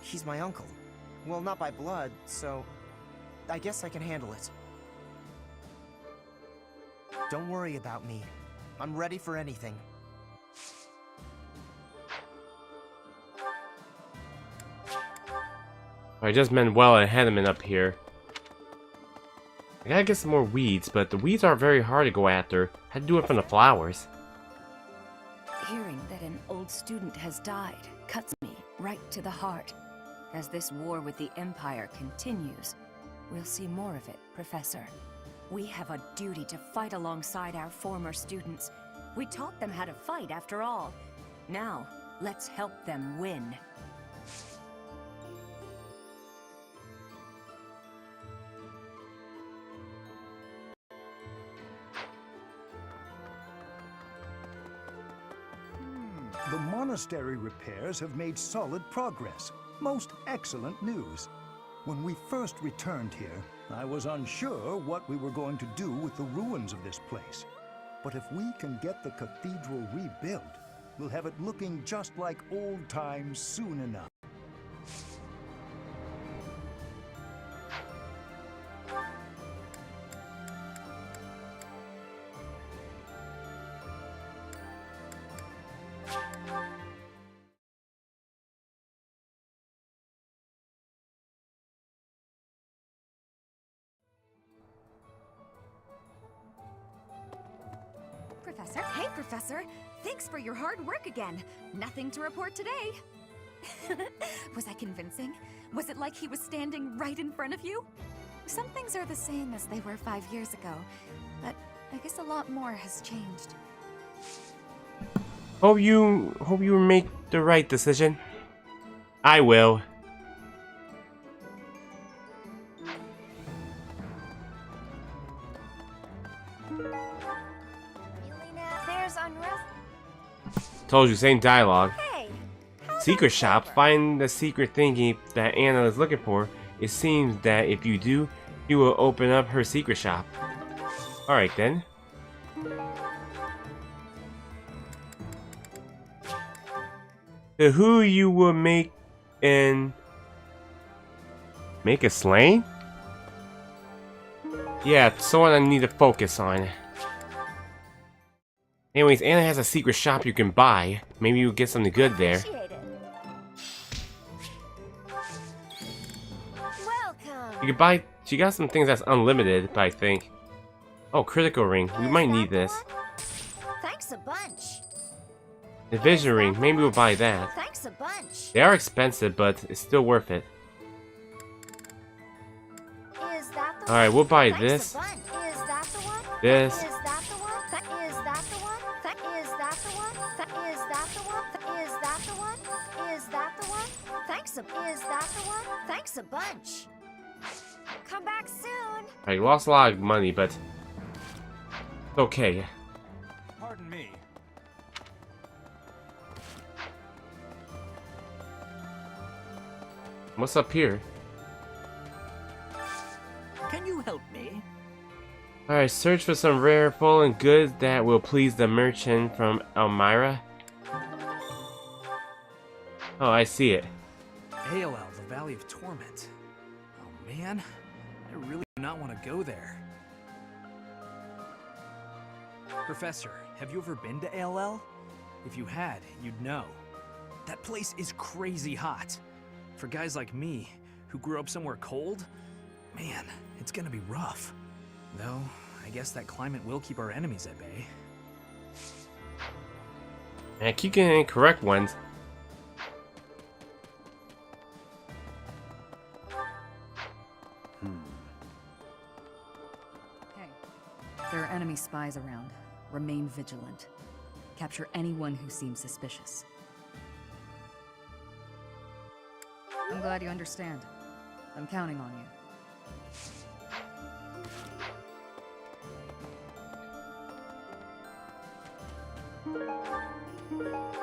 He's my uncle. Well, not by blood, so I guess I can handle it. Don't worry about me. I'm ready for anything. I just Manuela and Henneman up here. I gotta get some more weeds, but the weeds are very hard to go after. I had to do it from the flowers. Hearing that an old student has died cuts me right to the heart. As this war with the Empire continues, we'll see more of it, Professor. We have a duty to fight alongside our former students. We taught them how to fight, after all. Now, let's help them win. The monastery repairs have made solid progress. Most excellent news. When we first returned here, I was unsure what we were going to do with the ruins of this place. But if we can get the cathedral rebuilt, we'll have it looking just like old times soon enough. Professor? Hey, Professor! Thanks for your hard work again. Nothing to report today. Was I convincing? Was it like he was standing right in front of you? Some things are the same as they were 5 years ago, but I guess a lot more has changed. Hope you make the right decision. I will. There's unrest. Told you, same dialogue. Hey, Secret shop. Find the secret thingy that Anna is looking for. It seems that if you do, you will open up her secret shop. Alright then. Who you will make and make a slang? Yeah, someone I need to focus on. Anyways, Anna has a secret shop you can buy. Maybe you'll get something good there. You can buy. She got some things that's unlimited, but I think. Oh, critical ring. We might need this. Thanks a bunch. The vision ring. Maybe we'll buy that. Thanks a bunch. They are expensive, but it's still worth it. Is that the Alright, we'll buy Thanks this. a bunch. Is that the one? This. Is that the one? Is that the one? Is that the one? Is that the one? Is that the one? Is that the one? Thanks a Is that the one? Thanks a bunch. Come back soon. I lost a lot of money, but it's okay. Pardon me. What's up here? Can you help me? Alright, search for some rare fallen goods that will please the merchant from Elmira. Oh, I see it. ALL, the Valley of Torment. Oh man, I really do not want to go there. Professor, have you ever been to ALL? If you had, you'd know. That place is crazy hot. For guys like me, who grew up somewhere cold, man, it's gonna be rough. Though, I guess that climate will keep our enemies at bay. And I keep getting incorrect ones. Hey, there are enemy spies around. Remain vigilant. Capture anyone who seems suspicious. I'm glad you understand. I'm counting on you.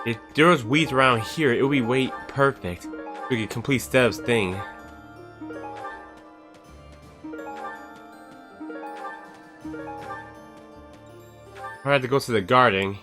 If there was weeds around here, it would be way perfect. We could complete Stev's thing. I had to go to the garden.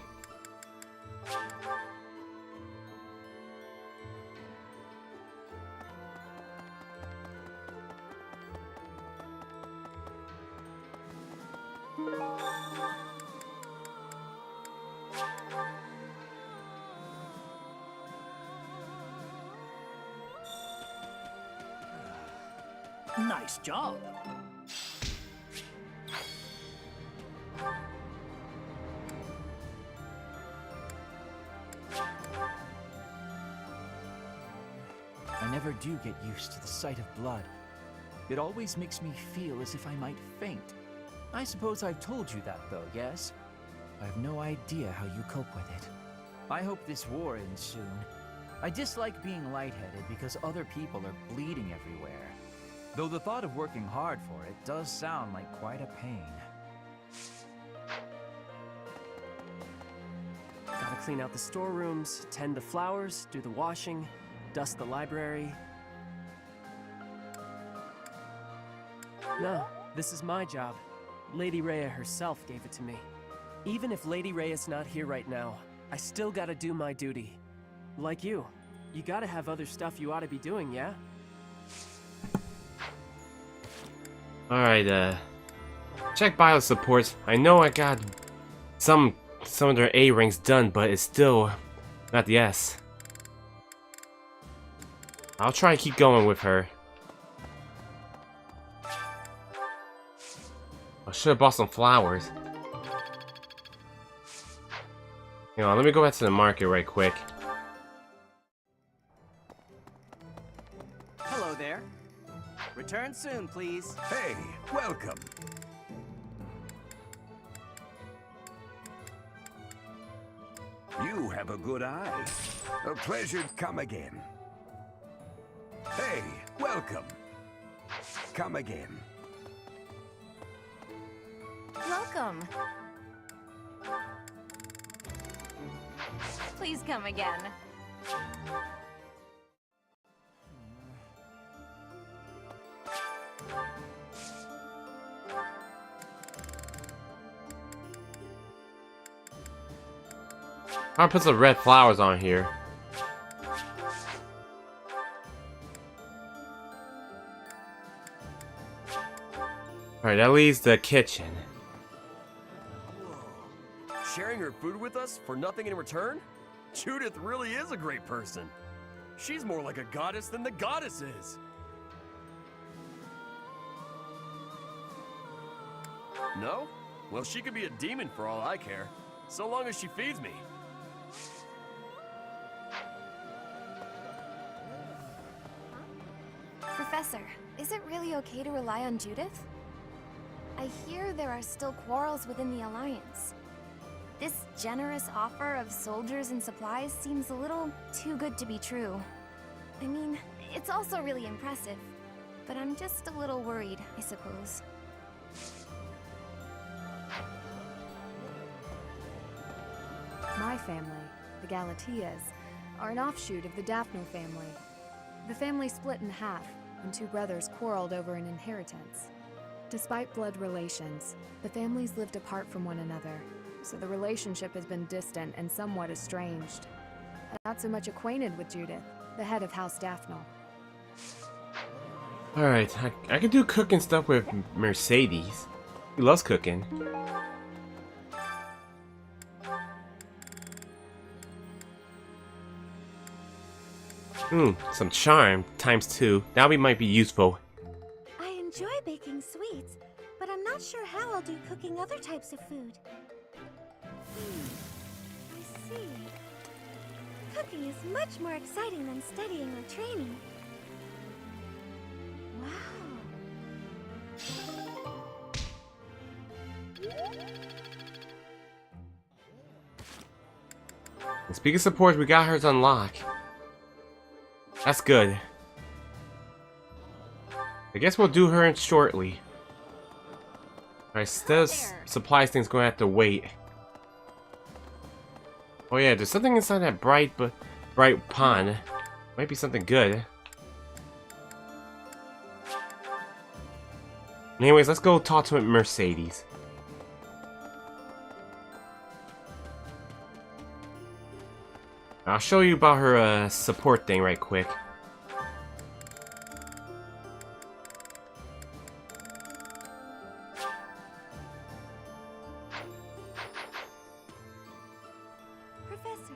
Nice job. I never do get used to the sight of blood. It always makes me feel as if I might faint. I suppose I've told you that though, yes? I have no idea how you cope with it. I hope this war ends soon. I dislike being lightheaded because other people are bleeding everywhere. Though the thought of working hard for it does sound like quite a pain. Gotta clean out the storerooms, tend the flowers, do the washing, dust the library. No, this is my job. Lady Rhea herself gave it to me. Even if Lady Rhea's not here right now, I still gotta do my duty. Like you gotta have other stuff you ought to be doing, yeah? Alright, check bio supports. I know I got some of their A ranks done, but it's still not the S. I'll try and keep going with her. I should have bought some flowers. Hang on, let me go back to the market right quick. Hello there. Return soon, please. Hey, welcome. You have a good eye. A pleasure to come again. Hey, welcome. Come again. Welcome. Please come again. I'll put some red flowers on here. Alright, that leaves the kitchen. Sharing her food with us for nothing in return? Judith really is a great person. She's more like a goddess than the goddess is. No? Well, she could be a demon for all I care, so long as she feeds me. Professor, is it really okay to rely on Judith? I hear there are still quarrels within the Alliance. This generous offer of soldiers and supplies seems a little too good to be true. I mean, it's also really impressive, but I'm just a little worried, I suppose. My family, the Galatias, are an offshoot of the Daphno family. The family split in half, and two brothers quarreled over an inheritance. Despite blood relations, the families lived apart from one another, so the relationship has been distant and somewhat estranged. I'm not so much acquainted with Judith, the head of House Daphno. Alright, I can do cooking stuff with Mercedes. He loves cooking. Some charm ×2. That might be useful. I enjoy baking sweets, but I'm not sure how I'll do cooking other types of food. I see. Cooking is much more exciting than studying or training. Wow. And speaking of support, we got hers unlocked. That's good. I guess we'll do her in shortly. Alright, supplies thing's gonna have to wait. Oh yeah, there's something inside that bright pond. Might be something good. Anyways, let's go talk to Mercedes. I'll show you about her support thing right quick. Professor.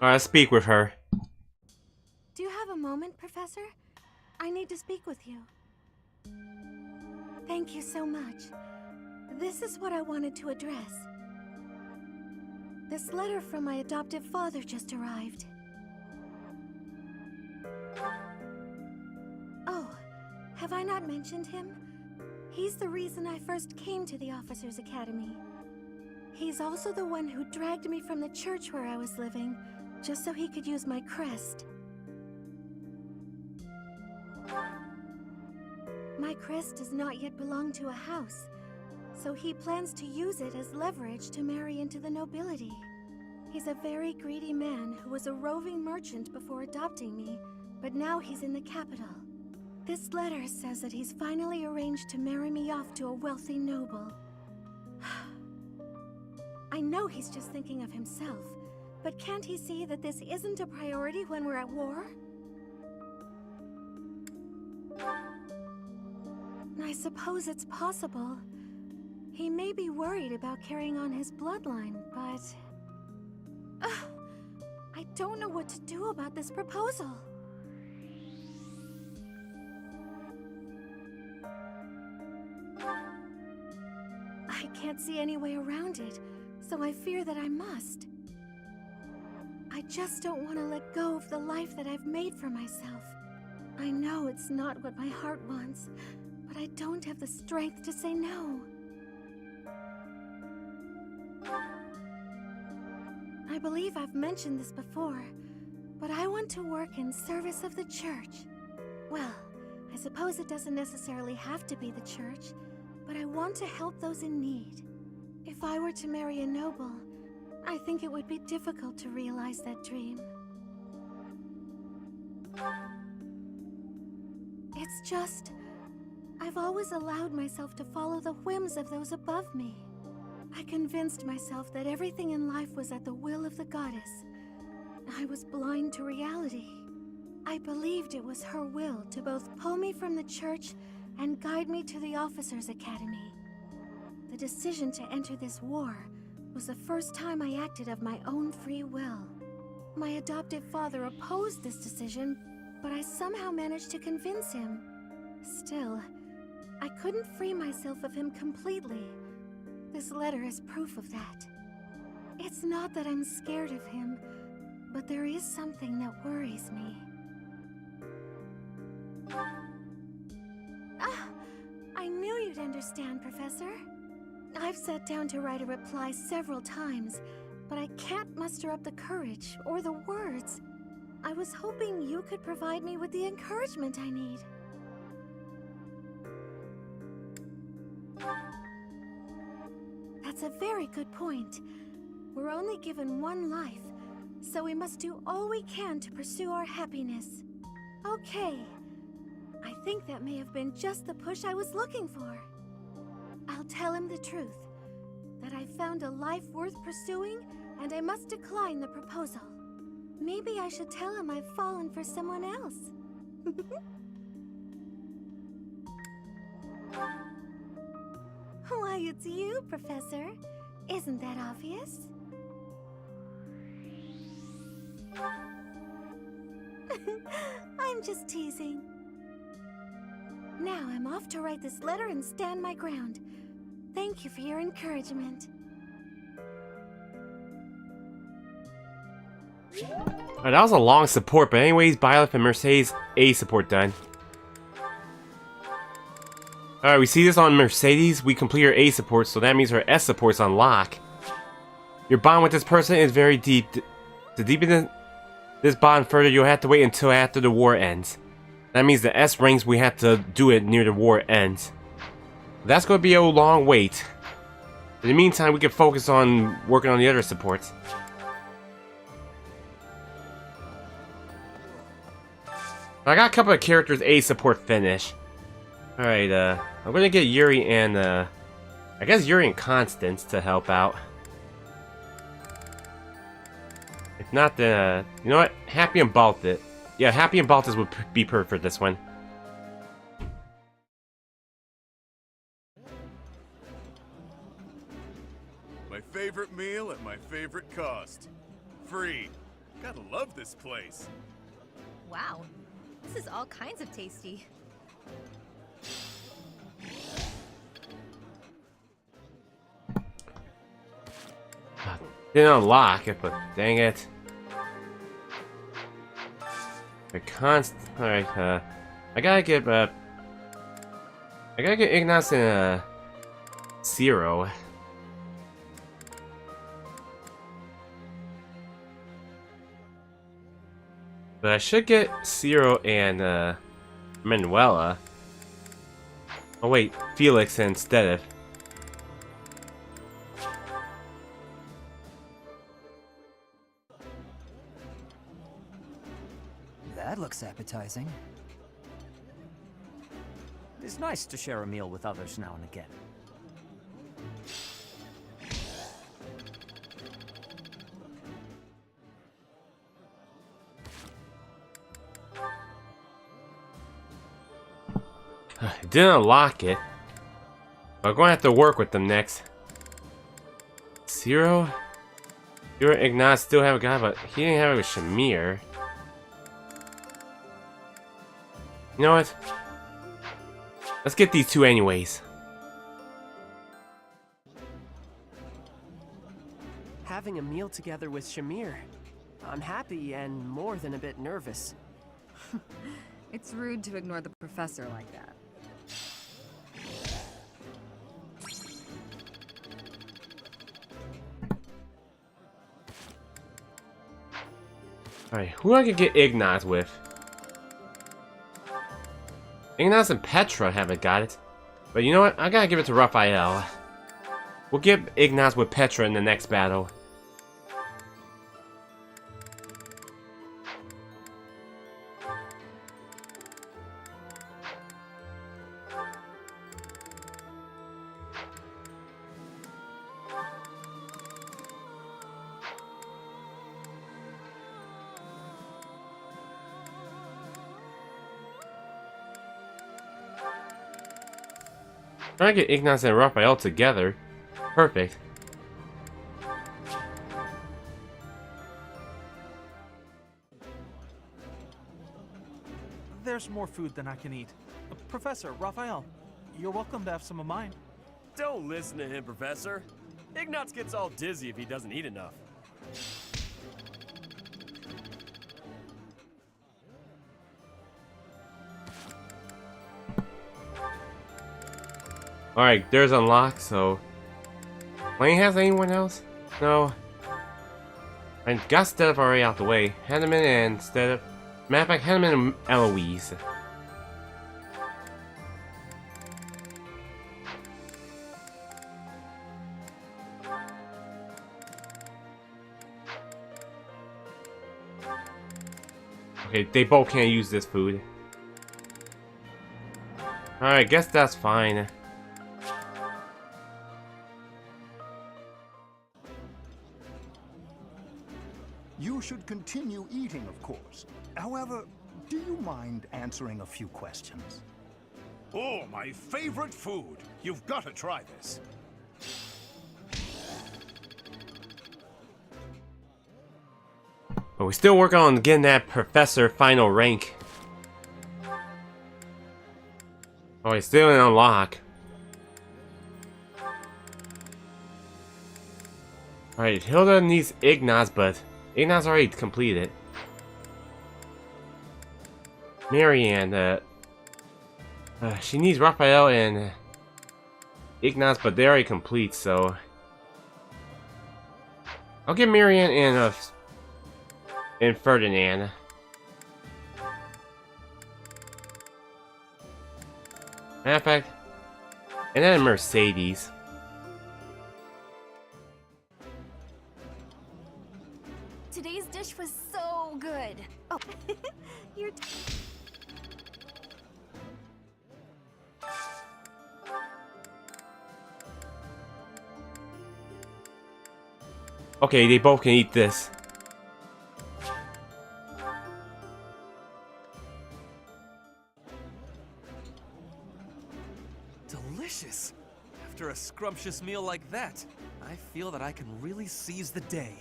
Alright, let's speak with her. Do you have a moment, Professor? I need to speak with you. Thank you so much. This is what I wanted to address. This letter from my adoptive father just arrived. Oh, have I not mentioned him? He's the reason I first came to the Officers' Academy. He's also the one who dragged me from the church where I was living, just so he could use my crest. My crest does not yet belong to a house, so he plans to use it as leverage to marry into the nobility. He's a very greedy man who was a roving merchant before adopting me, but now he's in the capital. This letter says that he's finally arranged to marry me off to a wealthy noble. I know he's just thinking of himself, but can't he see that this isn't a priority when we're at war? I suppose it's possible. He may be worried about carrying on his bloodline, but... I don't know what to do about this proposal. I can't see any way around it, so I fear that I must. I just don't want to let go of the life that I've made for myself. I know it's not what my heart wants, but I don't have the strength to say no. I believe I've mentioned this before, but I want to work in service of the church. Well, I suppose it doesn't necessarily have to be the church, but I want to help those in need. If I were to marry a noble, I think it would be difficult to realize that dream. It's just, I've always allowed myself to follow the whims of those above me. I convinced myself that everything in life was at the will of the goddess. I was blind to reality. I believed it was her will to both pull me from the church and guide me to the officers' academy. The decision to enter this war was the first time I acted of my own free will. My adoptive father opposed this decision, but I somehow managed to convince him. Still, I couldn't free myself of him completely. This letter is proof of that. It's not that I'm scared of him, but there is something that worries me. Ah, I knew you'd understand, Professor. I've sat down to write a reply several times, but I can't muster up the courage or the words. I was hoping you could provide me with the encouragement I need. That's a very good point. We're only given one life, so we must do all we can to pursue our happiness. Okay. I think that may have been just the push I was looking for. I'll tell him the truth, that I found a life worth pursuing, and I must decline the proposal. Maybe I should tell him I've fallen for someone else. Why, it's you, Professor. Isn't that obvious? I'm just teasing. Now I'm off to write this letter and stand my ground. Thank you for your encouragement. Alright, that was a long support, but anyways, Byleth and Mercedes A support done. Alright, we see this on Mercedes. We complete her A support, so that means her S support's on lock. Your bond with this person is very deep. To deepen this bond further, you'll have to wait until after the war ends. That means the S ranks, we have to do it near the war ends. That's going to be a long wait. In the meantime, we can focus on working on the other supports. I got a couple of characters A support finish. Alright, I'm gonna get Yuri and, I guess Yuri and Constance to help out. If not, then, you know what? Happy and Balthus. Yeah, Happy and Balthus would be perfect for this one. My favorite meal at my favorite cost. Free. Gotta love this place. Wow, this is all kinds of tasty. Didn't unlock it, but dang it. Alright, I gotta get Ignace and Zero. But I should get Zero and Manuela. Oh wait, Felix instead of. That looks appetizing. It's nice to share a meal with others now and again. Didn't unlock it. But I'm going to have to work with them next. Zero? Ignace still have a guy, but he didn't have it with Shamir. You know what? Let's get these two anyways. Having a meal together with Shamir. I'm happy and more than a bit nervous. It's rude to ignore the professor like that. Alright, who I could get Ignace with? Ignace and Petra haven't got it. But you know what? I gotta give it to Raphael. We'll get Ignace with Petra in the next battle. Try to get Ignaz and Raphael together. Perfect. There's more food than I can eat. Professor, Raphael, you're welcome to have some of mine. Don't listen to him, Professor. Ignaz gets all dizzy if he doesn't eat enough. Alright, there's unlocked, so... Wayne has anyone else? No. I got Steph already out the way. Hanneman and Steph. Matter of fact, Hanneman and Eloise. Okay, they both can't use this food. Alright, guess that's fine. You should continue eating, of course. However, do you mind answering a few questions? Oh, my favorite food. You've got to try this. But we're still working on getting that professor final rank. Oh, it's still in unlock. Alright, Hilda needs Ignaz, but Ignaz already completed. Marianne, she needs Raphael and Ignaz, but they're already complete, so... I'll get Marianne and Ferdinand. Matter of fact, and then Mercedes. Today's dish was so good. Oh, you're. Okay, they both can eat this. Delicious. After a scrumptious meal like that, I feel that I can really seize the day.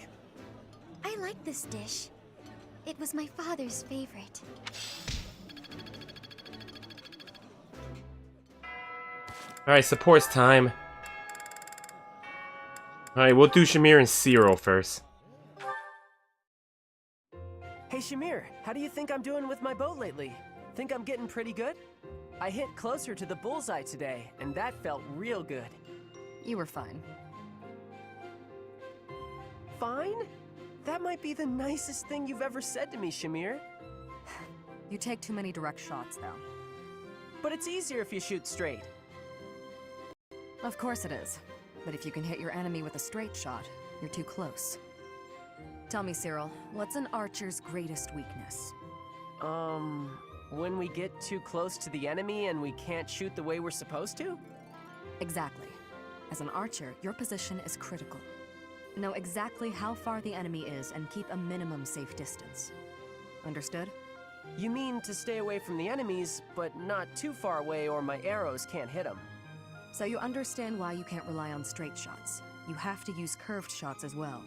I like this dish. It was my father's favorite. Alright, supports time. Alright, we'll do Shamir and Cyril first. Hey Shamir, how do you think I'm doing with my bow lately? Think I'm getting pretty good? I hit closer to the bullseye today, and that felt real good. You were fine. Fine? That might be the nicest thing you've ever said to me, Shamir. You take too many direct shots, though. But it's easier if you shoot straight. Of course it is. But if you can hit your enemy with a straight shot, you're too close. Tell me, Cyril, what's an archer's greatest weakness? When we get too close to the enemy and we can't shoot the way we're supposed to? Exactly. As an archer, your position is critical. Know exactly how far the enemy is and keep a minimum safe distance. Understood? You mean to stay away from the enemies, but not too far away or my arrows can't hit them. So you understand why you can't rely on straight shots. You have to use curved shots as well.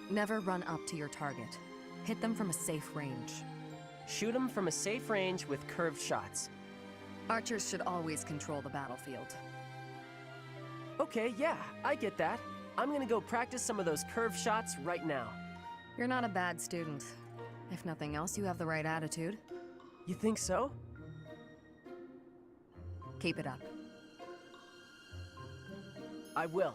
Never run up to your target. Hit them from a safe range. Shoot them from a safe range with curved shots. Archers should always control the battlefield. Okay, yeah, I get that. I'm gonna go practice some of those curved shots right now. You're not a bad student. If nothing else, you have the right attitude. You think so? Keep it up. I will.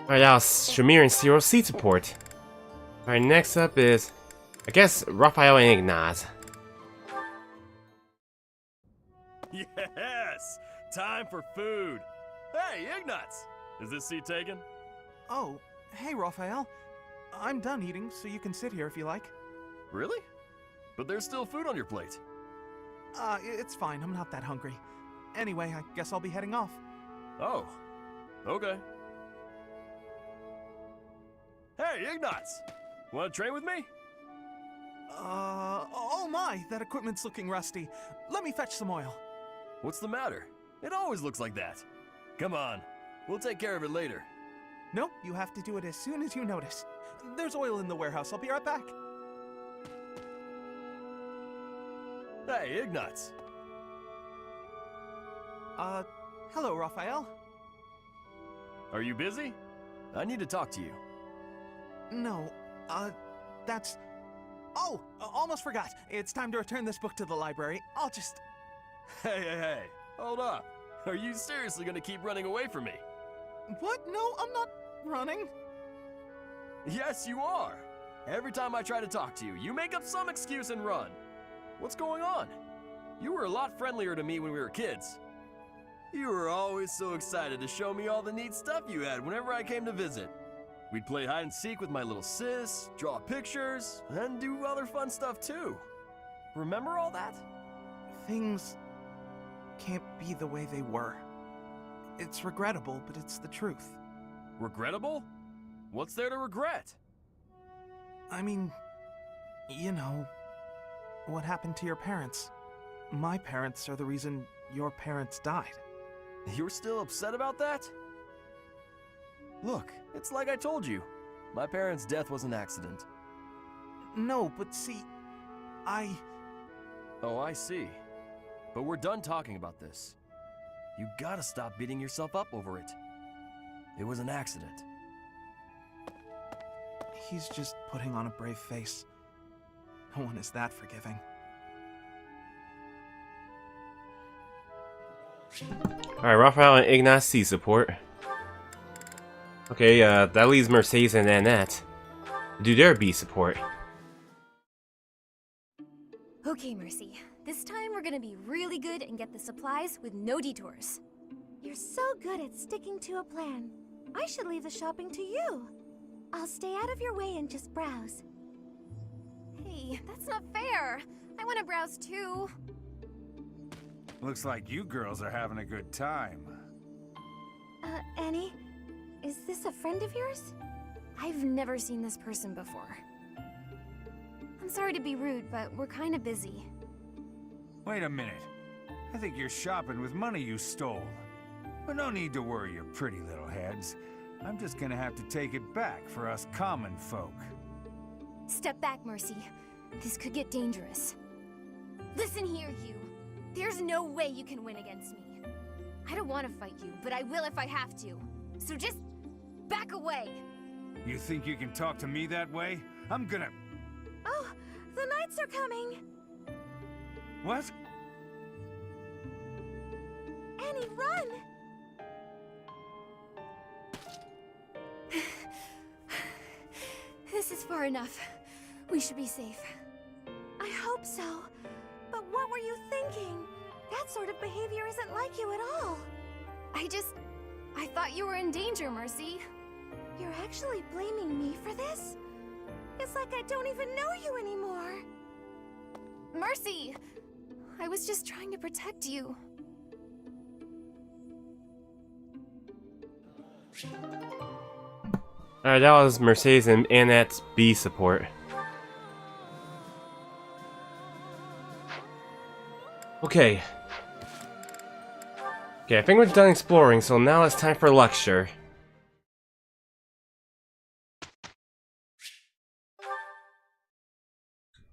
Alright, that was Shamir and Cyril seat support. Alright, next up is, I guess, Raphael and Ignaz. Yes! Time for food! Hey, Ignaz! Is this seat taken? Oh, hey, Raphael. I'm done eating, so you can sit here if you like. Really? But there's still food on your plate. It's fine. I'm not that hungry. Anyway, I guess I'll be heading off. Oh, okay. Hey, Ignaz! Want to train with me? Oh my, that equipment's looking rusty. Let me fetch some oil. What's the matter? It always looks like that. Come on, we'll take care of it later. Nope, you have to do it as soon as you notice. There's oil in the warehouse. I'll be right back. Hey, Ignatz. Hello, Raphael. Are you busy? I need to talk to you. No, that's... Oh, almost forgot. It's time to return this book to the library. I'll just... Hey, hold up. Are you seriously gonna keep running away from me? What? No, I'm not running. Yes, you are. Every time I try to talk to you, you make up some excuse and run. What's going on? You were a lot friendlier to me when we were kids. You were always so excited to show me all the neat stuff you had whenever I came to visit. We'd play hide and seek with my little sis, draw pictures, and do other fun stuff too. Remember all that? Things can't be the way they were. It's regrettable, but it's the truth. Regrettable? What's there to regret? I mean, you know, what happened to your parents. My parents are the reason your parents died. You're still upset about that? Look, it's like I told you. My parents' death was an accident. No, but see, Oh, I see. But we're done talking about this. You gotta stop beating yourself up over it. It was an accident. He's just putting on a brave face. No one is that forgiving. Alright, Raphael and Ignatz C support. Okay, that leaves Mercedes and Annette. Do their B support. Okay, Mercy. This time we're gonna be really good and get the supplies with no detours. You're so good at sticking to a plan. I should leave the shopping to you. I'll stay out of your way and just browse. Hey, that's not fair. I want to browse too. Looks like you girls are having a good time. Annie, is this a friend of yours? I've never seen this person before. I'm sorry to be rude, but we're kind of busy. Wait a minute. I think you're shopping with money you stole. But no need to worry your pretty little heads. I'm just gonna have to take it back for us common folk. Step back, Mercy. This could get dangerous. Listen here, you. There's no way you can win against me. I don't want to fight you, but I will if I have to. So just back away. You think you can talk to me that way? I'm gonna... Oh, the knights are coming! What? Annie, run! This is far enough. We should be safe. I hope so. But what were you thinking? That sort of behavior isn't like you at all. I thought you were in danger, Mercy. You're actually blaming me for this? It's like I don't even know you anymore. Mercy! I was just trying to protect you. Alright, that was Mercedes and Annette's B support. Okay. Okay, I think we're done exploring, so now it's time for lecture.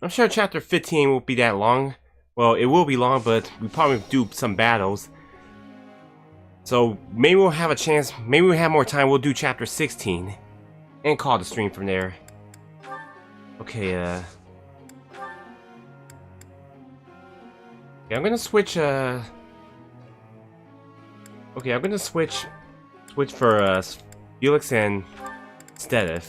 I'm sure chapter 15 won't be that long. Well, it will be long, but we probably do some battles. So maybe we'll have a chance, maybe we'll have more time, we'll do chapter 16. And call the stream from there. Okay, yeah, I'm gonna switch, okay, I'm gonna switch for, Felix and Stedith.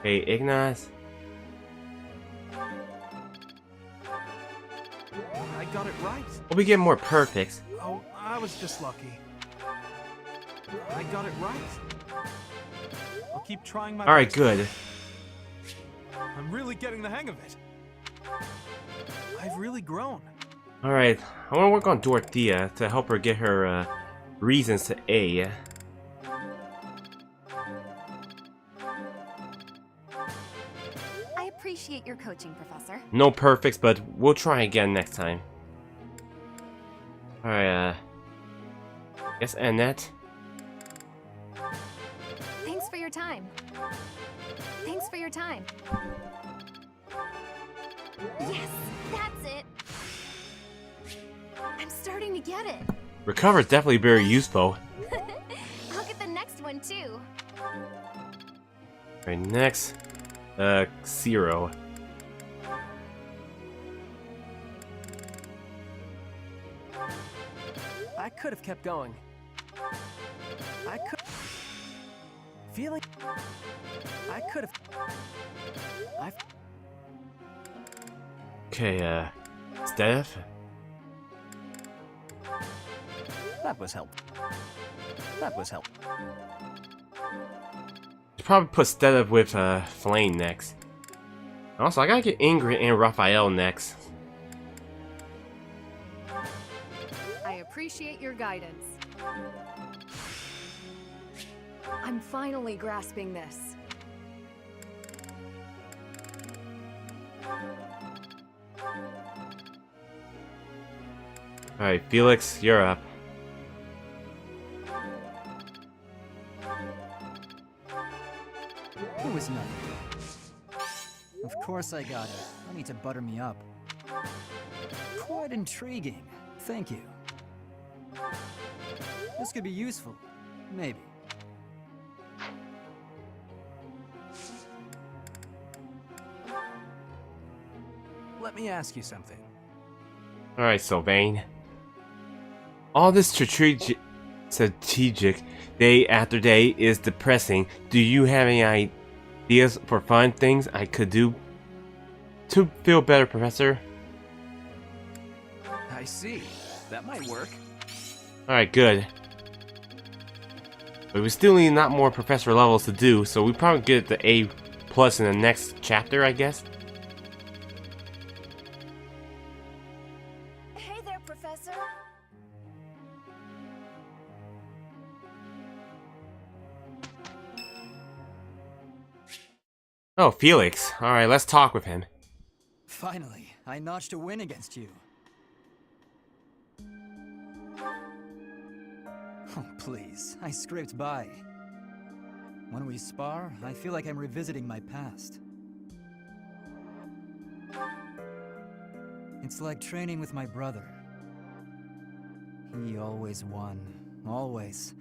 Okay, Ignatz. I got it right. We'll be getting more perfects. Oh, I was just lucky. I got it right. I'll keep trying my Alright, best. good. I'm really getting the hang of it. I've really grown. Alright, I want to work on Dorothea to help her get her reasons to A. appreciate your coaching, Professor. No perfects, but we'll try again next time. Alright, guess Annette. Thanks for your time. Thanks for your time. Yes, that's it. I'm starting to get it. Recover is definitely very useful. I'll get the next one too. Alright, next, Zero. I could have kept going. I could... Feeling... I could have... I've... Okay, Steph? That was helpful. That was helpful. Should probably put Stella with Flame next. Also, I gotta get Ingrid and Raphael next. I appreciate your guidance. I'm finally grasping this. Alright, Felix, you're up. It was nothing. Of course I got it. No need to butter me up. Quite intriguing. Thank you. This could be useful. Maybe. Let me ask you something. Alright, Sylvain. All this strategic day after day is depressing. Do you have any ideas for fun things I could do to feel better, Professor? I see. That might work. Alright, good. But we still need a lot more professor levels to do, so we probably get the A+ in the next chapter, I guess. Hey there, Professor. Oh, Felix. Alright, let's talk with him. Finally, I notched a win against you. Oh, please. I scraped by. When we spar, I feel like I'm revisiting my past. It's like training with my brother. He always won. Always.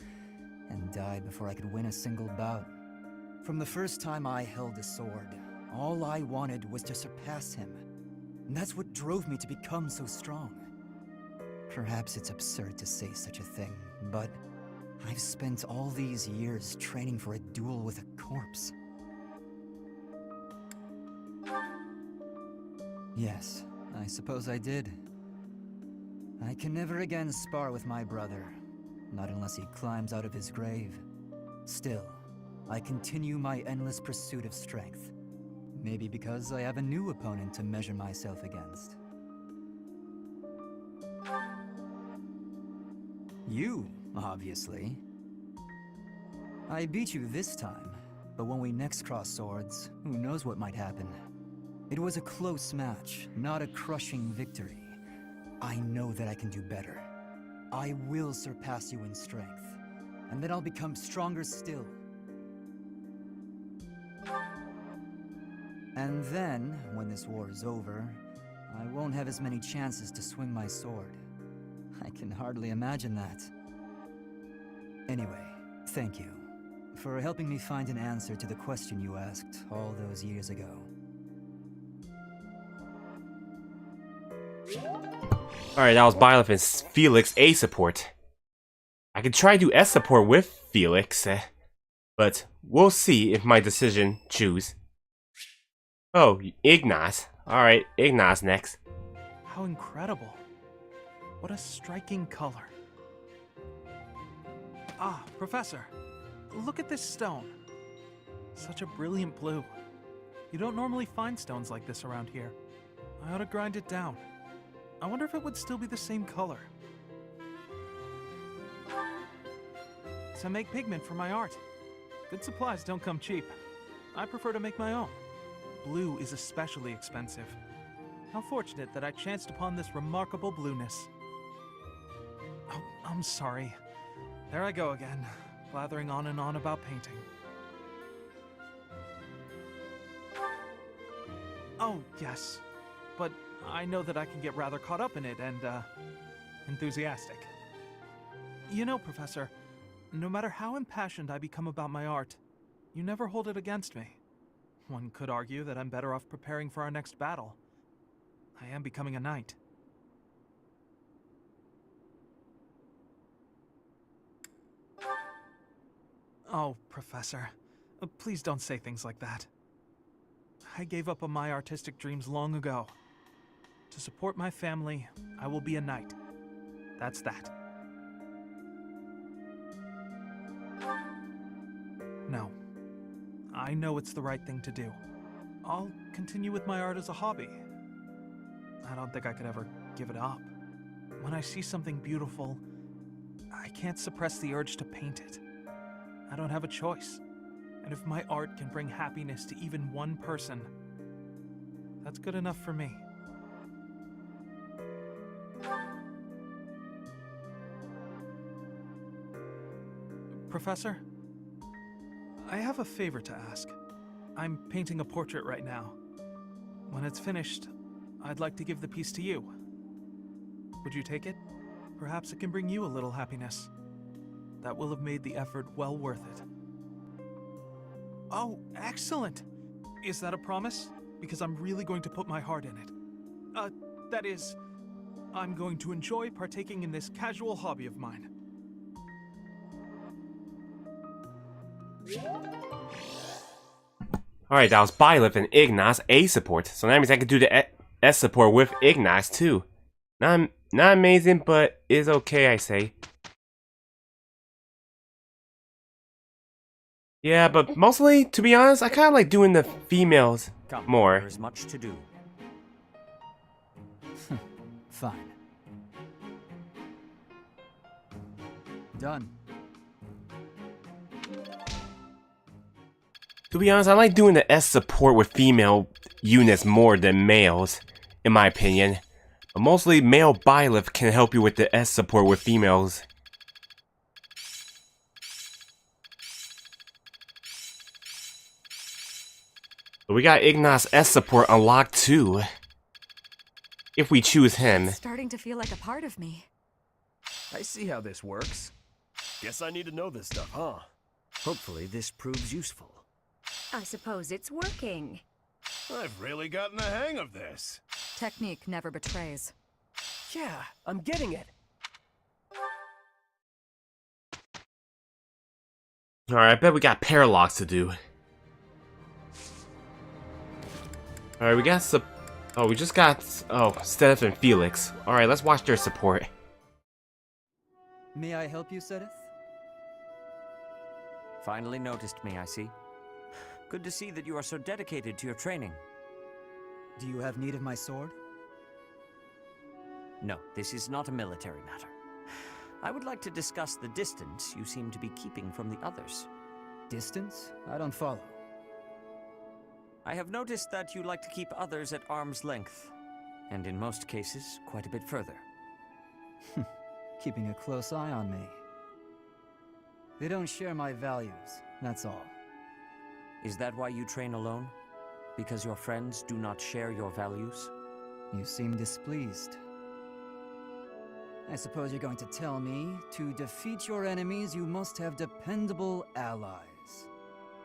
And died before I could win a single bout. From the first time I held a sword, all I wanted was to surpass him. And that's what drove me to become so strong. Perhaps it's absurd to say such a thing, but I've spent all these years training for a duel with a corpse. Yes, I suppose I did. I can never again spar with my brother, not unless he climbs out of his grave. Still, I continue my endless pursuit of strength. Maybe because I have a new opponent to measure myself against. You, obviously. I beat you this time, but when we next cross swords, who knows what might happen. It was a close match, not a crushing victory. I know that I can do better. I will surpass you in strength, and then I'll become stronger still. And then, when this war is over, I won't have as many chances to swing my sword. I can hardly imagine that. Anyway, thank you for helping me find an answer to the question you asked all those years ago. Alright, that was Byleth and Felix A support. I could try to do S support with Felix, but we'll see if my decision choose. Oh, Ignas. Alright, Ignas next. How incredible. What a striking color. Ah, Professor, look at this stone. Such a brilliant blue. You don't normally find stones like this around here. I ought to grind it down. I wonder if it would still be the same color. To make pigment for my art. Good supplies don't come cheap. I prefer to make my own. blue is especially expensive. How fortunate that I chanced upon this remarkable blueness. Oh, I'm sorry. There I go again, blathering on and on about painting. Oh, yes. But I know that I can get rather caught up in it and, enthusiastic. You know, Professor, no matter how impassioned I become about my art, you never hold it against me. One could argue that I'm better off preparing for our next battle. I am becoming a knight. Oh, Professor, please don't say things like that. I gave up on my artistic dreams long ago. To support my family, I will be a knight. That's that. No. I know it's the right thing to do. I'll continue with my art as a hobby. I don't think I could ever give it up. When I see something beautiful, I can't suppress the urge to paint it. I don't have a choice. And if my art can bring happiness to even one person, that's good enough for me. Professor, I have a favor to ask. I'm painting a portrait right now. When it's finished, I'd like to give the piece to you. Would you take it? Perhaps it can bring you a little happiness. That will have made the effort well worth it. Oh, excellent! Is that a promise? Because I'm really going to put my heart in it. That is, I'm going to enjoy partaking in this casual hobby of mine. Alright, that was Byleth and Ignas A support. So that means I can do the S support with Ignas too. Not amazing, but is okay, I say. Yeah, but mostly, to be honest, I kind of like doing the females more. There is much to do. Fine. Done. To be honest, I like doing the S support with female units more than males, in my opinion. But mostly, male Byleth can help you with the S support with females. But we got Ignas S support unlocked too. If we choose him. It's starting to feel like a part of me. I see how this works. Guess I need to know this stuff, huh? Hopefully this proves useful. I suppose it's working. I've really gotten the hang of this. Technique never betrays. Yeah, I'm getting it. Alright, I bet we got Parallax to do. Alright, we got we just got Sedith and Felix. Alright, let's watch their support. May I help you, Sedith? Finally noticed me, I see. Good to see that you are so dedicated to your training. Do you have need of my sword? No, this is not a military matter. I would like to discuss the distance you seem to be keeping from the others. Distance? I don't follow. I have noticed that you like to keep others at arm's length, and in most cases, quite a bit further. Keeping a close eye on me. They don't share my values, that's all. Is that why you train alone? Because your friends do not share your values? You seem displeased. I suppose you're going to tell me, to defeat your enemies, you must have dependable allies.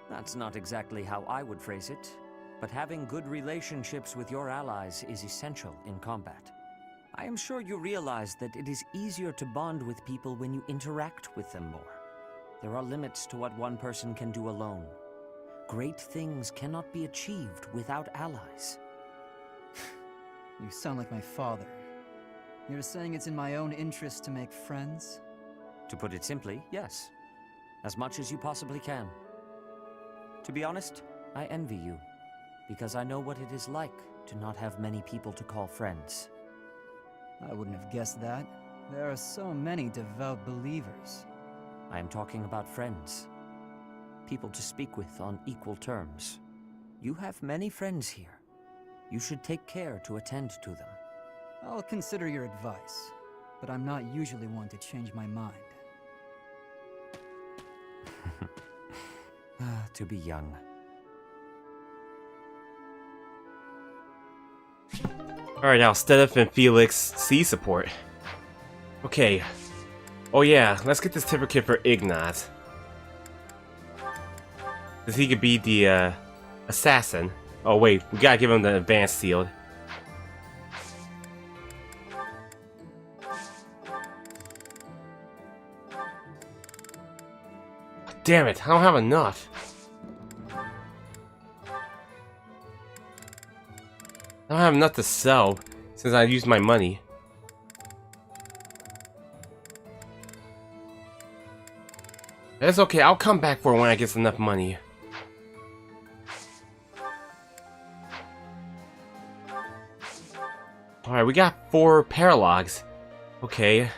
That's not exactly how I would phrase it, but having good relationships with your allies is essential in combat. I am sure you realize that it is easier to bond with people when you interact with them more. There are limits to what one person can do alone. Great things cannot be achieved without allies. You sound like my father. You're saying it's in my own interest to make friends? To put it simply, yes. As much as you possibly can. To be honest, I envy you, because I know what it is like to not have many people to call friends. I wouldn't have guessed that. There are so many devout believers. I am talking about friends. People to speak with on equal terms. You have many friends here. You should take care to attend to them. I'll consider your advice, but I'm not usually one to change my mind. To be young. Alright, now Stedith and Felix C support. Okay. Oh yeah, let's get this certificate for Ignat. Because he could be the assassin. Oh wait, we gotta give him the advanced sealed. Damn it, I don't have enough. I don't have enough to sell since I used my money. That's okay, I'll come back for it when I get enough money. Alright, we got 4 paralogs. Okay.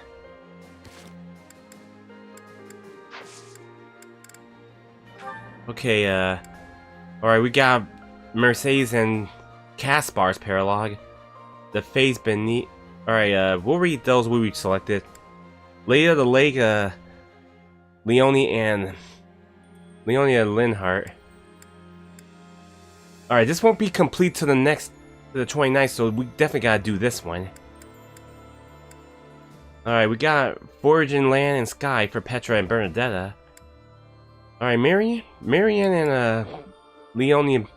Okay, alright, we got Mercedes and Caspar's paralog. The phase beneath. Alright, we'll read those we selected. Lady of the Lake, Leonia Linhart. Alright, this won't be complete to the 29th, so we definitely gotta do this one. Alright, we got Foraging Land and Sky for Petra and Bernadetta. Alright, Marianne and Leonia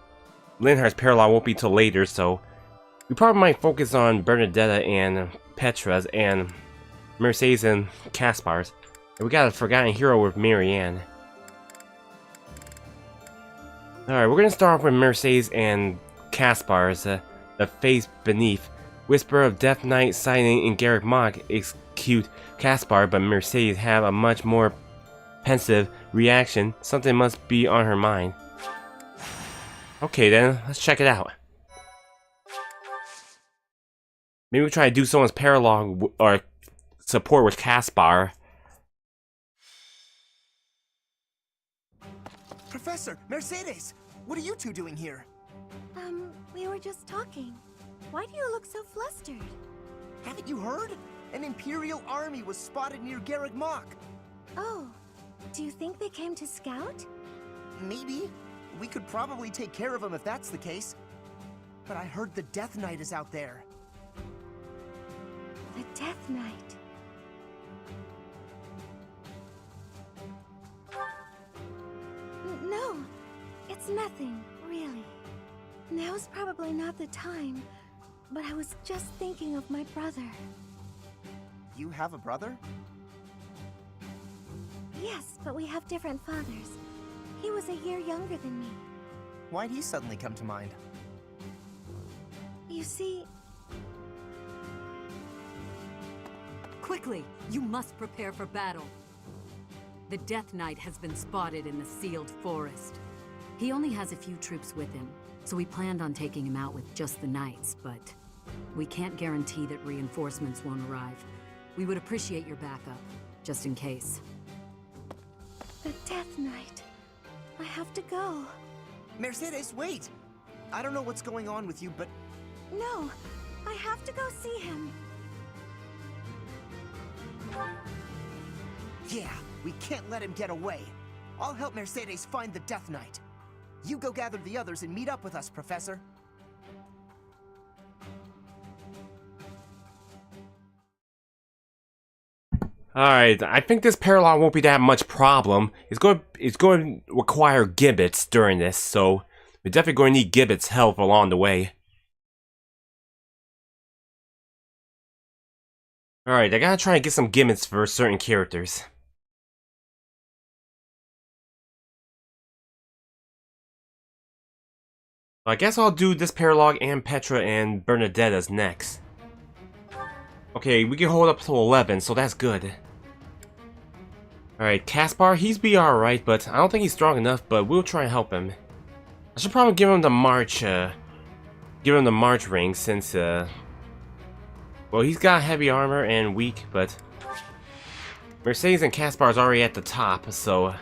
Linhart's parallel won't be till later, so we probably might focus on Bernadetta and Petra's and Mercedes and Caspar's. And we got a Forgotten Hero with Marianne. Alright, we're gonna start off with Mercedes and Caspar's, The Face Beneath. Whisper of Death Knight sighting in Garrick Mock execute Caspar, but Mercedes have a much more pensive reaction. Something must be on her mind. Okay then, let's check it out. Maybe we'll try to do someone's paralog or support with Caspar. Professor, Mercedes, what are you two doing here? We were just talking. Why do you look so flustered? Haven't you heard? An Imperial army was spotted near Garrick Mock. Oh, do you think they came to scout? Maybe. We could probably take care of them if that's the case. But I heard the Death Knight is out there. The Death Knight. No, it's nothing, really. Now's probably not the time, but I was just thinking of my brother. You have a brother? Yes, but we have different fathers. He was a year younger than me. Why'd he suddenly come to mind? You see... Quickly! You must prepare for battle. The Death Knight has been spotted in the sealed forest. He only has a few troops with him, so we planned on taking him out with just the knights, but we can't guarantee that reinforcements won't arrive. We would appreciate your backup, just in case. The Death Knight. I have to go. Mercedes, wait! I don't know what's going on with you, but... No, I have to go see him. Yeah, we can't let him get away. I'll help Mercedes find the Death Knight. You go gather the others and meet up with us, Professor. Alright, I think this parallel won't be that much problem. It's going to require gibbets during this, so we're definitely going to need gibbets' help along the way. Alright, I gotta try and get some gimmicks for certain characters. I guess I'll do this paralog and Petra and Bernadetta's next. Okay, we can hold up to 11, so that's good. Alright, Caspar, he's be alright, but I don't think he's strong enough, but we'll try and help him. I should probably give him the march, ring since, well, he's got heavy armor and weak, but Mercedes and Caspar's already at the top, so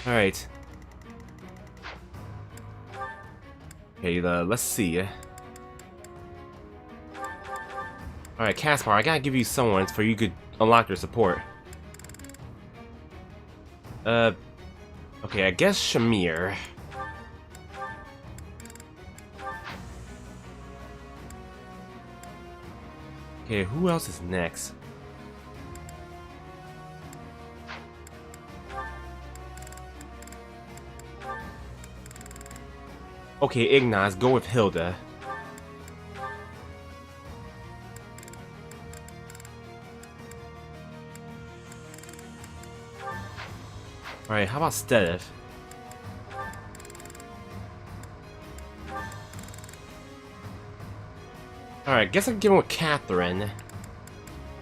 Alright. Okay, let's see. Alright, Caspar, I gotta give you someone for you could unlock their support. Okay, I guess Shamir. Okay, who else is next? Okay, Ignaz, go with Hilda. Alright, how about Stedev? Alright, guess I'm going with Catherine.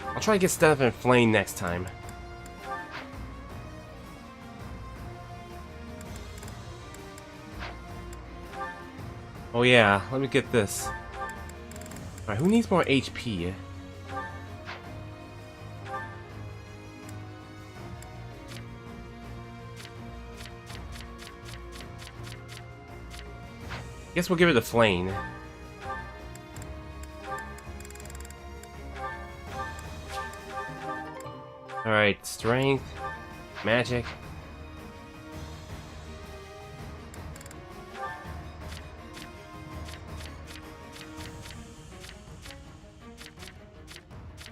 I'll try to get Stedev and Flame next time. Oh yeah, let me get this. Alright, who needs more HP? Guess we'll give it to Flame. Alright, strength, magic.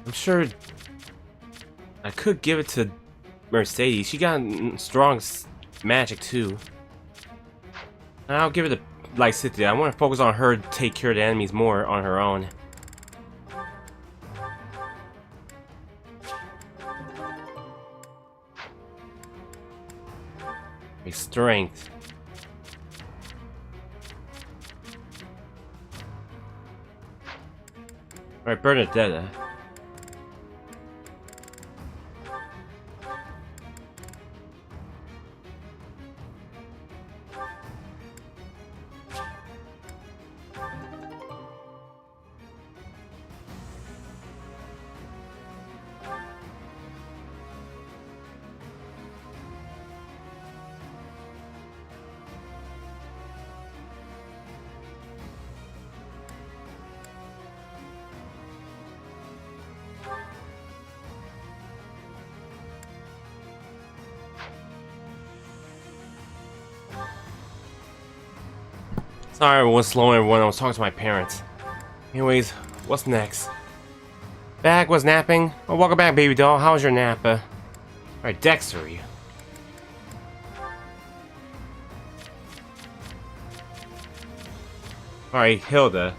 I'm sure I could give it to Mercedes. She got strong magic too. And I'll give it to Lysithia. I want to focus on her to take care of the enemies more on her own. Okay, strength. Alright, Bernadetta. Sorry, I was slow everyone. I was talking to my parents. Anyways, what's next? Bag was napping. Oh, welcome back, baby doll. How was your nap? Alright, Dextery. Alright, Hilda.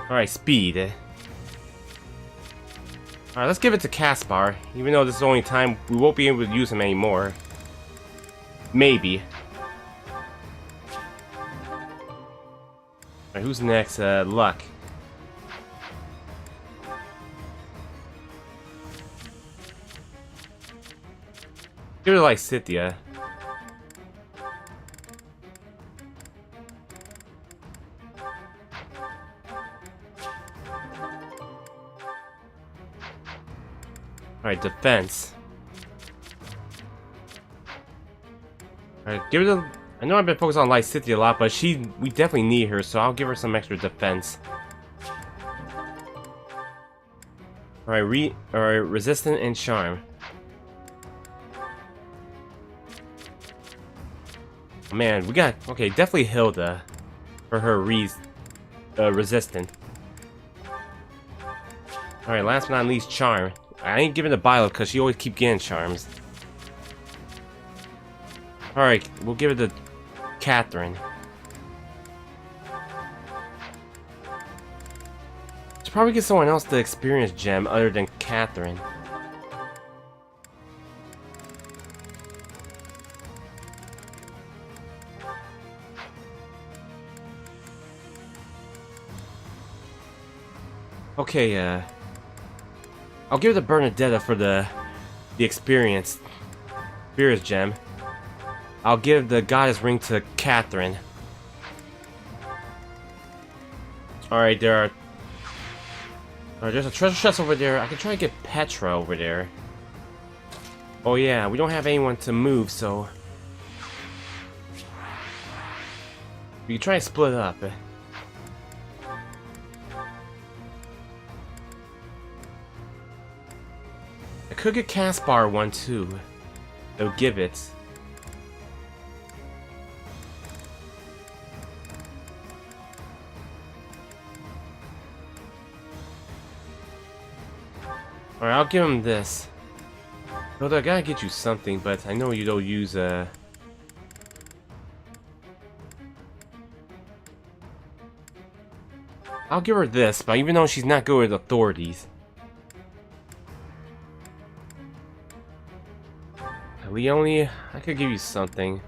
Alright, speed. Alright, let's give it to Caspar, even though this is the only time we won't be able to use him anymore. Maybe. Alright, who's next? Luck. Give it to Lysithia. Alright, defense. Alright, give it a... I know I've been focused on Lysithia a lot, but we definitely need her, so I'll give her some extra defense. Alright, resistant and charm. Man, we got... Okay, definitely Hilda for her resistant. Alright, last but not least, charm. I ain't giving the Bilo because she always keep getting charms. Alright, we'll give it to Catherine. Should probably get someone else the experience gem other than Catherine. Okay, I'll give it to Bernadetta for the experience gem. I'll give the goddess ring to Catherine. Alright, there's a treasure chest over there. I can try to get Petra over there. Oh yeah, we don't have anyone to move, so we can try to split up. I could get Caspar one too. They'll give it. Alright, I'll give him this. Although I gotta get you something, but I know you don't use I'll give her this, but even though she's not good with authorities. Leonie, I could give you something.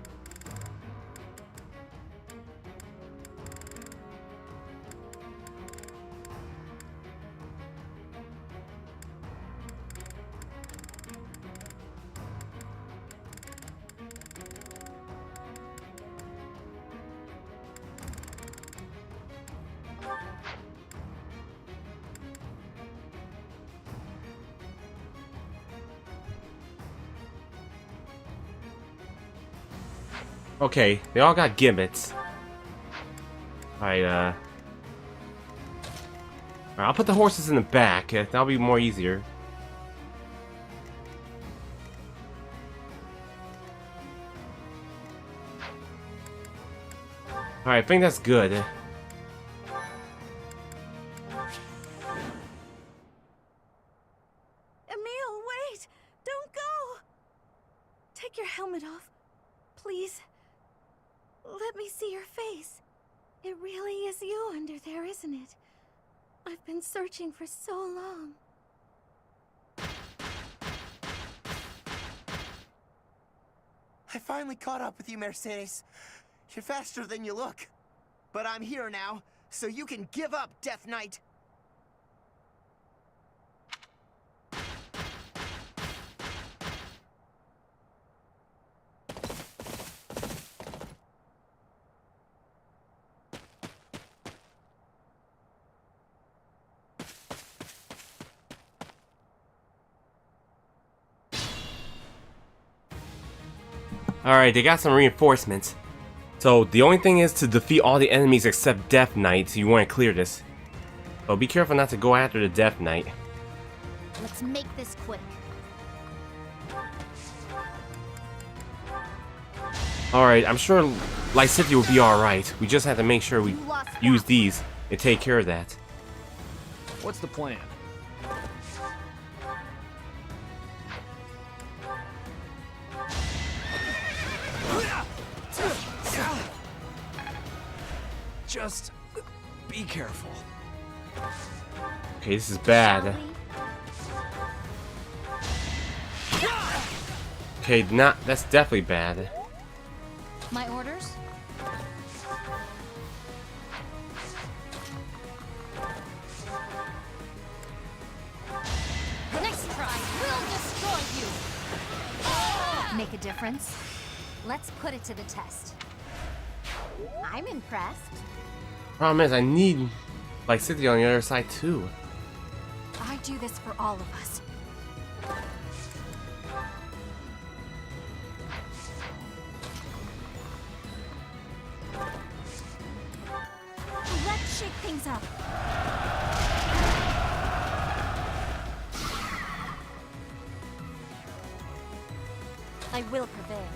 Okay, they all got gimmicks. Alright, I'll put the horses in the back. That'll be more easier. Alright, I think that's good. Emil, wait! Don't go! Take your helmet off, please. Let me see your face. It really is you under there, isn't it? I've been searching for so long. I finally caught up with you, Mercedes. You're faster than you look. But I'm here now, so you can give up, Death Knight. Alright, they got some reinforcements. So the only thing is to defeat all the enemies except Death Knight, so you want to clear this. But be careful not to go after the Death Knight. Let's make this quick. Alright, I'm sure Lycithia will be alright. We just have to make sure we use these and take care of that. What's the plan? Just be careful. Okay, this is bad. Okay, that's definitely bad. My orders? Nice try. We'll destroy you. Make a difference? Let's put it to the test. I'm impressed. Problem is, I need Lycithia on the other side too. I do this for all of us. Let's shake things up. I will prevail.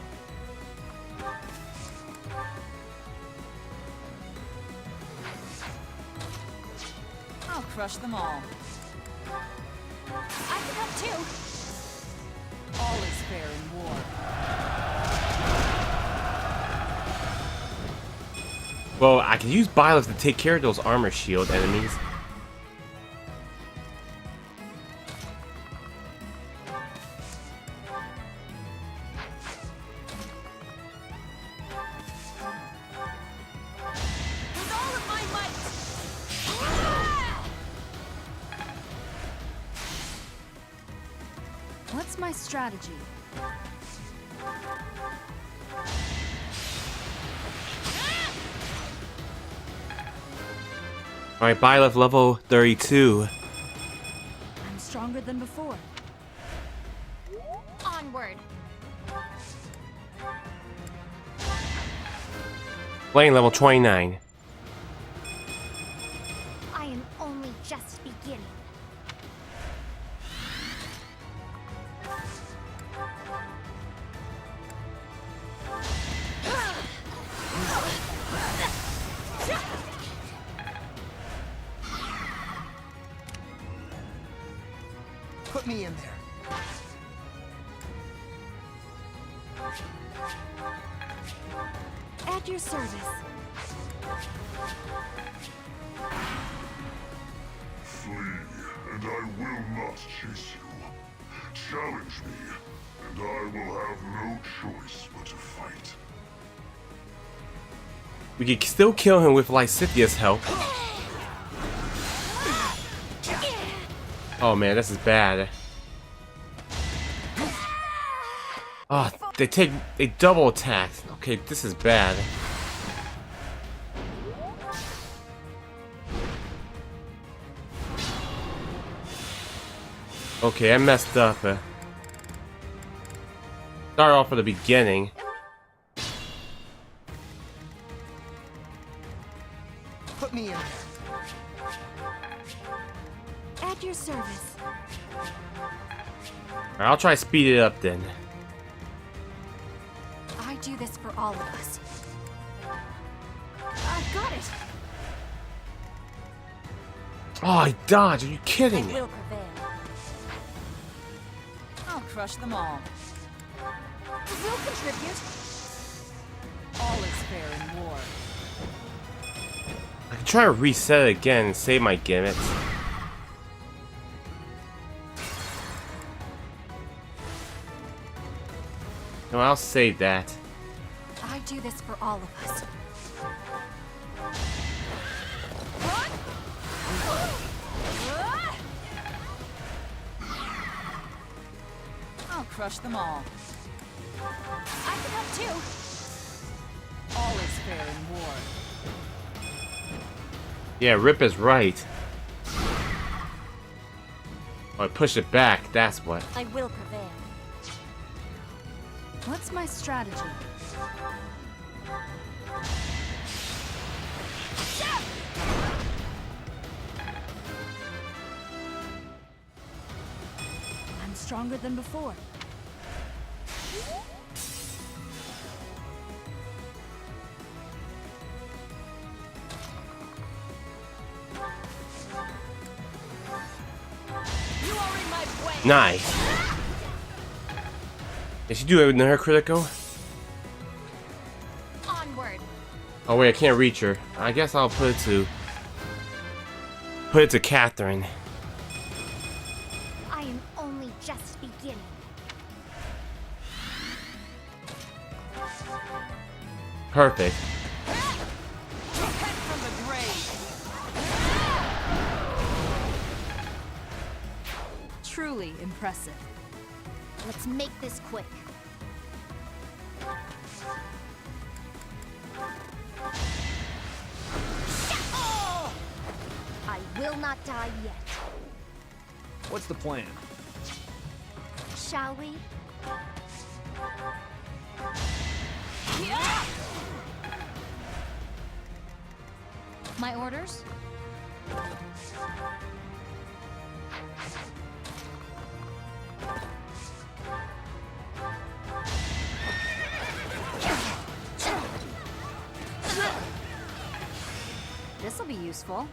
I'll crush them all. I can help too. All is fair in war. Well, I can use Byleth to take care of those armor shield enemies. With all of my might. What's my strategy? Alright, Byleth level 32. I'm stronger than before. Onward. Blaine level 29. I am only just beginning. Put me in there. At your service. Flee, and I will not chase you. Challenge me, and I will have no choice but to fight. We could still kill him with Lysithia's help. Oh man, this is bad. Oh, they double attack. Okay, this is bad. Okay, I messed up. Start off at the beginning. Put me in there. At your service. Alright, I'll try to speed it up then. I do this for all of us. I've got it. Oh, I dodged. Are you kidding me? I will prevail. I'll crush them all. We'll contribute. All is fair in war. I can try to reset it again and save my gimmicks. No, I'll save that. I do this for all of us. I'll crush them all. I can help too. All is fair in war. Yeah, Rip is right. Oh, I push it back, that's what. I will prevail. What's my strategy? I'm stronger than before. You are in my way. Nice. Did she do it with her critical? Onward. Oh wait, I can't reach her. I guess I'll put it to Catherine. I am only just beginning. Perfect. From the grave. Truly impressive. Let's make this quick. I will not die yet. What's the plan? Shall we? My orders? This'll be useful.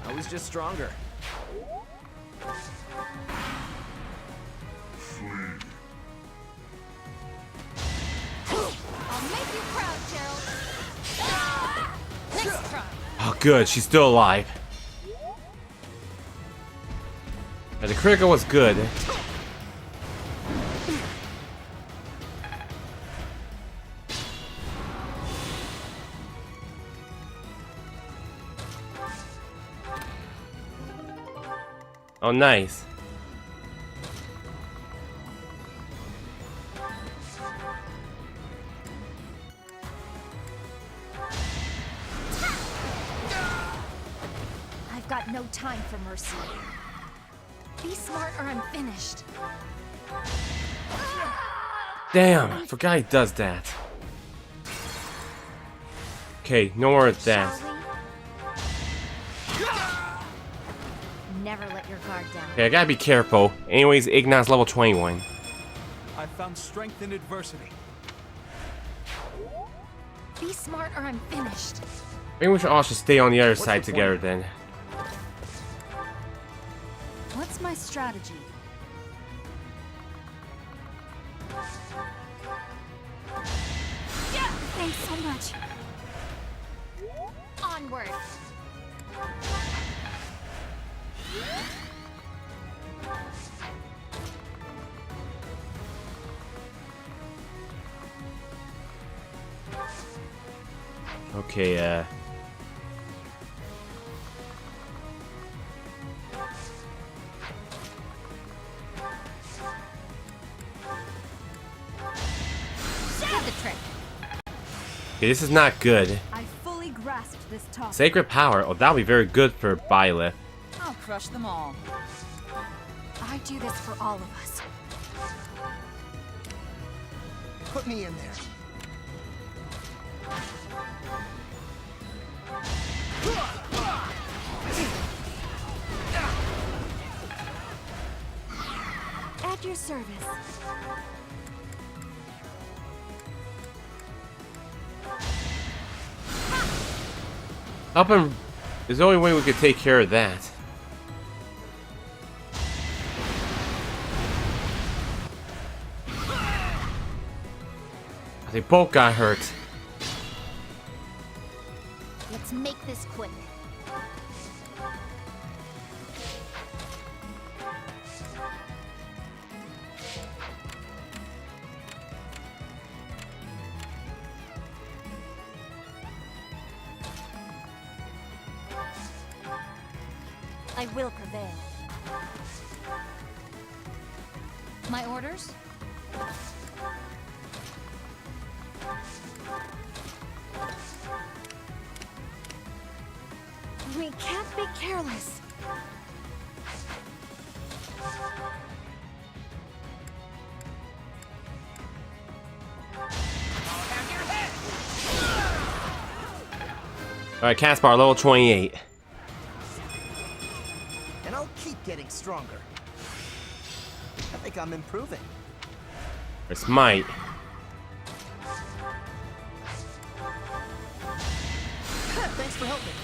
I was just stronger. Flee. I'll make you proud, Gerald. Next try. Oh good, she's still alive. Yeah, the critical was good. Oh, nice. I've got no time for mercy. Be smart or I'm finished. Damn, I forgot he does that. Okay, no more of that. Never let your guard down. Okay, I gotta be careful. Anyways, Ignat's level 21. I've found strength in adversity. Be smart or I'm finished. Maybe we should all just stay on the other side together then. What's my strategy? Yeah! Thanks so much. Onward. Okay, Get the trick. okay, this is not good. I fully grasped this topic. Sacred power. Oh, that'll be very good for Violet. I'll crush them all. I do this for all of us. Put me in there. At your service. Up and there's the only way we could take care of that. They both got hurt. Let's make this quick. I will prevail. My orders? We can't be careless. Alright, Caspar, level 28. And I'll keep getting stronger. I think I'm improving. Or Smite. Thanks for helping.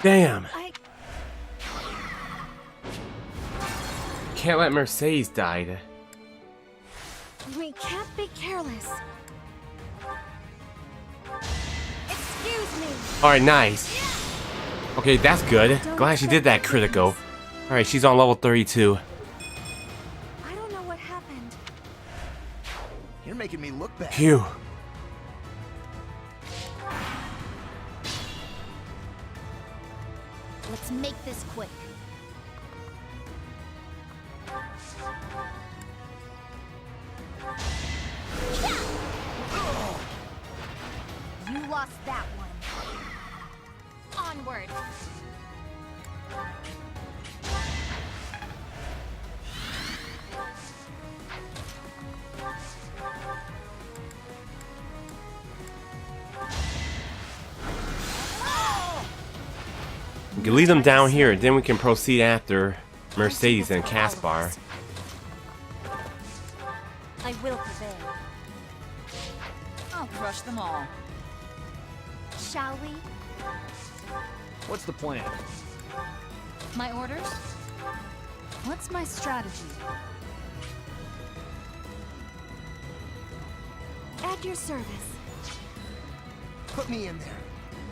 Damn. Can't let Mercedes die. We can't be careless. Excuse me. Alright, nice. Okay, that's good. Glad she did that critical. Alright, she's on level 32. I don't know what happened. You're making me look bad. Phew. Let's make this quick. You lost that one. Onward. We can leave them down here, then we can proceed after Mercedes and Caspar. I will prevail. I'll crush them all. Shall we? What's the plan? My orders? What's my strategy? At your service. Put me in there.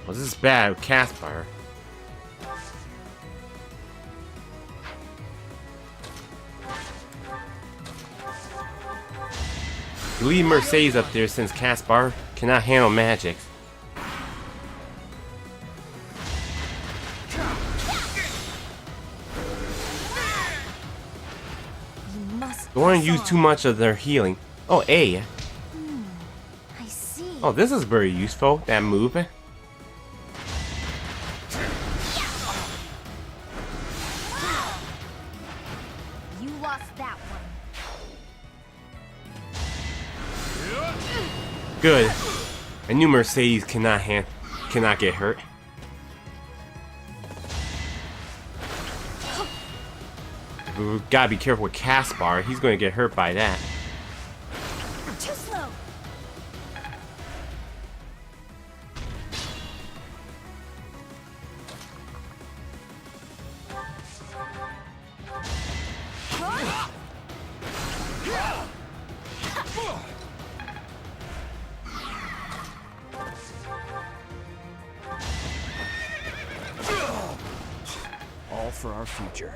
Well, this is bad with Caspar. Leave Mercedes up there since Caspar cannot handle magic. Don't want to use too much of their healing. Oh, A. I see. Oh, this is very useful, that move. You lost that one. Good. I knew Mercedes cannot get hurt. We gotta be careful with Caspar. He's gonna get hurt by that. Too slow. All for our future.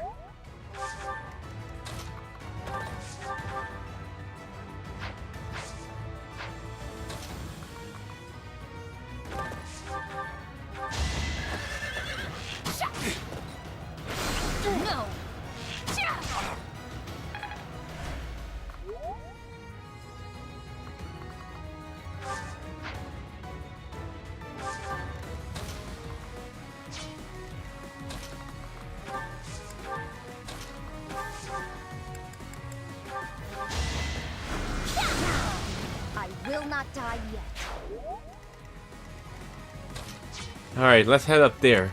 No. I will not die yet. Alright, let's head up there.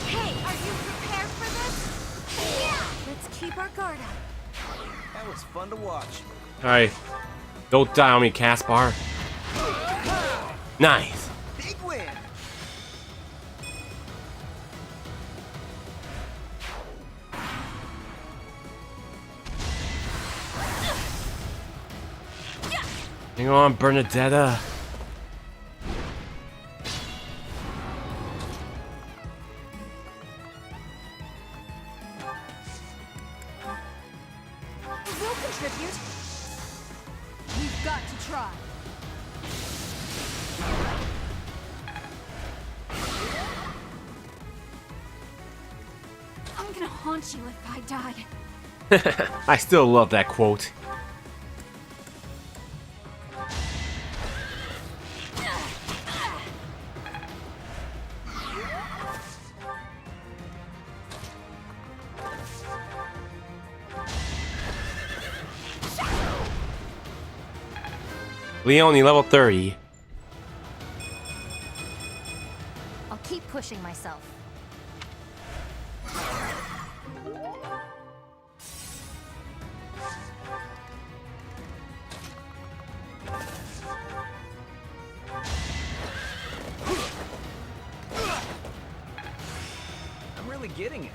Hey, are you prepared for this? Yeah. Let's keep our guard up. That was fun to watch. Alright. Don't die on me, Caspar. Nice. Big win. Hang on, Bernadetta. We'll contribute. We've got to try. I'm gonna haunt you if I die. I still love that quote. Leone, level 30. I'll keep pushing myself. I'm really getting it.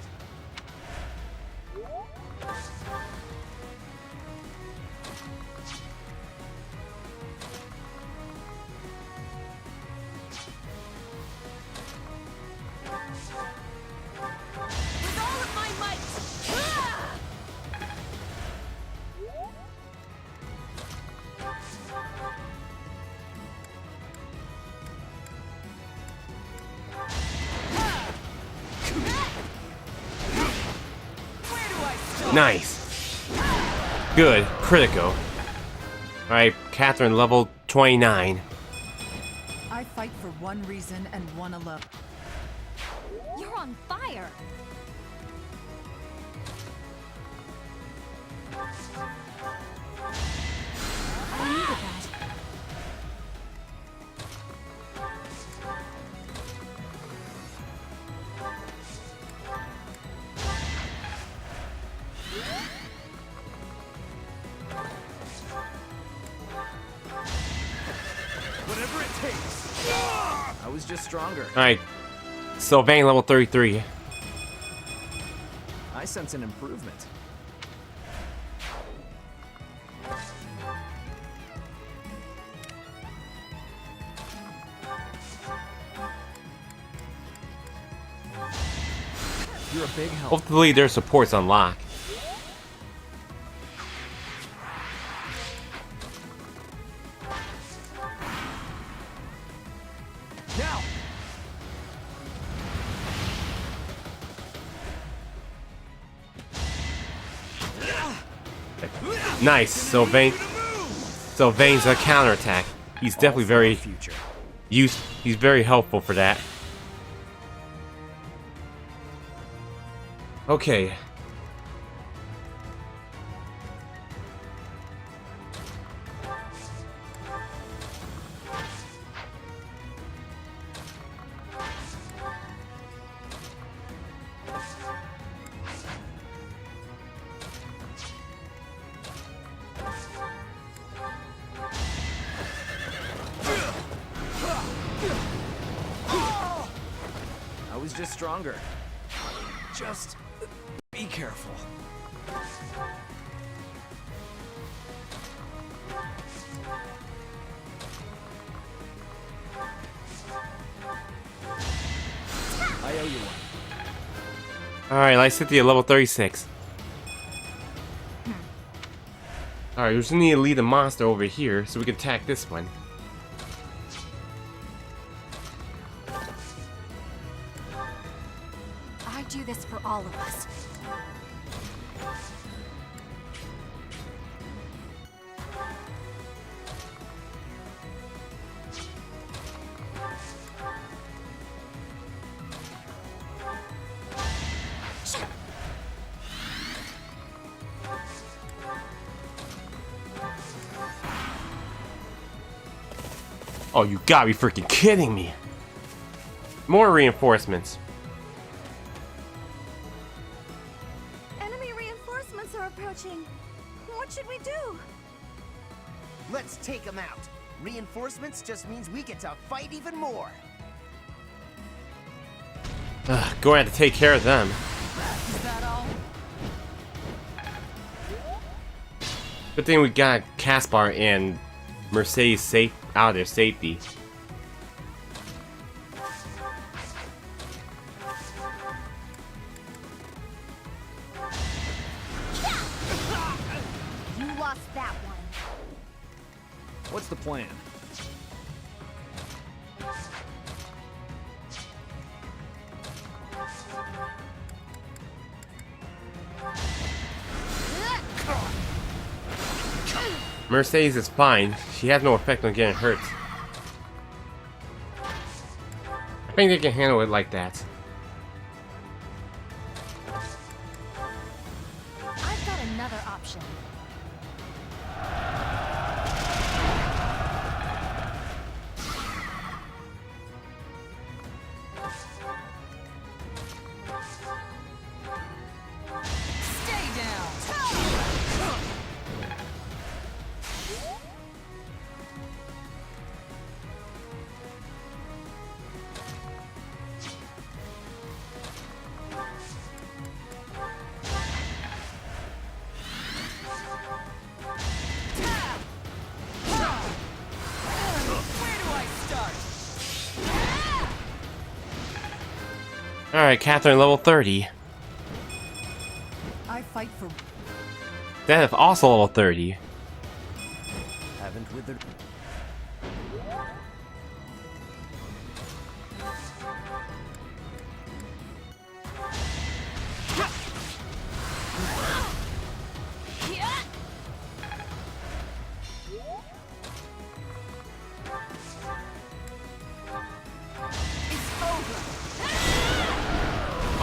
With all of my might! Nice. Good. Critical. Alright, Catherine, level 29. I fight for one reason and one alone. You're on fire. I needed that. takes. I was just stronger. Alright. Sylvain level 33. I sense an improvement. You're a big help. Hopefully their support's unlocked. Now. Nice. Sylvain's a counterattack. He's definitely very he's very helpful for that. Okay. I was just stronger. Just be careful. I owe you one. Alright, let's hit the level 36. Alright, we just need to lead a monster over here so we can attack this one. I do this for all of us. Oh, you gotta be freaking kidding me. More reinforcements. Enemy reinforcements are approaching. What should we do? Let's take them out. Reinforcements just means we get to fight even more. Going to have to take care of them. Is that all? Good thing we got Caspar and Mercedes safe out of their safety. You lost that one. What's the plan? Mercedes is fine. She has no effect on getting hurt. I think they can handle it like that. I've got another option. Stay down. Alright, Catherine, level 30. I fight for. That is also level 30. Haven't withered.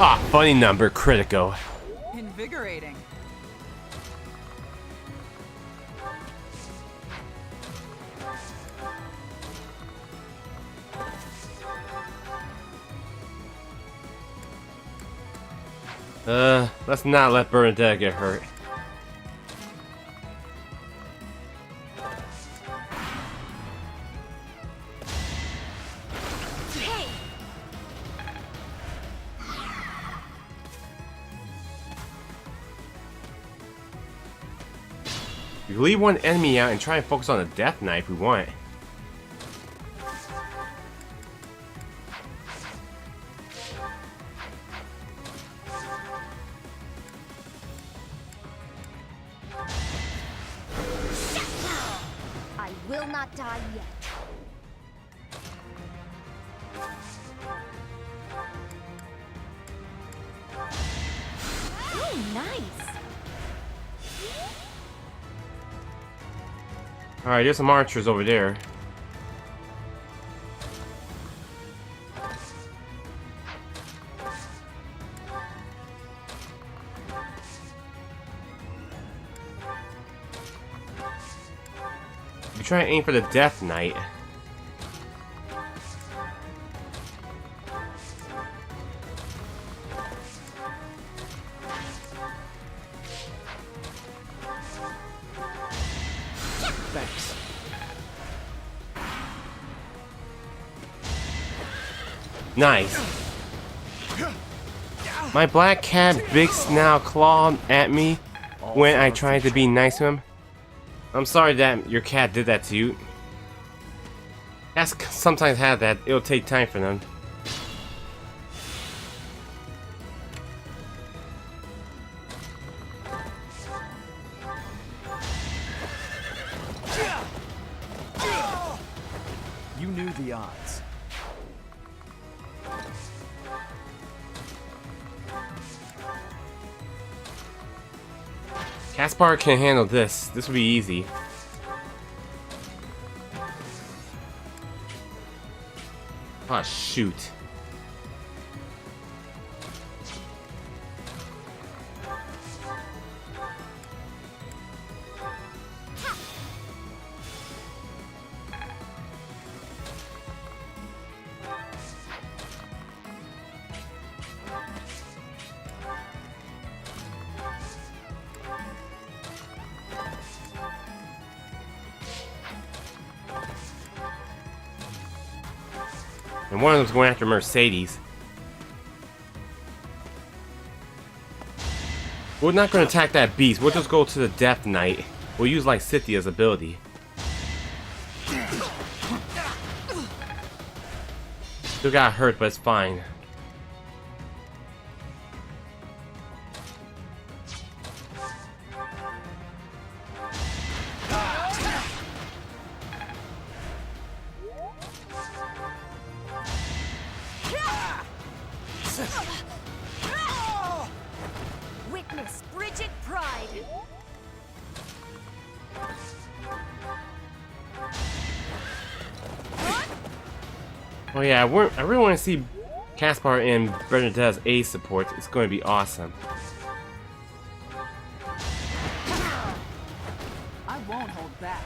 Ah, funny number, critical. Invigorating. Let's not let Bernadette get hurt. We can leave one enemy out and try and focus on the Death Knight if we want. I will not die yet. Oh, nice. Alright, there's some archers over there. You try and aim for the Death Knight. Thanks. Nice. My black cat big snout clawed at me when I tried to be nice to him. I'm sorry that your cat did that to you. Cats sometimes have that. It'll take time for them. You knew the odds. Caspar can handle this. This will be easy. Oh shoot. And one of them's going after Mercedes. We're not going to attack that beast. We'll just go to the Death Knight. We'll use like Cynthia's ability. Still got hurt, but it's fine. Witness Bridget Pride. Oh yeah, I really want to see Caspar and Bernadette's A support. It's going to be awesome. I won't hold back.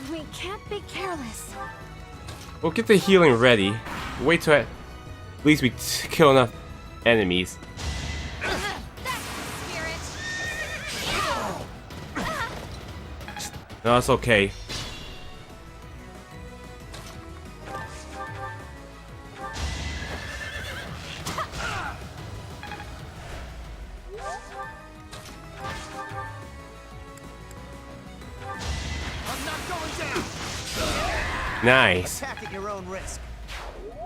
We can't be careless. We'll get the healing ready. Wait till at least we kill enough enemies. No, it's okay. Nice. Attack at your own risk.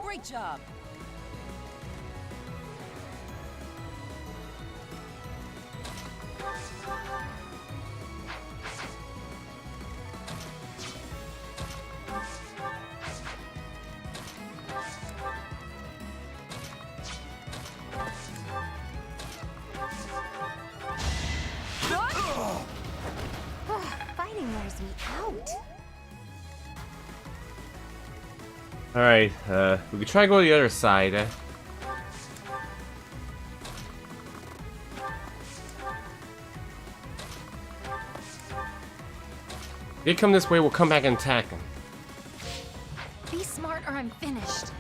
Great job. Fighting wears me out. Alright, we could try to go to the other side. If they come this way, we'll come back and attack them. These start or I'm finished.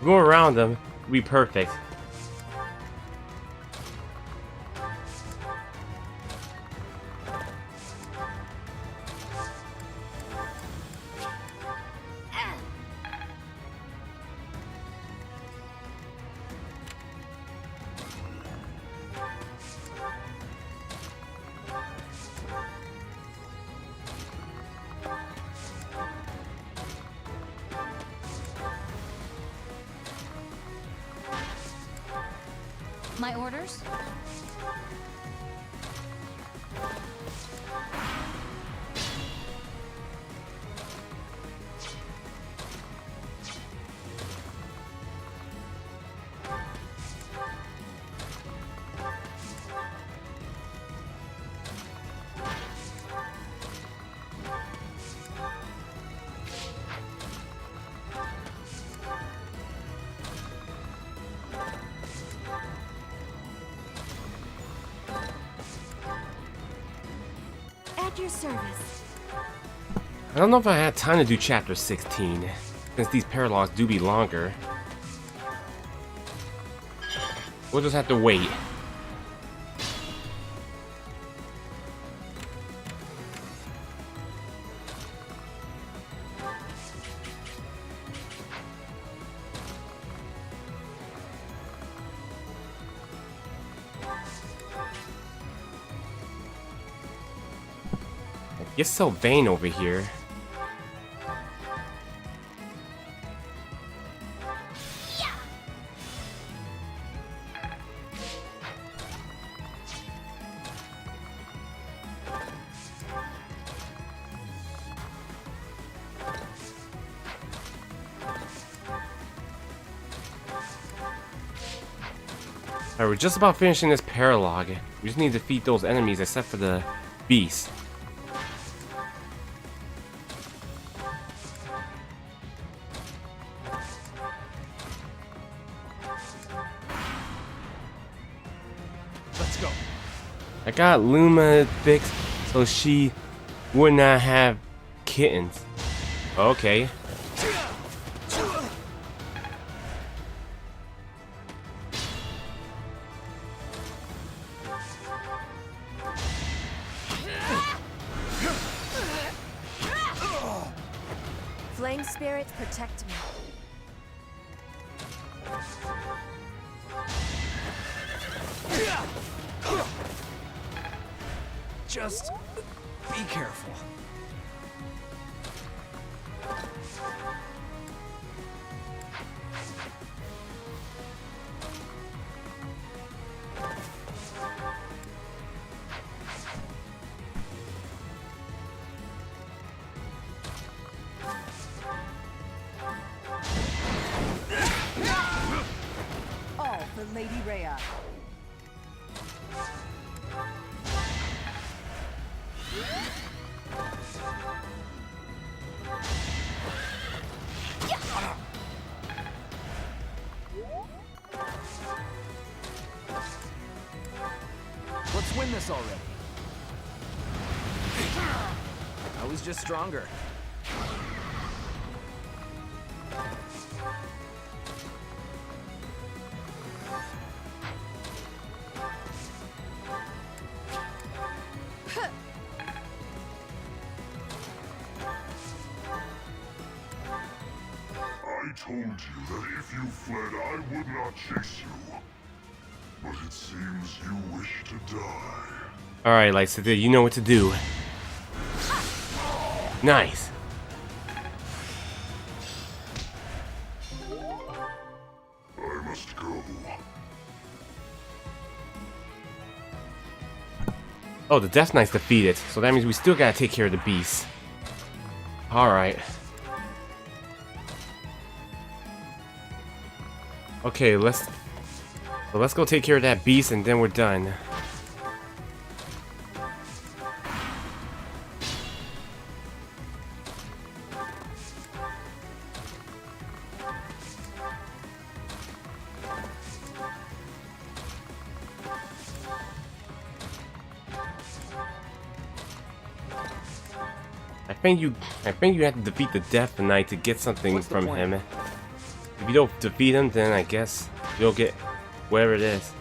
Go around them. It'll be perfect. My orders? At your service. I don't know if I had time to do chapter 16, since these paralogs do be longer. We'll just have to wait. You're so vain over here. Alright, we're just about finishing this paralog. We just need to defeat those enemies except for the beast. Let's go. I got Luma fixed so she would not have kittens. Okay. Flame spirits, protect me. Just be careful. All for Lady Rhea. Let's win this already. I was just stronger. I told you that if you fled, I would not chase you. But it seems you wish to die. Alright, Lysa, you know what to do. Nice. I must go. Oh, the Death Knight's defeated, so that means we still gotta take care of the beast. Alright. Okay, let's go take care of that beast and then we're done. think you have to defeat the Death Knight to get something from him. If you don't defeat him, then I guess you'll get whatever it is.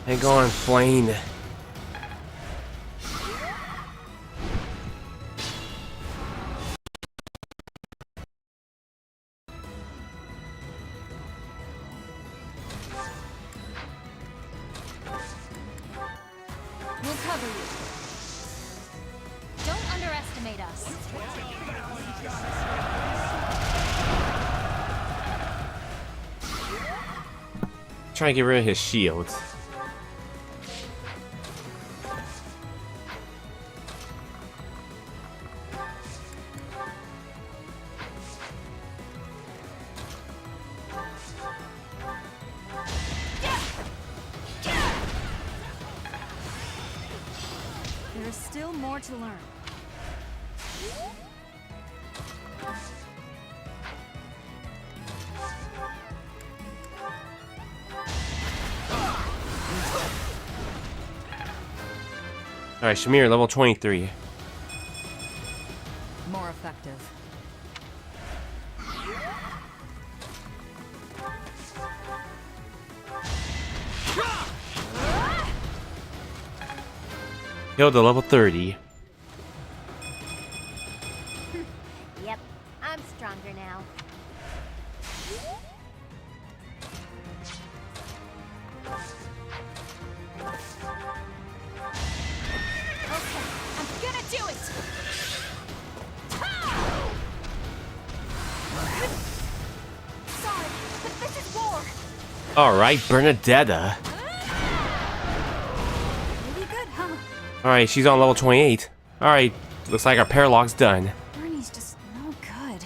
Hang on, Flame. We'll cover you. Don't underestimate us. Trying to get rid of his shields. There's still more to learn. Alright, Shamir, level 23. More effective. Hilda, level 30. Yep, I'm stronger now. Okay, I'm gonna do it! Sorry, but this is war! Alright, Bernadetta. Really good, huh? Alright, she's on level 28. Alright, looks like our paralog's done. Bernie's just no good.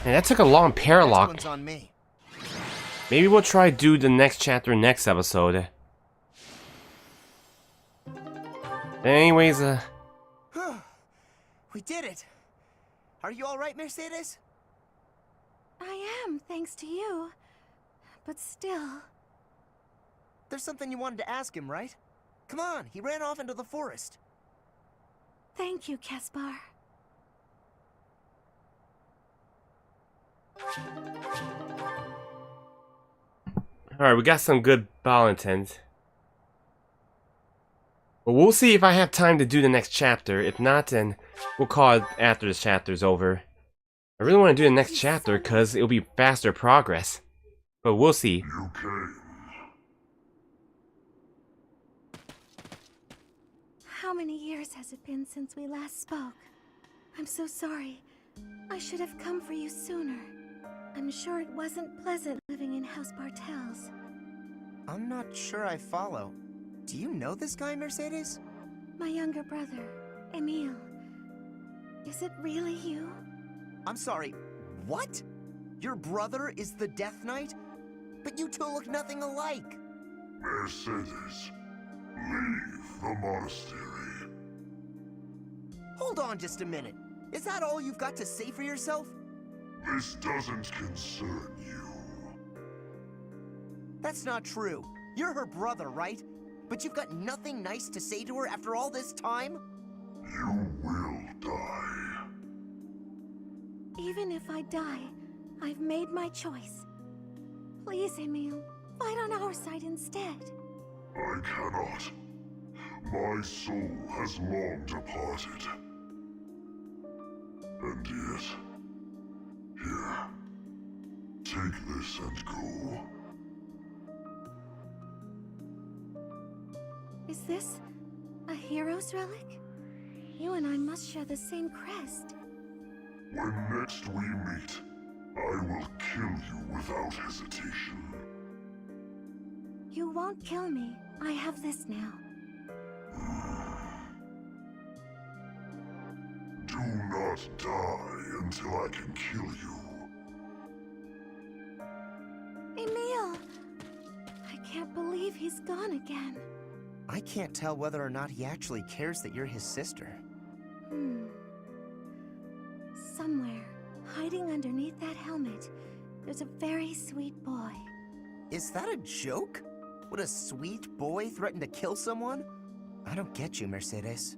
Man, that took a long paralog. Next one's on me. Maybe we'll try do the next chapter next episode. Anyways, We did it. Are you all right, Mercedes? I am, thanks to you. But still... There's something you wanted to ask him, right? Come on, he ran off into the forest. Thank you, Caspar. alright, we got some good Valentines. But we'll see if I have time to do the next chapter. If not, then we'll call it after this chapter's over. I really want to do the next chapter because it'll be faster progress. But we'll see. You came. How many years has it been since we last spoke? I'm so sorry. I should have come for you sooner. I'm sure it wasn't pleasant living in House Bartels. I'm not sure I follow. Do you know this guy, Mercedes? My younger brother, Emile. Is it really you? I'm sorry, what? Your brother is the Death Knight? But you two look nothing alike. Mercedes, leave the monastery. Hold on just a minute. Is that all you've got to say for yourself? This doesn't concern you. That's not true. You're her brother, right? But you've got nothing nice to say to her after all this time? You will die. Even if I die, I've made my choice. Please, Emile, fight on our side instead. I cannot. My soul has long departed. And yet, here, take this and go. Is this a hero's relic? You and I must share the same crest. When next we meet, I will kill you without hesitation. You won't kill me. I have this now. Do not die until I can kill you. Emil! I can't believe he's gone again. I can't tell whether or not he actually cares that you're his sister. Somewhere, hiding underneath that helmet, there's a very sweet boy. Is that a joke? Would a sweet boy threaten to kill someone? I don't get you, Mercedes.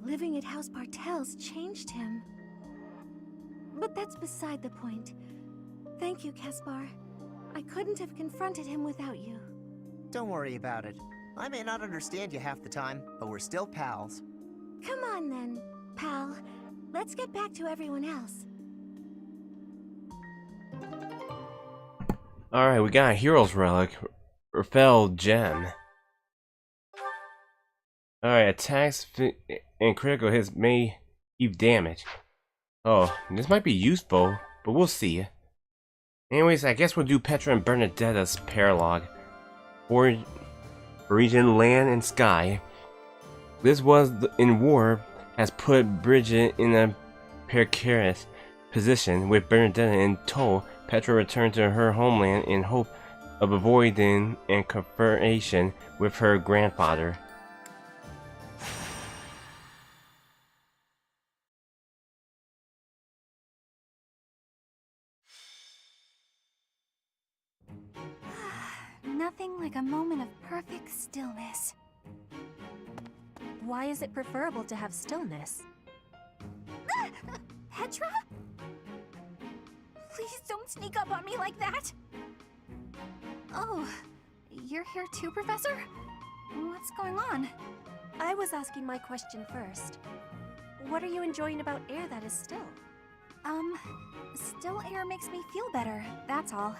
Living at House Bartels changed him. But that's beside the point. Thank you, Caspar. I couldn't have confronted him without you. Don't worry about it. I may not understand you half the time, but we're still pals. Come on then, pal. Let's get back to everyone else. Alright, we got a hero's relic. Rafael Gem. Alright, attacks and critical hits may heap damage. Oh, this might be useful, but we'll see. Anyways, I guess we'll do Petra and Bernadetta's paralogue. For region, land, and sky. This was in war has put Bridget in a precarious position. With Bernadetta in tow, Petra returned to her homeland in hope of avoiding a confrontation with her grandfather. Nothing like a moment of perfect stillness. Why is it preferable to have stillness? Petra? Please don't sneak up on me like that! Oh, you're here too, Professor? What's going on? I was asking my question first. What are you enjoying about air that is still? Still air makes me feel better, that's all.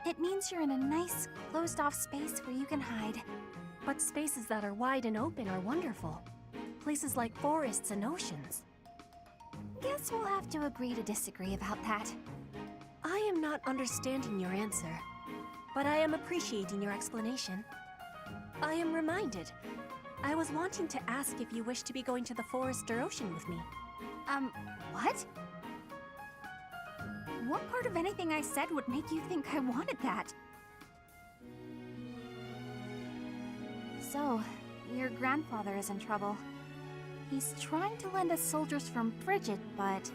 It means you're in a nice, closed-off space where you can hide. But spaces that are wide and open are wonderful. Places like forests and oceans. Guess we'll have to agree to disagree about that. I am not understanding your answer, but I am appreciating your explanation. I am reminded. I was wanting to ask if you wish to be going to the forest or ocean with me. What? What part of anything I said would make you think I wanted that? So, your grandfather is in trouble. He's trying to lend us soldiers from Bridget, but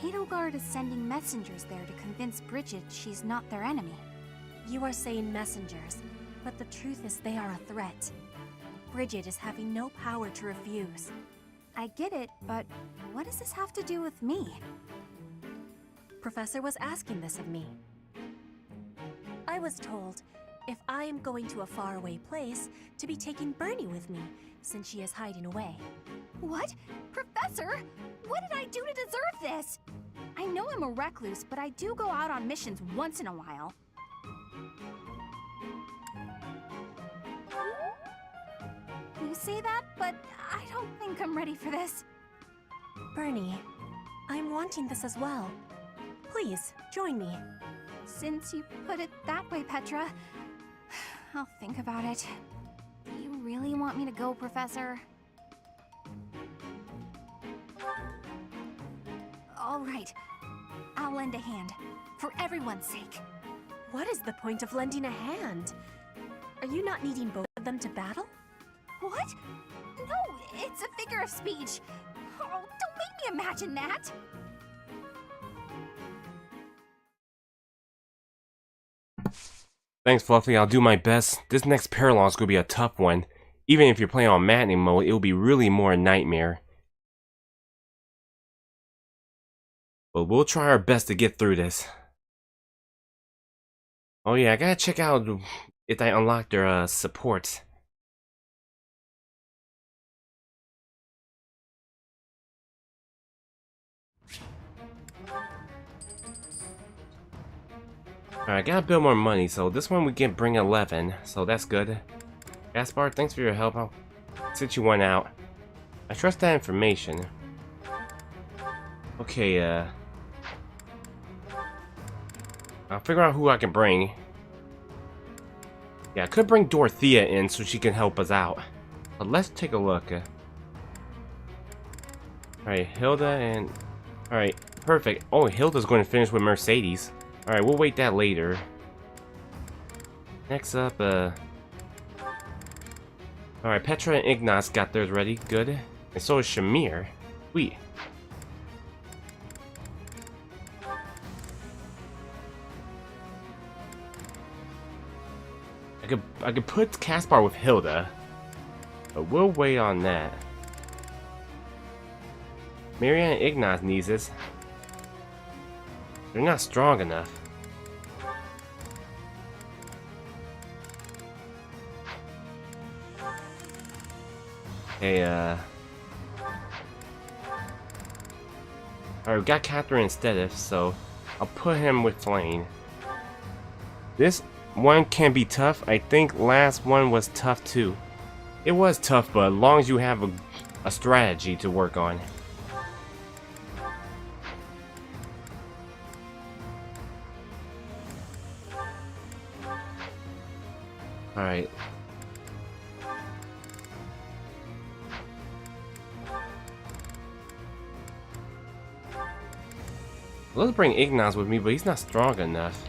Edelgard is sending messengers there to convince Bridget she's not their enemy. You are saying messengers, but the truth is they are a threat. Bridget is having no power to refuse. I get it, but what does this have to do with me? Professor was asking this of me. I was told, if I am going to a faraway place, to be taking Bernie with me, since she is hiding away. What? Professor? What did I do to deserve this? I know I'm a recluse, but I do go out on missions once in a while. You say that, but I don't think I'm ready for this. Bernie, I'm wanting this as well. Please, join me. Since you put it that way, Petra, I'll think about it. Do you really want me to go, Professor? All right. I'll lend a hand. For everyone's sake. What is the point of lending a hand? Are you not needing both of them to battle? What? No, it's a figure of speech. Oh, don't make me imagine that. Thanks, Fluffy. I'll do my best. This next parallel is going to be a tough one. Even if you're playing on matinee mode, it will be really more a nightmare. But we'll try our best to get through this. Oh yeah, I gotta check out if I unlock their supports. Alright, I gotta build more money, so this one we can bring 11, so that's good. Gaspar, thanks for your help. Since you went out, I trust that information. Okay, I'll figure out who I can bring. Yeah, I could bring Dorothea in so she can help us out. But let's take a look. Alright, Hilda and... Alright, perfect. Oh, Hilda's going to finish with Mercedes. Alright, we'll wait that later. Next up, Alright, Petra and Ignaz got theirs ready. Good. And so is Shamir. Sweet. I could put Caspar with Hilda, but we'll wait on that. Marianne and Ignaz needs this. They're not strong enough. Hey, alright, we got Catherine instead of, so I'll put him with Flame. This one can be tough. I think last one was tough too. It was tough, but as long as you have a strategy to work on. Alright. Let's bring Ignaz with me, but he's not strong enough.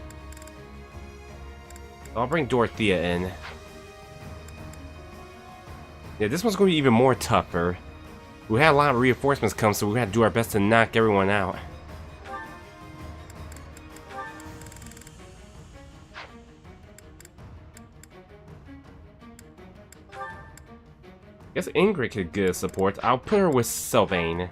I'll bring Dorothea in. Yeah, this one's going to be even more tougher. We had a lot of reinforcements come, so we had to do our best to knock everyone out. Guess Ingrid could give support. I'll put her with Sylvain.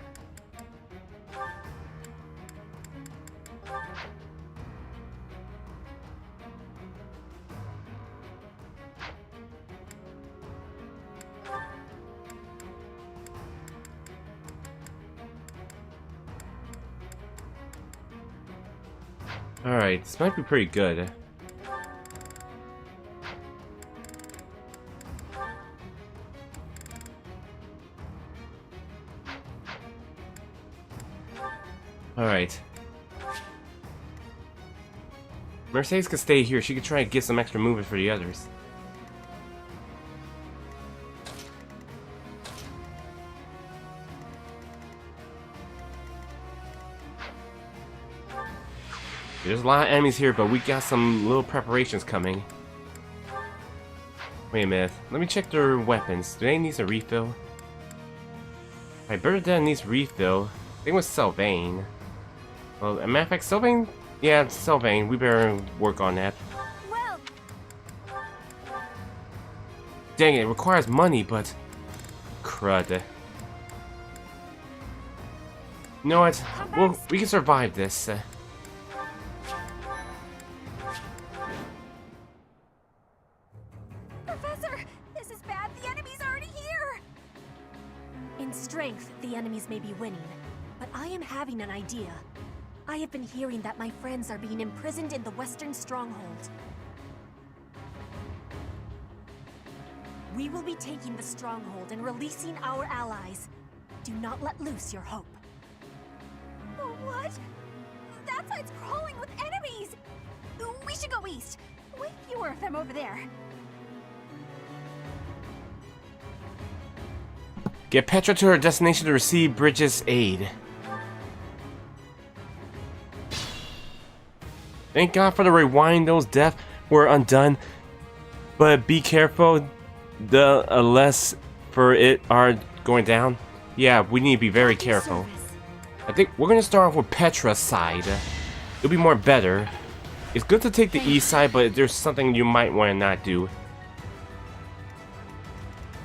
Alright, this might be pretty good. Alright. Mercedes could stay here. She could try and get some extra movement for the others. There's a lot of enemies here, but we got some little preparations coming. Wait a minute. Let me check their weapons. Do they need a refill? Alright, Bernadette needs refill. I think it was Sylvain. Well, as a matter of fact, Sylvain? Yeah, Sylvain. We better work on that. Well. Dang it requires money, but... Crud. You know what? Well, we can survive this. Professor! This is bad. The enemy's already here! In strength, the enemies may be winning, but I am having an idea. I have been hearing that my friends are being imprisoned in the Western Stronghold. We will be taking the Stronghold and releasing our allies. Do not let loose your hope. What? That side's crawling with enemies! We should go east. Way fewer of them over there. Get Petra to her destination to receive Bridget's aid. Thank God for the rewind. Those deaths were undone. But be careful. The less for it are going down. Yeah, we need to be very careful. I think we're gonna start off with Petra's side. It'll be more better. It's good to take the east side, but there's something you might want to not do.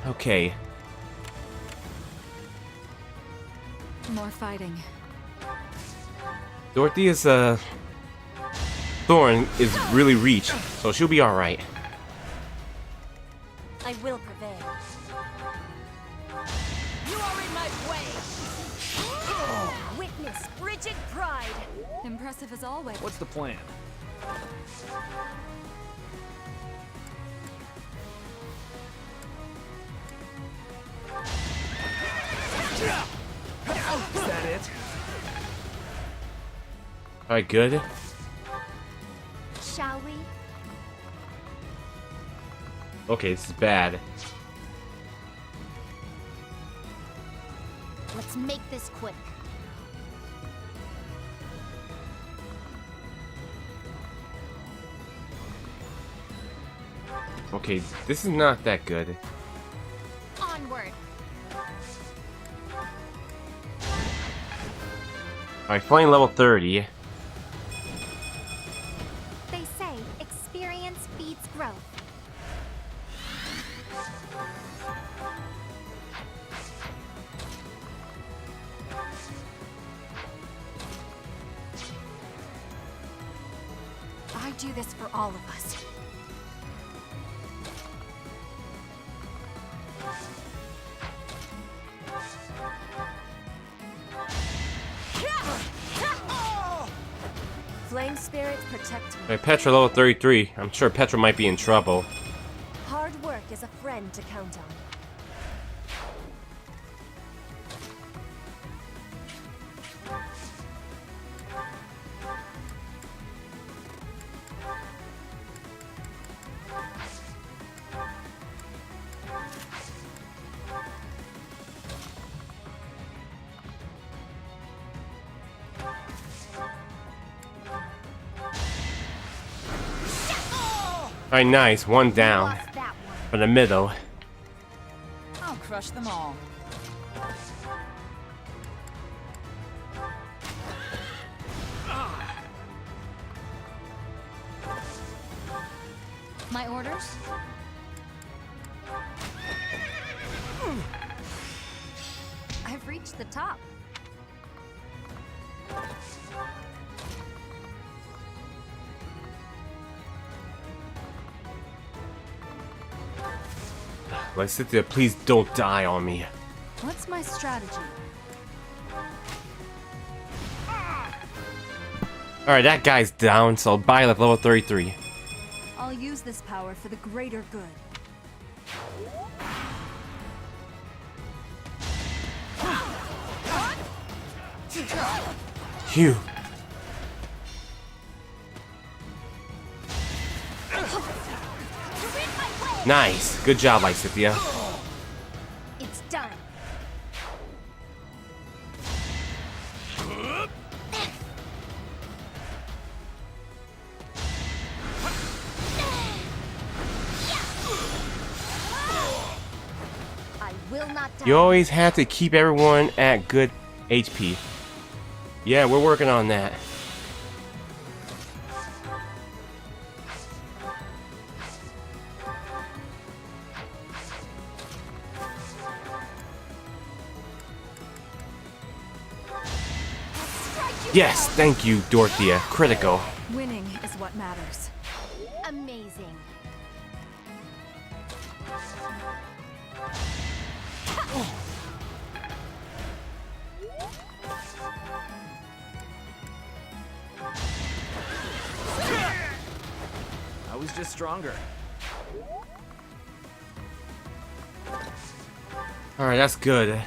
Okay. More fighting. Dorothea's thorn is really reach, so she'll be alright. I will prevail. You are in my way! Witness Bridget Pride! Impressive as always. What's the plan? Is that it? Alright, good. Shall we? Okay, this is bad. Let's make this quick. Okay, this is not that good. Onward. Alright, flying level 30. They say experience feeds growth. I do this for all of us. Flame spirits protect me. Alright, Petra level 33. I'm sure Petra might be in trouble. Hard work is a friend to count on. Alright, nice. One down. For the middle. I'll crush them all. My orders? I've reached the top. Lysithea, please don't die on me. What's my strategy? Alright, that guy's down, so bye level 33. I'll use this power for the greater good. Phew. Nice. Good job, Lysithea. It's done. I will not die. You always have to keep everyone at good HP. Yeah, we're working on that. Yes, thank you, Dorothea. Critical. Winning is what matters. Amazing. I was just stronger. Alright, that's good.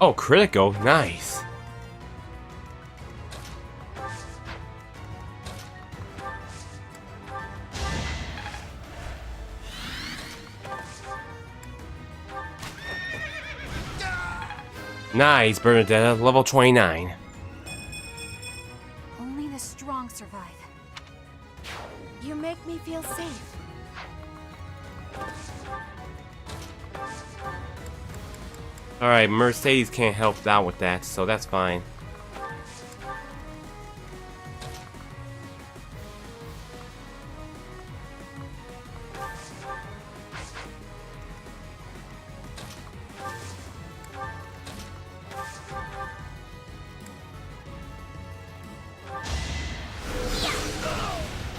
Oh, critical. Nice. Nice, Bernadetta. Level 29. Only the strong survive. You make me feel safe. Alright, Mercedes can't help out with that, so that's fine.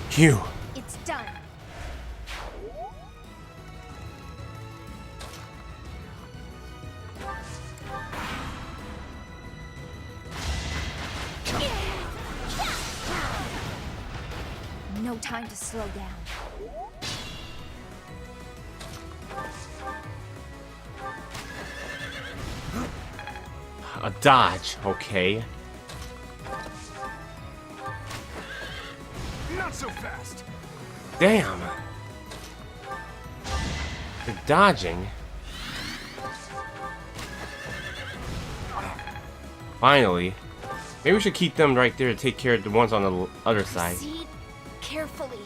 Phew. No time to slow down. A dodge, okay. Not so fast. Damn. They're dodging. Finally. Maybe we should keep them right there to take care of the ones on the other side. Proceed carefully.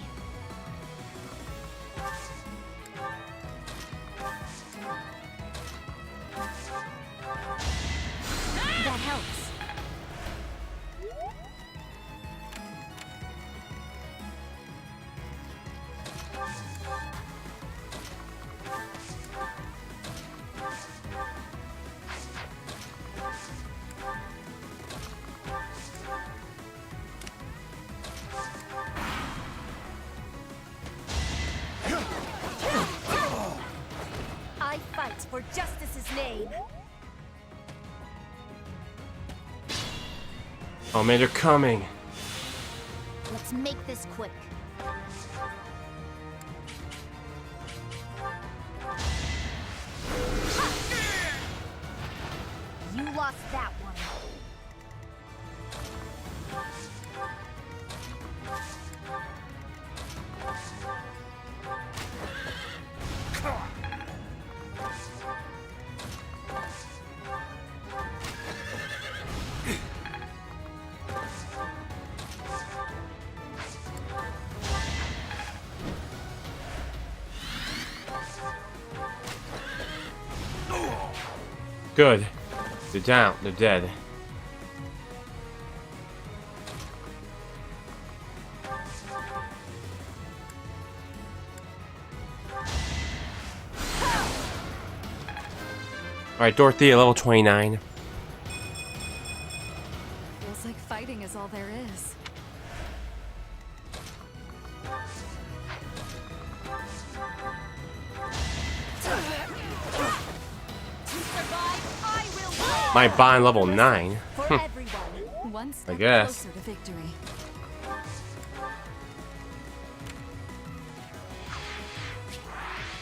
That helps. I fight for justice's name. Oh man, they're coming. Let's make this quick. You lost that one. Good. They're down. They're dead. Alright, Dorothea, level 29. Feels like fighting is all there is. My bond level 9. For everyone, one I step guess. closer to victory.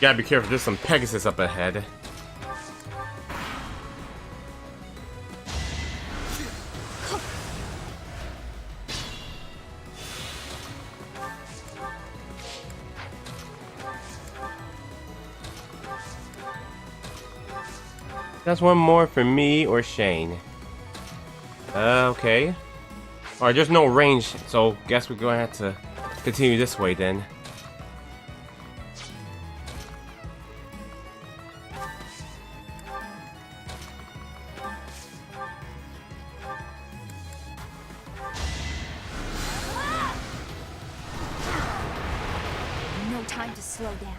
Gotta be careful, there's some Pegasus up ahead. That's one more for me or Shane. Okay. Alright, there's no range, so guess we're gonna have to continue this way then. No time to slow down.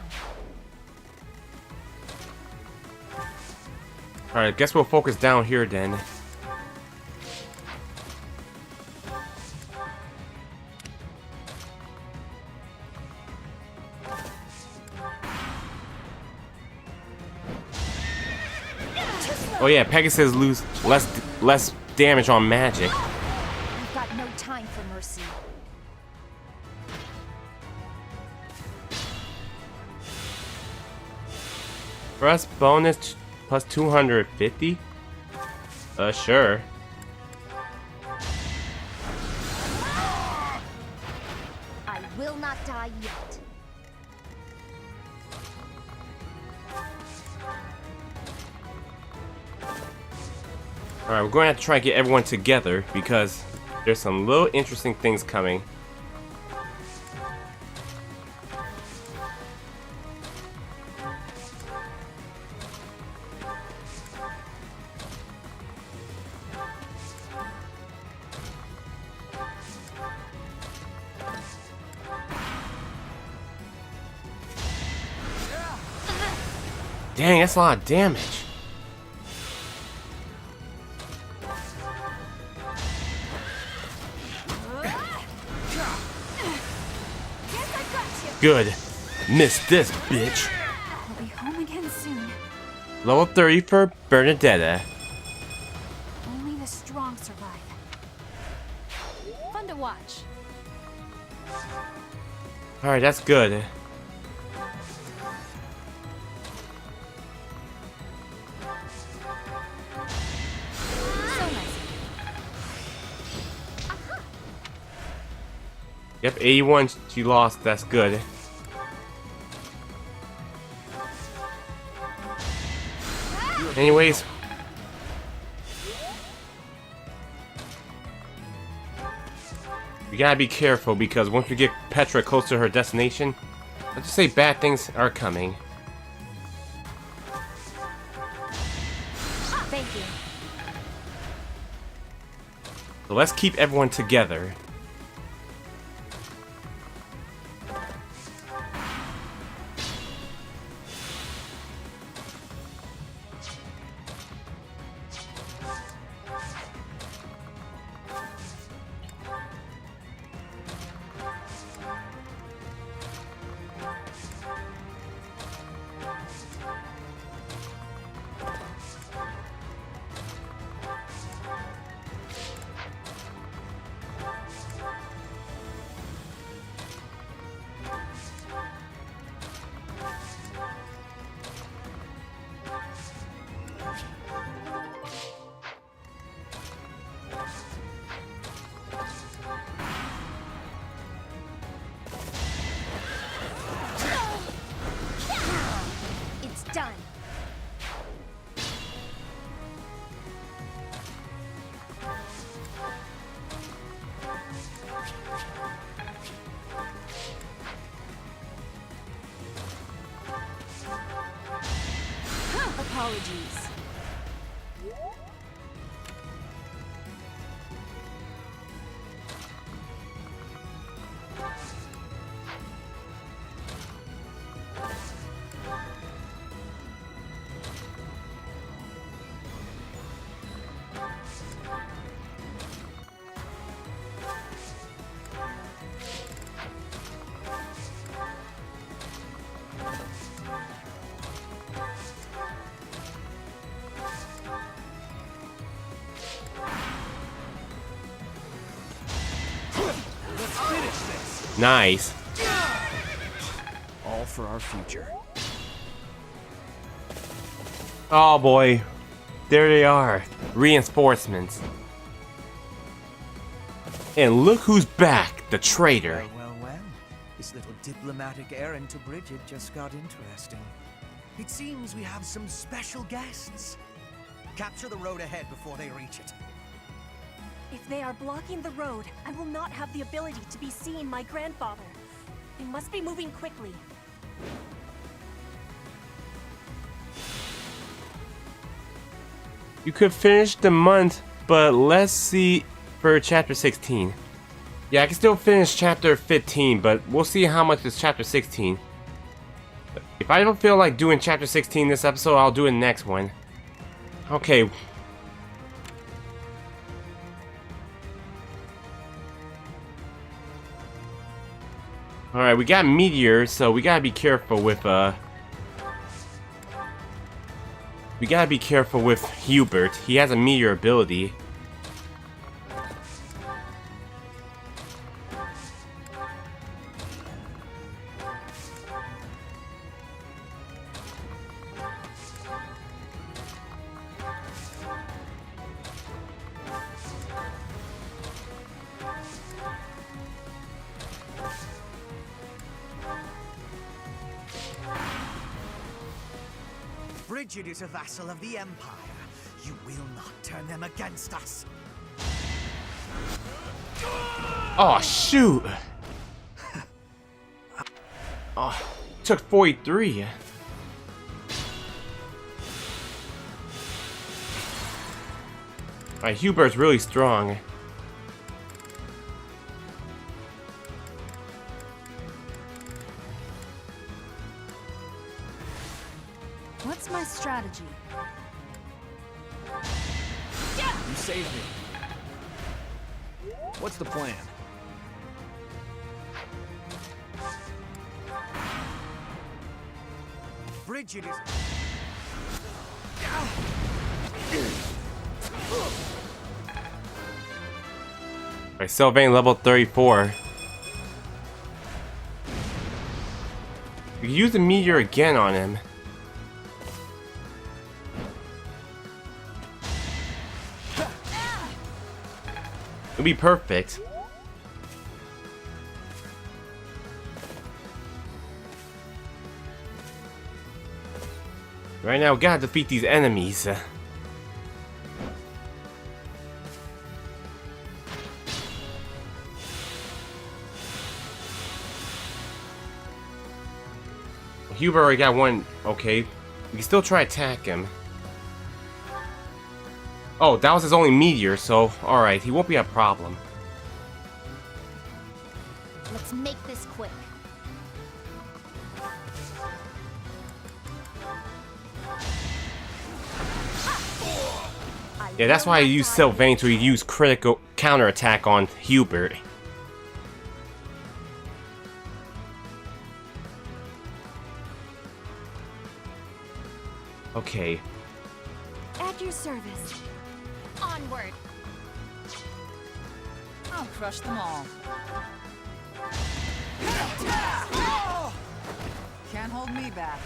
Alright, guess we'll focus down here then. Oh yeah, Pegasus lose less damage on magic. We've got no time for mercy. Thrust bonus plus 250? Sure. I will not die yet. Alright, we're going to have to try and get everyone together because there's some little interesting things coming. Dang, that's a lot of damage. Good. Missed this, bitch. I'll be home again soon. Level 30 for Bernadetta. Only the strong survive. Fun to watch. Alright, that's good. Yep, 81 she lost, that's good. Anyways. We gotta be careful because once we get Petra close to her destination, let's just say bad things are coming. Thank you. So let's keep everyone together. It's done. Apologies. Let's finish this. Nice. All for our future. Oh boy. There they are. Reinforcements. And look who's back, the traitor. Well. This little diplomatic errand to Bridget just got interesting. It seems we have some special guests. Capture the road ahead before they reach it. If they are blocking the road, I will not have the ability to be seeing my grandfather. They must be moving quickly. You could finish the month, but let's see for chapter 16. Yeah, I can still finish chapter 15, but we'll see how much is chapter 16. If I don't feel like doing chapter 16 this episode, I'll do it next one. Okay. Alright, we got Meteor, so we gotta be careful with, we gotta be careful with Hubert. He has a Meteor ability. Bridget is a vassal of the Empire. You will not turn them against us. Oh, shoot! Oh, took 43. Alright, Hubert's really strong. What's my strategy? You saved me. What's the plan? Bridget is... Alright, Sylvain level 34. We use the meteor again on him. It'll be perfect. Right now, we gotta defeat these enemies. Hubert already got one. Okay, we can still try to attack him. Oh, that was his only meteor, so alright, he won't be a problem. Let's make this quick. Yeah, that's why I used Sylvain to use critical counterattack on Hubert. Okay. At your service. Onward. I'll crush them all. Can't hold me back.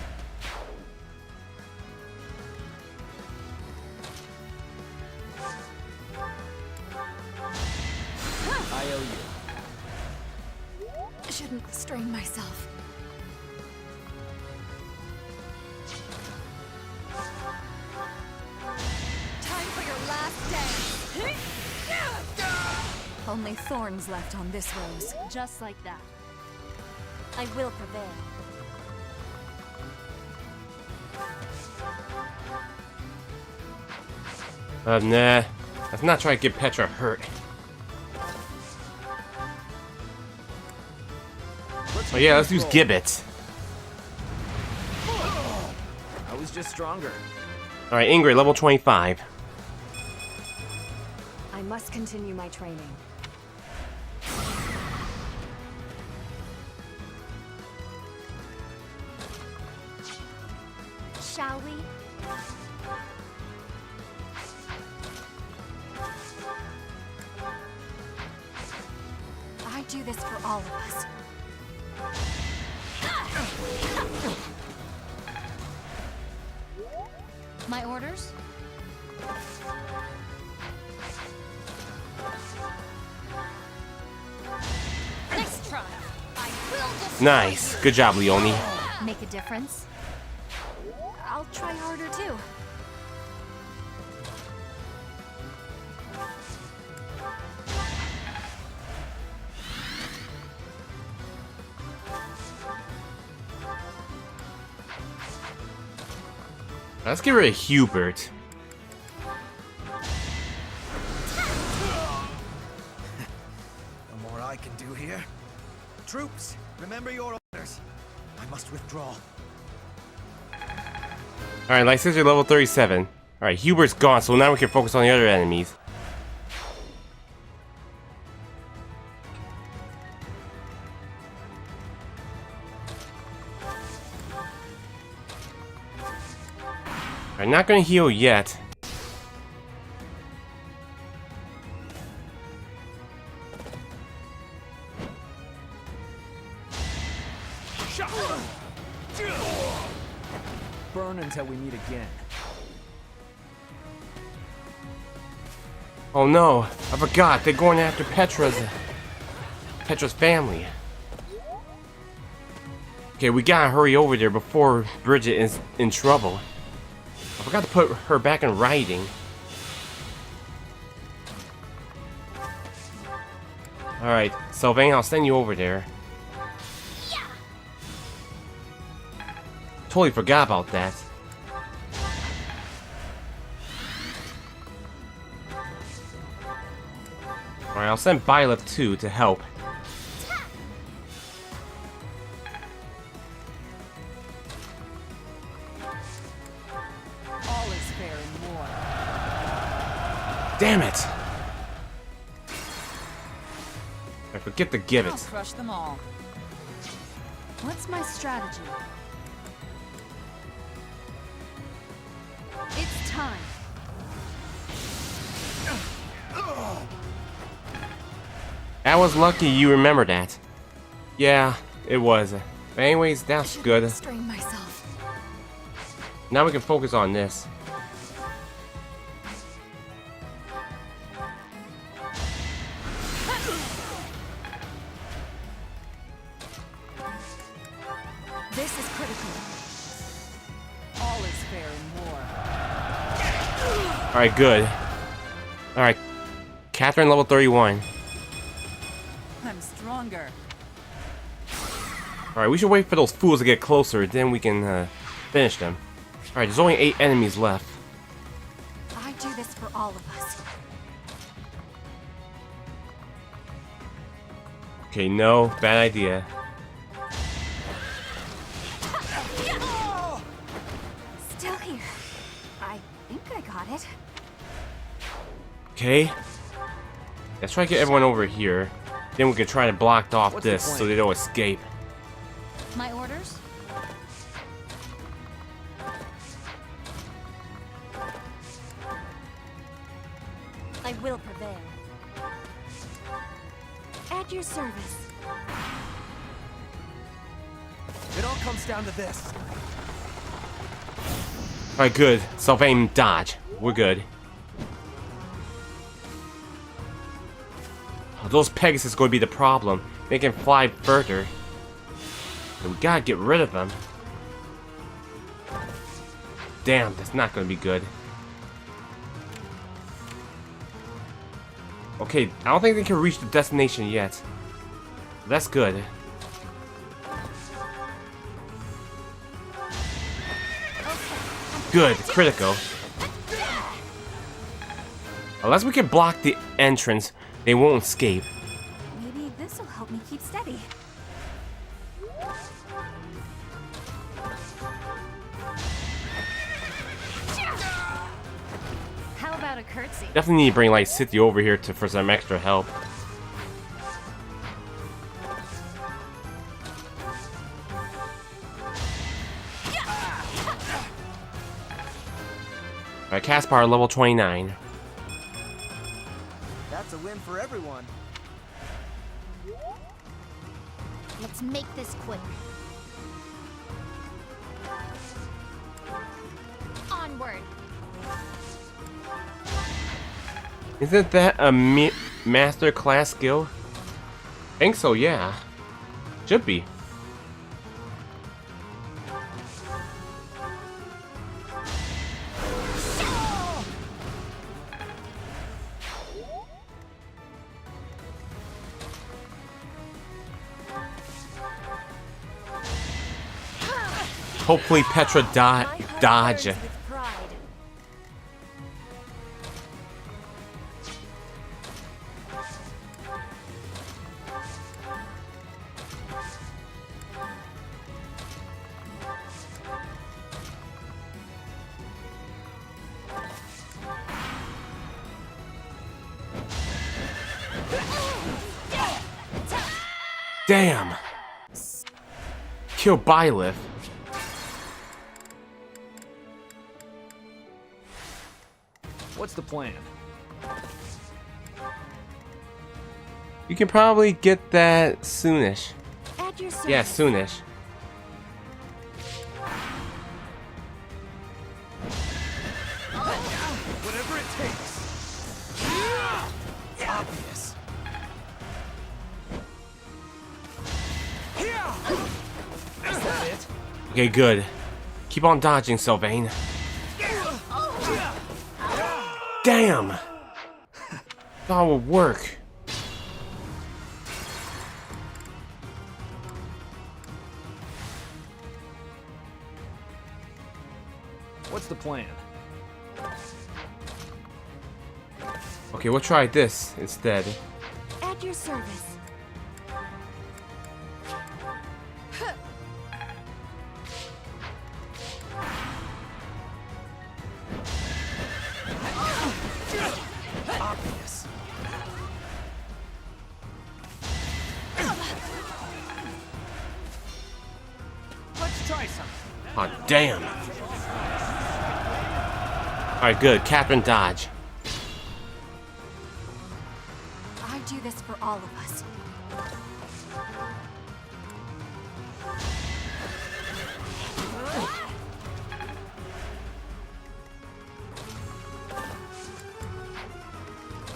I owe you. Shouldn't strain myself. Time for your last dance. Only thorns left on this rose. Just like that. I will prevail. Nah. Let's not try to get Petra hurt. Oh yeah, let's use Gibbet. I was just stronger. Alright, Ingrid, level 25. I must continue my training. Shall we? I do this for all of us. My orders? Nice try. I will destroy Nice. Good job, Leonie. Make a difference? I'll try harder too. Let's get rid of Hubert. No more I can do here. Troops, remember your orders. I must withdraw. Alright, Lycister level 37. Alright, Hubert's gone, so now we can focus on the other enemies. Alright, not gonna heal yet. Burn until we meet again. Oh no, I forgot, they're going after Petra's family. Okay, we gotta hurry over there before Bridget is in trouble. I forgot to put her back in riding. Alright, Sylvain, I'll send you over there. Totally forgot about that. Alright, I'll send Byleth too to help. All is fair in war. Damn it! I forget to give I'll it. crush them all. What's my strategy? It's time. That was lucky you remember that. Yeah, it was. But anyways, that's good. Strain myself. Now we can focus on this. This is critical. All is fair in war. Alright, good. Alright. Catherine level 31. I'm stronger. Alright, we should wait for those fools to get closer, then we can finish them. Alright, there's only 8 enemies left. I do this for all of us. Okay, no, bad idea. Still here. I think I got it. Okay. Let's try to get everyone over here. Then we can try to block off What's the this plan? so they don't escape. My orders? I will prevail. At your service. It all comes down to this. Alright, good. Self-aim dodge. We're good. Oh, those Pegasus going to be the problem. They can fly further. And we gotta get rid of them. Damn, that's not gonna be good. Okay, I don't think they can reach the destination yet. That's good. Good, critical. Unless we can block the entrance, they won't escape. Maybe this will help me keep steady. How about a curtsy? Definitely need to bring like City over here for some extra help. Alright, cast power level 29. That's a win for everyone. Let's make this quick. Onward. Isn't that a master class skill? I think so, yeah. Should be. Hopefully Petra dodge. Damn! Kill Byleth. What's the plan? You can probably get that soonish. At your service. Yeah, soonish. Whatever it takes. Obvious. Is that it? Okay, good. Keep on dodging, Sylvain. Damn! That would work. What's the plan? Okay, we'll try this instead. At your service. Obvious. Let's try something. Oh, damn. Alright, good. Catherine dodge. I do this for all of us.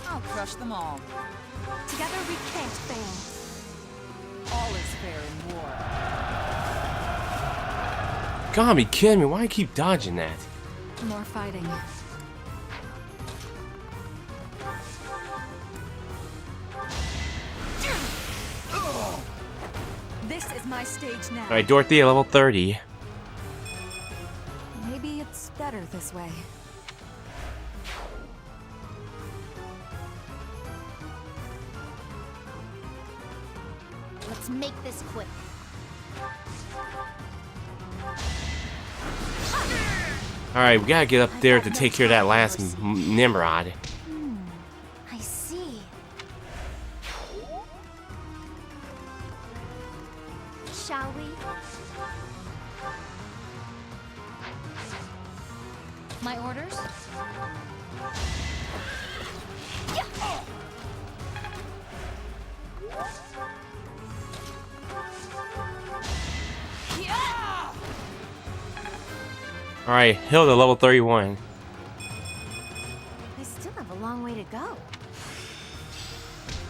I'll crush them all. Together we can't fail. All is fair in war. Gotta be kidding me, why do you keep dodging that? More fighting. This is my stage now. Alright, Dorothea, level 30. Maybe it's better this way. Let's make this quick. Alright, we gotta get up there to take care of that last Nimrod. I see. Shall we? My orders? Alright, Hilda, level 31. I still have a long way to go.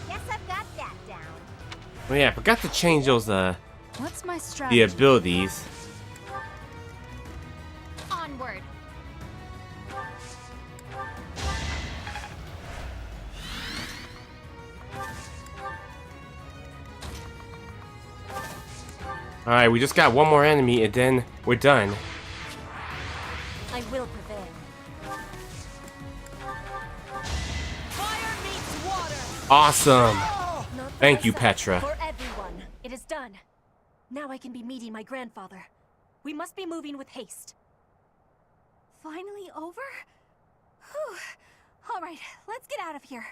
Guess I've got that down. Oh yeah, I forgot to change those, What's my the strategy? abilities. Onward. Alright, we just got one more enemy and then we're done. I will prevail. Fire meets water. Awesome! Not for Thank you, myself, Petra. For everyone. It is done. Now I can be meeting my grandfather. We must be moving with haste. Finally over? Whew. Alright, let's get out of here.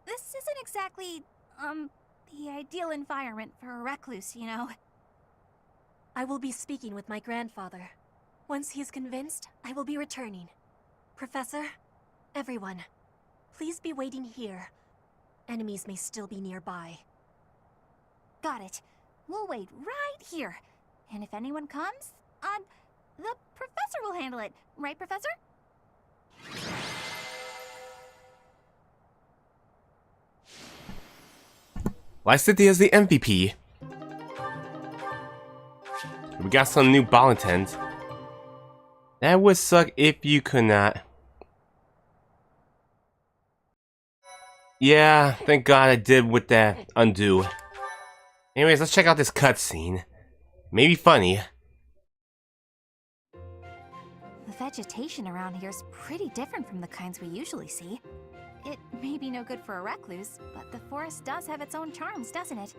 This isn't exactly, the ideal environment for a recluse, you know. I will be speaking with my grandfather. Once he is convinced, I will be returning. Professor, everyone, please be waiting here. Enemies may still be nearby. Got it. We'll wait right here. And if anyone comes, the professor will handle it. Right, Professor? Lycidia's the MVP. We got some new Bolitans. That would suck if you could not. Yeah, thank God I did with that undo. Anyways, let's check out this cutscene. Maybe funny. The vegetation around here is pretty different from the kinds we usually see. It may be no good for a recluse, but the forest does have its own charms, doesn't it?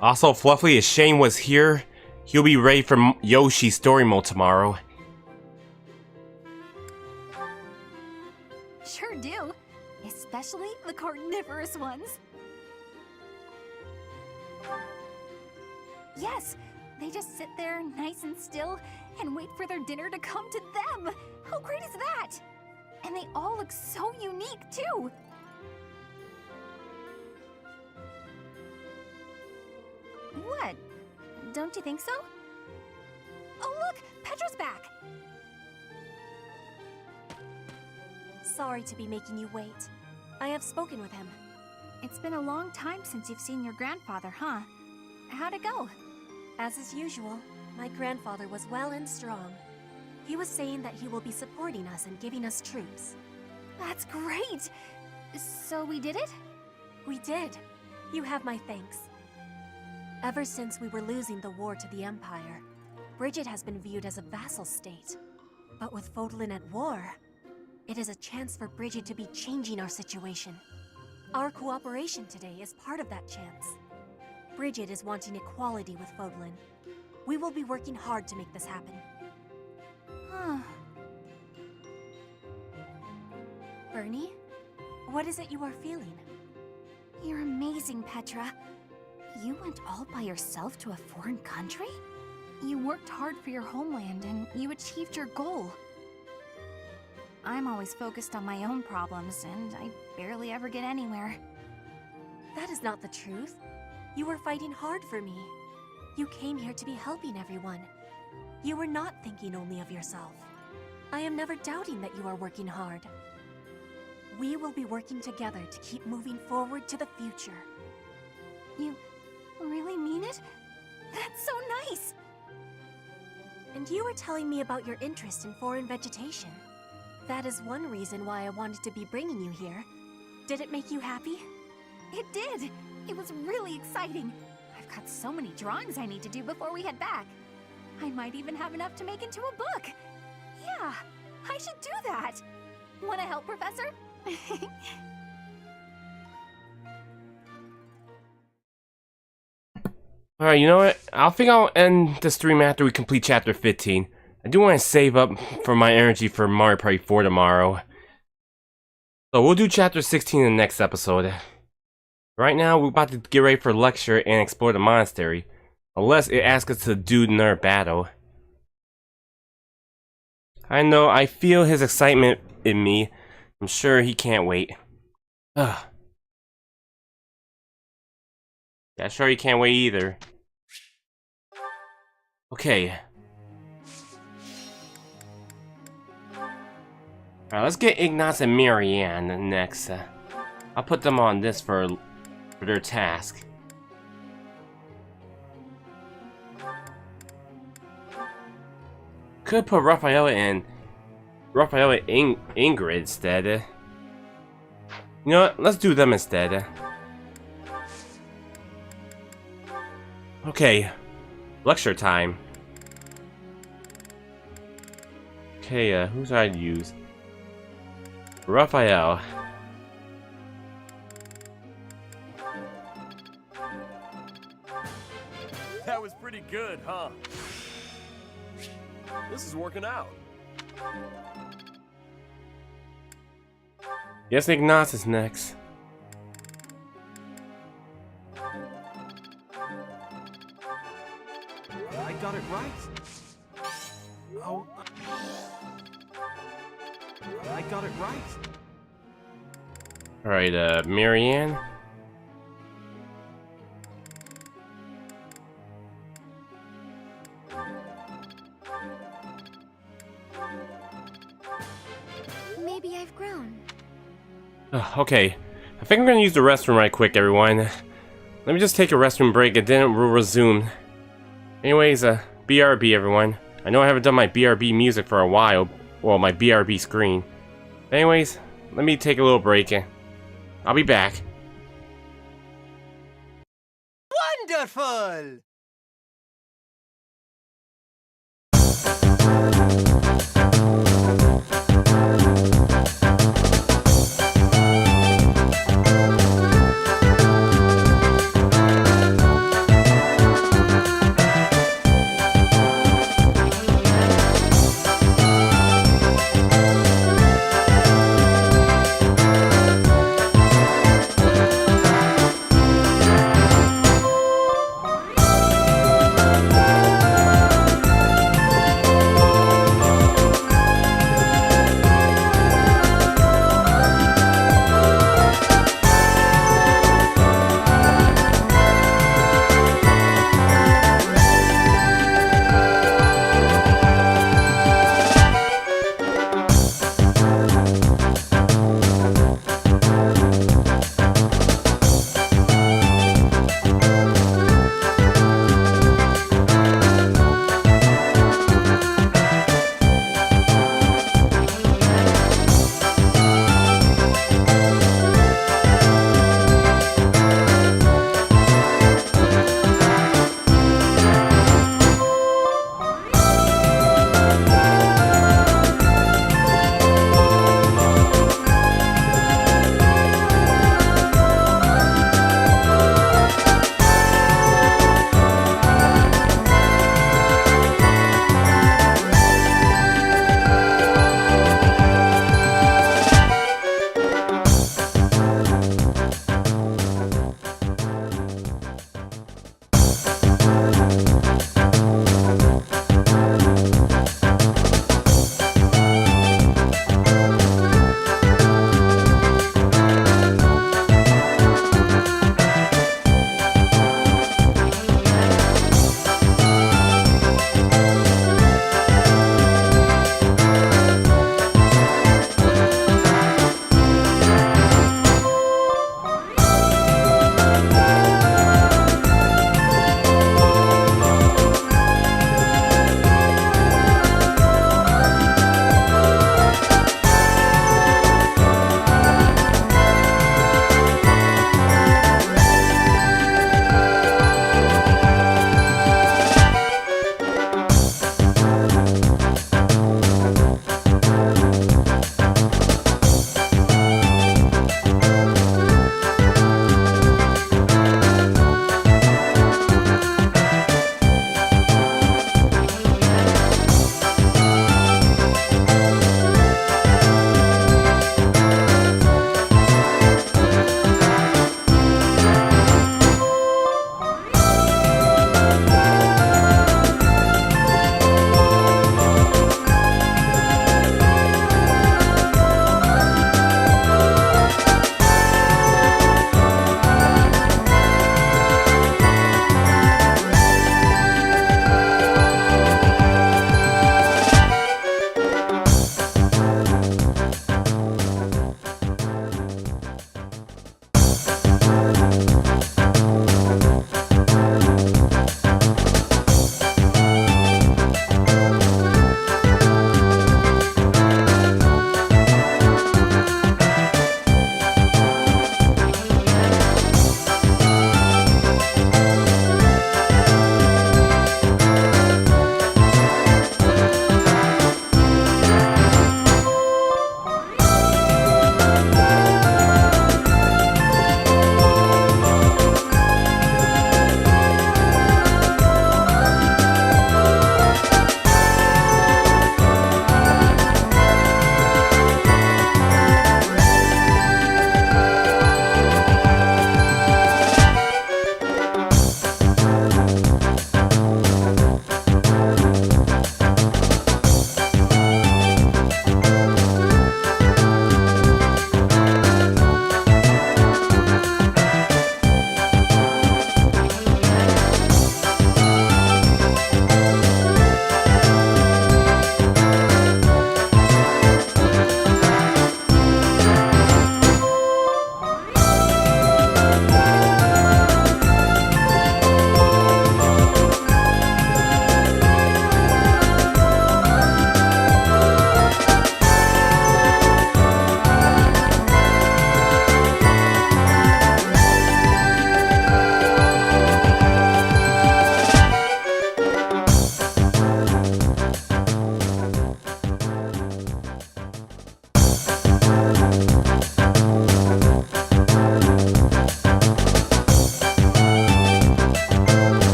Also, Fluffy, if Shane was here, he'll be ready for Yoshi's story mode tomorrow. Sure do. Especially the carnivorous ones. Yes, they just sit there nice and still and wait for their dinner to come to them. How great is that? And they all look so unique, too. What? Don't you think so? Oh, look! Petra's back! Sorry to be making you wait. I have spoken with him. It's been a long time since you've seen your grandfather, huh? How'd it go? As is usual, my grandfather was well and strong. He was saying that he will be supporting us and giving us troops. That's great! So we did it? We did. You have my thanks. Ever since we were losing the war to the Empire, Bridget has been viewed as a vassal state. But with Fodlan at war, it is a chance for Bridget to be changing our situation. Our cooperation today is part of that chance. Bridget is wanting equality with Fodlan. We will be working hard to make this happen. Huh. Bernie, what is it you are feeling? You're amazing, Petra. You went all by yourself to a foreign country? You worked hard for your homeland and you achieved your goal. I'm always focused on my own problems and I barely ever get anywhere. That is not the truth. You were fighting hard for me. You came here to be helping everyone. You were not thinking only of yourself. I am never doubting that you are working hard. We will be working together to keep moving forward to the future. You really mean it? That's so nice! And you were telling me about your interest in foreign vegetation. That is one reason why I wanted to be bringing you here. Did it make you happy? It did! It was really exciting. I've got so many drawings I need to do before we head back. I might even have enough to make into a book. Yeah, I should do that. Want to help, Professor? Alright, you know what? I think I'll end the stream after we complete Chapter 15. I do want to save up for my energy for Mario Party 4 tomorrow. So we'll do Chapter 16 in the next episode. Right now, we're about to get ready for a lecture and explore the monastery. Unless it asks us to do another battle. I know, I feel his excitement in me. I'm sure he can't wait. Ugh. Yeah, sure he can't wait either. Okay. Alright, let's get Ignaz and Marianne next. I'll put them on this for their task. Could put Raphael and Ingrid instead. You know what? Let's do them instead. Okay, lecture time. Okay, who's I'd use? Raphael. That was pretty good, huh? This is working out. Yes, Ignaz is next. I got it right. Oh. I got it right. Alright, Marianne. Maybe I've grown. Okay, I think I'm gonna use the restroom right quick, everyone. Let me just take a restroom break and then we'll resume. Anyways, BRB, everyone. I know I haven't done my BRB music for a while. Well, my BRB screen. Anyways, let me take a little break. I'll be back. Wonderful!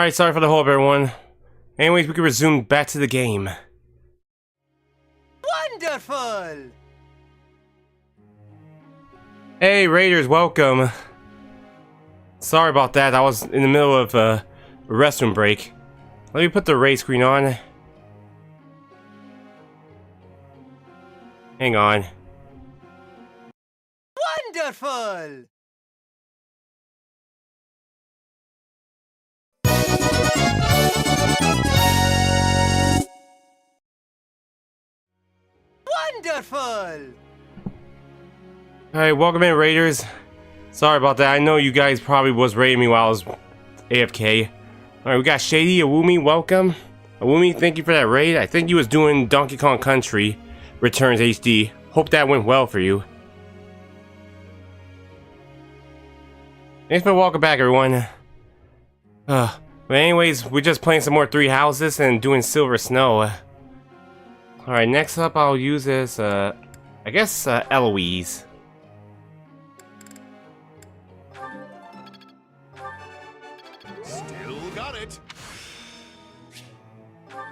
Alright, sorry for the hold up, everyone. Anyways, we can resume back to the game. Wonderful! Hey, Raiders, welcome. Sorry about that, I was in the middle of a restroom break. Let me put the raid screen on. Hang on. Wonderful! Wonderful! Alright, welcome in, Raiders. Sorry about that, I know you guys probably was raiding me while I was AFK. Alright, we got Shady, Awumi, welcome. Awumi, thank you for that raid. I think you was doing Donkey Kong Country Returns HD. Hope that went well for you. Thanks for welcome back, everyone. But anyways, we're just playing some more Three Houses and doing Silver Snow. Alright, next up I'll use this, I guess, Eloise. Still got it.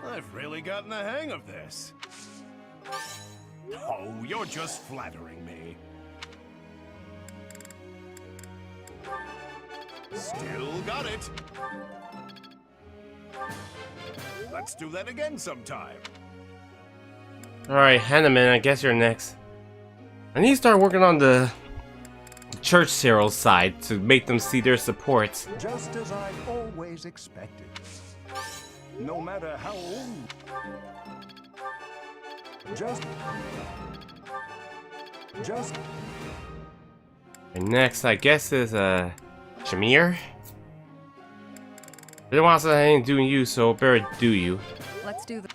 I've really gotten the hang of this. Oh, you're just flattering me. Still got it. Let's do that again sometime. Alright, Hanneman, I guess you're next. I need to start working on the church Cyril's side to make them see their support. Just as I've always expected. No matter how old. Just. And next, I guess, is Shamir. I didn't want to say I ain't doing you, so better do you. Let's do the.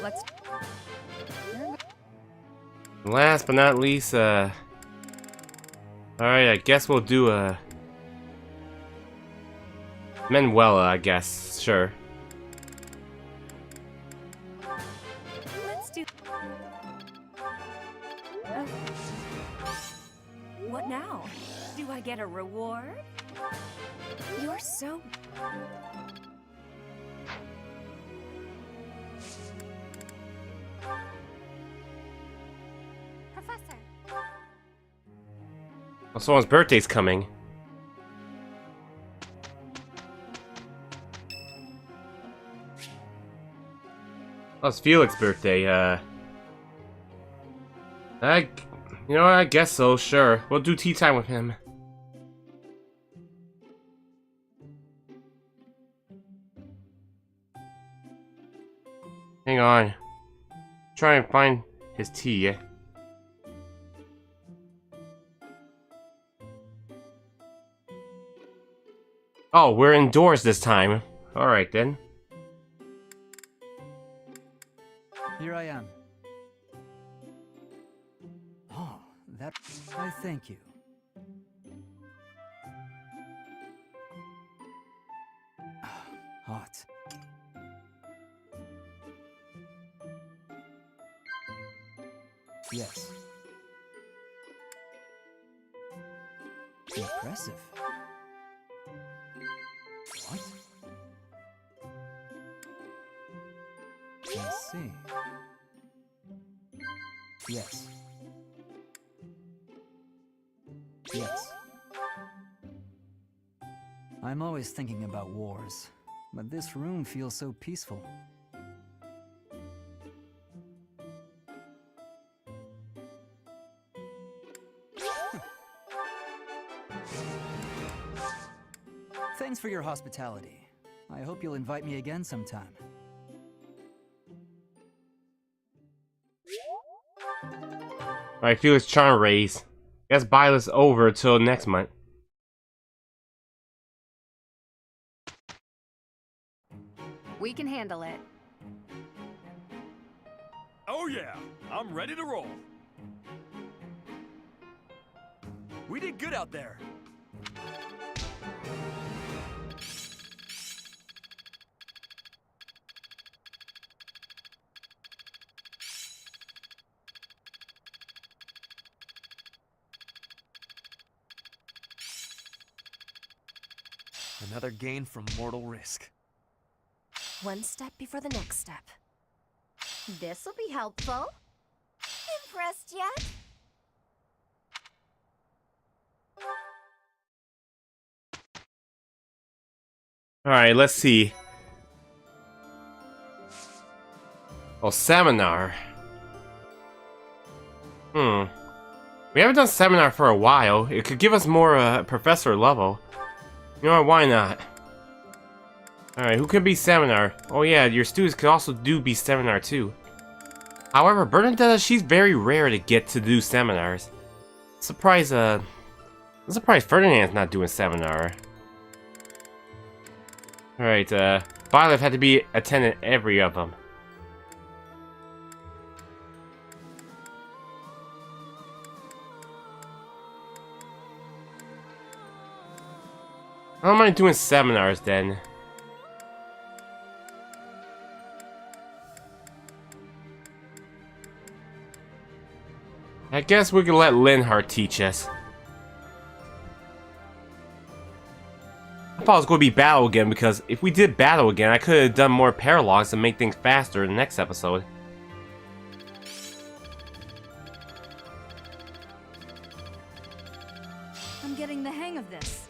Let's. Last but not least, alright, I guess we'll do Manuela, I guess, sure. Let's do. What now? Do I get a reward? You're so. Professor. Oh, someone's birthday's coming. Oh, it's Felix's birthday, you know what, I guess so, sure. We'll do tea time with him. Hang on. Try and find his tea. Oh, we're indoors this time. Alright then. Here I am. Oh, that... I thank you. Hot. Yes. Impressive. What? I see. Yes. Yes. I'm always thinking about wars, but this room feels so peaceful. Thanks for your hospitality. I hope you'll invite me again sometime. Alright, Felix Charm raise. Guess Byleth's over till next month. We can handle it. Oh yeah, I'm ready to roll. We did good out there. Another gain from mortal risk. One step before the next step. This'll be helpful. Impressed yet? Alright, let's see. Oh, seminar. We haven't done seminar for a while. It could give us more professor level. You know what, why not? Alright, who could be seminar? Oh yeah, your students could also be seminar too. However, Bernadetta, she's very rare to get to do seminars. I'm surprised Ferdinand's not doing seminar. Alright, Violet had to be attending every of them. I don't mind doing seminars then. I guess we can let Linhart teach us. I thought it was going to be battle again, because if we did battle again, I could have done more paralogs and make things faster in the next episode. I'm getting the hang of this.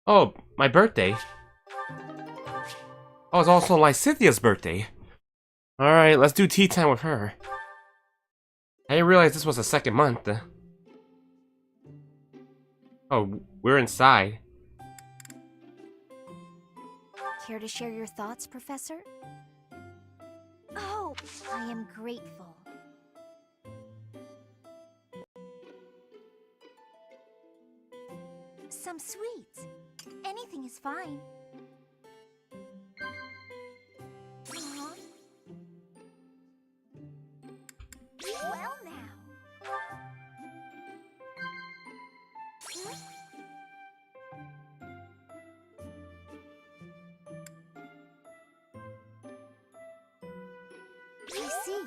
Oh, my birthday. Oh, it's also Lysithia's birthday. Alright, let's do tea time with her. I didn't realize this was the second month. Oh, we're inside. Care to share your thoughts, Professor? Oh, I am grateful. Some sweets. Anything is fine. Uh-huh. Well now. I see.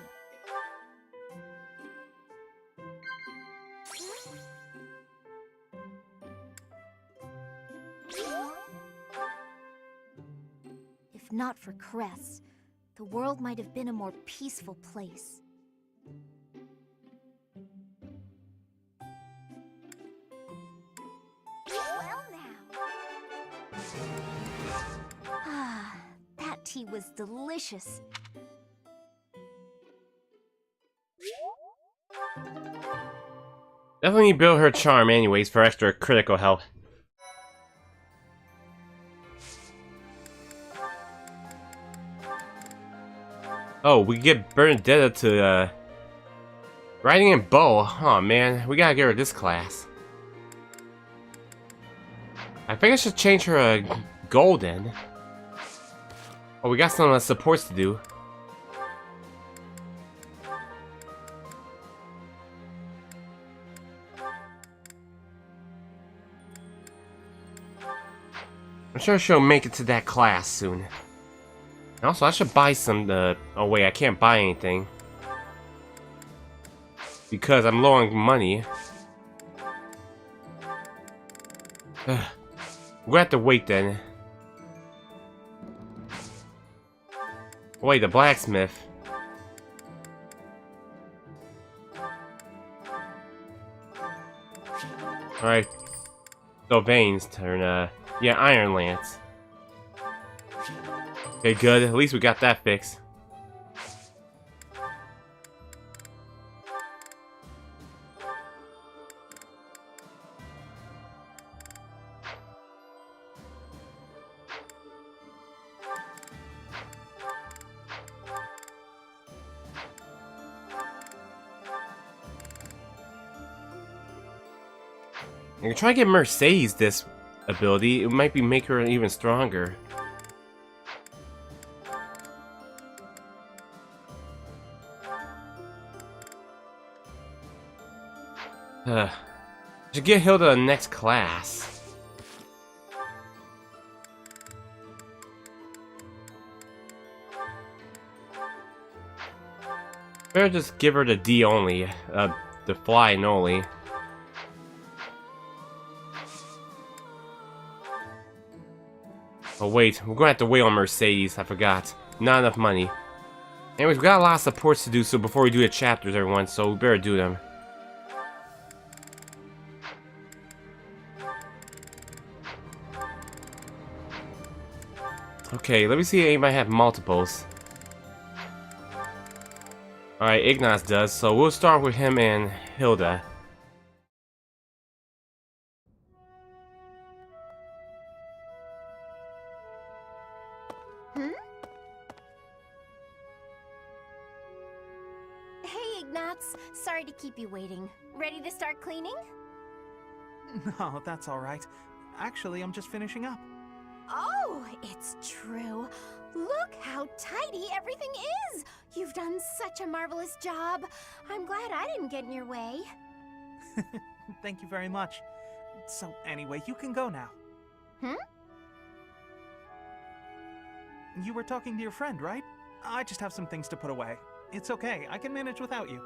If not for Cress, the world might have been a more peaceful place. Well now. Ah, that tea was delicious. Definitely build her charm anyways for extra critical health. Oh, we get Bernadetta to, riding and bow. Oh man, we gotta get her this class. I think I should change her, golden. Oh, we got some supports to do. I'm sure she'll make it to that class soon. Also, I should buy some, oh wait, I can't buy anything. Because I'm low on money. We'll have to wait then. Wait, the blacksmith. Alright. Sylvain's turn, yeah, Iron Lance. Okay, good. At least we got that fixed. I can try to get Mercedes this ability. It might make her even stronger. Should get Hilda the next class. Better just give her the D only. The fly and only. Oh wait, we're gonna have to wait on Mercedes, I forgot. Not enough money. Anyways, we got a lot of supports to do so before we do the chapters, everyone, so we better do them. Okay, let me see if anybody have multiples. Alright, Ignaz does, so we'll start with him and Hilda. Hey, Ignaz. Sorry to keep you waiting. Ready to start cleaning? No, that's alright. Actually, I'm just finishing up. Oh, it's true. Look how tidy everything is! You've done such a marvelous job. I'm glad I didn't get in your way. Thank you very much. So, anyway, you can go now. You were talking to your friend, right? I just have some things to put away. It's okay, I can manage without you.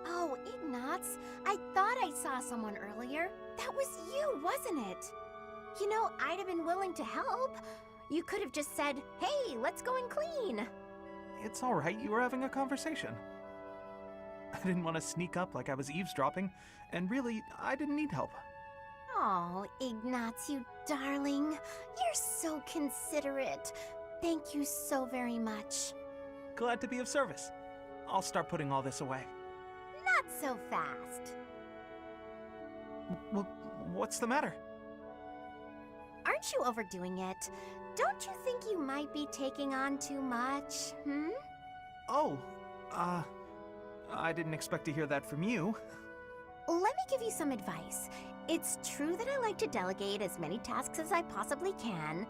Oh, Ignaz, I thought I saw someone earlier. That was you, wasn't it? You know, I'd have been willing to help. You could have just said, hey, let's go and clean. It's alright, you were having a conversation. I didn't want to sneak up like I was eavesdropping, and really, I didn't need help. Oh, Ignaz, you darling. You're so considerate. Thank you so very much. Glad to be of service. I'll start putting all this away. Not so fast. Well, what's the matter? Aren't you overdoing it? Don't you think you might be taking on too much, Oh, I didn't expect to hear that from you. Let me give you some advice. It's true that I like to delegate as many tasks as I possibly can,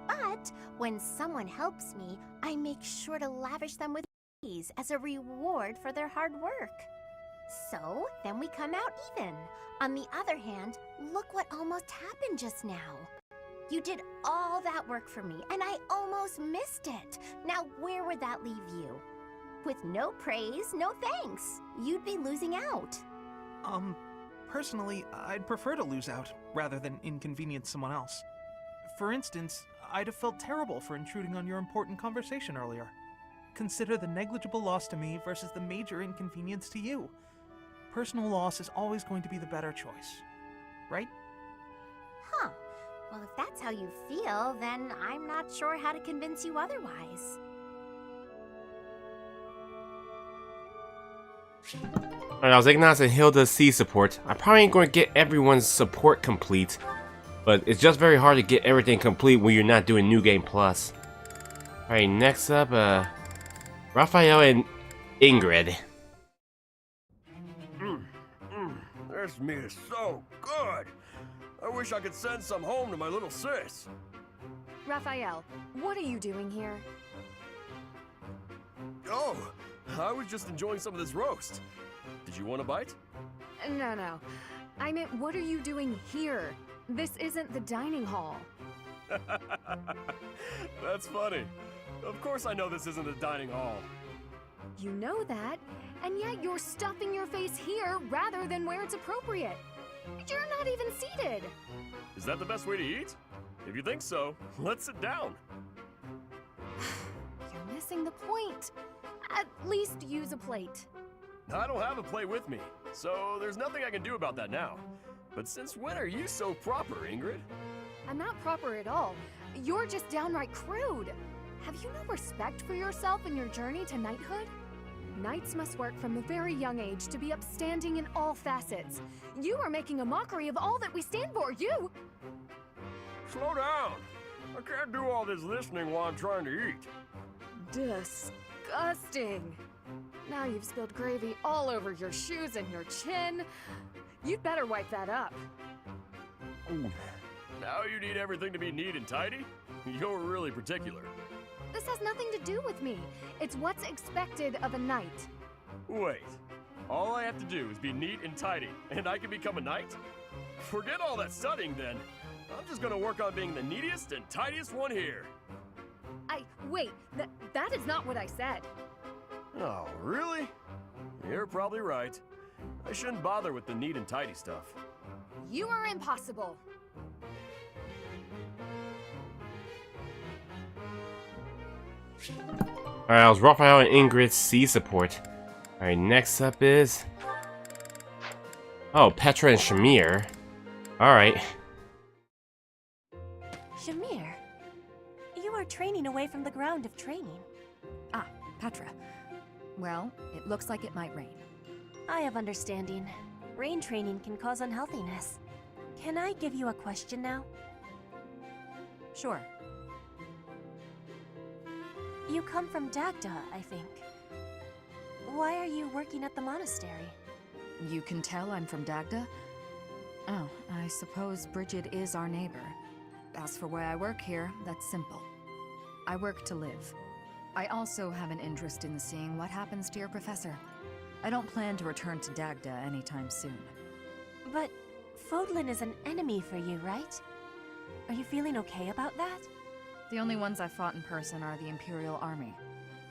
but when someone helps me, I make sure to lavish them with praise as a reward for their hard work. So, then we come out even. On the other hand, look what almost happened just now. You did all that work for me, and I almost missed it. Now, where would that leave you? With no praise, no thanks. You'd be losing out. Personally, I'd prefer to lose out, rather than inconvenience someone else. For instance, I'd have felt terrible for intruding on your important conversation earlier. Consider the negligible loss to me versus the major inconvenience to you. Personal loss is always going to be the better choice, right? Huh. Well, if that's how you feel, then I'm not sure how to convince you otherwise. Alright, I was Ignaz and Hilda's C support. I probably ain't going to get everyone's support complete, but it's just very hard to get everything complete when you're not doing New Game Plus. Alright, next up, Raphael and Ingrid. This meat is so good. I wish I could send some home to my little sis. Raphael, what are you doing here? Oh, I was just enjoying some of this roast. Did you want a bite? No. I meant, what are you doing here? This isn't the dining hall. That's funny. Of course I know this isn't the dining hall. You know that, and yet you're stuffing your face here rather than where it's appropriate. You're not even seated. Is that the best way to eat? If you think so, let's sit down. You're missing the point. At least use a plate. I don't have a plate with me, so there's nothing I can do about that now. But since when are you so proper, Ingrid? I'm not proper at all. You're just downright crude. Have you no respect for yourself in your journey to knighthood? Knights must work from a very young age to be upstanding in all facets. You are making a mockery of all that we stand for, you! Slow down. I can't do all this listening while I'm trying to eat. Disgusting. Now you've spilled gravy all over your shoes and your chin. You'd better wipe that up. Now you need everything to be neat and tidy? You're really particular. This has nothing to do with me. It's what's expected of a knight. Wait. All I have to do is be neat and tidy, and I can become a knight? Forget all that studying then. I'm just gonna work on being the neatest and tidiest one here. Wait, that is not what I said. Oh, really? You're probably right. I shouldn't bother with the neat and tidy stuff. You are impossible. Alright, that was Raphael and Ingrid's C support. Alright, next up is... Oh, Petra and Shamir. Alright. Shamir, you are training away from the ground of training. Ah, Petra. Well, it looks like it might rain. I have understanding. Rain training can cause unhealthiness. Can I give you a question now? Sure. You come from Dagda, I think. Why are you working at the monastery? You can tell I'm from Dagda? Oh, I suppose Bridget is our neighbor. As for why I work here, that's simple. I work to live. I also have an interest in seeing what happens to your professor. I don't plan to return to Dagda anytime soon. But Fodlan is an enemy for you, right? Are you feeling okay about that? The only ones I've fought in person are the Imperial Army.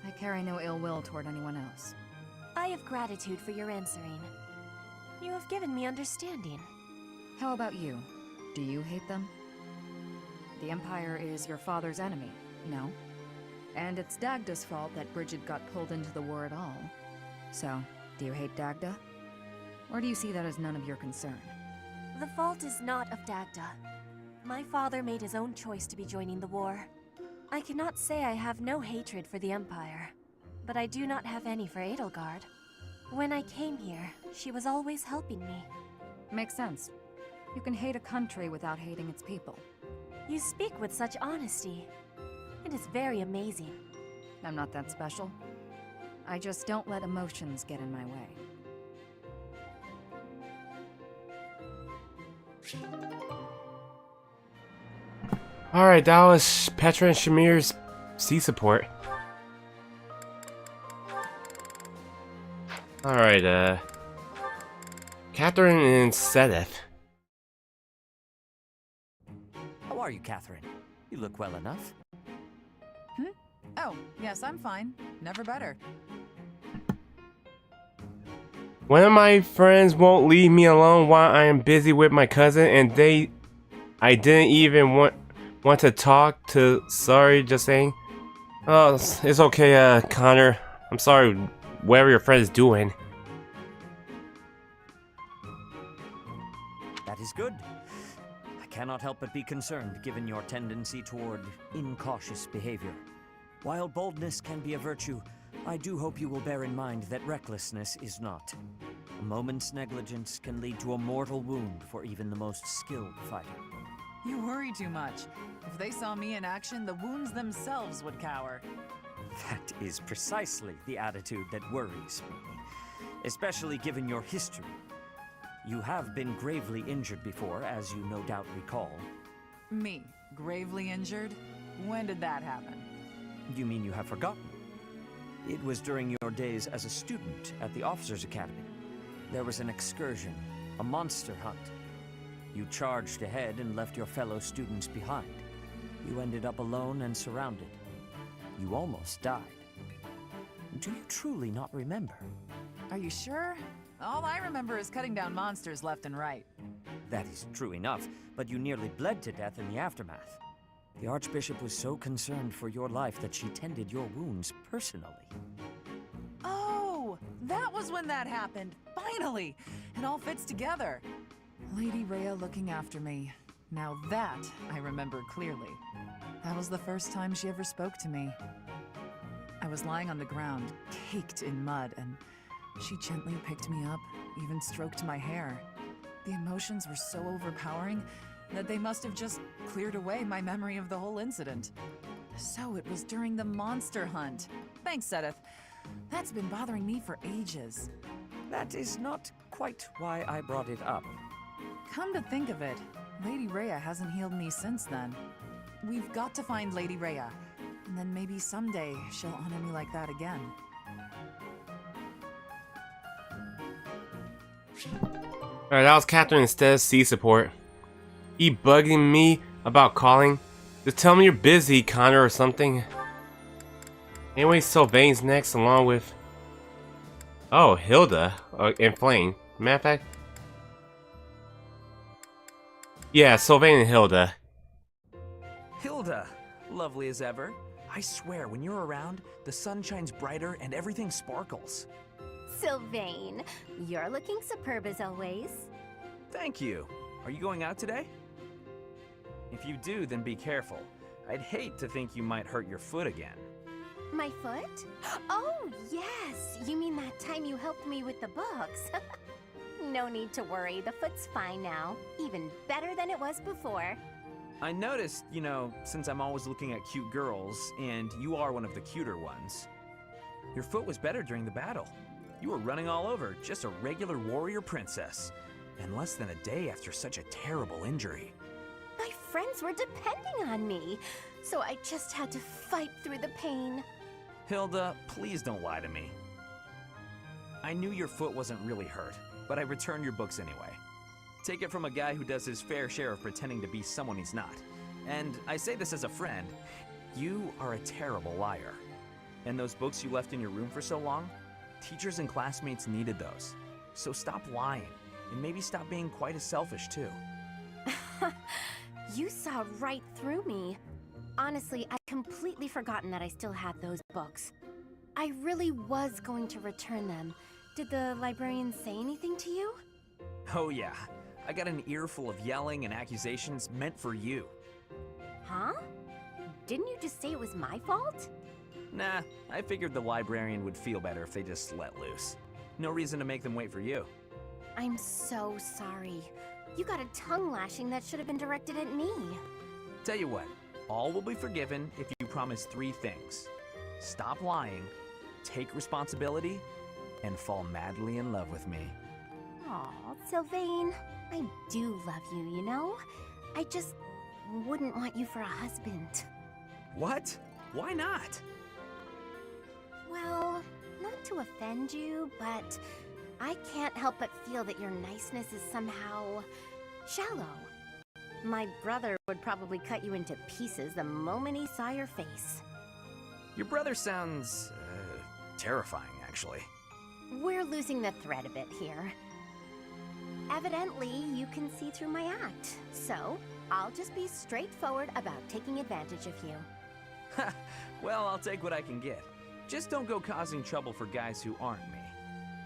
I carry no ill will toward anyone else. I have gratitude for your answering. You have given me understanding. How about you? Do you hate them? The Empire is your father's enemy, no? And it's Dagda's fault that Bridget got pulled into the war at all. So, do you hate Dagda? Or do you see that as none of your concern? The fault is not of Dagda. My father made his own choice to be joining the war. I cannot say I have no hatred for the Empire, but I do not have any for Edelgard. When I came here, she was always helping me. Makes sense. You can hate a country without hating its people. You speak with such honesty. It is very amazing. I'm not that special. I just don't let emotions get in my way. Alright, that was Petra and Shamir's C support. Alright, Catherine and Sedith. How are you, Catherine? You look well enough. Oh, yes, I'm fine. Never better. One of my friends won't leave me alone while I am busy with my cousin, and I didn't even want to talk to. Sorry, just saying. Oh, it's okay, Connor. I'm sorry, whatever your friend is doing. That is good. I cannot help but be concerned, given your tendency toward incautious behavior. While boldness can be a virtue, I do hope you will bear in mind that recklessness is not. A moment's negligence can lead to a mortal wound for even the most skilled fighter. You worry too much. If they saw me in action, the wounds themselves would cower. That is precisely the attitude that worries me, especially given your history. You have been gravely injured before, as you no doubt recall. Me? Gravely injured? When did that happen? You mean you have forgotten? It was during your days as a student at the Officers' Academy. There was an excursion, a monster hunt. You charged ahead and left your fellow students behind. You ended up alone and surrounded. You almost died. Do you truly not remember? Are you sure? All I remember is cutting down monsters left and right. That is true enough, but you nearly bled to death in the aftermath. The Archbishop was so concerned for your life that she tended your wounds personally. Oh, that was when that happened. Finally! It all fits together. Lady Rhea looking after me. Now that I remember clearly. That was the first time she ever spoke to me. I was lying on the ground, caked in mud, and she gently picked me up, even stroked my hair. The emotions were so overpowering that they must have just cleared away my memory of the whole incident. So it was during the monster hunt. Thanks, Sedith. That's been bothering me for ages. That is not quite why I brought it up. Come to think of it, Lady Rhea hasn't healed me since then. We've got to find Lady Rhea, and then maybe someday she'll honor me like that again. Alright, that was Catherine instead of C support. You bugging me about calling? Just tell me you're busy, Connor, or something. Anyway, Sylvain's next, along with Oh, Hilda. And Flame. Matter of fact. Yeah, Sylvain and Hilda. Hilda, lovely as ever. I swear, when you're around, the sun shines brighter and everything sparkles. Sylvain, you're looking superb as always. Thank you. Are you going out today? If you do, then be careful. I'd hate to think you might hurt your foot again. My foot? Oh, yes! You mean that time you helped me with the books? No need to worry, the foot's fine now. Even better than it was before. I noticed, you know, since I'm always looking at cute girls, and you are one of the cuter ones, your foot was better during the battle. You were running all over, just a regular warrior princess, and less than a day after such a terrible injury. My friends were depending on me, so I just had to fight through the pain. Hilda, please don't lie to me. I knew your foot wasn't really hurt, but I returned your books anyway. Take it from a guy who does his fair share of pretending to be someone he's not. And I say this as a friend, you are a terrible liar. And those books you left in your room for so long, teachers and classmates needed those. So stop lying, and maybe stop being quite as selfish too. You saw right through me. Honestly, I'd completely forgotten that I still had those books. I really was going to return them. Did the librarian say anything to you? Oh yeah, I got an earful of yelling and accusations meant for you. Huh? Didn't you just say it was my fault? Nah, I figured the librarian would feel better if they just let loose. No reason to make them wait for you. I'm so sorry. You got a tongue lashing that should have been directed at me. Tell you what, all will be forgiven if you promise 3 things. Stop lying, take responsibility, and fall madly in love with me. Aw, Sylvain, I do love you, you know? I just wouldn't want you for a husband. What? Why not? Well, not to offend you, but I can't help but feel that your niceness is somehow shallow. My brother would probably cut you into pieces the moment he saw your face. Your brother sounds, terrifying, actually. We're losing the thread a bit here. Evidently, you can see through my act, so I'll just be straightforward about taking advantage of you. Ha! Well, I'll take what I can get. Just don't go causing trouble for guys who aren't me.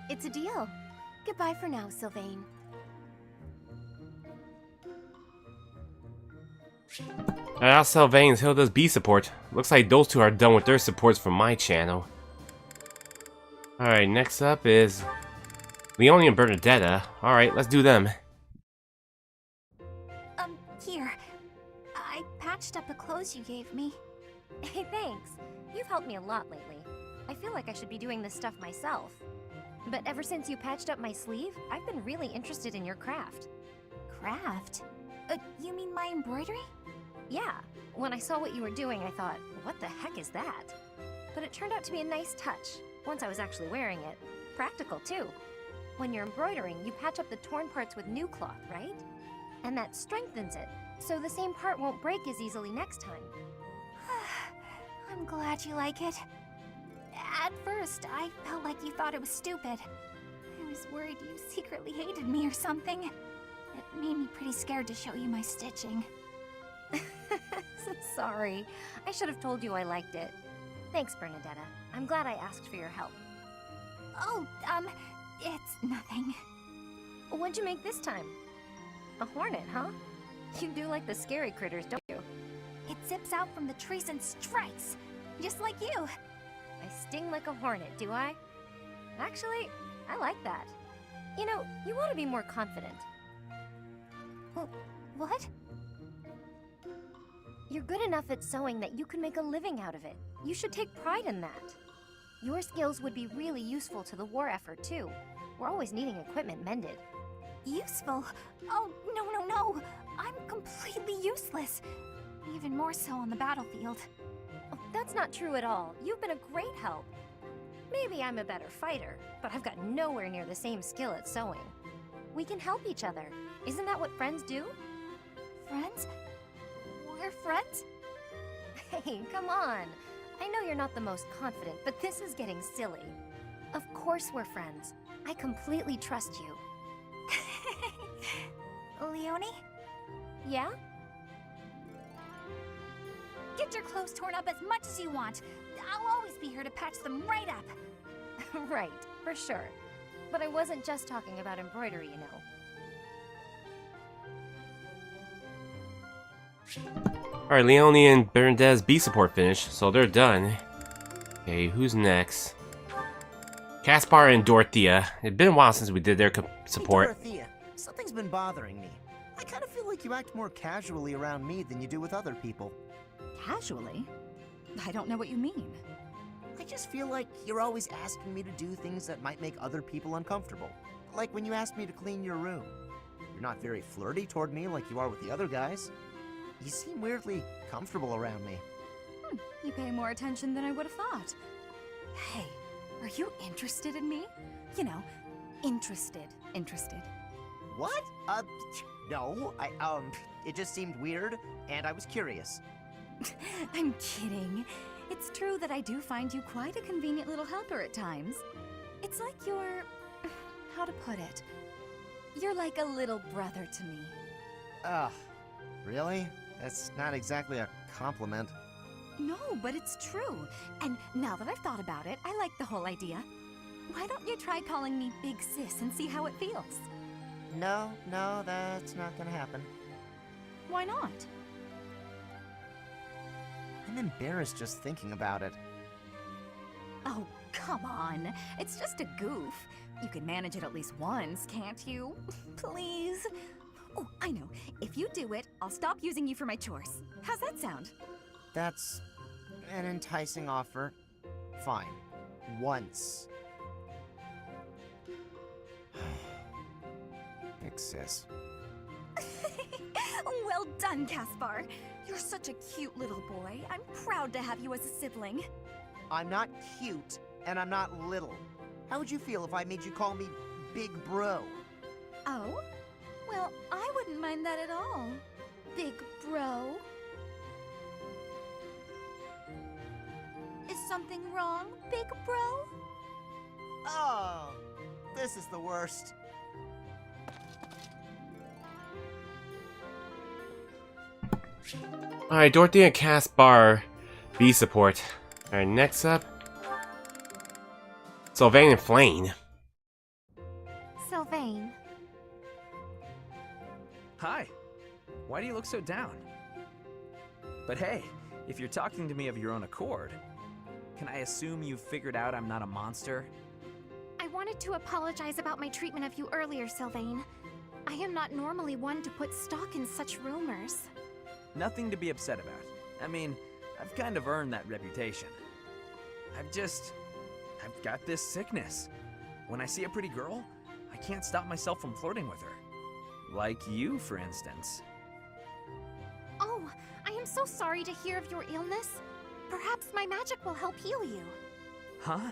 It's a deal. Goodbye for now, Sylvain. That's Sylvain and Hilda's B support. Looks like those two are done with their supports from my channel. Alright, next up is Leone and Bernadetta. Alright, let's do them. Here. I patched up the clothes you gave me. Hey, thanks. You've helped me a lot lately. I feel like I should be doing this stuff myself. But ever since you patched up my sleeve, I've been really interested in your craft. Craft? You mean my embroidery? Yeah. When I saw what you were doing, I thought, what the heck is that? But it turned out to be a nice touch, once I was actually wearing it. Practical, too. When you're embroidering, you patch up the torn parts with new cloth, right? And that strengthens it, so the same part won't break as easily next time. I'm glad you like it. At first, I felt like you thought it was stupid. I was worried you secretly hated me or something. It made me pretty scared to show you my stitching. Sorry. I should have told you I liked it. Thanks, Bernadetta. I'm glad I asked for your help. Oh, it's nothing. What'd you make this time? A hornet, huh? You do like the scary critters, don't you? It zips out from the trees and strikes, just like you. I sting like a hornet, do I? Actually, I like that. You know, you ought to be more confident. What? You're good enough at sewing that you can make a living out of it. You should take pride in that. Your skills would be really useful to the war effort, too. We're always needing equipment mended. Useful? Oh, no. I'm completely useless. Even more so on the battlefield. Oh, that's not true at all. You've been a great help. Maybe I'm a better fighter, but I've got nowhere near the same skill at sewing. We can help each other. Isn't that what friends do? Friends? We're friends? Hey, come on. I know you're not the most confident, but this is getting silly. Of course we're friends. I completely trust you. Leonie? Yeah? Get your clothes torn up as much as you want. I'll always be here to patch them right up. Right, for sure. But I wasn't just talking about embroidery, you know. Alright, Leonie and Bernadette's B support finished, so they're done. Okay, who's next? Caspar and Dorothea. It'd been a while since we did their support. Hey, Dorothea, something's been bothering me. I kind of feel like you act more casually around me than you do with other people. Casually? I don't know what you mean. I just feel like you're always asking me to do things that might make other people uncomfortable. Like when you asked me to clean your room. You're not very flirty toward me like you are with the other guys. You seem weirdly comfortable around me. You pay more attention than I would have thought. Hey, are you interested in me? You know, interested. What? No. It just seemed weird, and I was curious. I'm kidding. It's true that I do find you quite a convenient little helper at times. It's like you're... how to put it? You're like a little brother to me. Ugh. Really? That's not exactly a compliment. No, but it's true. And now that I've thought about it, I like the whole idea. Why don't you try calling me Big Sis and see how it feels? No, that's not gonna happen. Why not? I'm embarrassed just thinking about it. Oh, come on. It's just a goof. You can manage it at least once, can't you? Please? Oh, I know. If you do it, I'll stop using you for my chores. How's that sound? That's an enticing offer. Fine. Once. Big sis. Well done, Caspar. You're such a cute little boy. I'm proud to have you as a sibling. I'm not cute, and I'm not little. How would you feel if I made you call me Big Bro? Oh? Well, I wouldn't mind that at all. Big bro. Is something wrong, big bro? Oh, this is the worst. Alright, Dorothea and Caspar B support. Alright, next up, Sylvain and Flame. Sylvain. Hi. Why do you look so down? But hey, if you're talking to me of your own accord, can I assume you've figured out I'm not a monster? I wanted to apologize about my treatment of you earlier, Sylvain. I am not normally one to put stock in such rumors. Nothing to be upset about. I mean, I've kind of earned that reputation. I've got this sickness. When I see a pretty girl, I can't stop myself from flirting with her. Like you, for instance. Oh, I am so sorry to hear of your illness. Perhaps my magic will help heal you. Huh?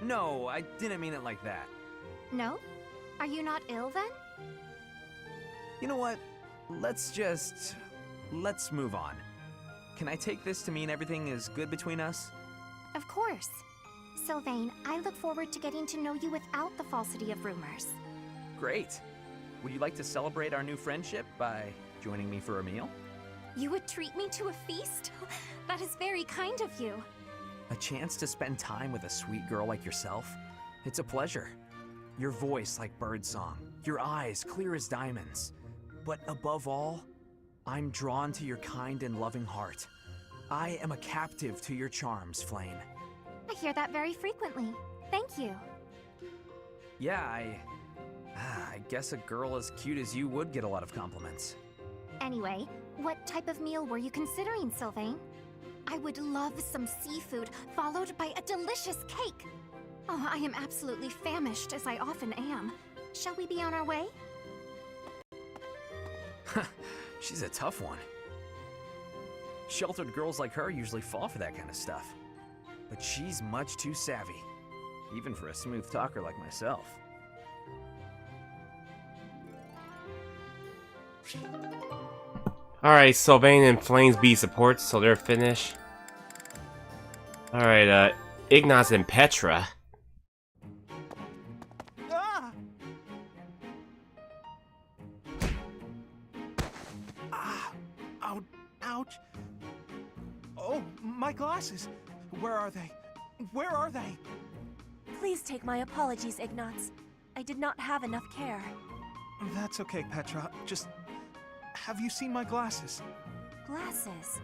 No, I didn't mean it like that. No? Are you not ill then? You know what? Let's move on. Can I take this to mean everything is good between us? Of course. Sylvain, I look forward to getting to know you without the falsity of rumors. Great. Would you like to celebrate our new friendship by joining me for a meal? You would treat me to a feast? That is very kind of you. A chance to spend time with a sweet girl like yourself? It's a pleasure. Your voice like birdsong, your eyes clear as diamonds. But above all, I'm drawn to your kind and loving heart. I am a captive to your charms, Flame. I hear that very frequently. Thank you. Yeah, I guess a girl as cute as you would get a lot of compliments. Anyway, what type of meal were you considering, Sylvain? I would love some seafood, followed by a delicious cake. Oh, I am absolutely famished, as I often am. Shall we be on our way? She's a tough one. Sheltered girls like her usually fall for that kind of stuff. But she's much too savvy, even for a smooth talker like myself. Alright, Sylvain and Flames B support, so they're finished. Alright, Ignaz and Petra. Ouch! Oh, my glasses! Where are they? Where are they? Please take my apologies, Ignatz. I did not have enough care. That's okay, Petra. Just... have you seen my glasses? Glasses?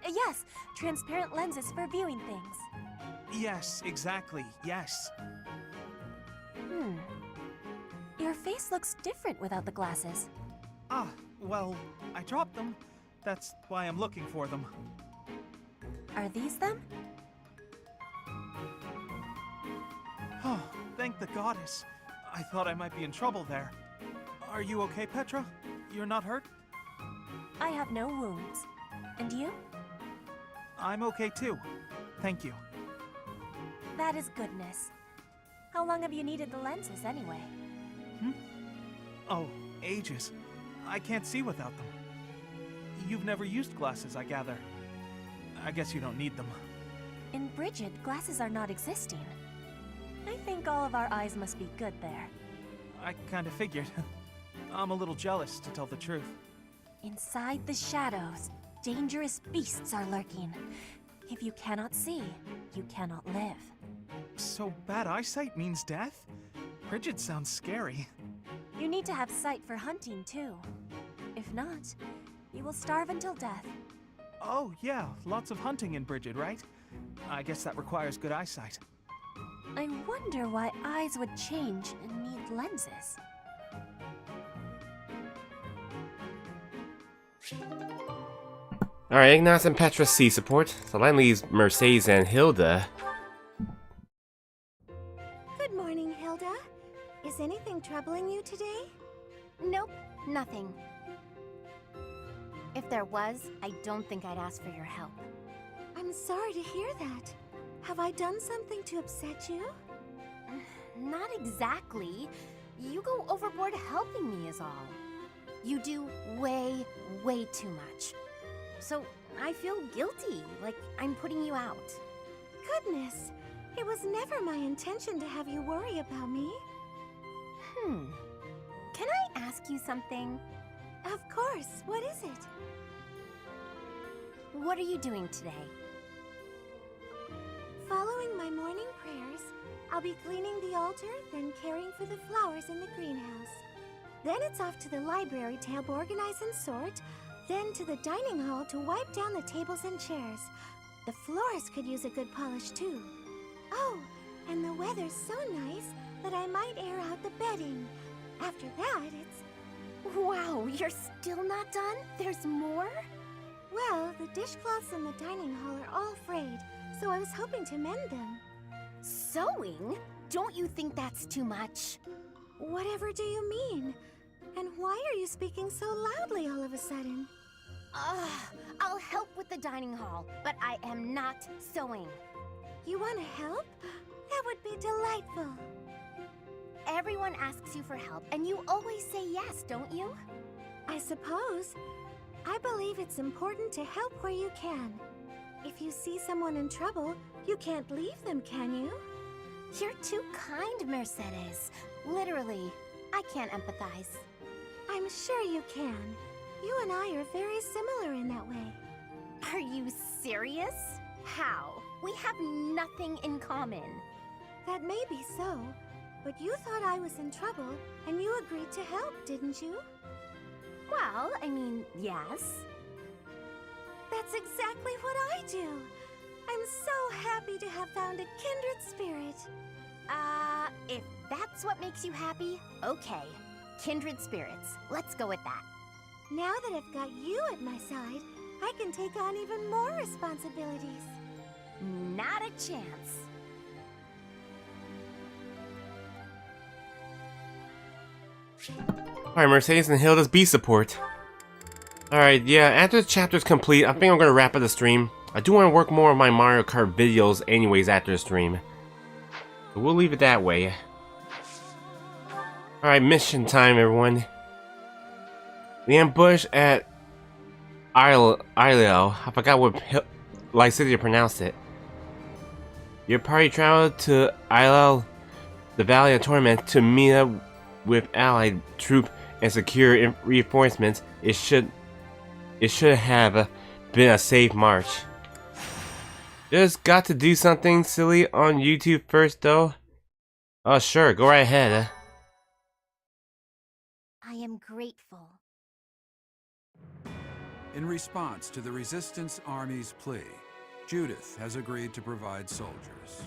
Yes. Transparent lenses for viewing things. Yes, exactly. Yes. Your face looks different without the glasses. Ah, well, I dropped them. That's why I'm looking for them. Are these them? Oh, thank the goddess. I thought I might be in trouble there. Are you okay, Petra? You're not hurt? I have no wounds. And you? I'm okay too. Thank you. That is goodness. How long have you needed the lenses anyway? Oh, ages. I can't see without them. You've never used glasses, I gather. I guess you don't need them. In Brigid, glasses are not existing. I think all of our eyes must be good there. I kinda figured. I'm a little jealous, to tell the truth. Inside the shadows, dangerous beasts are lurking. If you cannot see, you cannot live. So bad eyesight means death? Brigid sounds scary. You need to have sight for hunting, too. If not, you will starve until death. Oh, yeah, lots of hunting in Brigid, right? I guess that requires good eyesight. I wonder why eyes would change and need lenses. Alright, Ignatz and Petra C support. So that leaves Mercedes and Hilda. Good morning, Hilda. Is anything troubling you today? Nope, nothing. If there was, I don't think I'd ask for your help. I'm sorry to hear that. Have I done something to upset you? Not exactly. You go overboard helping me is all. You do way, way too much. So I feel guilty, like I'm putting you out. Goodness, it was never my intention to have you worry about me. Can I ask you something? Of course, what is it? What are you doing today? Following my morning prayers, I'll be cleaning the altar, then caring for the flowers in the greenhouse. Then it's off to the library to help organize and sort, then to the dining hall to wipe down the tables and chairs. The floors could use a good polish too. Oh, and the weather's so nice that I might air out the bedding. After that, it's... Wow, you're still not done? There's more? Well, the dishcloths in the dining hall are all frayed, so I was hoping to mend them. Sewing? Don't you think that's too much? Whatever do you mean? And why are you speaking so loudly all of a sudden? I'll help with the dining hall, but I am not sewing. You want to help? That would be delightful. Everyone asks you for help, and you always say yes, don't you? I suppose. I believe it's important to help where you can. If you see someone in trouble, you can't leave them, can you? You're too kind, Mercedes. Literally, I can't empathize. I'm sure you can. You and I are very similar in that way. Are you serious? How? We have nothing in common. That may be so, but you thought I was in trouble, and you agreed to help, didn't you? Well, I mean, yes. That's exactly what I do. I'm so happy to have found a kindred spirit. If that's what makes you happy, okay. Kindred spirits. Let's go with that. Now that I've got you at my side, I can take on even more responsibilities. Not a chance. Alright, Mercedes and Hilda's B support. Alright, yeah, after the chapter's complete, I think I'm gonna wrap up the stream. I do want to work more of my Mario Kart videos anyways after the stream. So we'll leave it that way. Alright, mission time, everyone. The ambush at Ileo. I forgot what Lycidia pronounced it. Your party traveled to Ileo, the Valley of Torment, to meet up with allied troop and secure reinforcements. It should It should have been a safe march. Just got to do something silly on YouTube first, though. Oh, sure, go right ahead. I am grateful. In response to the Resistance Army's plea, Judith has agreed to provide soldiers.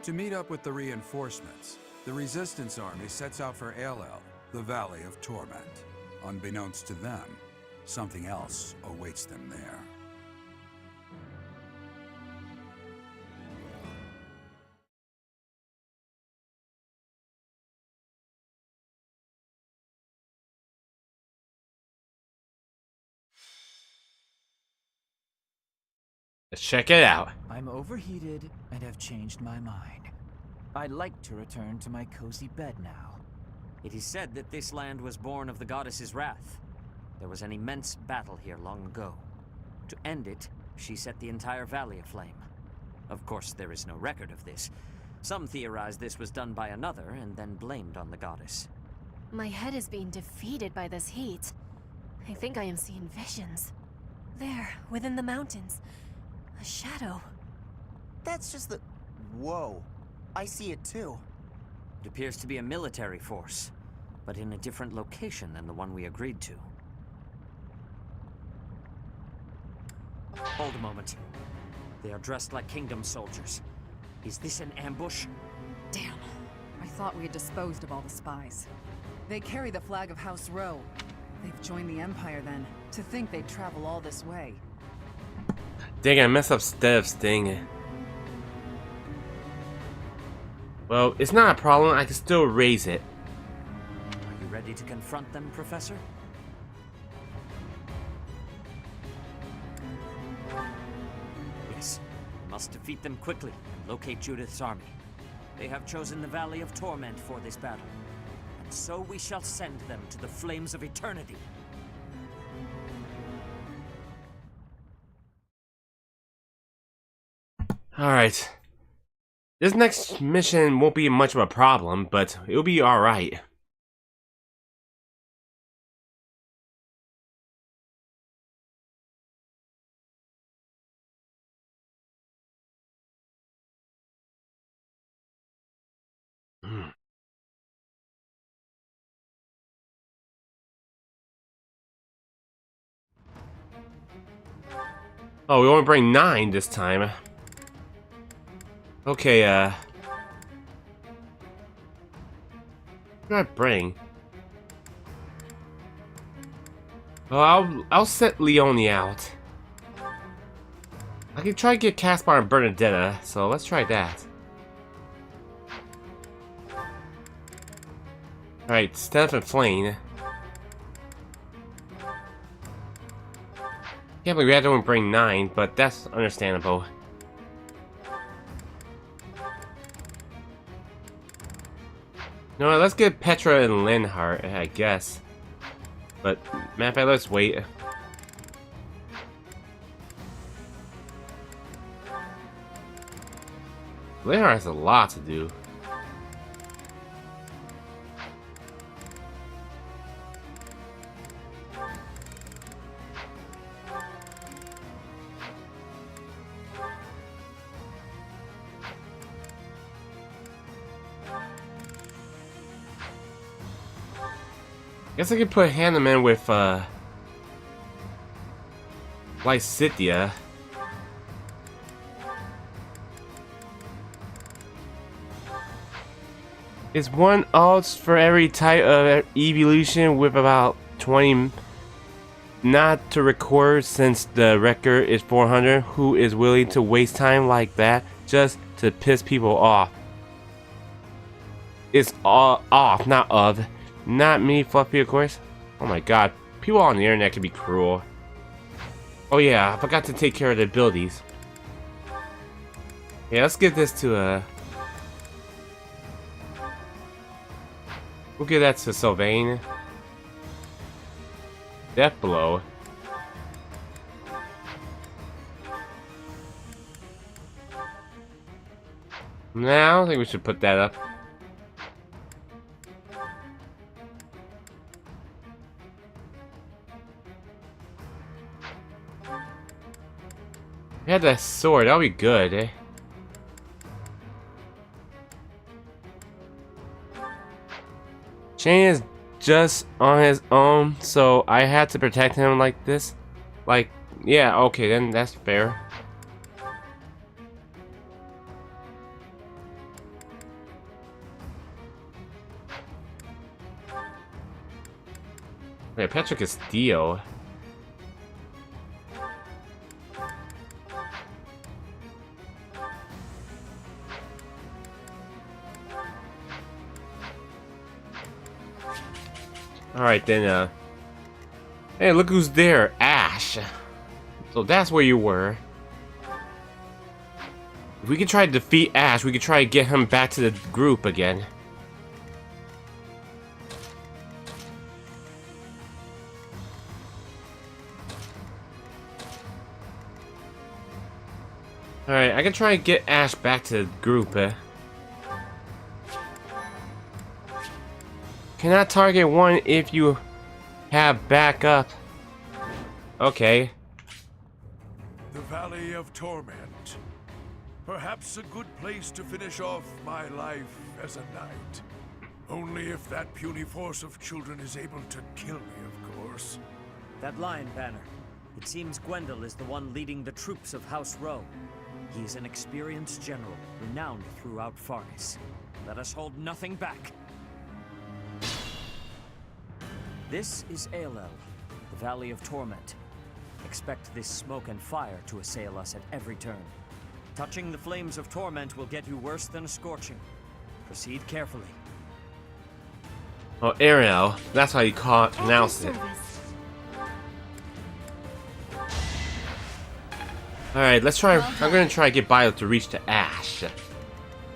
To meet up with the reinforcements, the Resistance Army sets out for Aelel, the Valley of Torment. Unbeknownst to them, something else awaits them there. Let's check it out. I'm overheated and have changed my mind. I'd like to return to my cozy bed now. It is said that this land was born of the goddess's wrath. There was an immense battle here long ago. To end it, she set the entire valley aflame. Of course, there is no record of this. Some theorize this was done by another and then blamed on the goddess. My head is being defeated by this heat. I think I am seeing visions. There, within the mountains. A shadow. That's just the... Whoa. I see it too. It appears to be a military force, but in a different location than the one we agreed to. Hold a moment. They are dressed like kingdom soldiers. Is this an ambush? Damn. I thought we had disposed of all the spies. They carry the flag of House Rowe. They've joined the Empire then. To think they'd travel all this way. Dang, I messed up Stev's thing. Well, it's not a problem. I can still raise it. Are you ready to confront them, Professor? Yes. We must defeat them quickly and locate Judith's army. They have chosen the Valley of Torment for this battle. And so we shall send them to the flames of eternity. Alright. This next mission won't be much of a problem, but it'll be alright. Oh, we only bring 9 this time. Okay, what do I bring? Well, I'll set Leonie out. I can try to get Caspar and Bernadetta, so let's try that. Alright, Steph and Flane. Can't believe we had to only bring 9, but that's understandable. You know what, let's get Petra and Linhart, I guess. But, matter of fact, let's wait. Linhart has a lot to do. Guess I could put Hannah in with Lysithia. Is one alts for every type of evolution with about 20 not to record since the record is 400? Who is willing to waste time like that just to piss people off? It's all off, not of. Not me, Fluffy, of course. Oh my god, people on the internet can be cruel. Oh yeah, I forgot to take care of the abilities. Yeah, let's give this to we'll give that to Sylvain. Death Blow. Nah, I don't think we should put that up. We had that sword, that'll be good, eh? Shane is just on his own, so I had to protect him like this. Like, yeah, okay, then that's fair. Wait, Petra can steal. Alright then, hey, look who's there, Ash. So that's where you were. If we can try to defeat Ash, we can try to get him back to the group again. Alright, I can try to get Ash back to the group. Cannot target one if you have backup. Okay. The Valley of Torment. Perhaps a good place to finish off my life as a knight. Only if that puny force of children is able to kill me, of course. That lion banner. It seems Gwendol is the one leading the troops of House Rowe. He is an experienced general, renowned throughout Fargus. Let us hold nothing back. This is Aelel, the Valley of Torment. Expect this smoke and fire to assail us at every turn. Touching the flames of torment will get you worse than a scorching. Proceed carefully. Oh, Ariel. That's how you pronounce it. Alright, let's try. I'm gonna try to get Bio to reach to Ash.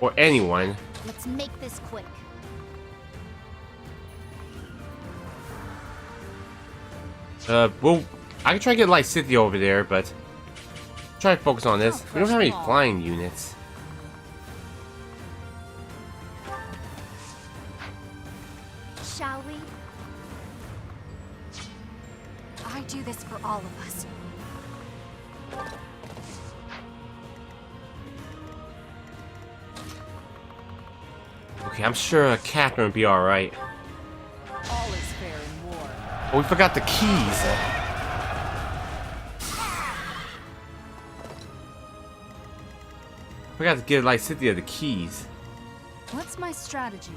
Or anyone. Let's make this quick. Well, I can try to get like Cynthia over there, but try to focus on this. We don't have any flying units. Shall we? I do this for all of us. Okay, I'm sure Catherine will be alright. All is fair in war. Oh, we forgot the keys. Forgot to give like Cynthia the keys. What's my strategy?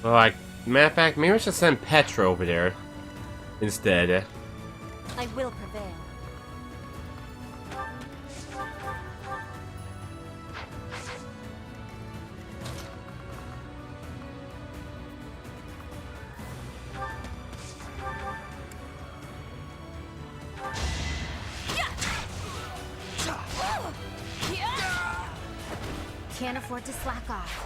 Well, like, matter of fact, maybe I should send Petra over there instead. I will prevail. Can't afford to slack off.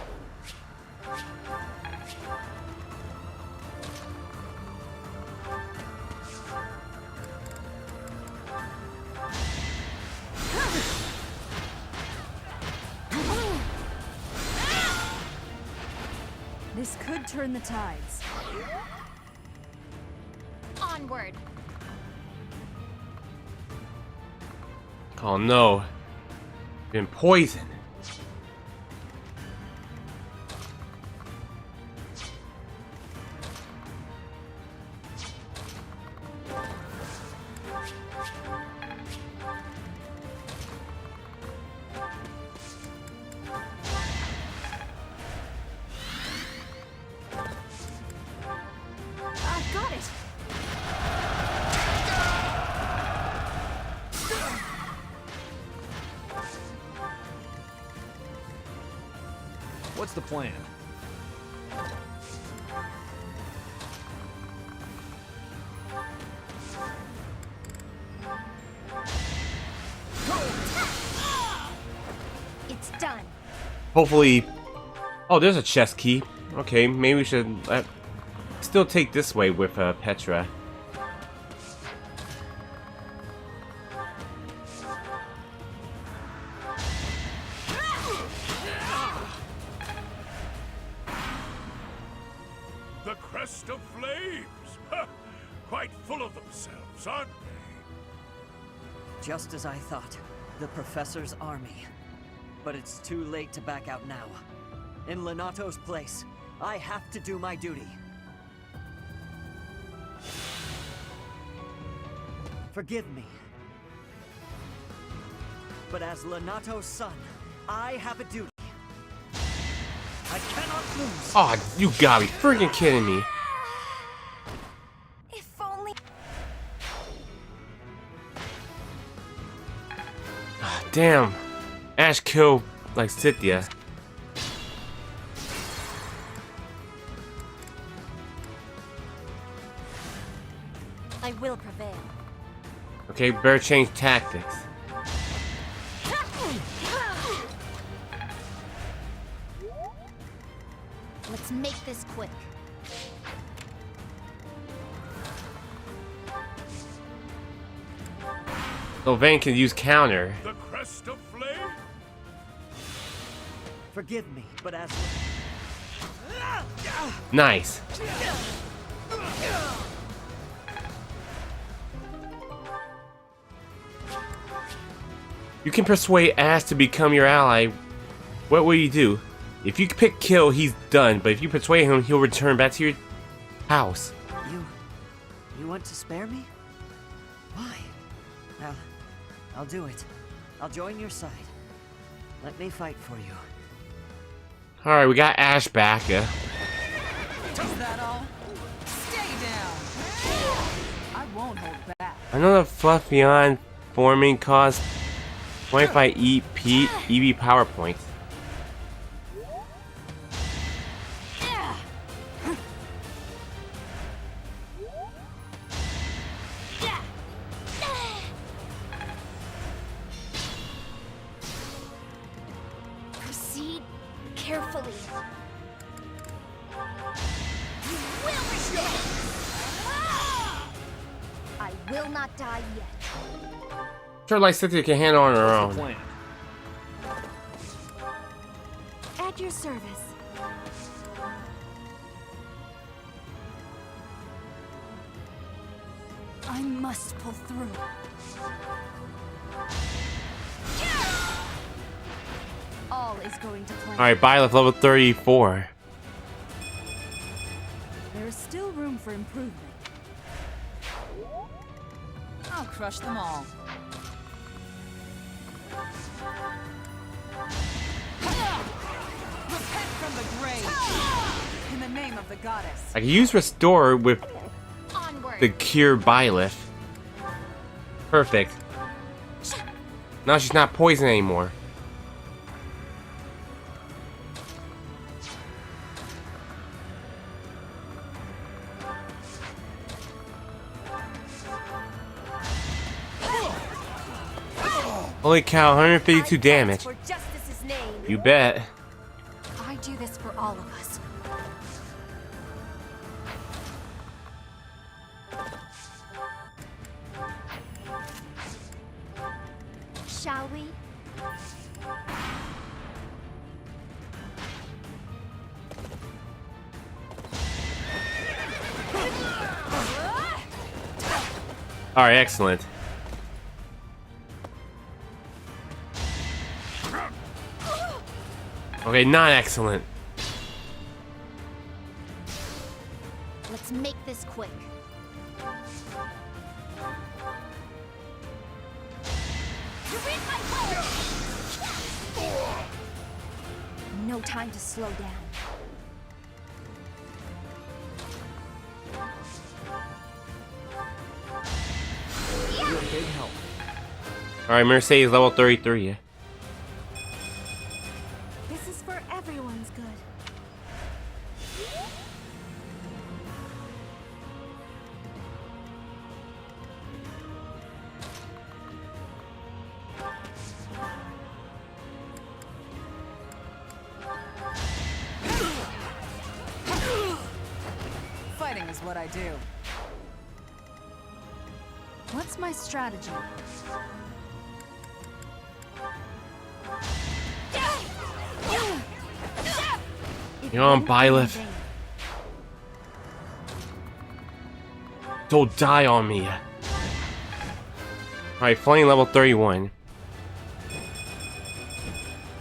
This could turn the tides. Onward. Oh no. Been poisoned. I've got it. What's the plan? It's done. Hopefully. Oh, there's a chest key. Okay, maybe we should still take this way with Petra. The Crest of Flames! Ha! Quite full of themselves, aren't they? Just as I thought. The Professor's army. But it's too late to back out now. In Lenato's place, I have to do my duty. Forgive me. But as Lenato's son, I have a duty. I cannot lose. Oh, you gotta be freaking kidding me. If only. Damn. Ash killed, like, Cynthia. I will prevail. Okay, better change tactics. Let's make this quick. So Vayne can use counter. The Crest of Flame? Forgive me, but as... Nice. You can persuade Ash to become your ally. What will you do? If you pick kill, he's done. But if you persuade him, he'll return back to your house. You want to spare me? Why? Well, I'll do it. I'll join your side. Let me fight for you. Alright, we got Ash back. Is that all? Stay down. I won't hold back. I know the fluff beyond forming costs 25 EV power points. Proceed carefully. You will regret. I will not die yet. Sure, like Cynthia can handle on her own. At your service. I must pull through. All is going to plan. Alright, Byleth level 34. There is still room for improvement. I'll crush them all. Repent from the grave! In the name of the goddess. I can use Restore with the Cure Byleth. Perfect. Now she's not poison anymore. Holy cow, 152 damage. For justice's name. You bet. I do this for all of us. Shall we? Alright, excellent. Okay, not excellent. Let's make this quick. You're in my way! No time to slow down. You're a big help. Alright, Mercedes level 33. This is for everyone's good. Fighting what I do. What's my strategy? You're on Byleth. Don't die on me. Alright, flying level 31.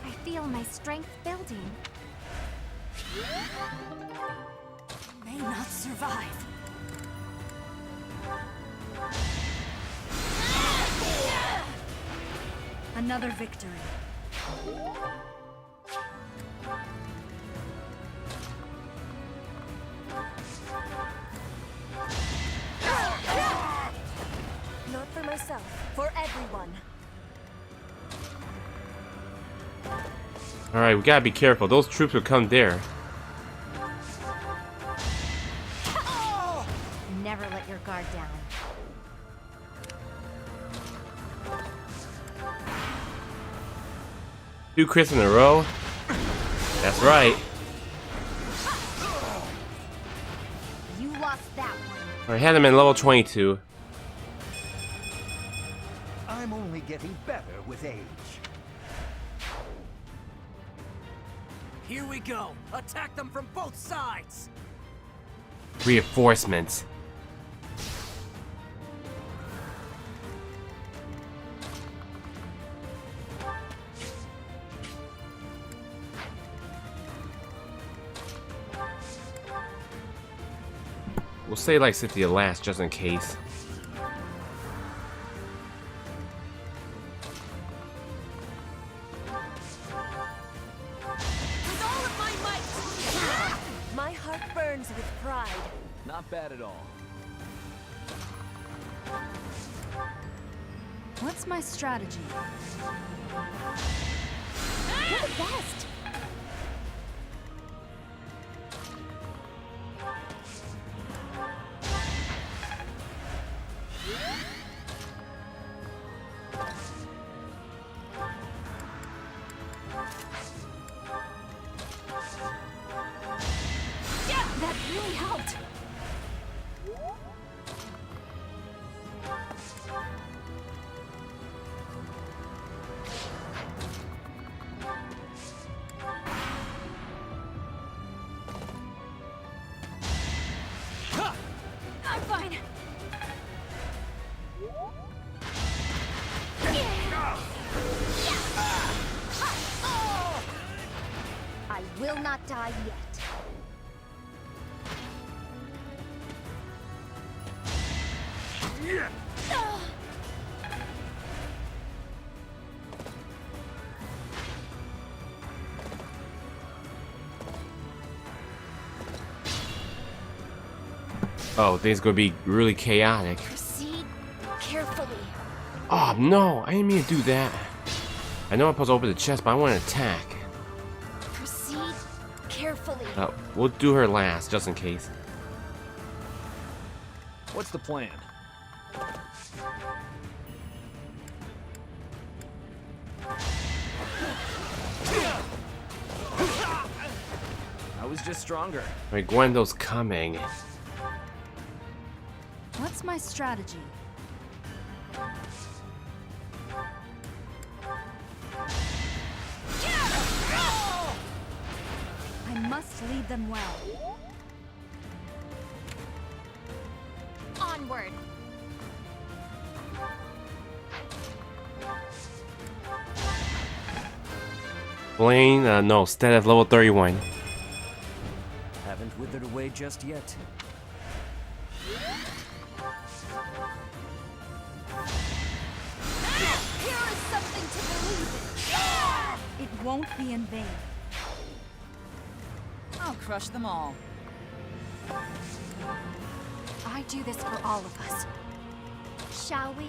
I feel my strength building. May not survive. Another victory. Not for myself, for everyone. Alright, we gotta be careful. Those troops will come there. Never let your guard down. Two crits in a row. That's right. You lost that one. I had him in level 22. I'm only getting better with age. Here we go. Attack them from both sides. Reinforcements. We'll say like Cynthia last, just in case. With all of my might! My heart burns with pride. Not bad at all. What's my strategy? You're the best! That really helped. I'm fine. I will not die yet. Oh, things gonna be really chaotic. Proceed carefully. Oh no, I didn't mean to do that. I know I'm supposed to open the chest, but I want to attack. Proceed carefully. We'll do her last, just in case. What's the plan? I was just stronger. Alright, Gwendo's coming. What's my strategy? I must lead them well. Onward. Blaine, no, Stead at level 31. Haven't withered away just yet. Here is something to believe in. It won't be in vain. I'll crush them all. I do this for all of us. Shall we?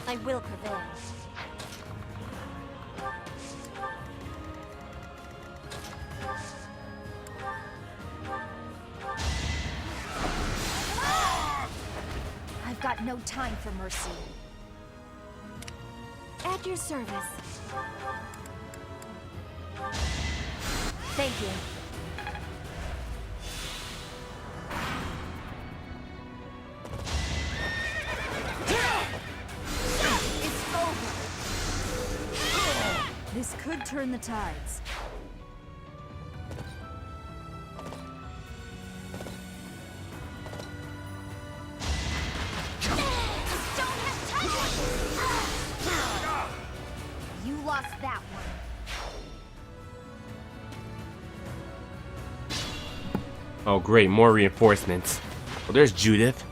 I will prevail. I've got no time for mercy. At your service. Thank you. could turn the tides. You lost that one. Oh great, more reinforcements. Oh, there's Judith.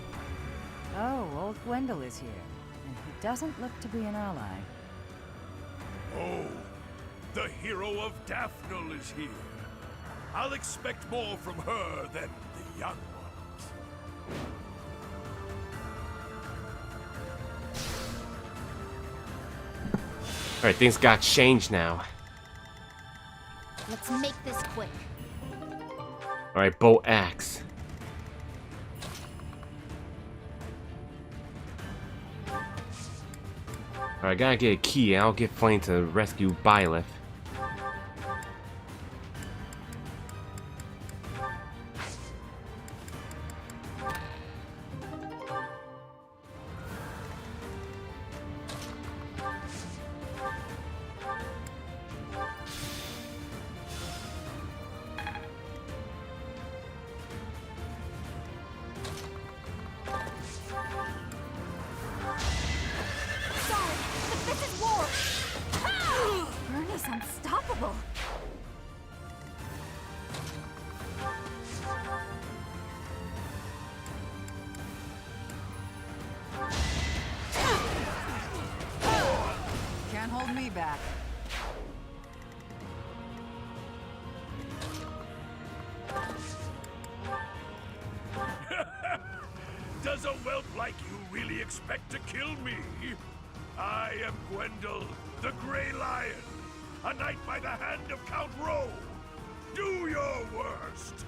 Oh, old Gwendol is here, and he doesn't look to be an ally. Oh, the hero of Daphne is here. I'll expect more from her than the young ones. Alright, things got changed now. Let's make this quick. Alright, bow axe. Alright, I gotta get a key. I'll get Flame to rescue Byleth. Bernie's unstoppable. Can't hold me back. Does a whelp like you really expect to kill me? I am Gwendol, the Grey Lion, a knight by the hand of Count Rowe. Do your worst.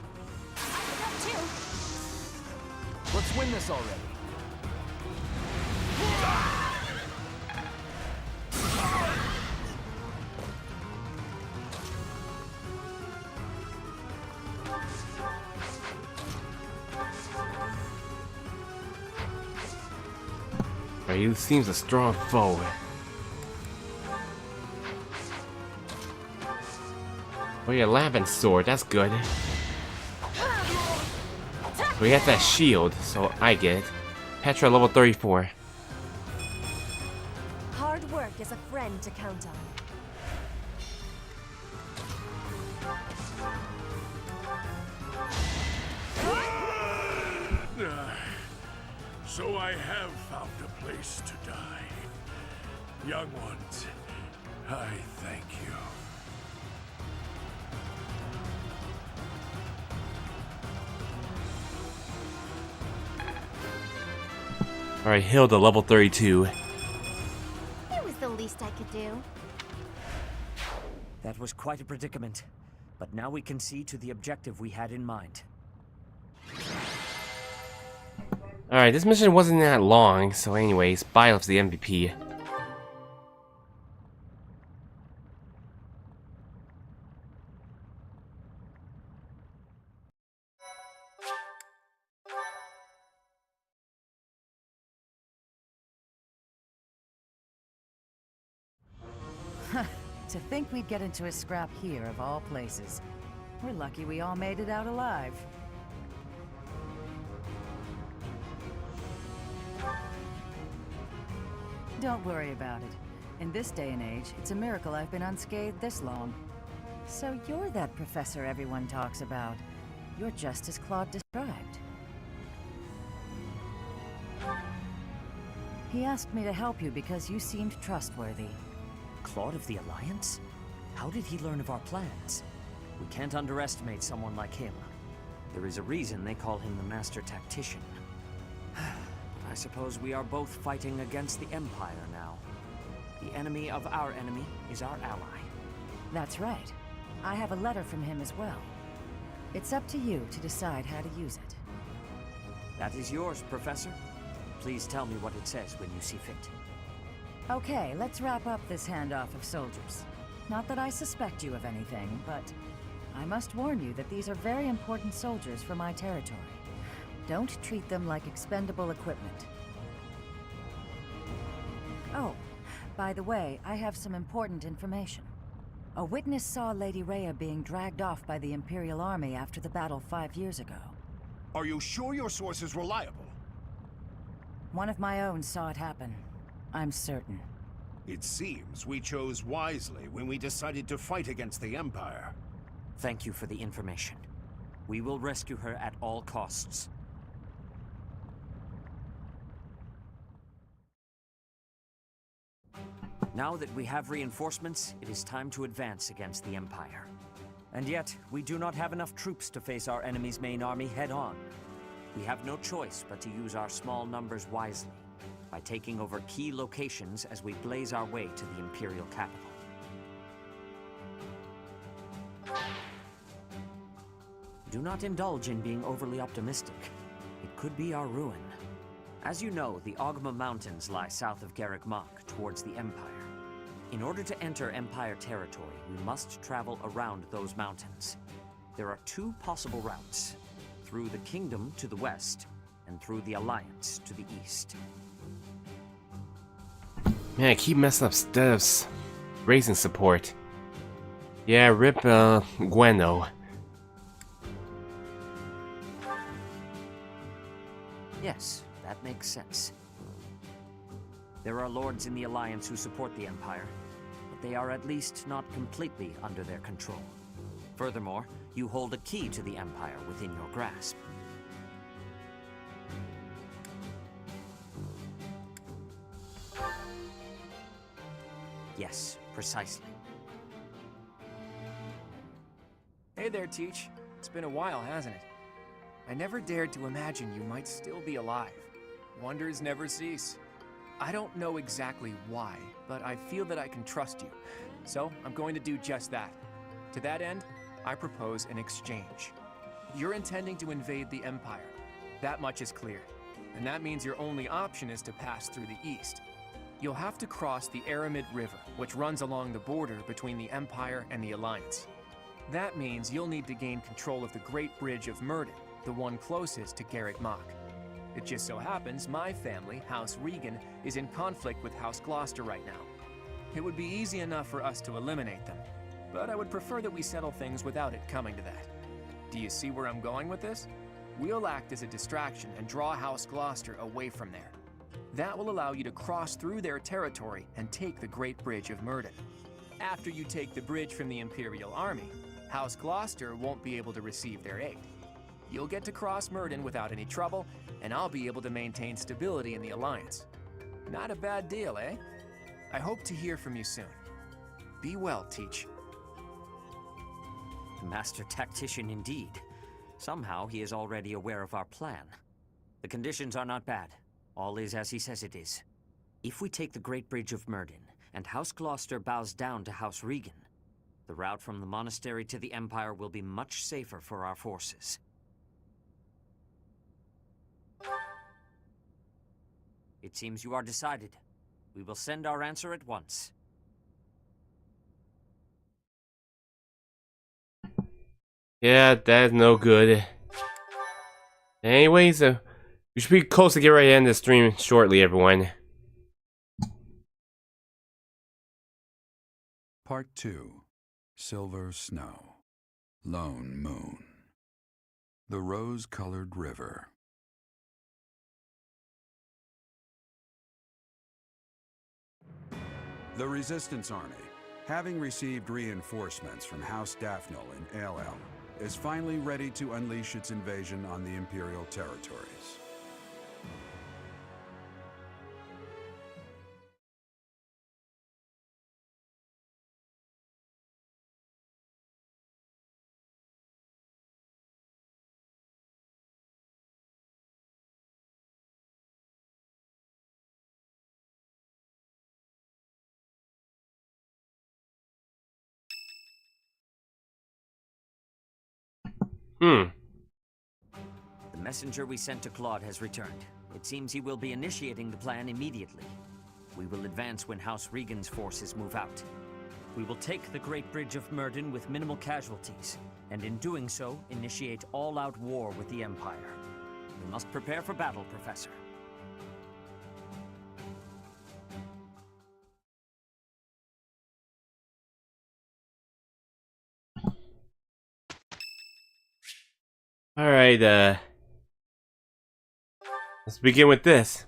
Let's win this already. Alright, he seems a strong foe. Oh yeah, Lavin's sword, that's good. We got that shield, so I get it. Petra level 34. Hard work is a friend to count on. So I have found a place to die. Young ones, I thank you. Alright, Hilda level 32. It was the least I could do. That was quite a predicament, but now we can see to the objective we had in mind. Alright, this mission wasn't that long, so anyways, Byleth's the MVP. To think we'd get into a scrap here, of all places. We're lucky we all made it out alive. Don't worry about it. In this day and age, it's a miracle I've been unscathed this long. So you're that professor everyone talks about. You're just as Claude described. He asked me to help you because you seemed trustworthy. Claude of the Alliance? How did he learn of our plans? We can't underestimate someone like him. There is a reason they call him the Master Tactician. I suppose we are both fighting against the Empire now. The enemy of our enemy is our ally. That's right. I have a letter from him as well. It's up to you to decide how to use it. That is yours, Professor. Please tell me what it says when you see fit. Okay, let's wrap up this handoff of soldiers. Not that I suspect you of anything, but I must warn you that these are very important soldiers for my territory. Don't treat them like expendable equipment. Oh, by the way, I have some important information. A witness saw Lady Rhea being dragged off by the Imperial Army after the battle 5 years ago. Are you sure your source is reliable? One of my own saw it happen. I'm certain. It seems we chose wisely when we decided to fight against the Empire. Thank you for the information. We will rescue her at all costs. Now that we have reinforcements, it is time to advance against the Empire. And yet, we do not have enough troops to face our enemy's main army head-on. We have no choice but to use our small numbers wisely, by taking over key locations as we blaze our way to the Imperial capital. Do not indulge in being overly optimistic. It could be our ruin. As you know, the Ogma Mountains lie south of Garreg Mach, towards the Empire. In order to enter Empire territory, we must travel around those mountains. There are 2 possible routes: through the Kingdom to the west, and through the Alliance to the east. Man, I keep messing up steps. Raising support. Yeah, rip Gweno. Yes, that makes sense. There are lords in the Alliance who support the Empire, but they are at least not completely under their control. Furthermore, you hold a key to the Empire within your grasp. Yes, precisely. Hey there, Teach. It's been a while, hasn't it? I never dared to imagine you might still be alive. Wonders never cease. I don't know exactly why, but I feel that I can trust you. So, I'm going to do just that. To that end, I propose an exchange. You're intending to invade the Empire. That much is clear. And that means your only option is to pass through the east. You'll have to cross the Aramid River, which runs along the border between the Empire and the Alliance. That means you'll need to gain control of the Great Bridge of Murden, the one closest to Garreg Mach. It just so happens my family, House Regan, is in conflict with House Gloucester right now. It would be easy enough for us to eliminate them, but I would prefer that we settle things without it coming to that. Do you see where I'm going with this? We'll act as a distraction and draw House Gloucester away from there. That will allow you to cross through their territory and take the Great Bridge of Murden. After you take the bridge from the Imperial Army, House Gloucester won't be able to receive their aid. You'll get to cross Murden without any trouble, and I'll be able to maintain stability in the Alliance. Not a bad deal, eh? I hope to hear from you soon. Be well, Teach. Master tactician indeed. Somehow he is already aware of our plan. The conditions are not bad. All is as he says it is. If we take the Great Bridge of Murden, and House Gloucester bows down to House Regan, the route from the monastery to the Empire will be much safer for our forces. It seems you are decided. We will send our answer at once. Yeah, that's no good. Anyways, we should be close to get ready to end this stream shortly, everyone. Part 2. Silver Snow. Lone Moon. The Rose-Colored River. The Resistance Army, having received reinforcements from House Daphnel in ALL, is finally ready to unleash its invasion on the Imperial territories. The messenger we sent to Claude has returned. It seems he will be initiating the plan immediately. We will advance when House Regan's forces move out. We will take the Great Bridge of Murden with minimal casualties, and in doing so, initiate all-out war with the Empire. We must prepare for battle, Professor. Alright, let's begin with this.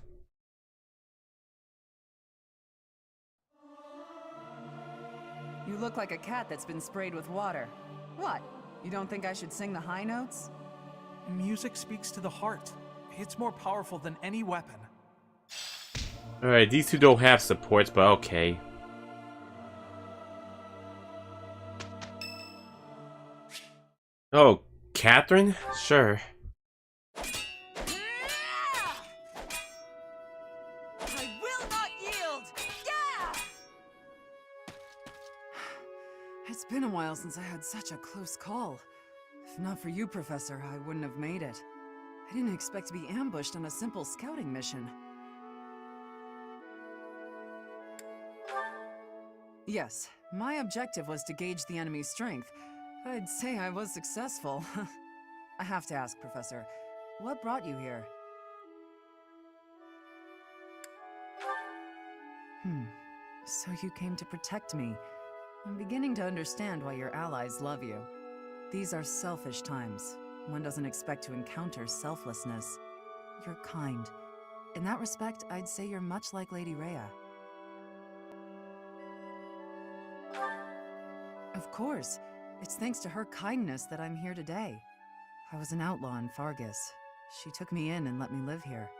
You look like a cat that's been sprayed with water. What? You don't think I should sing the high notes? Music speaks to the heart. It's more powerful than any weapon. Alright, these two don't have supports, but okay. Oh, Catherine? Sure. I will not yield! Yeah! It's been a while since I had such a close call. If not for you, Professor, I wouldn't have made it. I didn't expect to be ambushed on a simple scouting mission. Yes, my objective was to gauge the enemy's strength. I'd say I was successful. I have to ask, Professor, what brought you here? So you came to protect me. I'm beginning to understand why your allies love you. These are selfish times. One doesn't expect to encounter selflessness. You're kind. In that respect, I'd say you're much like Lady Rhea. Of course. It's thanks to her kindness that I'm here today. I was an outlaw in Fargus. She took me in and let me live here.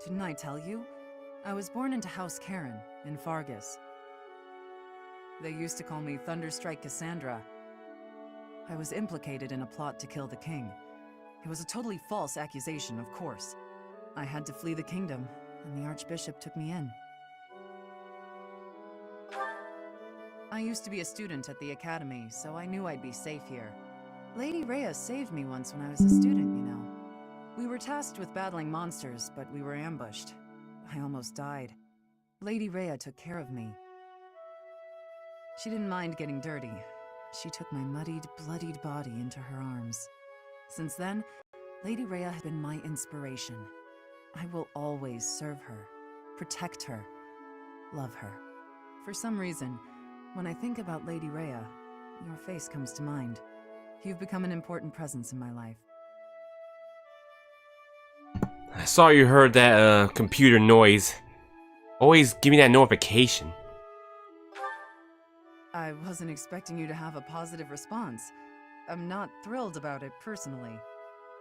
Didn't I tell you? I was born into House Karen in Fargus. They used to call me Thunderstrike Cassandra. I was implicated in a plot to kill the king. It was a totally false accusation, of course. I had to flee the kingdom, and the Archbishop took me in. I used to be a student at the academy, so I knew I'd be safe here. Lady Rhea saved me once when I was a student, you know. We were tasked with battling monsters, but we were ambushed. I almost died. Lady Rhea took care of me. She didn't mind getting dirty. She took my muddied, bloodied body into her arms. Since then, Lady Rhea has been my inspiration. I will always serve her, protect her, love her. For some reason, when I think about Lady Rhea, your face comes to mind. You've become an important presence in my life. I saw you heard that computer noise. Always give me that notification. I wasn't expecting you to have a positive response. I'm not thrilled about it personally.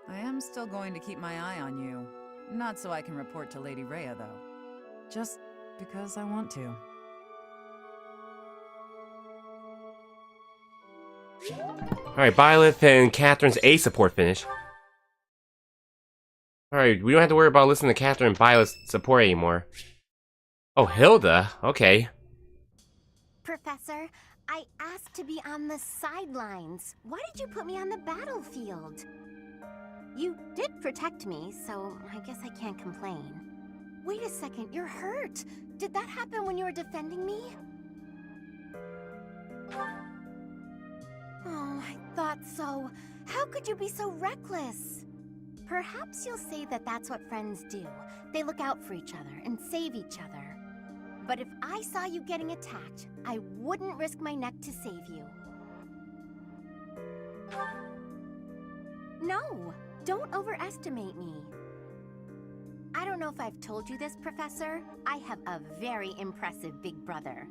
I am still going to keep my eye on you. Not so I can report to Lady Rhea, though. Just because I want to. Alright, Byleth and Catherine's A support finish. Alright, we don't have to worry about listening to Catherine and Byleth's support anymore. Oh, Hilda? Okay. Professor, I asked to be on the sidelines. Why did you put me on the battlefield? You did protect me, so I guess I can't complain. Wait a second, you're hurt. Did that happen when you were defending me? Oh, I thought so. How could you be so reckless? Perhaps you'll say that that's what friends do. They look out for each other and save each other. But if I saw you getting attacked, I wouldn't risk my neck to save you. No, don't overestimate me. I don't know if I've told you this, Professor. I have a very impressive big brother.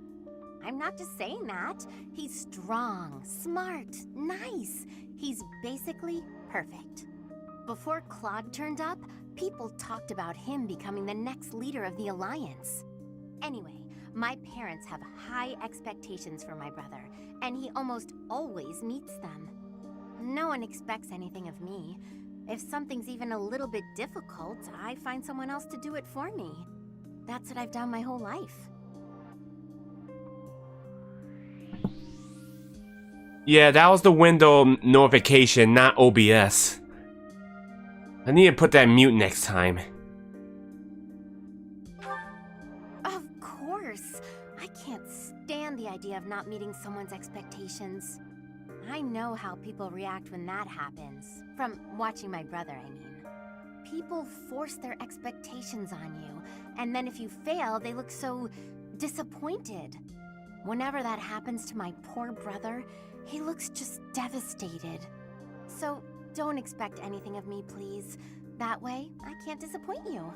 I'm not just saying that. He's strong, smart, nice. He's basically perfect. Before Claude turned up, people talked about him becoming the next leader of the Alliance. Anyway, my parents have high expectations for my brother, and he almost always meets them. No one expects anything of me. If something's even a little bit difficult, I find someone else to do it for me. That's what I've done my whole life. Yeah, that was the window notification, not OBS. I need to put that mute next time. Of course. I can't stand the idea of not meeting someone's expectations. I know how people react when that happens. From watching my brother, I mean. People force their expectations on you, and then if you fail, they look so disappointed. Whenever that happens to my poor brother, He looks just devastated. So, don't expect anything of me, please. That way, I can't disappoint you.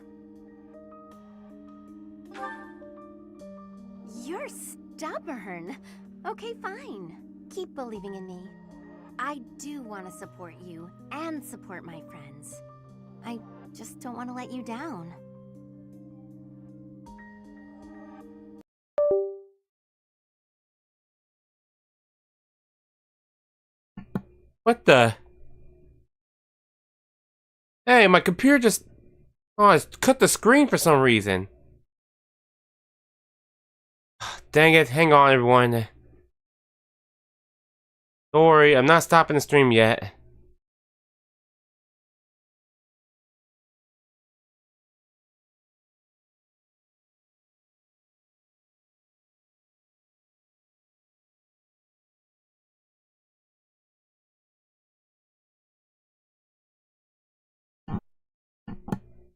You're stubborn. Okay, fine. Keep believing in me. I do want to support you and support my friends. I just don't want to let you down. What the? Hey, my computer just... Oh, it's cut the screen for some reason. Dang it, hang on everyone. Don't worry, I'm not stopping the stream yet.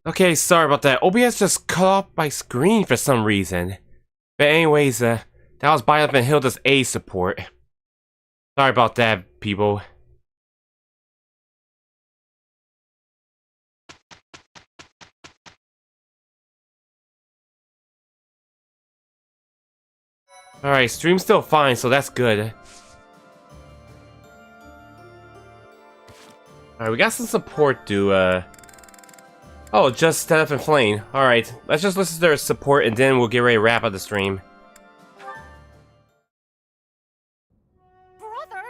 Okay, sorry about that. OBS just cut off my screen for some reason. But anyways, that was Bioth and Hilda's A support. Sorry about that, people. Alright, stream's still fine, so that's good. Alright, we got some support to, Oh, just Steph and Flame. Alright, let's just listen to their support and then we'll get ready to wrap up the stream. Brother!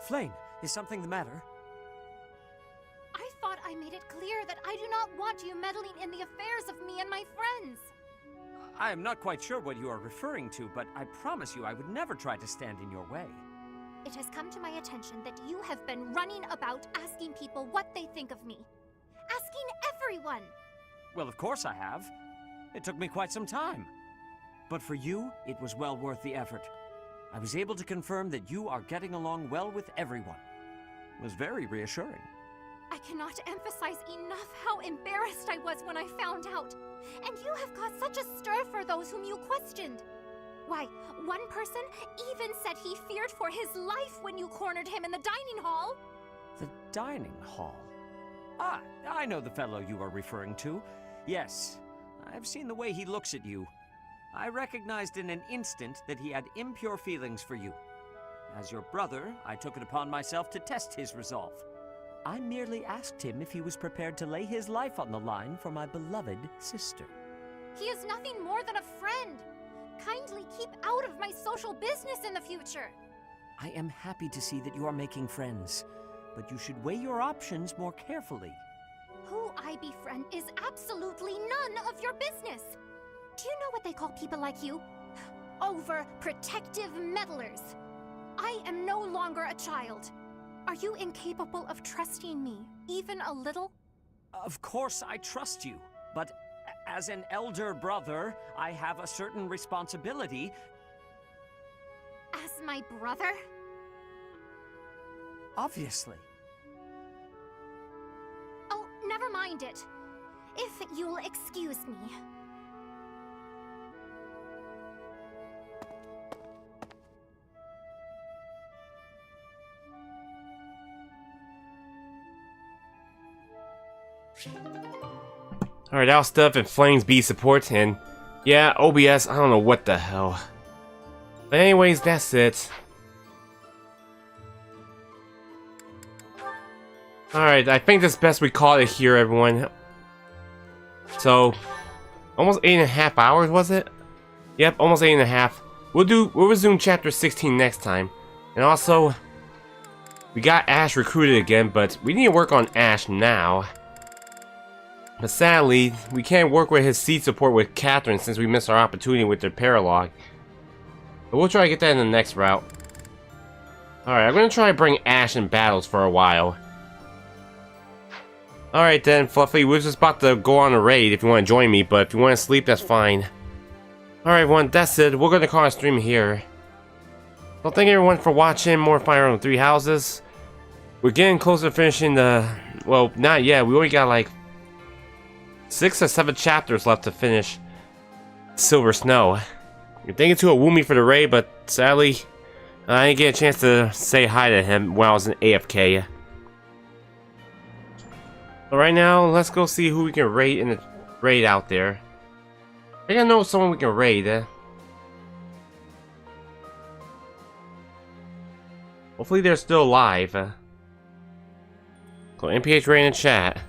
Flame, is something the matter? I thought I made it clear that I do not want you meddling in the affairs of me and my friends. I am not quite sure what you are referring to, but I promise you I would never try to stand in your way. It has come to my attention that you have been running about asking people what they think of me. Asking everyone! Well, of course I have. It took me quite some time. But for you, it was well worth the effort. I was able to confirm that you are getting along well with everyone. It was very reassuring. I cannot emphasize enough how embarrassed I was when I found out. And you have caused such a stir for those whom you questioned. Why, one person even said he feared for his life when you cornered him in the dining hall. The dining hall? Ah, I know the fellow you are referring to. Yes, I've seen the way he looks at you. I recognized in an instant that he had impure feelings for you. As your brother, I took it upon myself to test his resolve. I merely asked him if he was prepared to lay his life on the line for my beloved sister. He is nothing more than a friend. Kindly keep out of my social business in the future. I am happy to see that you are making friends, but you should weigh your options more carefully. Who I befriend is absolutely none of your business. Do you know what they call people like you? Overprotective meddlers. I am no longer a child. Are you incapable of trusting me, even a little? Of course I trust you, but as an elder brother, I have a certain responsibility. As my brother? Obviously. Oh, never mind it. If you'll excuse me. Alright, that was Stuff and Flames B support, and yeah, OBS, I don't know what the hell. But anyways, that's it. Alright, I think it's best we call it here, everyone. So, almost 8.5 hours, was it? Yep, almost 8.5. We'll resume chapter 16 next time. And also, we got Ash recruited again, but we need to work on Ash now. But sadly, we can't work with his seed support with Catherine since we missed our opportunity with their paralog. But we'll try to get that in the next route. Alright, I'm gonna try to bring Ash in battles for a while. Alright then, Fluffy, we're just about to go on a raid if you want to join me, but if you want to sleep, that's fine. Alright everyone, that's it. We're gonna call our stream here. Well, thank everyone for watching more Fire Emblem 3 Houses. We're getting closer to finishing the... Well, not yet. We already got like 6 or 7 chapters left to finish Silver Snow. You're thinking to a Woomy for the raid, but sadly, I didn't get a chance to say hi to him while I was in AFK. So right now, let's go see who we can raid in the raid out there. I think I know someone we can raid. Hopefully they're still alive. So MPH raid in chat.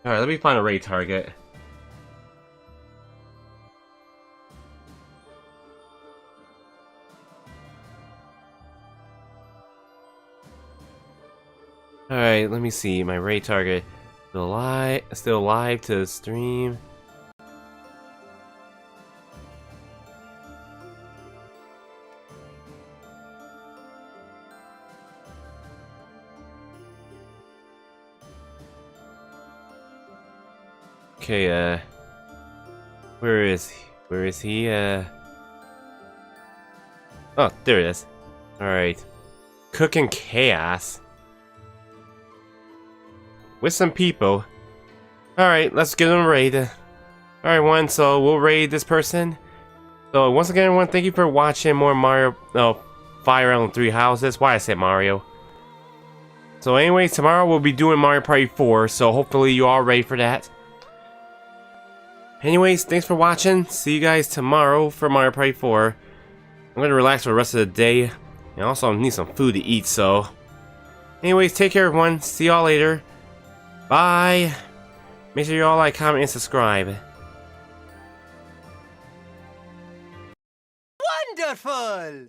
Alright, let me find a raid target. Alright, let me see. My raid target still alive to stream. Okay, where is he? Where is he? Oh, there it is. Alright. Cooking Chaos. With some people. Alright, let's get them raid. Alright, one, so we'll raid this person. So, once again, everyone, thank you for watching more Mario... No, Fire Emblem 3 Houses. Why I said Mario. So, anyways, tomorrow we'll be doing Mario Party 4, so hopefully you all ready for that. Anyways, thanks for watching. See you guys tomorrow for Mario Party 4. I'm gonna relax for the rest of the day. And also, I need some food to eat, so... Anyways, take care, everyone. See y'all later. Bye. Make sure you all like, comment, and subscribe. Wonderful!